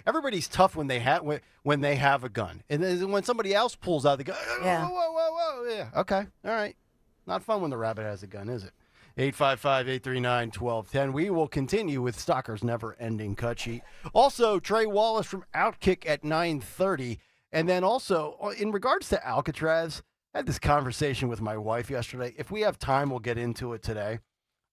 Everybody's tough when they have a gun, and then when somebody else pulls out the gun, whoa, yeah, okay, all right, not fun when the rabbit has a gun, is it? 855-839-1210. We will continue with Stalker's never-ending cut sheet. Also, Trey Wallace from Outkick at 9:30, and then also in regards to Alcatraz, I had this conversation with my wife yesterday. If we have time, we'll get into it today.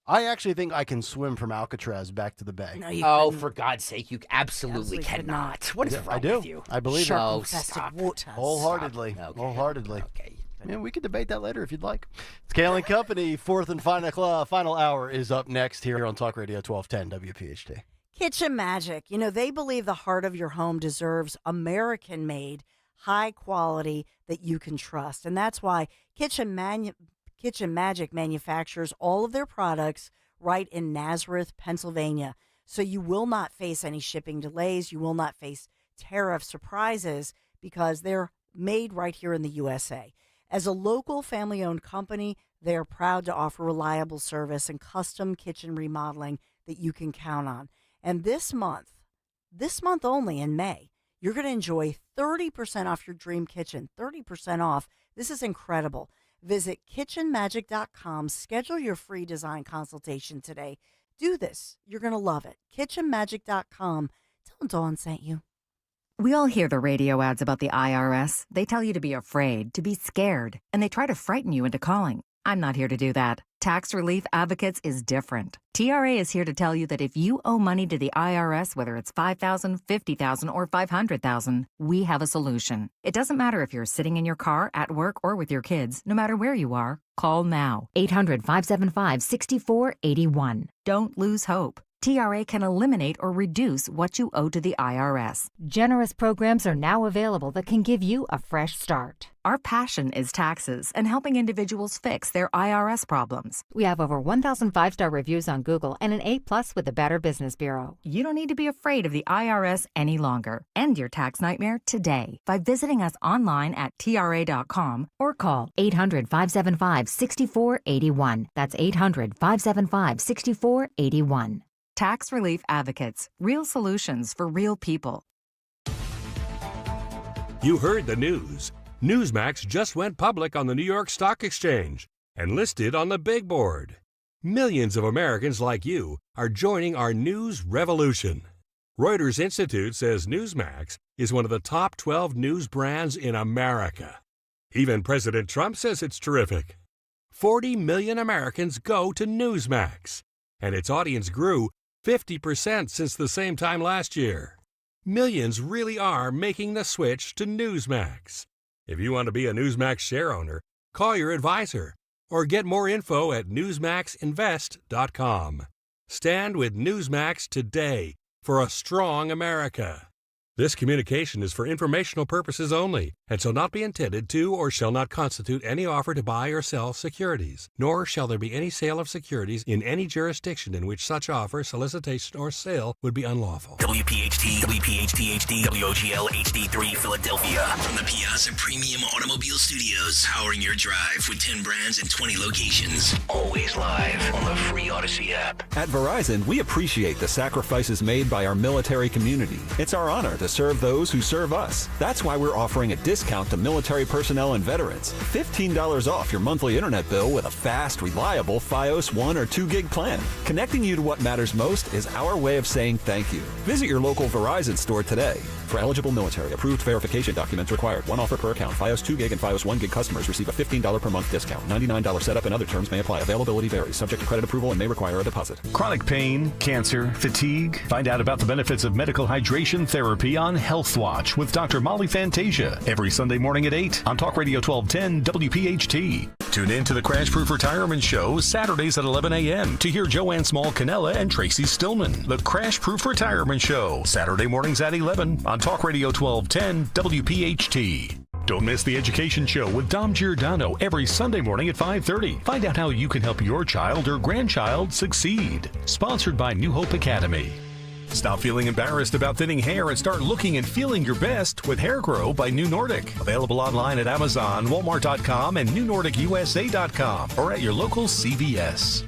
I actually think I can swim from Alcatraz back to the bay. No, for God's sake, you absolutely cannot. What is wrong with you? I believe it. Stop. Waters. Wholeheartedly. Stop. Okay. Wholeheartedly. Okay. Yeah, we could debate that later if you'd like. It's Kayal and Company. Fourth and final hour is up next here on Talk Radio 1210 WPHT. Kitchen Magic. They believe the heart of your home deserves American-made, high quality that you can trust. And that's why Kitchen Magic manufactures all of their products right in Nazareth, Pennsylvania. So you will not face any shipping delays. You will not face tariff surprises because they're made right here in the USA. As a local family-owned company, they are proud to offer reliable service and custom kitchen remodeling that you can count on. And this month only in May, you're going to enjoy 30% off your dream kitchen, 30% off. This is incredible. Visit kitchenmagic.com. Schedule your free design consultation today. Do this. You're going to love it. kitchenmagic.com. Tell them Dawn sent you. We all hear the radio ads about the IRS. They tell you to be afraid, to be scared, and they try to frighten you into calling. I'm not here to do that. Tax Relief Advocates is different. TRA is here to tell you that if you owe money to the IRS, whether it's $5,000, $50,000, or $500,000, we have a solution. It doesn't matter if you're sitting in your car, at work, or with your kids. No matter where you are, call now. 800-575-6481. Don't lose hope. TRA can eliminate or reduce what you owe to the IRS. Generous programs are now available that can give you a fresh start. Our passion is taxes and helping individuals fix their IRS problems. We have over 1,000 5-star reviews on Google and an A+ with the Better Business Bureau. You don't need to be afraid of the IRS any longer. End your tax nightmare today by visiting us online at TRA.com or call 800-575-6481. That's 800-575-6481. Tax Relief Advocates. Real solutions for real people. You heard the news. Newsmax just went public on the New York Stock Exchange and listed on the big board. Millions of Americans like you are joining our news revolution. Reuters Institute says Newsmax is one of the top 12 news brands in America. Even President Trump says it's terrific. 40 million Americans go to Newsmax, and its audience grew 50% since the same time last year. Millions really are making the switch to Newsmax. If you want to be a Newsmax share owner, call your advisor or get more info at newsmaxinvest.com. Stand with Newsmax today for a strong America. This communication is for informational purposes only and shall not be intended to or shall not constitute any offer to buy or sell securities, nor shall there be any sale of securities in any jurisdiction in which such offer, solicitation, or sale would be unlawful. WPHT, WPHT HD, WOGL HD3 Philadelphia. From the Piazza Premium Automobile Studios, powering your drive with 10 brands and 20 locations. Always live on the free Odyssey app. At Verizon, we appreciate the sacrifices made by our military community. It's our honor to serve those who serve us. That's why we're offering a discount to military personnel and veterans. $15 off your monthly internet bill with a fast, reliable Fios 1 or 2 gig plan. Connecting you to what matters most is our way of saying thank you. Visit your local Verizon store today. For eligible military, approved verification documents required. One offer per account. Fios 2 gig and Fios 1 gig customers receive a $15 per month discount. $99 setup and other terms may apply. Availability varies. Subject to credit approval and may require a deposit. Chronic pain, cancer, fatigue. Find out about the benefits of medical hydration therapy on Health Watch with Dr. Molly Fantasia every Sunday morning at 8 on Talk Radio 1210 WPHT. Tune in to the Crash Proof Retirement Show Saturdays at 11 a.m. to hear Joanne Small-Canella and Tracy Stillman. The Crash Proof Retirement Show, Saturday mornings at 11 on Talk Radio 1210 WPHT. Don't miss the Education Show with Dom Giordano every Sunday morning at 5:30. Find out how you can help your child or grandchild succeed. Sponsored by New Hope Academy. Stop feeling embarrassed about thinning hair and start looking and feeling your best with Hair Grow by New Nordic. Available online at Amazon, Walmart.com, and NewNordicUSA.com or at your local CVS.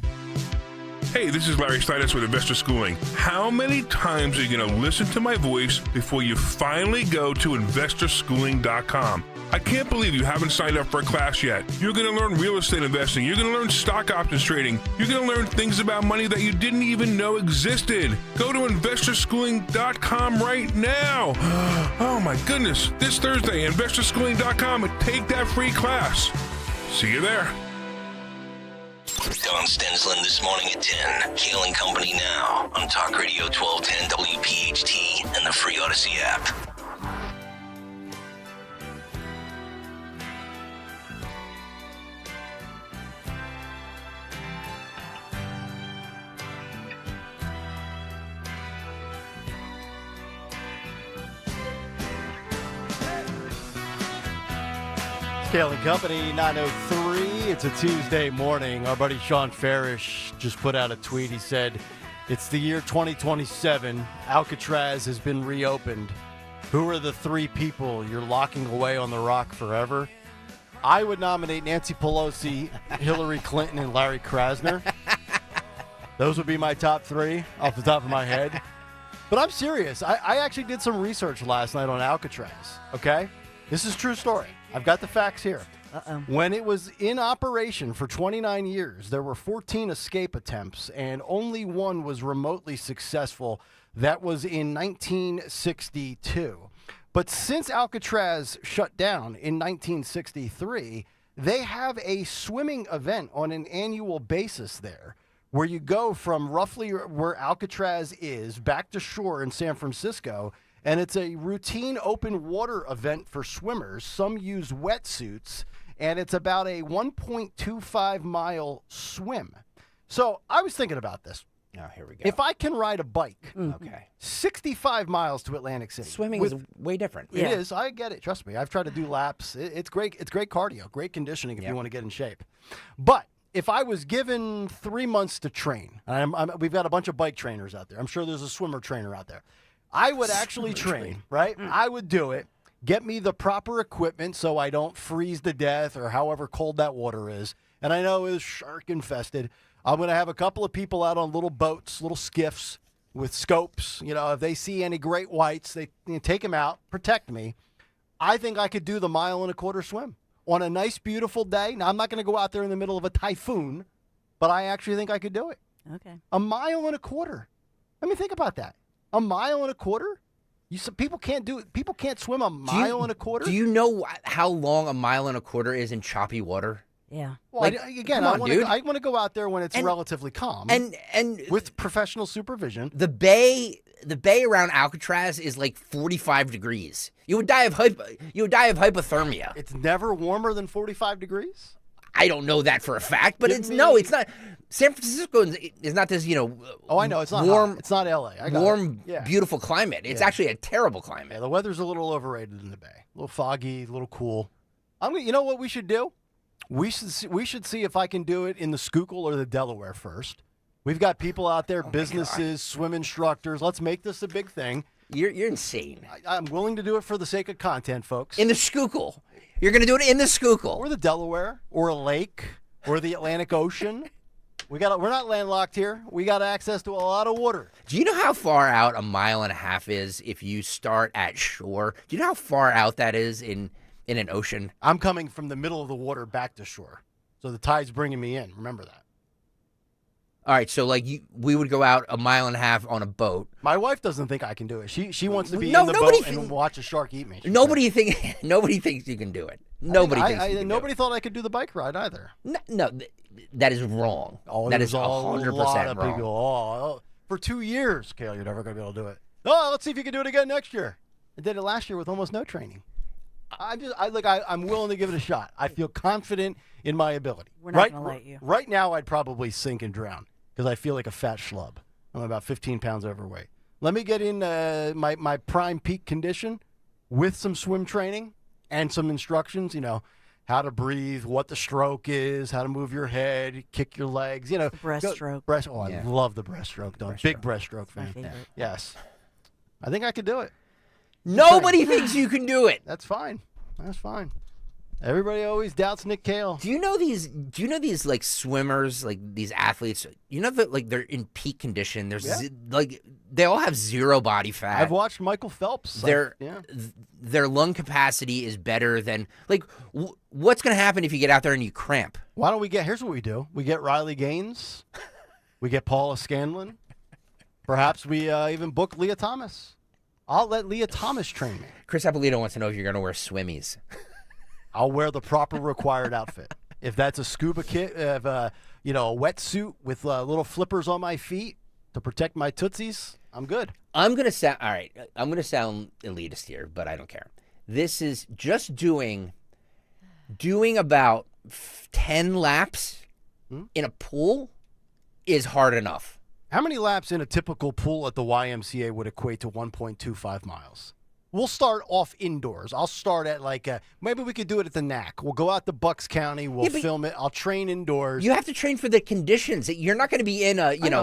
Hey, this is Larry Steinitz with Investor Schooling. How many times are you going to listen to my voice before you finally go to investorschooling.com? I can't believe you haven't signed up for a class yet. You're going to learn real estate investing. You're going to learn stock options trading. You're going to learn things about money that you didn't even know existed. Go to investorschooling.com right now. Oh my goodness. This Thursday, investorschooling.com, and take that free class. See you there. Don Stensland this morning at 10. Kayal and Company now on Talk Radio 1210 WPHT and the free Odyssey app. Kayal and Company, 9:03. It's a Tuesday morning. Our buddy Sean Farish just put out a tweet. He said, it's the year 2027. Alcatraz has been reopened. Who are the 3 people you're locking away on the rock forever? I would nominate Nancy Pelosi, Hillary Clinton, and Larry Krasner. Those would be my top 3 off the top of my head. But I'm serious. I actually did some research last night on Alcatraz, okay? This is a true story. I've got the facts here. When it was in operation for 29 years, there were 14 escape attempts, and only one was remotely successful. That was in 1962. But since Alcatraz shut down in 1963, they have a swimming event on an annual basis there, where you go from roughly where Alcatraz is back to shore in San Francisco. And it's a routine open water event for swimmers. Some use wetsuits, and it's about a 1.25 mile swim. So I was thinking about this. Oh, here we go. If I can ride a bike, okay, 65 miles to Atlantic City. Swimming is way different. It is. I get it. Trust me. I've tried to do laps. It's great. It's great cardio, great conditioning if you want to get in shape. But if I was given 3 months to train, we've got a bunch of bike trainers out there. I'm sure there's a swimmer trainer out there. I would actually train, right? I would do it. Get me the proper equipment so I don't freeze to death or however cold that water is. And I know it's shark infested. I'm going to have a couple of people out on little boats, little skiffs with scopes. You know, if they see any great whites, they take them out, protect me. I think I could do the 1.25 mile swim on a nice, beautiful day. Now, I'm not going to go out there in the middle of a typhoon, but I actually think I could do it. Okay. 1.25 miles. I mean, think about that. 1.25 miles? People can't do it. People can't swim 1.25 miles. Do you know how long 1.25 miles is in choppy water? Yeah. Well, Like, again, come on, dude. I want to go out there when it's relatively calm and with professional supervision. The bay around Alcatraz is like 45 degrees. You would die of hypothermia. It's never warmer than 45 degrees? I don't know that for a fact, but it's not. San Francisco is not this, Oh, I know. It's not warm. hot. It's not LA. I got warm, it. Yeah. beautiful climate. It's actually a terrible climate. Yeah, the weather's a little overrated in the Bay. A little foggy, a little cool. You know what we should do? We should see if I can do it in the Schuylkill or the Delaware first. We've got people out there, businesses, swim instructors. Let's make this a big thing. You're insane. I'm willing to do it for the sake of content, folks. In the Schuylkill. You're going to do it in the Schuylkill. Or the Delaware, or a lake, or the Atlantic Ocean. We're not landlocked here. We got access to a lot of water. Do you know how far out 1.5 miles is if you start at shore? Do you know how far out that is in an ocean? I'm coming from the middle of the water back to shore. So the tide's bringing me in. Remember that. All right, so we would go out 1.5 miles on a boat. My wife doesn't think I can do it. She wants to be in the boat and watch a shark eat me. Nobody thinks you can do it. Nobody thought I could do the bike ride either. No, that is wrong. Oh, that is 100% wrong. People, for 2 years, Kayal, you're never going to be able to do it. Oh, let's see if you can do it again next year. I did it last year with almost no training. I'm willing to give it a shot. I feel confident in my ability. We're not going to let you. Right now, I'd probably sink and drown because I feel like a fat schlub. I'm about 15 pounds overweight. Let me get in my prime peak condition with some swim training and some instructions, how to breathe, what the stroke is, how to move your head, kick your legs, The breaststroke. I love the breaststroke. Big breaststroke fan. My favorite. Yes. I think I could do it. Nobody thinks you can do it. That's fine. That's fine. Everybody always doubts Nick Kayal. Do you know these like swimmers, like these athletes? You know that like they're in peak condition. There's they all have zero body fat. I've watched Michael Phelps. Their lung capacity is better than what's going to happen if you get out there and you cramp? Why don't we here's what we do. We get Riley Gaines. We get Paula Scanlon. Perhaps we even book Leah Thomas. I'll let Leah Thomas train me. Chris Appolito wants to know if you're going to wear swimmies. I'll wear the proper required outfit. If that's a scuba kit, a wetsuit with little flippers on my feet to protect my tootsies, I'm good. I'm going to sound elitist here, but I don't care. This is just doing about 10 laps in a pool is hard enough. How many laps in a typical pool at the YMCA would equate to 1.25 miles? We'll start off indoors. I'll start at maybe we could do it at the NAC. We'll go out to Bucks County. We'll film it. I'll train indoors. You have to train for the conditions. You're not going to be in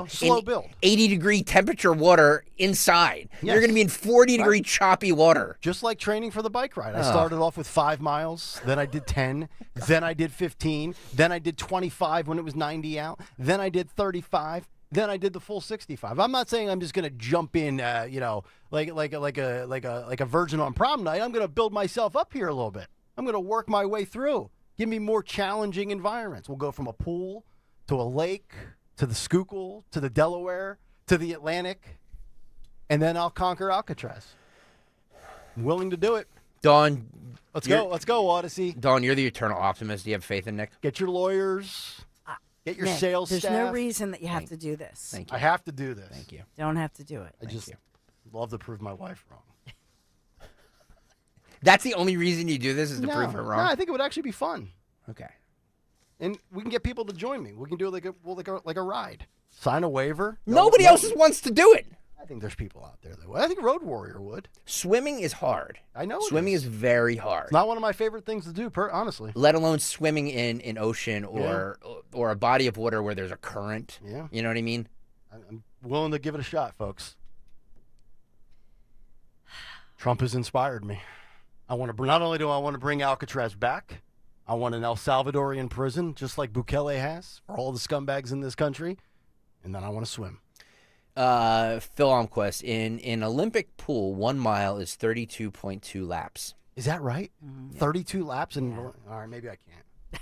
slow build, 80-degree temperature water inside. Yes. You're going to be in 40-degree choppy water. Just like training for the bike ride. I started off with 5 miles. Then I did 10. Then I did 15. Then I did 25 when it was 90 out. Then I did 35. Then I did the full 65. I'm not saying I'm just going to jump in, like a virgin on prom night. I'm going to build myself up here a little bit. I'm going to work my way through. Give me more challenging environments. We'll go from a pool to a lake to the Schuylkill to the Delaware to the Atlantic, and then I'll conquer Alcatraz. I'm willing to do it. Dawn, let's go, Odyssey. Dawn, you're the eternal optimist. Do you have faith in Nick? Get your lawyers. Get your Nick, sales there's staff. no reason that you have to do this. Thank you. I have to do this. Thank you. Don't have to do it. I just love to prove my wife wrong. That's the only reason you do this is to prove her wrong? No, I think it would actually be fun. Okay. And we can get people to join me. We can do like a ride. Sign a waiver. Nobody else wants to do it. I think there's people out there that would. I think Road Warrior would. Swimming is hard. I know. Swimming is very hard. It's not one of my favorite things to do, honestly. Let alone swimming in an ocean or a body of water where there's a current. Yeah. You know what I mean? I'm willing to give it a shot, folks. Trump has inspired me. Not only do I want to bring Alcatraz back, I want an El Salvadorian prison, just like Bukele has, for all the scumbags in this country, and then I want to swim. Phil Almquist, in an Olympic pool, 1 mile is 32.2 laps. Is that right? 32 laps? All right, maybe I can't.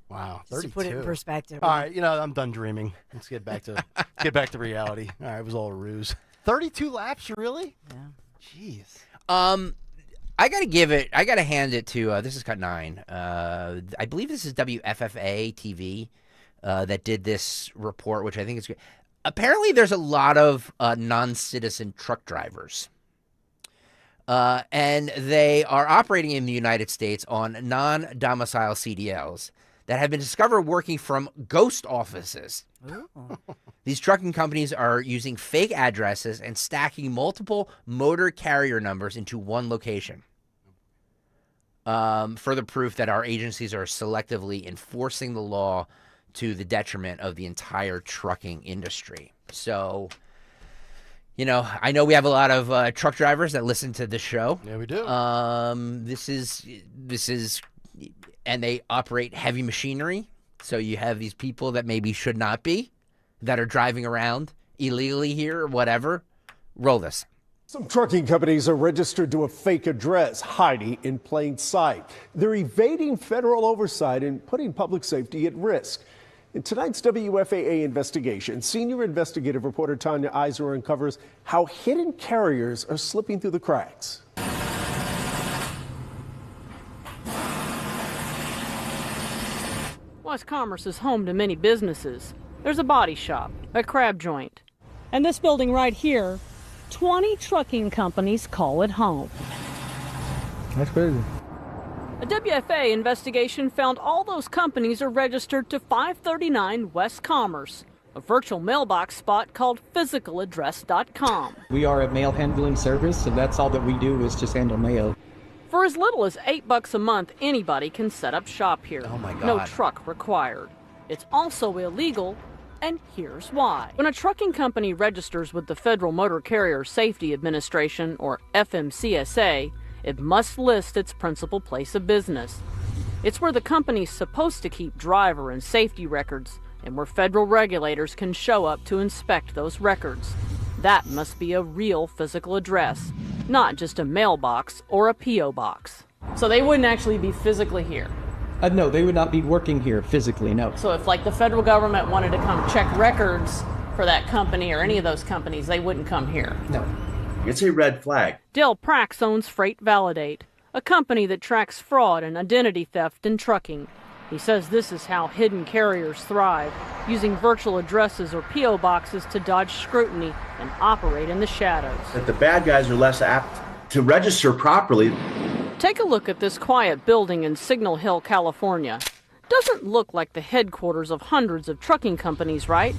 Wow, Just 32. to put it in perspective. All right, I'm done dreaming. Let's get back to reality. All right, it was all a ruse. 32 laps, really? Yeah. Jeez. I gotta hand it to, this is cut 9. I believe this is WFFA TV that did this report, which I think is great. Apparently there's a lot of non-citizen truck drivers. And they are operating in the United States on non-domicile CDLs that have been discovered working from ghost offices. These trucking companies are using fake addresses and stacking multiple motor carrier numbers into one location. Further proof that our agencies are selectively enforcing the law to the detriment of the entire trucking industry. So, I know we have a lot of truck drivers that listen to this show. Yeah, we do. This is, and they operate heavy machinery. So you have these people that maybe should not be, that are driving around illegally here or whatever. Roll this. Some trucking companies are registered to a fake address, hiding in plain sight. They're evading federal oversight and putting public safety at risk. In tonight's WFAA investigation, senior investigative reporter Tanya Iser uncovers how hidden carriers are slipping through the cracks. West Commerce is home to many businesses. There's a body shop, a crab joint, and this building right here, 20 trucking companies call it home. That's crazy. A WFA investigation found all those companies are registered to 539 West Commerce, a virtual mailbox spot called physicaladdress.com. We are a mail handling service, so that's all that we do is just handle mail. For as little as $8 a month, anybody can set up shop here. Oh my God. No truck required. It's also illegal, and here's why. When a trucking company registers with the Federal Motor Carrier Safety Administration, or FMCSA, it must list its principal place of business. It's where the company's supposed to keep driver and safety records, and where federal regulators can show up to inspect those records. That must be a real physical address, not just a mailbox or a P.O. box. So they wouldn't actually be physically here? No, they would not be working here physically, no. So if the federal government wanted to come check records for that company or any of those companies, they wouldn't come here? No. It's a red flag. Dale Prax owns Freight Validate, a company that tracks fraud and identity theft in trucking. He says this is how hidden carriers thrive, using virtual addresses or P.O. boxes to dodge scrutiny and operate in the shadows. That the bad guys are less apt to register properly. Take a look at this quiet building in Signal Hill, California. Doesn't look like the headquarters of hundreds of trucking companies, right?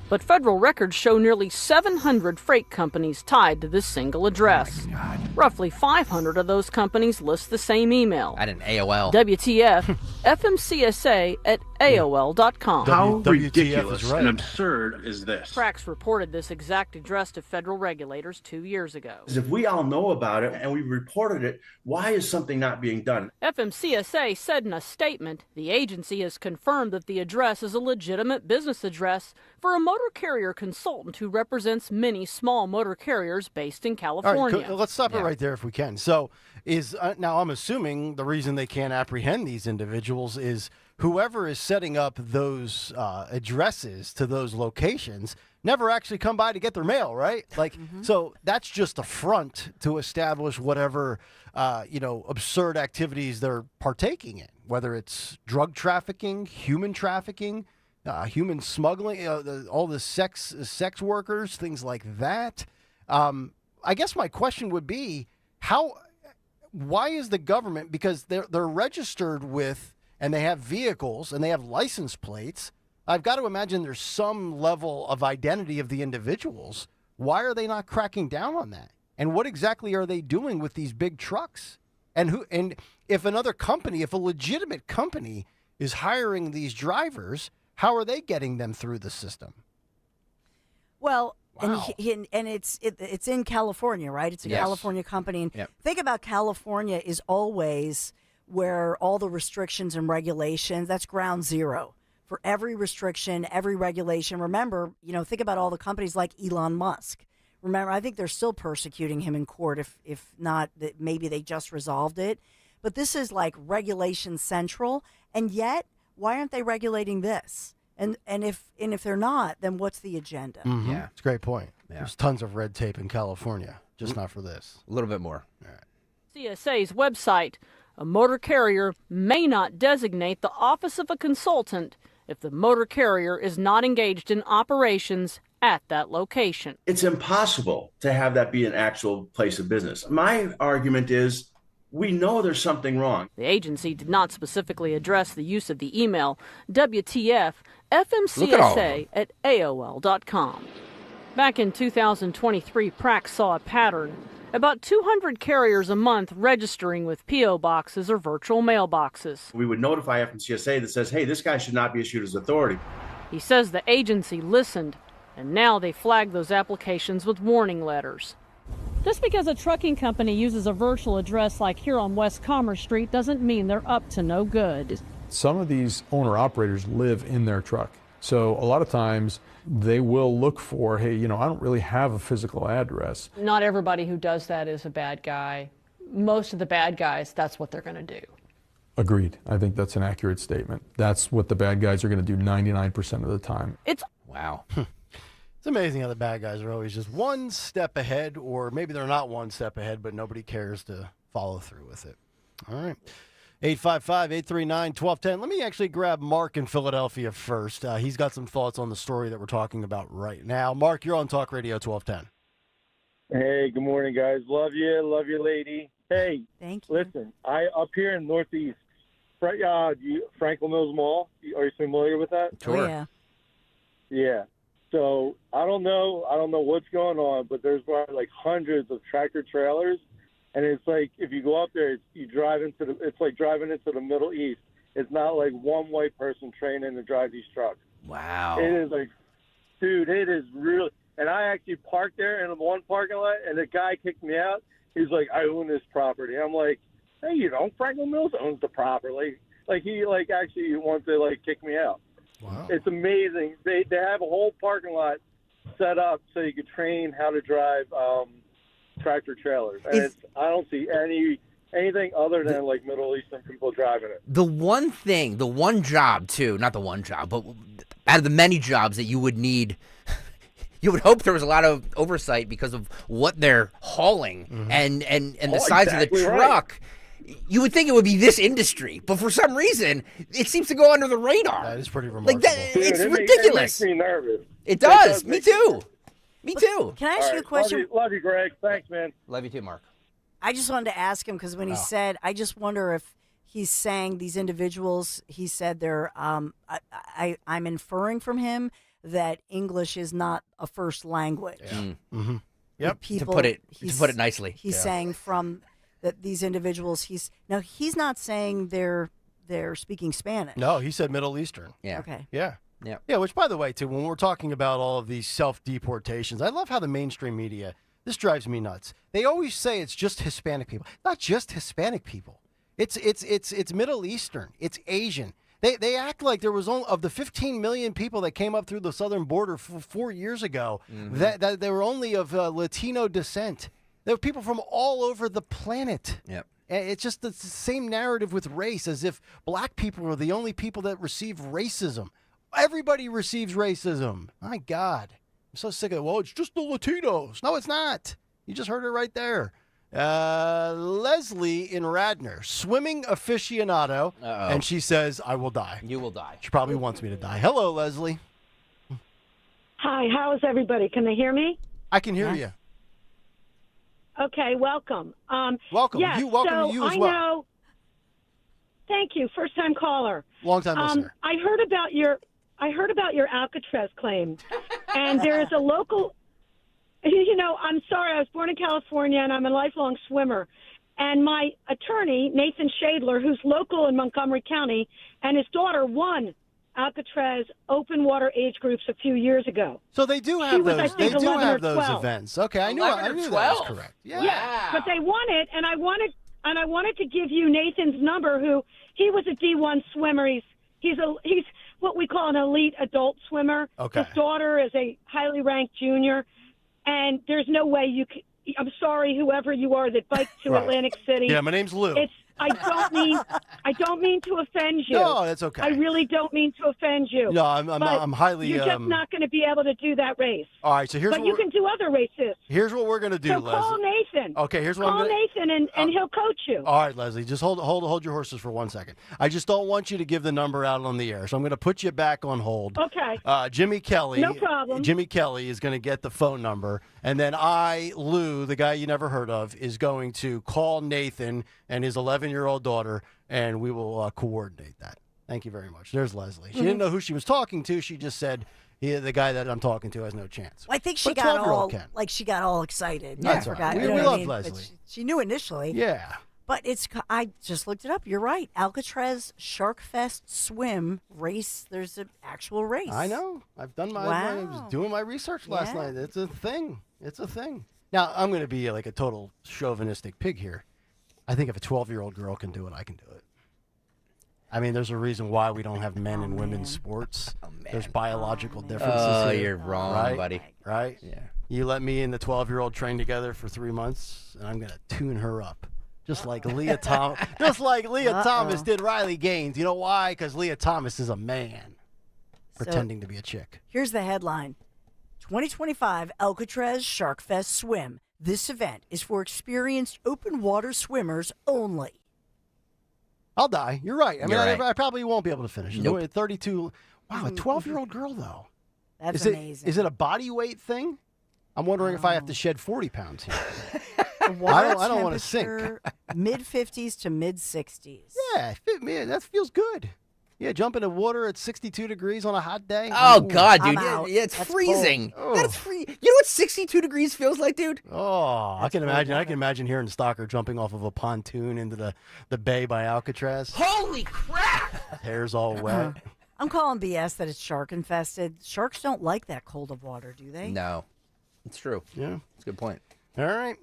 But federal records show nearly 700 freight companies tied to this single address. Oh Roughly 500 of those companies list the same email. At an AOL. WTF, FMCSA at AOL.com. How ridiculous and absurd is this? Prax reported this exact address to federal regulators 2 years ago. If we all know about it and we reported it, why is something not being done? FMCSA said in a statement, the agency has confirmed that the address is a legitimate business address for a motor carrier consultant who represents many small motor carriers based in California. All right, let's stop it right there if we can. So now I'm assuming the reason they can't apprehend these individuals is whoever is setting up those addresses to those locations never actually come by to get their mail, right? So that's just a front to establish whatever, absurd activities they're partaking in, whether it's drug trafficking, human trafficking, human smuggling, all the sex workers, things like that. I guess my question would be, why is the government, because they're registered with, and they have vehicles and they have license plates, I've got to imagine there's some level of identity of the individuals. Why are they not cracking down on that? And what exactly are they doing with these big trucks? And if another company, if a legitimate company is hiring these drivers, how are they getting them through the system? Well, Wow. and it's in California, right? It's a California company. And think about California is always where all the restrictions and regulations, that's ground zero for every restriction, every regulation. Remember, think about all the companies like Elon Musk. Remember, I think they're still persecuting him in court, if not, that maybe they just resolved it. But this is like regulation central, And yet, why aren't they regulating this? And if they're not, then what's the agenda? Mm-hmm. Yeah. It's a great point. Yeah. There's tons of red tape in California, just not for this. A little bit more. All right. CSA's website, a motor carrier may not designate the office of a consultant if the motor carrier is not engaged in operations at that location. It's impossible to have that be an actual place of business. My argument is we know there's something wrong. The agency did not specifically address the use of the email WTF FMCSA at AOL.com. Back in 2023, PRAC saw a pattern. About 200 carriers a month registering with P.O. boxes or virtual mailboxes. We would notify FMCSA that says, hey, this guy should not be issued as authority. He says the agency listened, and now they flag those applications with warning letters. Just because a trucking company uses a virtual address like here on West Commerce Street doesn't mean they're up to no good. Some of these owner-operators live in their truck. So a lot of times they will look for, hey, I don't really have a physical address. Not everybody who does that is a bad guy. Most of the bad guys, that's what they're going to do. Agreed. I think that's an accurate statement. That's what the bad guys are going to do 99% of the time. Wow. It's amazing how the bad guys are always just one step ahead, or maybe they're not one step ahead, but nobody cares to follow through with it. All right. 855-839-1210. Let me actually grab Mark in Philadelphia first. He's got some thoughts on the story that we're talking about right now. Mark, you're on Talk Radio 1210. Hey, good morning, guys. Love you, lady. Hey, thank you. Listen, up here in Northeast, Franklin Mills Mall. Are you familiar with that? Sure. Oh, yeah. Yeah. So I don't know what's going on, but there's probably like hundreds of tractor trailers. And it's like, if you go up there, it's like driving into the Middle East. It's not like one white person training to drive these trucks. Wow. It is like, dude, it is really, and I actually parked there in one parking lot, and the guy kicked me out. He's like, I own this property. I'm like, hey, you don't. Franklin Mills owns the property. Like he actually wants to kick me out. Wow. It's amazing. They have a whole parking lot set up so you could train how to drive tractor trailers, and I don't see anything other than Middle Eastern people driving it. The one job too, not the one job, but out of the many jobs that you would need, you would hope there was a lot of oversight because of what they're hauling and the size of the truck. Right. You would think it would be this industry, but for some reason, it seems to go under the radar. That is pretty remarkable. It's ridiculous. It makes me nervous. It does. Me too. Me too. Can I ask you a question? Love you, Greg. Thanks, man. Love you too, Mark. I just wanted to ask him because when he said, I just wonder if he's saying these individuals, he said they're, I'm inferring from him that English is not a first language. Yeah. Mm-hmm. Yep. People, to put it nicely. He's saying from that these individuals, he's not saying they're speaking Spanish. No, he said Middle Eastern. Yeah. Okay. Yeah. Yeah. Yeah, which, by the way, too, when we're talking about all of these self-deportations, I love how the mainstream media, this drives me nuts. They always say it's just Hispanic people. Not just Hispanic people. It's Middle Eastern. It's Asian. They act like there was only, of the 15 million people that came up through the southern border 4 years ago, that they were only of Latino descent. There were people from all over the planet. Yep. It's just the same narrative with race, as if black people are the only people that receive racism. Everybody receives racism. My God. I'm so sick of it. Well, it's just the Latinos. No, it's not. You just heard it right there. Leslie in Radnor, swimming aficionado. Uh-oh. And she says, I will die. You will die. She probably wants me to die. Hello, Leslie. Hi, how is everybody? Can they hear me? I can hear you. Okay, welcome. Welcome. Yes, Welcome to you as well. I know. Thank you. First-time caller. Long-time listener. I heard about your Alcatraz claim, and there is a local. I'm sorry. I was born in California, and I'm a lifelong swimmer. And my attorney, Nathan Shadler, who's local in Montgomery County, and his daughter won Alcatraz open water age groups a few years ago. So they do have those. They do have those 12. events. Okay, I knew that was correct. Yeah, but they won it, and I wanted to give you Nathan's number. He was a D1 swimmer. He's what we call an elite adult swimmer. Okay. His daughter is a highly ranked junior, and there's no way you can. I'm sorry, whoever you are that biked to Right. Atlantic City. Yeah, my name's Lou. I don't mean to offend you. No, that's okay. I really don't mean to offend you. No, I'm highly. You're just not going to be able to do that race. All right, so But you can do other races. Here's what we're going to do, So Leslie. call Nathan. Okay, here's what call I'm gonna. Nathan, and he'll coach you. All right, Leslie, just hold your horses for 1 second. I just don't want you to give the number out on the air, so I'm going to put you back on hold. Okay. Jimmy Kelly. No problem. Jimmy Kelly is going to get the phone number, and then Lou, the guy you never heard of, is going to call Nathan and his 11-year-old daughter, and we will coordinate that. Thank you very much. There's Leslie. She didn't know who she was talking to. She just said, the guy that I'm talking to has no chance. Well, I think she But a got 12-year-old can. she got all excited. That's I right. forgot. We you know what love I mean? Leslie. But she knew initially. Yeah. But I just looked it up. You're right. Alcatraz Shark Fest swim race. There's an actual race. I know. I've done I was doing my research last night. It's a thing. It's a thing. Now, I'm going to be like a total chauvinistic pig here. I think if a 12-year-old girl can do it, I can do it. I mean, there's a reason why we don't have men and women's sports. There's biological differences. Oh, here, you're wrong, right? buddy. Right? Yeah. You let me and the 12-year-old train together for 3 months, and I'm going to tune her up. Just like Leah Thomas. Just like Leah Thomas did Riley Gaines. You know why? Because Leah Thomas is a man pretending to be a chick. Here's the headline. 2025 Alcatraz Shark Fest Swim. This event is for experienced open water swimmers only. I'll die. You're right. I mean, I probably won't be able to finish. Nope. 32. Wow, a 12-year-old girl, though. That's amazing. Is it a body weight thing? I'm wondering if I have to shed 40 pounds here. I don't want to sink. Mid-50s to mid-60s. Yeah, man, that feels good. Yeah, jump into water at 62 degrees on a hot day. Oh, God, dude. I'm out. Yeah, it's That's freezing. cold. That's free. You know what 62 degrees feels like, dude? Oh, I can imagine. I can imagine hearing Stalker jumping off of a pontoon into the bay by Alcatraz. Holy crap! Hair's all wet. I'm calling BS that it's shark infested. Sharks don't like that cold of water, do they? No. It's true. Yeah. It's a good point. All right.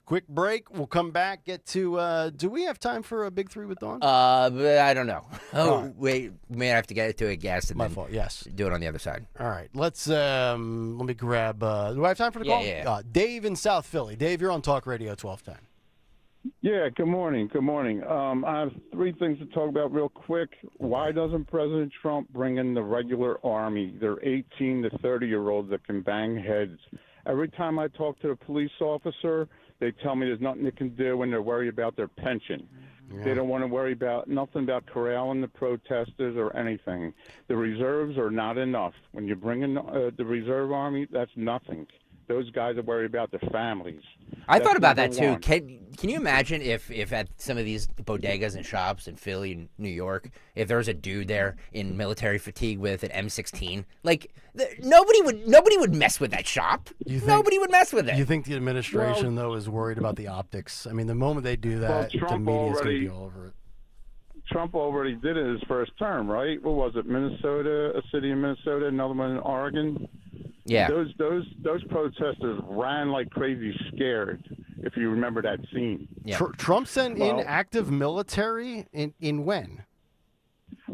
Quick break. We'll come back. Get to. Do we have time for a big three with Dawn? But I don't know. Oh, wait. We may have to get to a guest and My then fault. Yes. do it on the other side. All right. Let's. Let me grab. Do I have time for the call? Yeah. Dave in South Philly. Dave, you're on Talk Radio 1210. Yeah, good morning. Good morning. I have three things to talk about real quick. Why doesn't President Trump bring in the regular army? They're 18 to 30-year-olds that can bang heads. Every time I talk to a police officer, they tell me there's nothing they can do when they're worried about their pension. Yeah. They don't want to worry about nothing about corralling the protesters or anything. The reserves are not enough. When you bring in the reserve army, that's nothing. Those guys are worried about their families. I thought about that too. Can you imagine if at some of these bodegas and shops in Philly and New York, if there was a dude there in military fatigue with an M16? Like nobody would mess with that shop. Nobody would mess with it. You think the administration though is worried about the optics? I mean, the moment they do that, the media's going to be all over it. Trump already did it his first term, right? What was it? Minnesota, a city in Minnesota, another one in Oregon. Yeah. Those protesters ran like crazy, scared. If you remember that scene. Yeah. Trump sent in active military in when?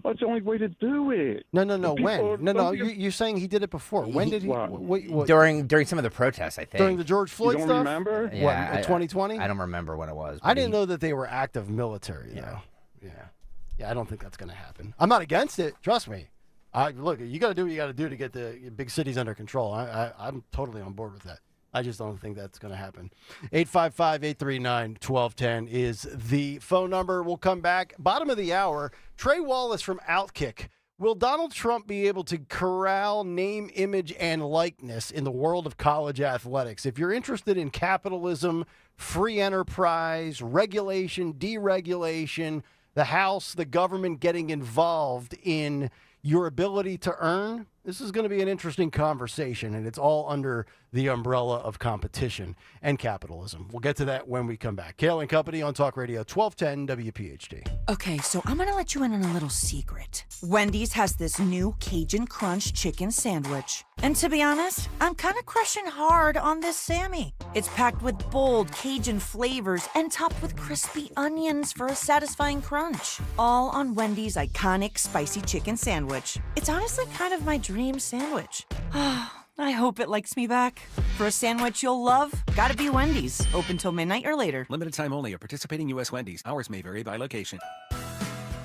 Well, it's the only way to do it. No. When? You're saying he did it before. When did he? What? During some of the protests, I think. During the George Floyd you stuff. Don't remember? Yeah. What, 2020? I don't remember when it was. I didn't know that they were active military though. Yeah. I don't think that's going to happen. I'm not against it. Trust me. Look, you got to do what you got to do to get the big cities under control. I'm totally on board with that. I just don't think that's going to happen. 855-839-1210 is the phone number. We'll come back. Bottom of the hour, Trey Wallace from Outkick. Will Donald Trump be able to corral name, image, and likeness in the world of college athletics? If you're interested in capitalism, free enterprise, regulation, deregulation, the House, the government getting involved in your ability to earn, this is going to be an interesting conversation, and it's all under the umbrella of competition and capitalism. We'll get to that when we come back. Kayal and Company on Talk Radio 1210 WPHT. Okay, so I'm going to let you in on a little secret. Wendy's has this new Cajun Crunch chicken sandwich. And to be honest, I'm kind of crushing hard on this Sammy. It's packed with bold Cajun flavors and topped with crispy onions for a satisfying crunch. All on Wendy's iconic spicy chicken sandwich. It's honestly kind of my dream sandwich. I hope it likes me back. For a sandwich you'll love, gotta be Wendy's. Open till midnight or later. Limited time only at participating U.S. Wendy's. Hours may vary by location.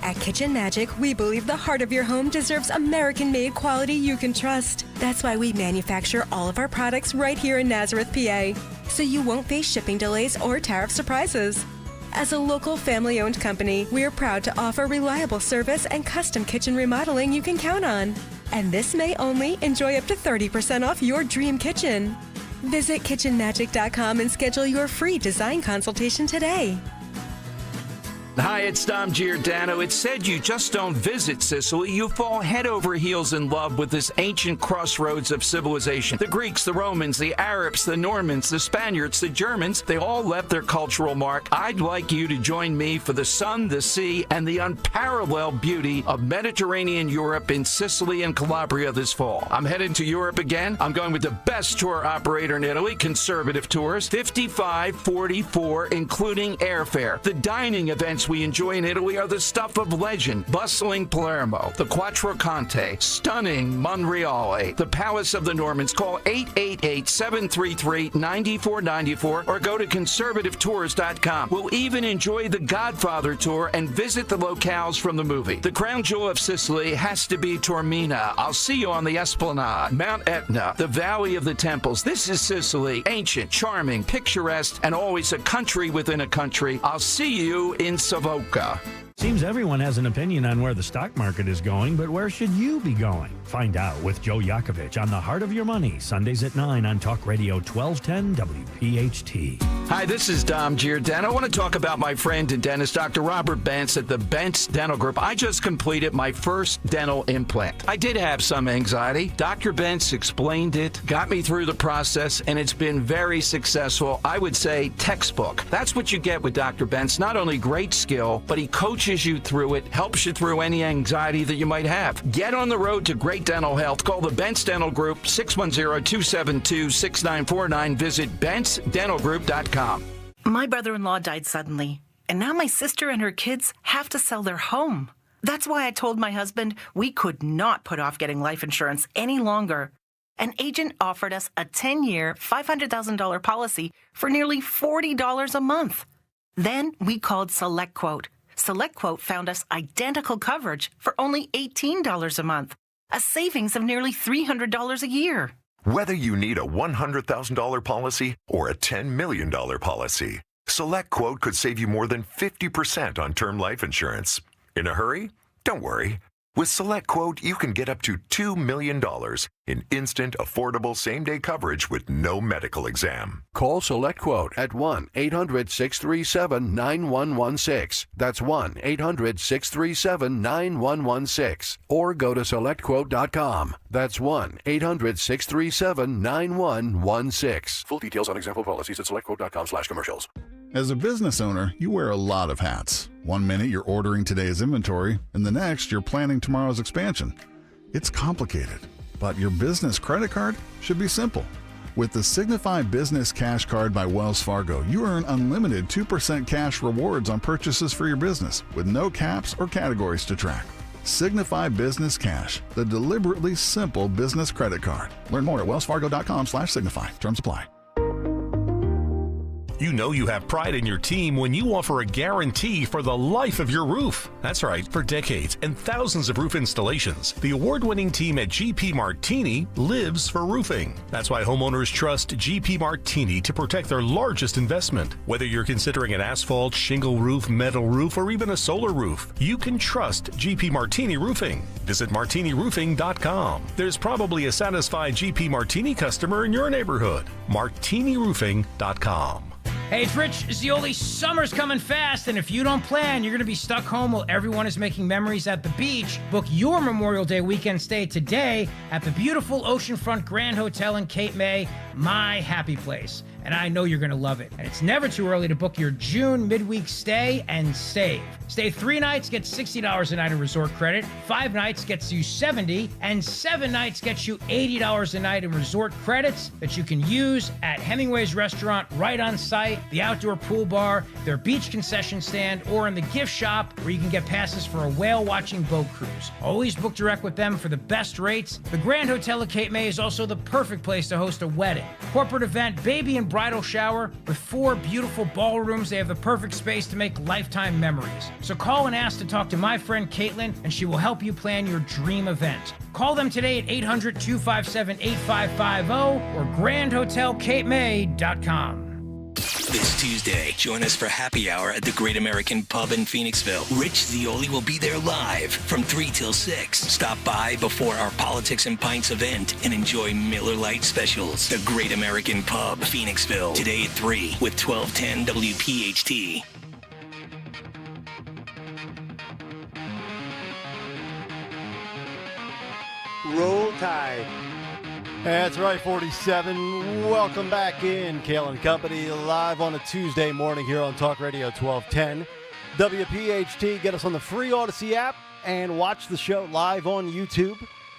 At Kitchen Magic, we believe the heart of your home deserves American-made quality you can trust. That's why we manufacture all of our products right here in Nazareth, PA, so you won't face shipping delays or tariff surprises. As a local family-owned company, we are proud to offer reliable service and custom kitchen remodeling you can count on. And this May only, enjoy up to 30% off your dream kitchen. Visit kitchenmagic.com and schedule your free design consultation today. Hi, it's Dom Giordano. It's said you just don't visit Sicily. You fall head over heels in love with this ancient crossroads of civilization. The Greeks, the Romans, the Arabs, the Normans, the Spaniards, the Germans, they all left their cultural mark. I'd like you to join me for the sun, the sea, and the unparalleled beauty of Mediterranean Europe in Sicily and Calabria this fall. I'm headed to Europe again. I'm going with the best tour operator in Italy, Conservative Tours, $55.44, including airfare. The dining events we enjoy in Italy are the stuff of legend. Bustling Palermo, the Quattro Conte, stunning Monreale, the Palace of the Normans. Call 888-733-9494 or go to conservativetours.com. We'll even enjoy the Godfather tour and visit the locales from the movie. The crown jewel of Sicily has to be Taormina. I'll see you on the Esplanade, Mount Etna, the Valley of the Temples. This is Sicily, ancient, charming, picturesque, and always a country within a country. I'll see you in Savoca. Seems everyone has an opinion on where the stock market is going, but where should you be going? Find out with Joe Yakovich on The Heart of Your Money, Sundays at 9 on Talk Radio 1210 WPHT. Hi, this is Dom Giordano. I want to talk about my friend and dentist, Dr. Robert Bentz at the Bentz Dental Group. I just completed my first dental implant. I did have some anxiety. Dr. Bentz explained it, got me through the process, and it's been very successful. I would say textbook. That's what you get with Dr. Bentz. Not only great skill, but he coaches you through it, helps you through any anxiety that you might have. Get on the road to great dental health. Call the Bentz Dental Group, 610-272-6949. Visit BentzDentalGroup.com. My brother-in-law died suddenly, and now my sister and her kids have to sell their home. That's why I told my husband we could not put off getting life insurance any longer. An agent offered us a 10-year, $500,000 policy for nearly $40 a month. Then we called SelectQuote. SelectQuote found us identical coverage for only $18 a month, a savings of nearly $300 a year. Whether you need a $100,000 policy or a $10 million policy, SelectQuote could save you more than 50% on term life insurance. In a hurry? Don't worry. With SelectQuote, you can get up to $2 million in instant, affordable, same-day coverage with no medical exam. Call SelectQuote at 1-800-637-9116. That's 1-800-637-9116. Or go to SelectQuote.com. That's 1-800-637-9116. Full details on example policies at SelectQuote.com/commercials. As a business owner, you wear a lot of hats. One minute you're ordering today's inventory, and the next you're planning tomorrow's expansion. It's complicated, but your business credit card should be simple. With the Signify Business Cash Card by Wells Fargo, you earn unlimited 2% cash rewards on purchases for your business with no caps or categories to track. Signify Business Cash, the deliberately simple business credit card. Learn more at wellsfargo.com/signify. Terms apply. You know you have pride in your team when you offer a guarantee for the life of your roof. That's right, for decades and thousands of roof installations, the award-winning team at GP Martini lives for roofing. That's why homeowners trust GP Martini to protect their largest investment. Whether you're considering an asphalt, shingle roof, metal roof, or even a solar roof, you can trust GP Martini Roofing. Visit martiniroofing.com. There's probably a satisfied GP Martini customer in your neighborhood. martiniroofing.com. Hey, it's Rich Zioli. Summer's coming fast, and if you don't plan, you're going to be stuck home while everyone is making memories at the beach. Book your Memorial Day weekend stay today at the beautiful Oceanfront Grand Hotel in Cape May, my happy place. and I know you're going to love it. And it's never too early to book your June midweek stay and save. Stay 3 nights, get $60 a night in resort credit. 5 nights gets you $70, and 7 nights gets you $80 a night in resort credits that you can use at Hemingway's restaurant right on site, the outdoor pool bar, their beach concession stand, or in the gift shop where you can get passes for a whale watching boat cruise. Always book direct with them for the best rates. The Grand Hotel at Cape May is also the perfect place to host a wedding, corporate event, baby and bridal shower. With 4 beautiful ballrooms, they have the perfect space to make lifetime memories. So call and ask to talk to my friend Caitlin, and she will help you plan your dream event. Call them today at 800-257-8550 or grandhotelcapemay.com. This Tuesday, join us for happy hour at the Great American Pub in Phoenixville. Rich Zioli will be there live from 3 till 6. Stop by before our Politics and Pints event and enjoy Miller Lite specials. The Great American Pub, Phoenixville, today at 3 with 1210 WPHT. Roll Tide. That's right, 47. Welcome back in. Kayal and Company live on a Tuesday morning here on Talk Radio 1210. WPHT. Get us on the free Odyssey app and watch the show live on YouTube.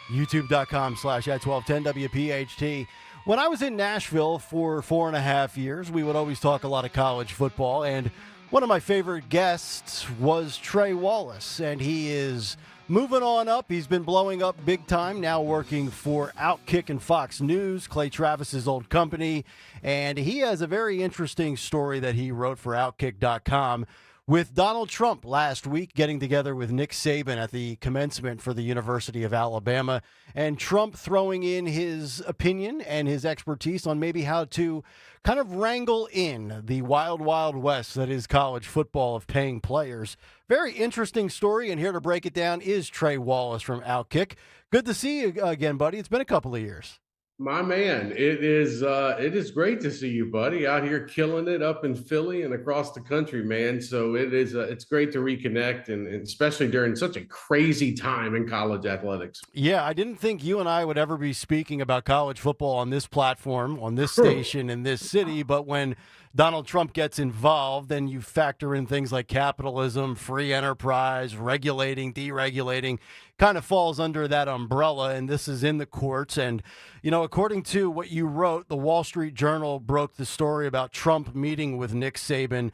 YouTube.com/at1210 WPHT. When I was in Nashville for 4.5 years, we would always talk a lot of college football, and one of my favorite guests was Trey Wallace, and he is moving on up. He's been blowing up big time, now working for Outkick and Fox News, Clay Travis's old company. And he has a very interesting story that he wrote for Outkick.com with Donald Trump last week getting together with Nick Saban at the commencement for the University of Alabama. And Trump throwing in his opinion and his expertise on maybe how to kind of wrangle in the wild, wild west that is college football of paying players. Very interesting story, and here to break it down is Trey Wallace from Outkick. Good to see you again, buddy. It's been a couple of years. My man, it is great to see you, buddy, out here killing it up in Philly and across the country, man. So it's great to reconnect, and especially during such a crazy time in college athletics. Yeah, I didn't think you and I would ever be speaking about college football on this platform, on this station, in this city, but when Donald Trump gets involved and you factor in things like capitalism, free enterprise, regulating, deregulating, kind of falls under that umbrella, and this is in the courts. And, you know, according to what you wrote, the Wall Street Journal broke the story about Trump meeting with Nick Saban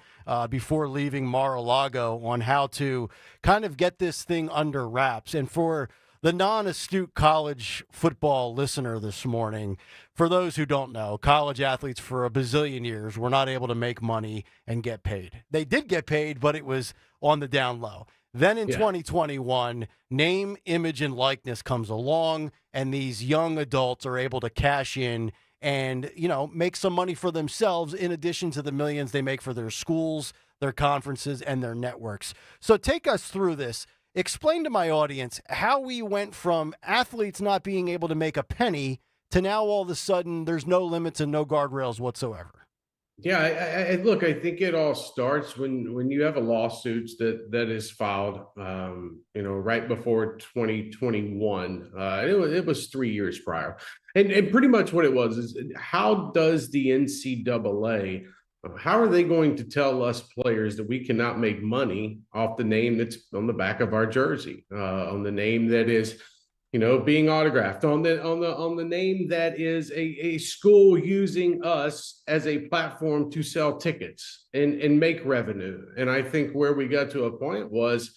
before leaving Mar-a-Lago on how to kind of get this thing under wraps. And for the non-astute college football listener this morning, for those who don't know, college athletes for a bazillion years were not able to make money and get paid. They did get paid, but it was on the down low. Then in 2021, name, image, and likeness comes along, and these young adults are able to cash in and, you know, make some money for themselves in addition to the millions they make for their schools, their conferences, and their networks. So take us through this. Explain to my audience how we went from athletes not being able to make a penny to now all of a sudden there's no limits and no guardrails whatsoever. Yeah, I look, I think it all starts when you have a lawsuit that is filed, right before 2021. It was 3 years prior. And pretty much what it was is, how does the NCAA, how are they going to tell us players that we cannot make money off the name that's on the back of our jersey, on the name that is, being autographed, on the name that is a school using us as a platform to sell tickets and make revenue? And I think where we got to a point was,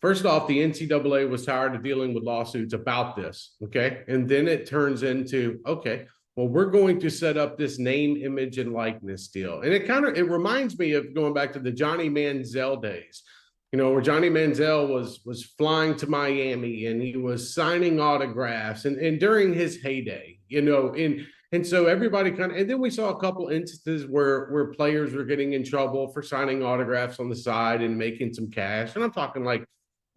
first off, the NCAA was tired of dealing with lawsuits about this, okay? And then it turns into, okay, well, we're going to set up this name, image, and likeness deal. And it reminds me of going back to the Johnny Manziel days, where Johnny Manziel was flying to Miami and he was signing autographs and during his heyday, and so everybody and then we saw a couple instances where players were getting in trouble for signing autographs on the side and making some cash. And I'm talking like,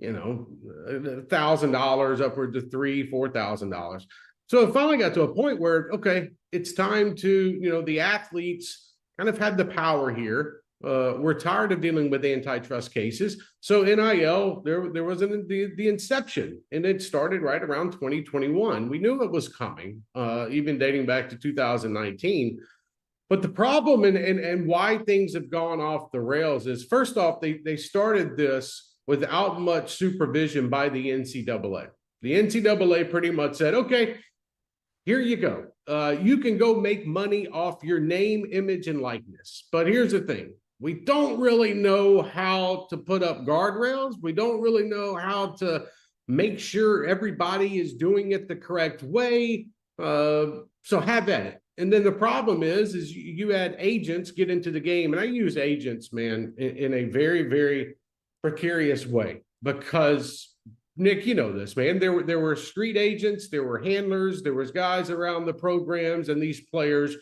$1,000 upwards of $3,000-$4,000. So it finally got to a point where, okay, it's time to, the athletes kind of had the power here. We're tired of dealing with antitrust cases. So NIL, there was the inception, and it started right around 2021. We knew it was coming, even dating back to 2019. But the problem and why things have gone off the rails is, first off, they started this without much supervision by the NCAA. The NCAA pretty much said, okay, here you go. You can go make money off your name, image, and likeness. But here's the thing. We don't really know how to put up guardrails. We don't really know how to make sure everybody is doing it the correct way. So have at it. And then the problem is you had agents get into the game. And I use agents, man, in a very, very precarious way, because Nick, you know this, man. There were street agents, there were handlers, there was guys around the programs, and these players,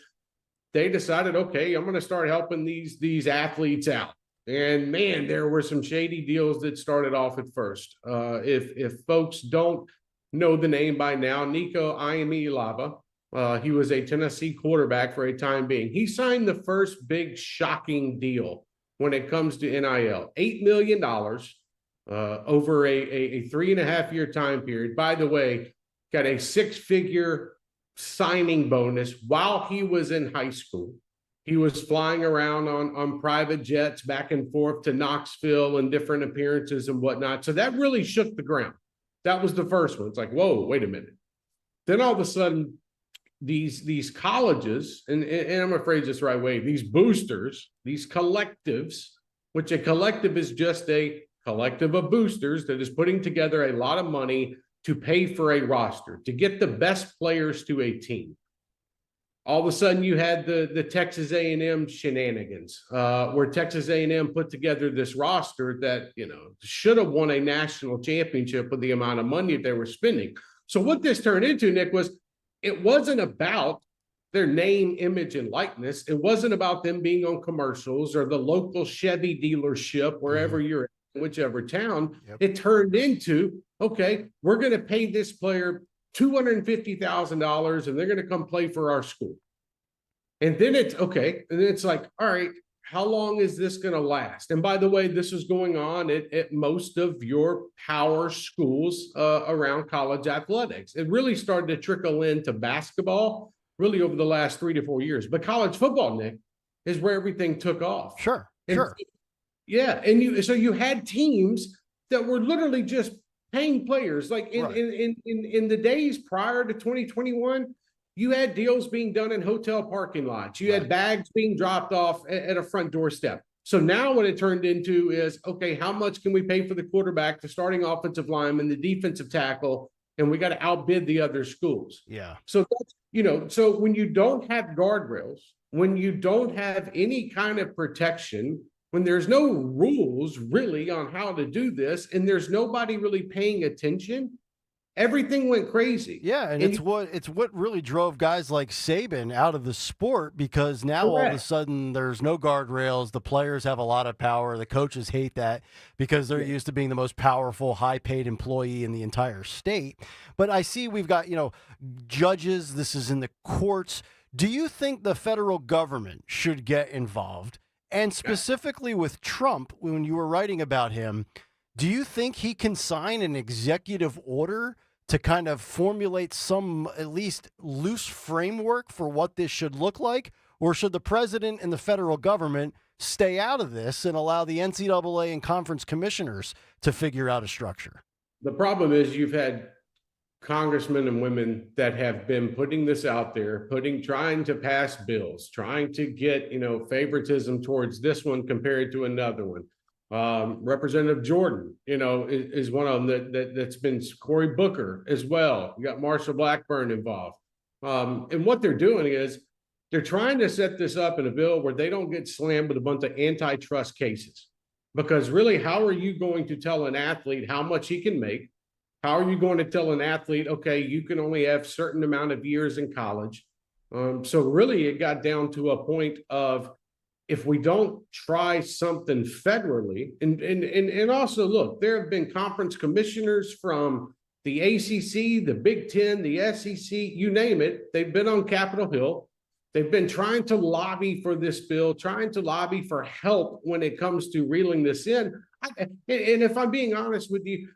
they decided, okay, I'm going to start helping these athletes out. And man, there were some shady deals that started off at first. If folks don't know the name by now, Nico Iamaleava, he was a Tennessee quarterback for a time being. He signed the first big shocking deal when it comes to NIL, $8 million over a 3.5-year time period. By the way, got a 6-figure signing bonus while he was in high school. He was flying around on private jets back and forth to Knoxville and different appearances and whatnot. So that really shook the ground. That was the first one. It's like, whoa, wait a minute. Then all of a sudden, these colleges, and I'm going to phrase this the right way, these boosters, these collectives, which a collective is just a collective of boosters that is putting together a lot of money to pay for a roster, to get the best players to a team. All of a sudden, you had the Texas A&M shenanigans, where Texas A&M put together this roster that, should have won a national championship with the amount of money they were spending. So what this turned into, Nick, was it wasn't about their name, image, and likeness. It wasn't about them being on commercials or the local Chevy dealership, wherever you're in, whichever town. Yep. It turned into, okay, we're going to pay this player $250,000 and they're going to come play for our school. And then it's okay. And it's like, all right, how long is this going to last? And by the way, this is going on at most of your power schools around college athletics. It really started to trickle into basketball really over the last 3 to 4 years. But college football, Nick, is where everything took off. Sure. Yeah. And you had teams that were literally just paying players. Like in the days prior to 2021, you had deals being done in hotel parking lots. You had bags being dropped off at a front doorstep. So now what it turned into is, okay, how much can we pay for the quarterback, the starting offensive lineman, the defensive tackle, and we got to outbid the other schools. Yeah. So that's, so when you don't have guardrails, when you don't have any kind of protection, when there's no rules really on how to do this, and there's nobody really paying attention, everything went crazy. Yeah, and it's what really drove guys like Saban out of the sport, because now all of a sudden there's no guardrails. The players have a lot of power. The coaches hate that because they're used to being the most powerful, high-paid employee in the entire state. But I see we've got, judges. This is in the courts. Do you think the federal government should get involved? And specifically with Trump, when you were writing about him, do you think he can sign an executive order to kind of formulate some at least loose framework for what this should look like? Or should the president and the federal government stay out of this and allow the NCAA and conference commissioners to figure out a structure? The problem is you've had congressmen and women that have been putting this out there, trying to pass bills, trying to get, favoritism towards this one compared to another one. Representative Jordan, is one of them that's been Cory Booker as well. You got Marshall Blackburn involved. And what they're doing is they're trying to set this up in a bill where they don't get slammed with a bunch of antitrust cases. Because really, how are you going to tell an athlete how much he can make? How are you going to tell an athlete, okay, you can only have a certain amount of years in college? So really, it got down to a point of, if we don't try something federally, and also look, there have been conference commissioners from the ACC, the Big Ten, the SEC, you name it. They've been on Capitol Hill. They've been trying to lobby for this bill, trying to lobby for help when it comes to reeling this in. And if I'm being honest with you,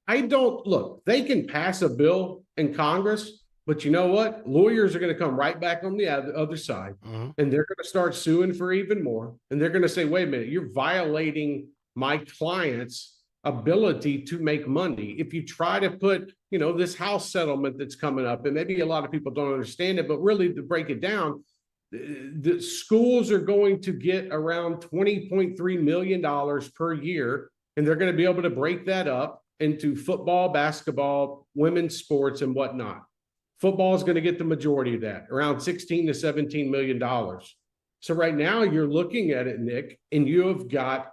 I don't look, they can pass a bill in Congress, But you know what? Lawyers are going to come right back on the other side, and they're going to start suing for even more. And they're going to say, wait a minute, you're violating my client's ability to make money. If you try to put, this house settlement that's coming up, and maybe a lot of people don't understand it, but really to break it down, the schools are going to get around $20.3 million per year, and they're going to be able to break that up into football, basketball, women's sports, and whatnot. Football is going to get the majority of that, around $16 to $17 million. So right now you're looking at it, Nick, and you have got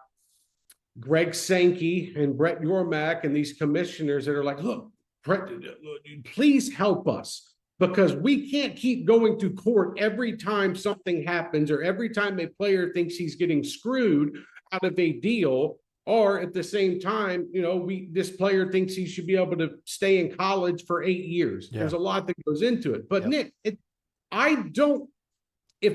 Greg Sankey and Brett Yormark and these commissioners that are like, look, Brett, please help us, because we can't keep going to court every time something happens or every time a player thinks he's getting screwed out of a deal. Or at the same time, this player thinks he should be able to stay in college for 8 years. Yeah. There's a lot that goes into it. But Nick, if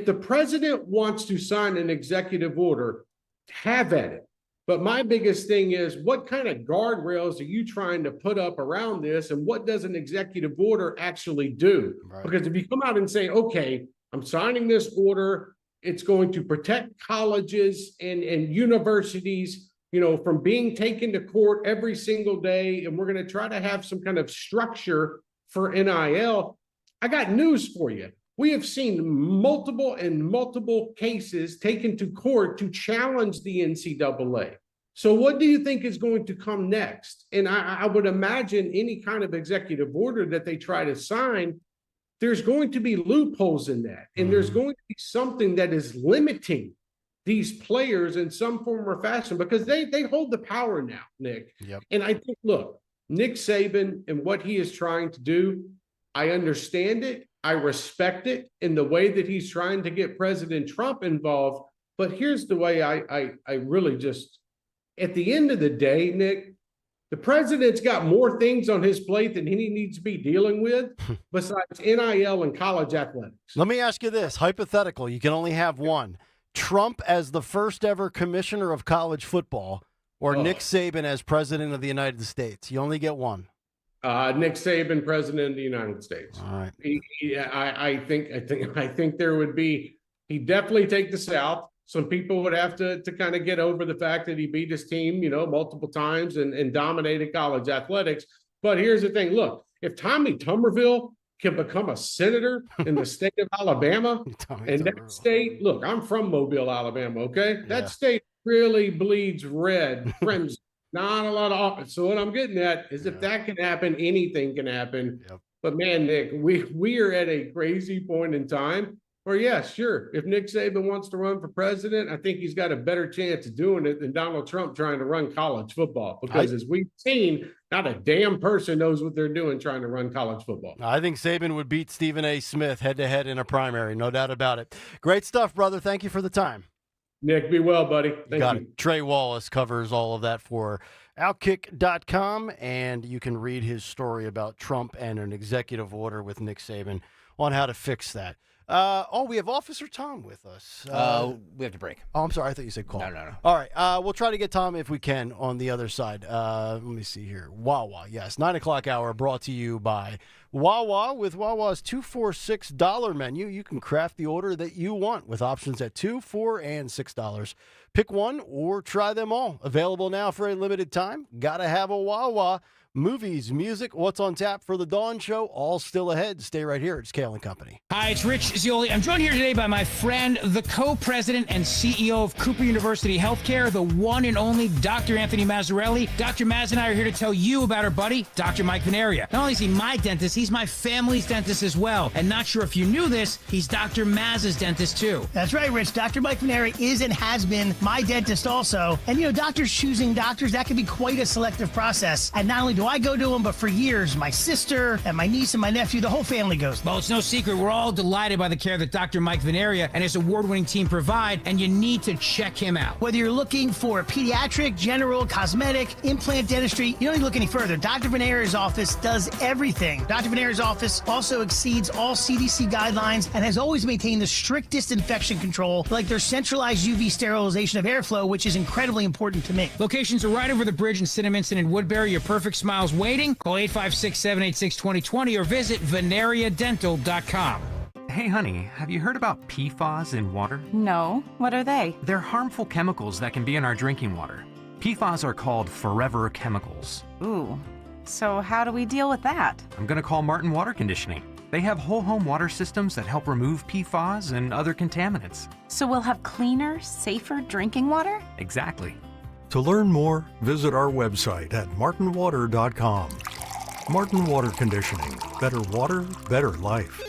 the president wants to sign an executive order, have at it. But my biggest thing is, what kind of guardrails are you trying to put up around this? And what does an executive order actually do? Right. Because if you come out and say, okay, I'm signing this order, it's going to protect colleges and universities, from being taken to court every single day, and we're going to try to have some kind of structure for NIL. I got news for you. We have seen multiple cases taken to court to challenge the NCAA. So what do you think is going to come next? And I would imagine any kind of executive order that they try to sign, there's going to be loopholes in that. And there's going to be something that is limiting these players in some form or fashion, because they hold the power now, Nick. Yep. And I think, look, Nick Saban and what he is trying to do, I understand it. I respect it in the way that he's trying to get President Trump involved. But here's the way I really just, at the end of the day, Nick, the president's got more things on his plate than he needs to be dealing with besides NIL and college athletics. Let me ask you this, hypothetical, you can only have one. Trump as the first ever commissioner of college football, or Nick Saban as president of the United States? You only get one. Nick Saban, president of the United States. All right. I think there would be, he'd definitely take the South. Some people would have to kind of get over the fact that he beat his team, multiple times and dominated college athletics. But here's the thing. Look, if Tommy Tuberville can become a senator in the state of Alabama, and that state, look, I'm from Mobile, Alabama, okay? Yeah. That state really bleeds red, crimson, not a lot of office. So what I'm getting at is if that can happen, anything can happen. Yep. But man, Nick, we are at a crazy point in time where, yes, sure, if Nick Saban wants to run for president, I think he's got a better chance of doing it than Donald Trump trying to run college football. Because as we've seen, not a damn person knows what they're doing trying to run college football. I think Saban would beat Stephen A. Smith head-to-head in a primary, no doubt about it. Great stuff, brother. Thank you for the time. Nick, be well, buddy. Thank you. It. Trey Wallace covers all of that for Outkick.com, and you can read his story about Trump and an executive order with Nick Saban on how to fix that. We have Officer Tom with us. We have to break. Oh, I'm sorry. I thought you said call. No. All right. We'll try to get Tom if we can on the other side. Let me see here. Wawa. Yes. 9 o'clock hour brought to you by Wawa. With Wawa's $2 $4 $6 menu, you can craft the order that you want with options at $2, $4, and $6. Pick one or try them all. Available now for a limited time. Gotta have a Wawa. Movies, music, what's on tap for the Dawn Show, all still ahead. Stay right here. It's Kayal and Company. Hi, it's Rich Zioli. I'm joined here today by my friend, the co-president and CEO of Cooper University Healthcare, the one and only Dr. Anthony Mazzarelli. Dr. Maz and I are here to tell you about our buddy, Dr. Mike Veneria. Not only is he my dentist, he's my family's dentist as well. And not sure if you knew this, he's Dr. Maz's dentist too. That's right, Rich. Dr. Mike Veneria is and has been my dentist also. And doctors choosing doctors, that can be quite a selective process. And not only do I go to them, but for years, my sister and my niece and my nephew, the whole family goes. Well, it's no secret. We're all delighted by the care that Dr. Mike Veneria and his award-winning team provide, and you need to check him out. Whether you're looking for pediatric, general, cosmetic, implant dentistry, you don't need to look any further. Dr. Veneria's office does everything. Dr. Veneria's office also exceeds all CDC guidelines and has always maintained the strictest infection control, like their centralized UV sterilization of airflow, which is incredibly important to me. Locations are right over the bridge in Cinnaminson and Woodbury. Your perfect smile miles waiting? Call 856-786-2020 or visit veneriadental.com. Hey, honey, have you heard about PFAS in water? No. What are they? They're harmful chemicals that can be in our drinking water. PFAS are called forever chemicals. Ooh. So how do we deal with that? I'm going to call Martin Water Conditioning. They have whole home water systems that help remove PFAS and other contaminants. So we'll have cleaner, safer drinking water? Exactly. To learn more, visit our website at martinwater.com. Martin Water Conditioning. Better water, better life.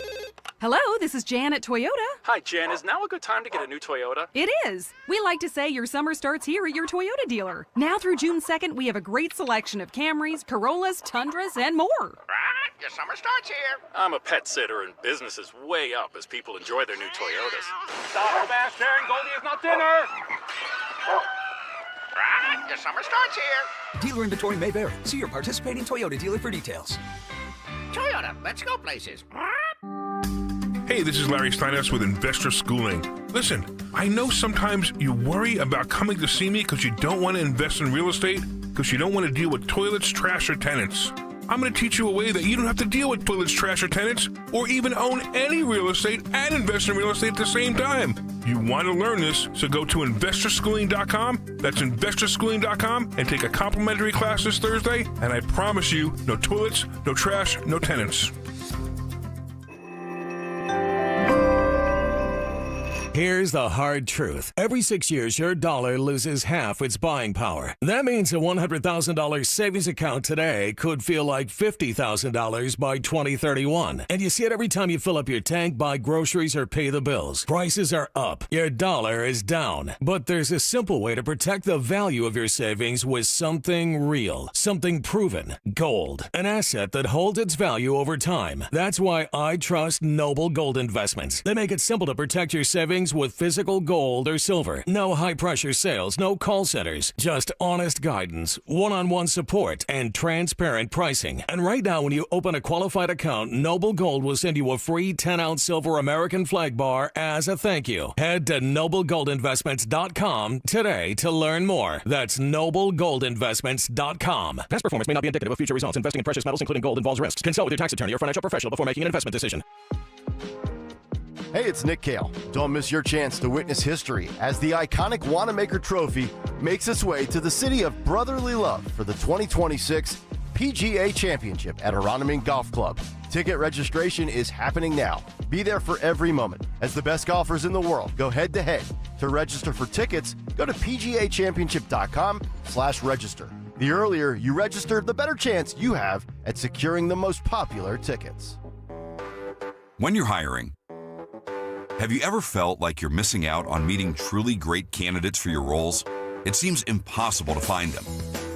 Hello, this is Jan at Toyota. Hi, Jan. Is now a good time to get a new Toyota? It is. We like to say your summer starts here at your Toyota dealer. Now through June 2nd, we have a great selection of Camrys, Corollas, Tundras, and more. Your summer starts here. I'm a pet sitter, and business is way up as people enjoy their new Toyotas. Stop, Sebastian. Goldie is not dinner. Your summer starts here. Dealer inventory may vary. See your participating Toyota dealer for details. Toyota, let's go places. Hey, this is Larry Steinhaus with Investor Schooling. Listen, I know sometimes you worry about coming to see me because you don't want to invest in real estate, because you don't want to deal with toilets, trash, or tenants. I'm going to teach you a way that you don't have to deal with toilets, trash, or tenants, or even own any real estate and invest in real estate at the same time. You want to learn this, so go to investorschooling.com. That's investorschooling.com and take a complimentary class this Thursday, and I promise you, no toilets, no trash, no tenants. Here's the hard truth. Every 6 years, your dollar loses half its buying power. That means a $100,000 savings account today could feel like $50,000 by 2031. And you see it every time you fill up your tank, buy groceries, or pay the bills. Prices are up. Your dollar is down. But there's a simple way to protect the value of your savings with something real, something proven. Gold, an asset that holds its value over time. That's why I trust Noble Gold Investments. They make it simple to protect your savings with physical gold or silver. No high-pressure sales, no call centers. Just honest guidance, one-on-one support, and transparent pricing. And right now, when you open a qualified account, Noble Gold will send you a free 10-ounce silver American flag bar as a thank you. Head to noblegoldinvestments.com today to learn more. That's noblegoldinvestments.com. Past performance may not be indicative of future results. Investing in precious metals, including gold, involves risks. Consult with your tax attorney or financial professional before making an investment decision. Hey, it's Nick Kayal. Don't miss your chance to witness history as the iconic Wanamaker Trophy makes its way to the city of brotherly love for the 2026 PGA Championship at Aronimink Golf Club. Ticket registration is happening now. Be there for every moment as the best golfers in the world go head-to-head. To register for tickets, go to pgachampionship.com/register. The earlier you register, the better chance you have at securing the most popular tickets. When you're hiring, have you ever felt like you're missing out on meeting truly great candidates for your roles? It seems impossible to find them,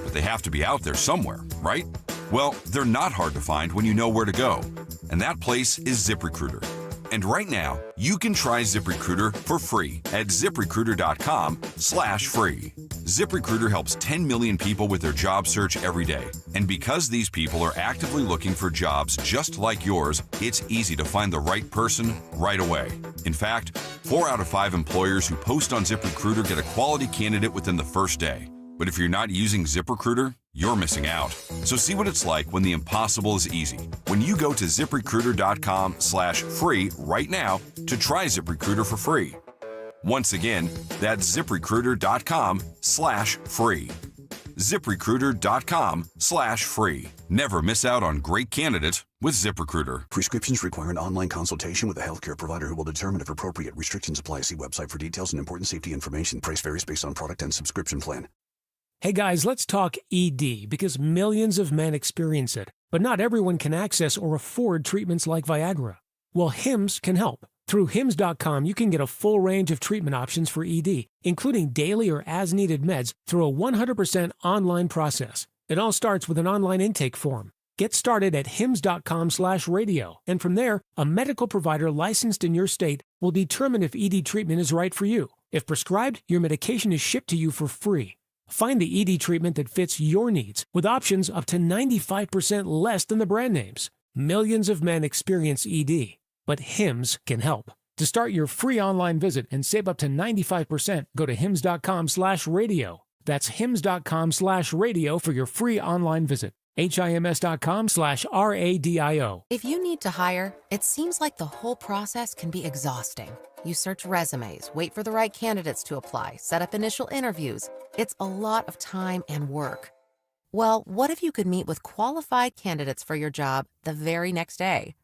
but they have to be out there somewhere, right? Well, they're not hard to find when you know where to go, and that place is ZipRecruiter. And right now, you can try ZipRecruiter for free at ZipRecruiter.com/free. ZipRecruiter helps 10 million people with their job search every day. And because these people are actively looking for jobs just like yours, it's easy to find the right person right away. In fact, 4 out of 5 employers who post on ZipRecruiter get a quality candidate within the first day. But if you're not using ZipRecruiter, you're missing out. So see what it's like when the impossible is easy. When you go to ZipRecruiter.com/free right now to try ZipRecruiter for free. Once again, that's ZipRecruiter.com/free. ZipRecruiter.com/free. Never miss out on great candidates with ZipRecruiter. Prescriptions require an online consultation with a healthcare provider who will determine if appropriate. Restrictions apply. See website for details and important safety information. Price varies based on product and subscription plan. Hey guys, let's talk ED because millions of men experience it, but not everyone can access or afford treatments like Viagra. Well, Hims can help. Through Hims.com, you can get a full range of treatment options for ED, including daily or as-needed meds through a 100% online process. It all starts with an online intake form. Get started at hims.com/radio, and from there, a medical provider licensed in your state will determine if ED treatment is right for you. If prescribed, your medication is shipped to you for free. Find the ED treatment that fits your needs with options up to 95% less than the brand names. Millions of men experience ED, but Hims can help. To start your free online visit and save up to 95%, go to hims.com/radio. That's hims.com/radio for your free online visit. HIMS.com/RADIO. If you need to hire, it seems like the whole process can be exhausting. You search resumes, wait for the right candidates to apply, set up initial interviews. It's a lot of time and work. Well, what if you could meet with qualified candidates for your job the very next day?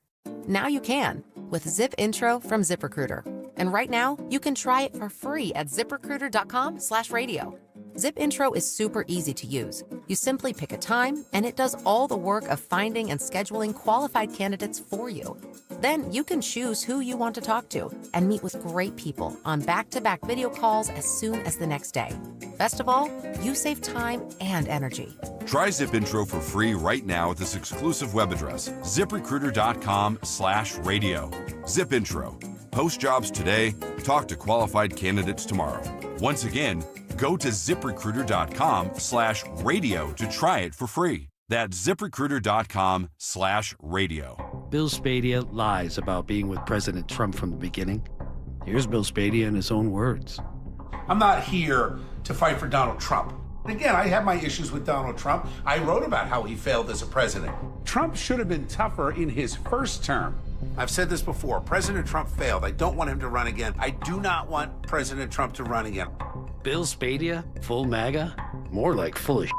Now you can with Zip Intro from ZipRecruiter. And right now, you can try it for free at ziprecruiter.com/radio. Zip Intro is super easy to use. You simply pick a time, and it does all the work of finding and scheduling qualified candidates for you. Then you can choose who you want to talk to and meet with great people on back-to-back video calls as soon as the next day. Best of all, you save time and energy. Try Zip Intro for free right now at this exclusive web address, ziprecruiter.com/radio. Zip Intro. Post jobs today, talk to qualified candidates tomorrow. Once again, go to ziprecruiter.com/radio to try it for free. That's ziprecruiter.com/radio. Bill Spadia lies about being with President Trump from the beginning. Here's Bill Spadia in his own words. I'm not here to fight for Donald Trump. Again, I have my issues with Donald Trump. I wrote about how he failed as a president. Trump should have been tougher in his first term. I've said this before. President Trump failed. I don't want him to run again. I do not want President Trump to run again. Bill Spadia, full MAGA? More like full of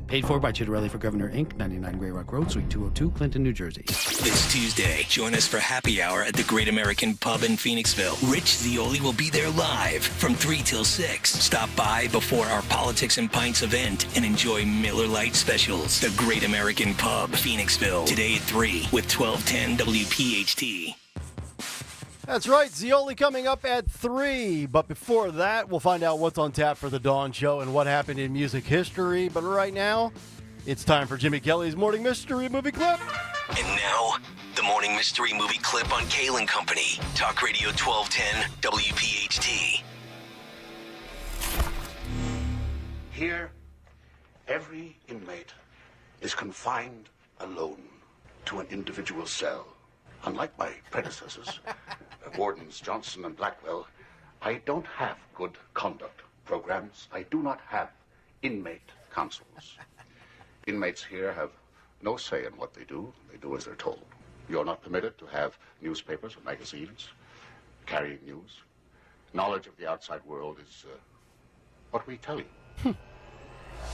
Paid for by Chitterelli for Governor, Inc., 99 Grey Rock Road, Suite 202, Clinton, New Jersey. This Tuesday, join us for happy hour at the Great American Pub in Phoenixville. Rich Zioli will be there live from 3 till 6. Stop by before our Politics and Pints event and enjoy Miller Lite specials. The Great American Pub, Phoenixville, today at 3 with 1210 WPHT. That's right, Zioli coming up at 3. But before that, we'll find out what's on tap for the Dawn Show and what happened in music history. But right now, it's time for Jimmy Kelly's Morning Mystery Movie Clip. And now, the Morning Mystery Movie Clip on Kayal & Company. Talk Radio 1210 WPHT. Here, every inmate is confined alone to an individual cell. Unlike my predecessors, Wardens Johnson and Blackwell, I don't have good conduct programs. I do not have inmate councils. Inmates here have no say in what they do. They do as they're told. You're not permitted to have newspapers or magazines carrying news. Knowledge of the outside world is what we tell you.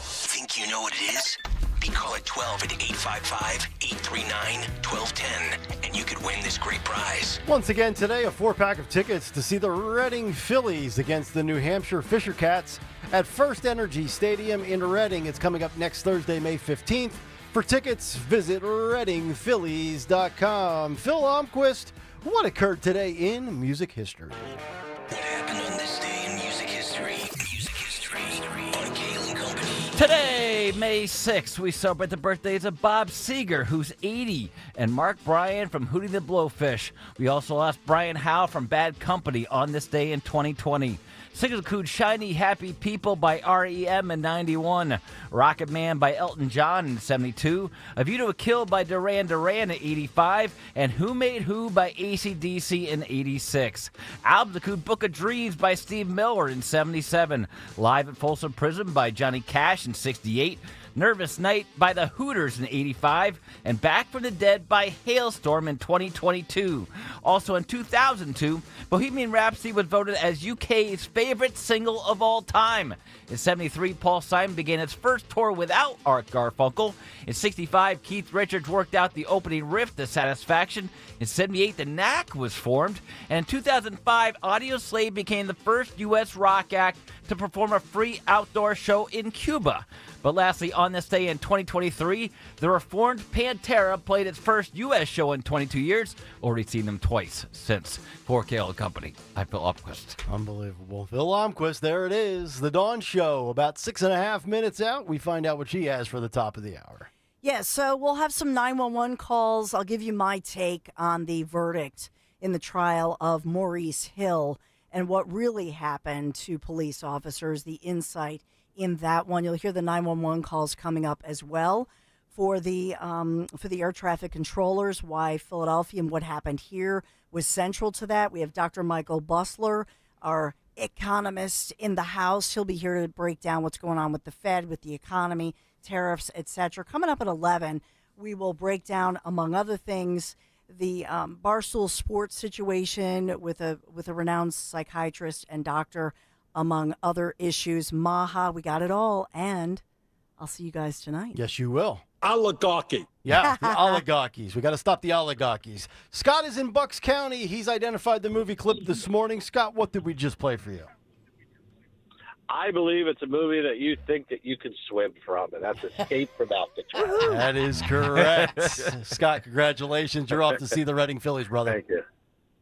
Think you know what it is? Be call at 12 at 855-839-1210, and you could win this great prize. Once again today, a 4-pack of tickets to see the Reading Phillies against the New Hampshire Fisher Cats at First Energy Stadium in Reading. It's coming up next Thursday, May 15th. For tickets, visit readingphillies.com. Phil Almquist, what occurred today in music history? What happened on this day in music history? Music history on Kayal & Company. Today, May 6th, we celebrate the birthdays of Bob Seger, who's 80, and Mark Bryan from Hootie the Blowfish. We also lost Brian Howe from Bad Company on this day in 2020. Singles include Shiny Happy People by R.E.M. in 91, Rocket Man by Elton John in 72, A View to a Kill by Duran Duran in 85, and Who Made Who by AC/DC in 86. Albums include Book of Dreams by Steve Miller in 77, Live at Folsom Prison by Johnny Cash in 68, Nervous Night by the Hooters in 85, and Back from the Dead by Hailstorm in 2022. Also in 2002, Bohemian Rhapsody was voted as UK's favorite single of all time. In 73, Paul Simon began its first tour without Art Garfunkel. In 65, Keith Richards worked out the opening riff to satisfaction. In 78, The Knack was formed. And in 2005, Audio Slave became the first U.S. rock act to perform a free outdoor show in Cuba. But lastly, on this day in 2023, the reformed Pantera played its first U.S. show in 22 years. Already seen them twice since. For Kayal & Company, I'm Phil Almquist. Unbelievable. Phil Almquist, there it is. The Dawn Show. About 6.5 minutes out, we find out what she has for the top of the hour. Yeah, so we'll have some 911 calls. I'll give you my take on the verdict in the trial of Maurice Hill and what really happened to police officers, the insight in that one. You'll hear the 911 calls coming up as well for the air traffic controllers, why Philadelphia and what happened here was central to that. We have Dr. Michael Busler, our economist in the house. He'll be here to break down what's going on with the Fed, with the economy, tariffs, etc. Coming up at 11, we will break down, among other things, the Barstool Sports situation with a renowned psychiatrist and doctor, among other issues. Maha, we got it all, and I'll see you guys tonight. Yes, you will. Oligarchy. Yeah, the oligarchies. We got to stop the oligarchies. Scott is in Bucks County. He's identified the movie clip this morning. Scott, what did we just play for you? I believe it's a movie that you think that you can swim from, and that's Escape from Alcatraz. That is correct. Scott, congratulations. You're off to see the Reading Phillies, brother. Thank you.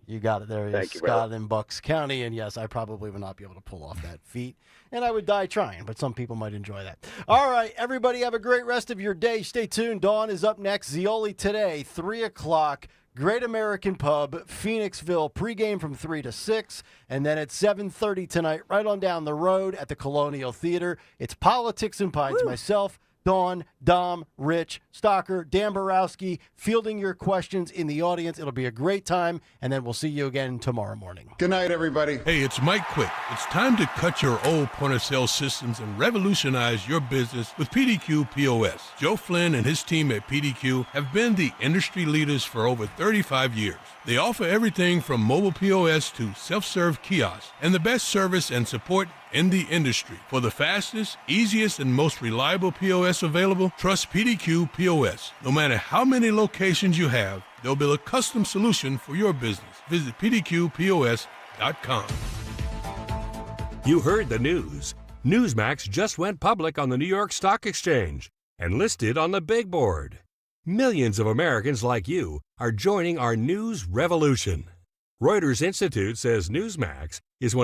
You got it. There he Thank is, you, Scott brother. in Bucks County. And yes, I probably would not be able to pull off that feat. And I would die trying, but some people might enjoy that. All right, everybody have a great rest of your day. Stay tuned. Dawn is up next. Zioli today, 3 o'clock. Great American Pub, Phoenixville, pregame from 3 to 6. And then at 7:30 tonight, right on down the road at the Colonial Theater, it's Politics and Pints. Myself, Dawn, Dom, Rich, Stalker, Dan Borowski, fielding your questions in the audience. It'll be a great time, and then we'll see you again tomorrow morning. Good night, everybody. Hey, it's Mike Quick. It's time to cut your old point-of-sale systems and revolutionize your business with PDQ POS. Joe Flynn and his team at PDQ have been the industry leaders for over 35 years. They offer everything from mobile POS to self-serve kiosks and the best service and support in the industry. For the fastest, easiest, and most reliable POS available, trust PDQ POS. No matter how many locations you have, they'll build a custom solution for your business. Visit pdqpos.com. You heard the news. Newsmax just went public on the New York Stock Exchange and listed on the big board. Millions of Americans like you are joining our news revolution. Reuters Institute says Newsmax is one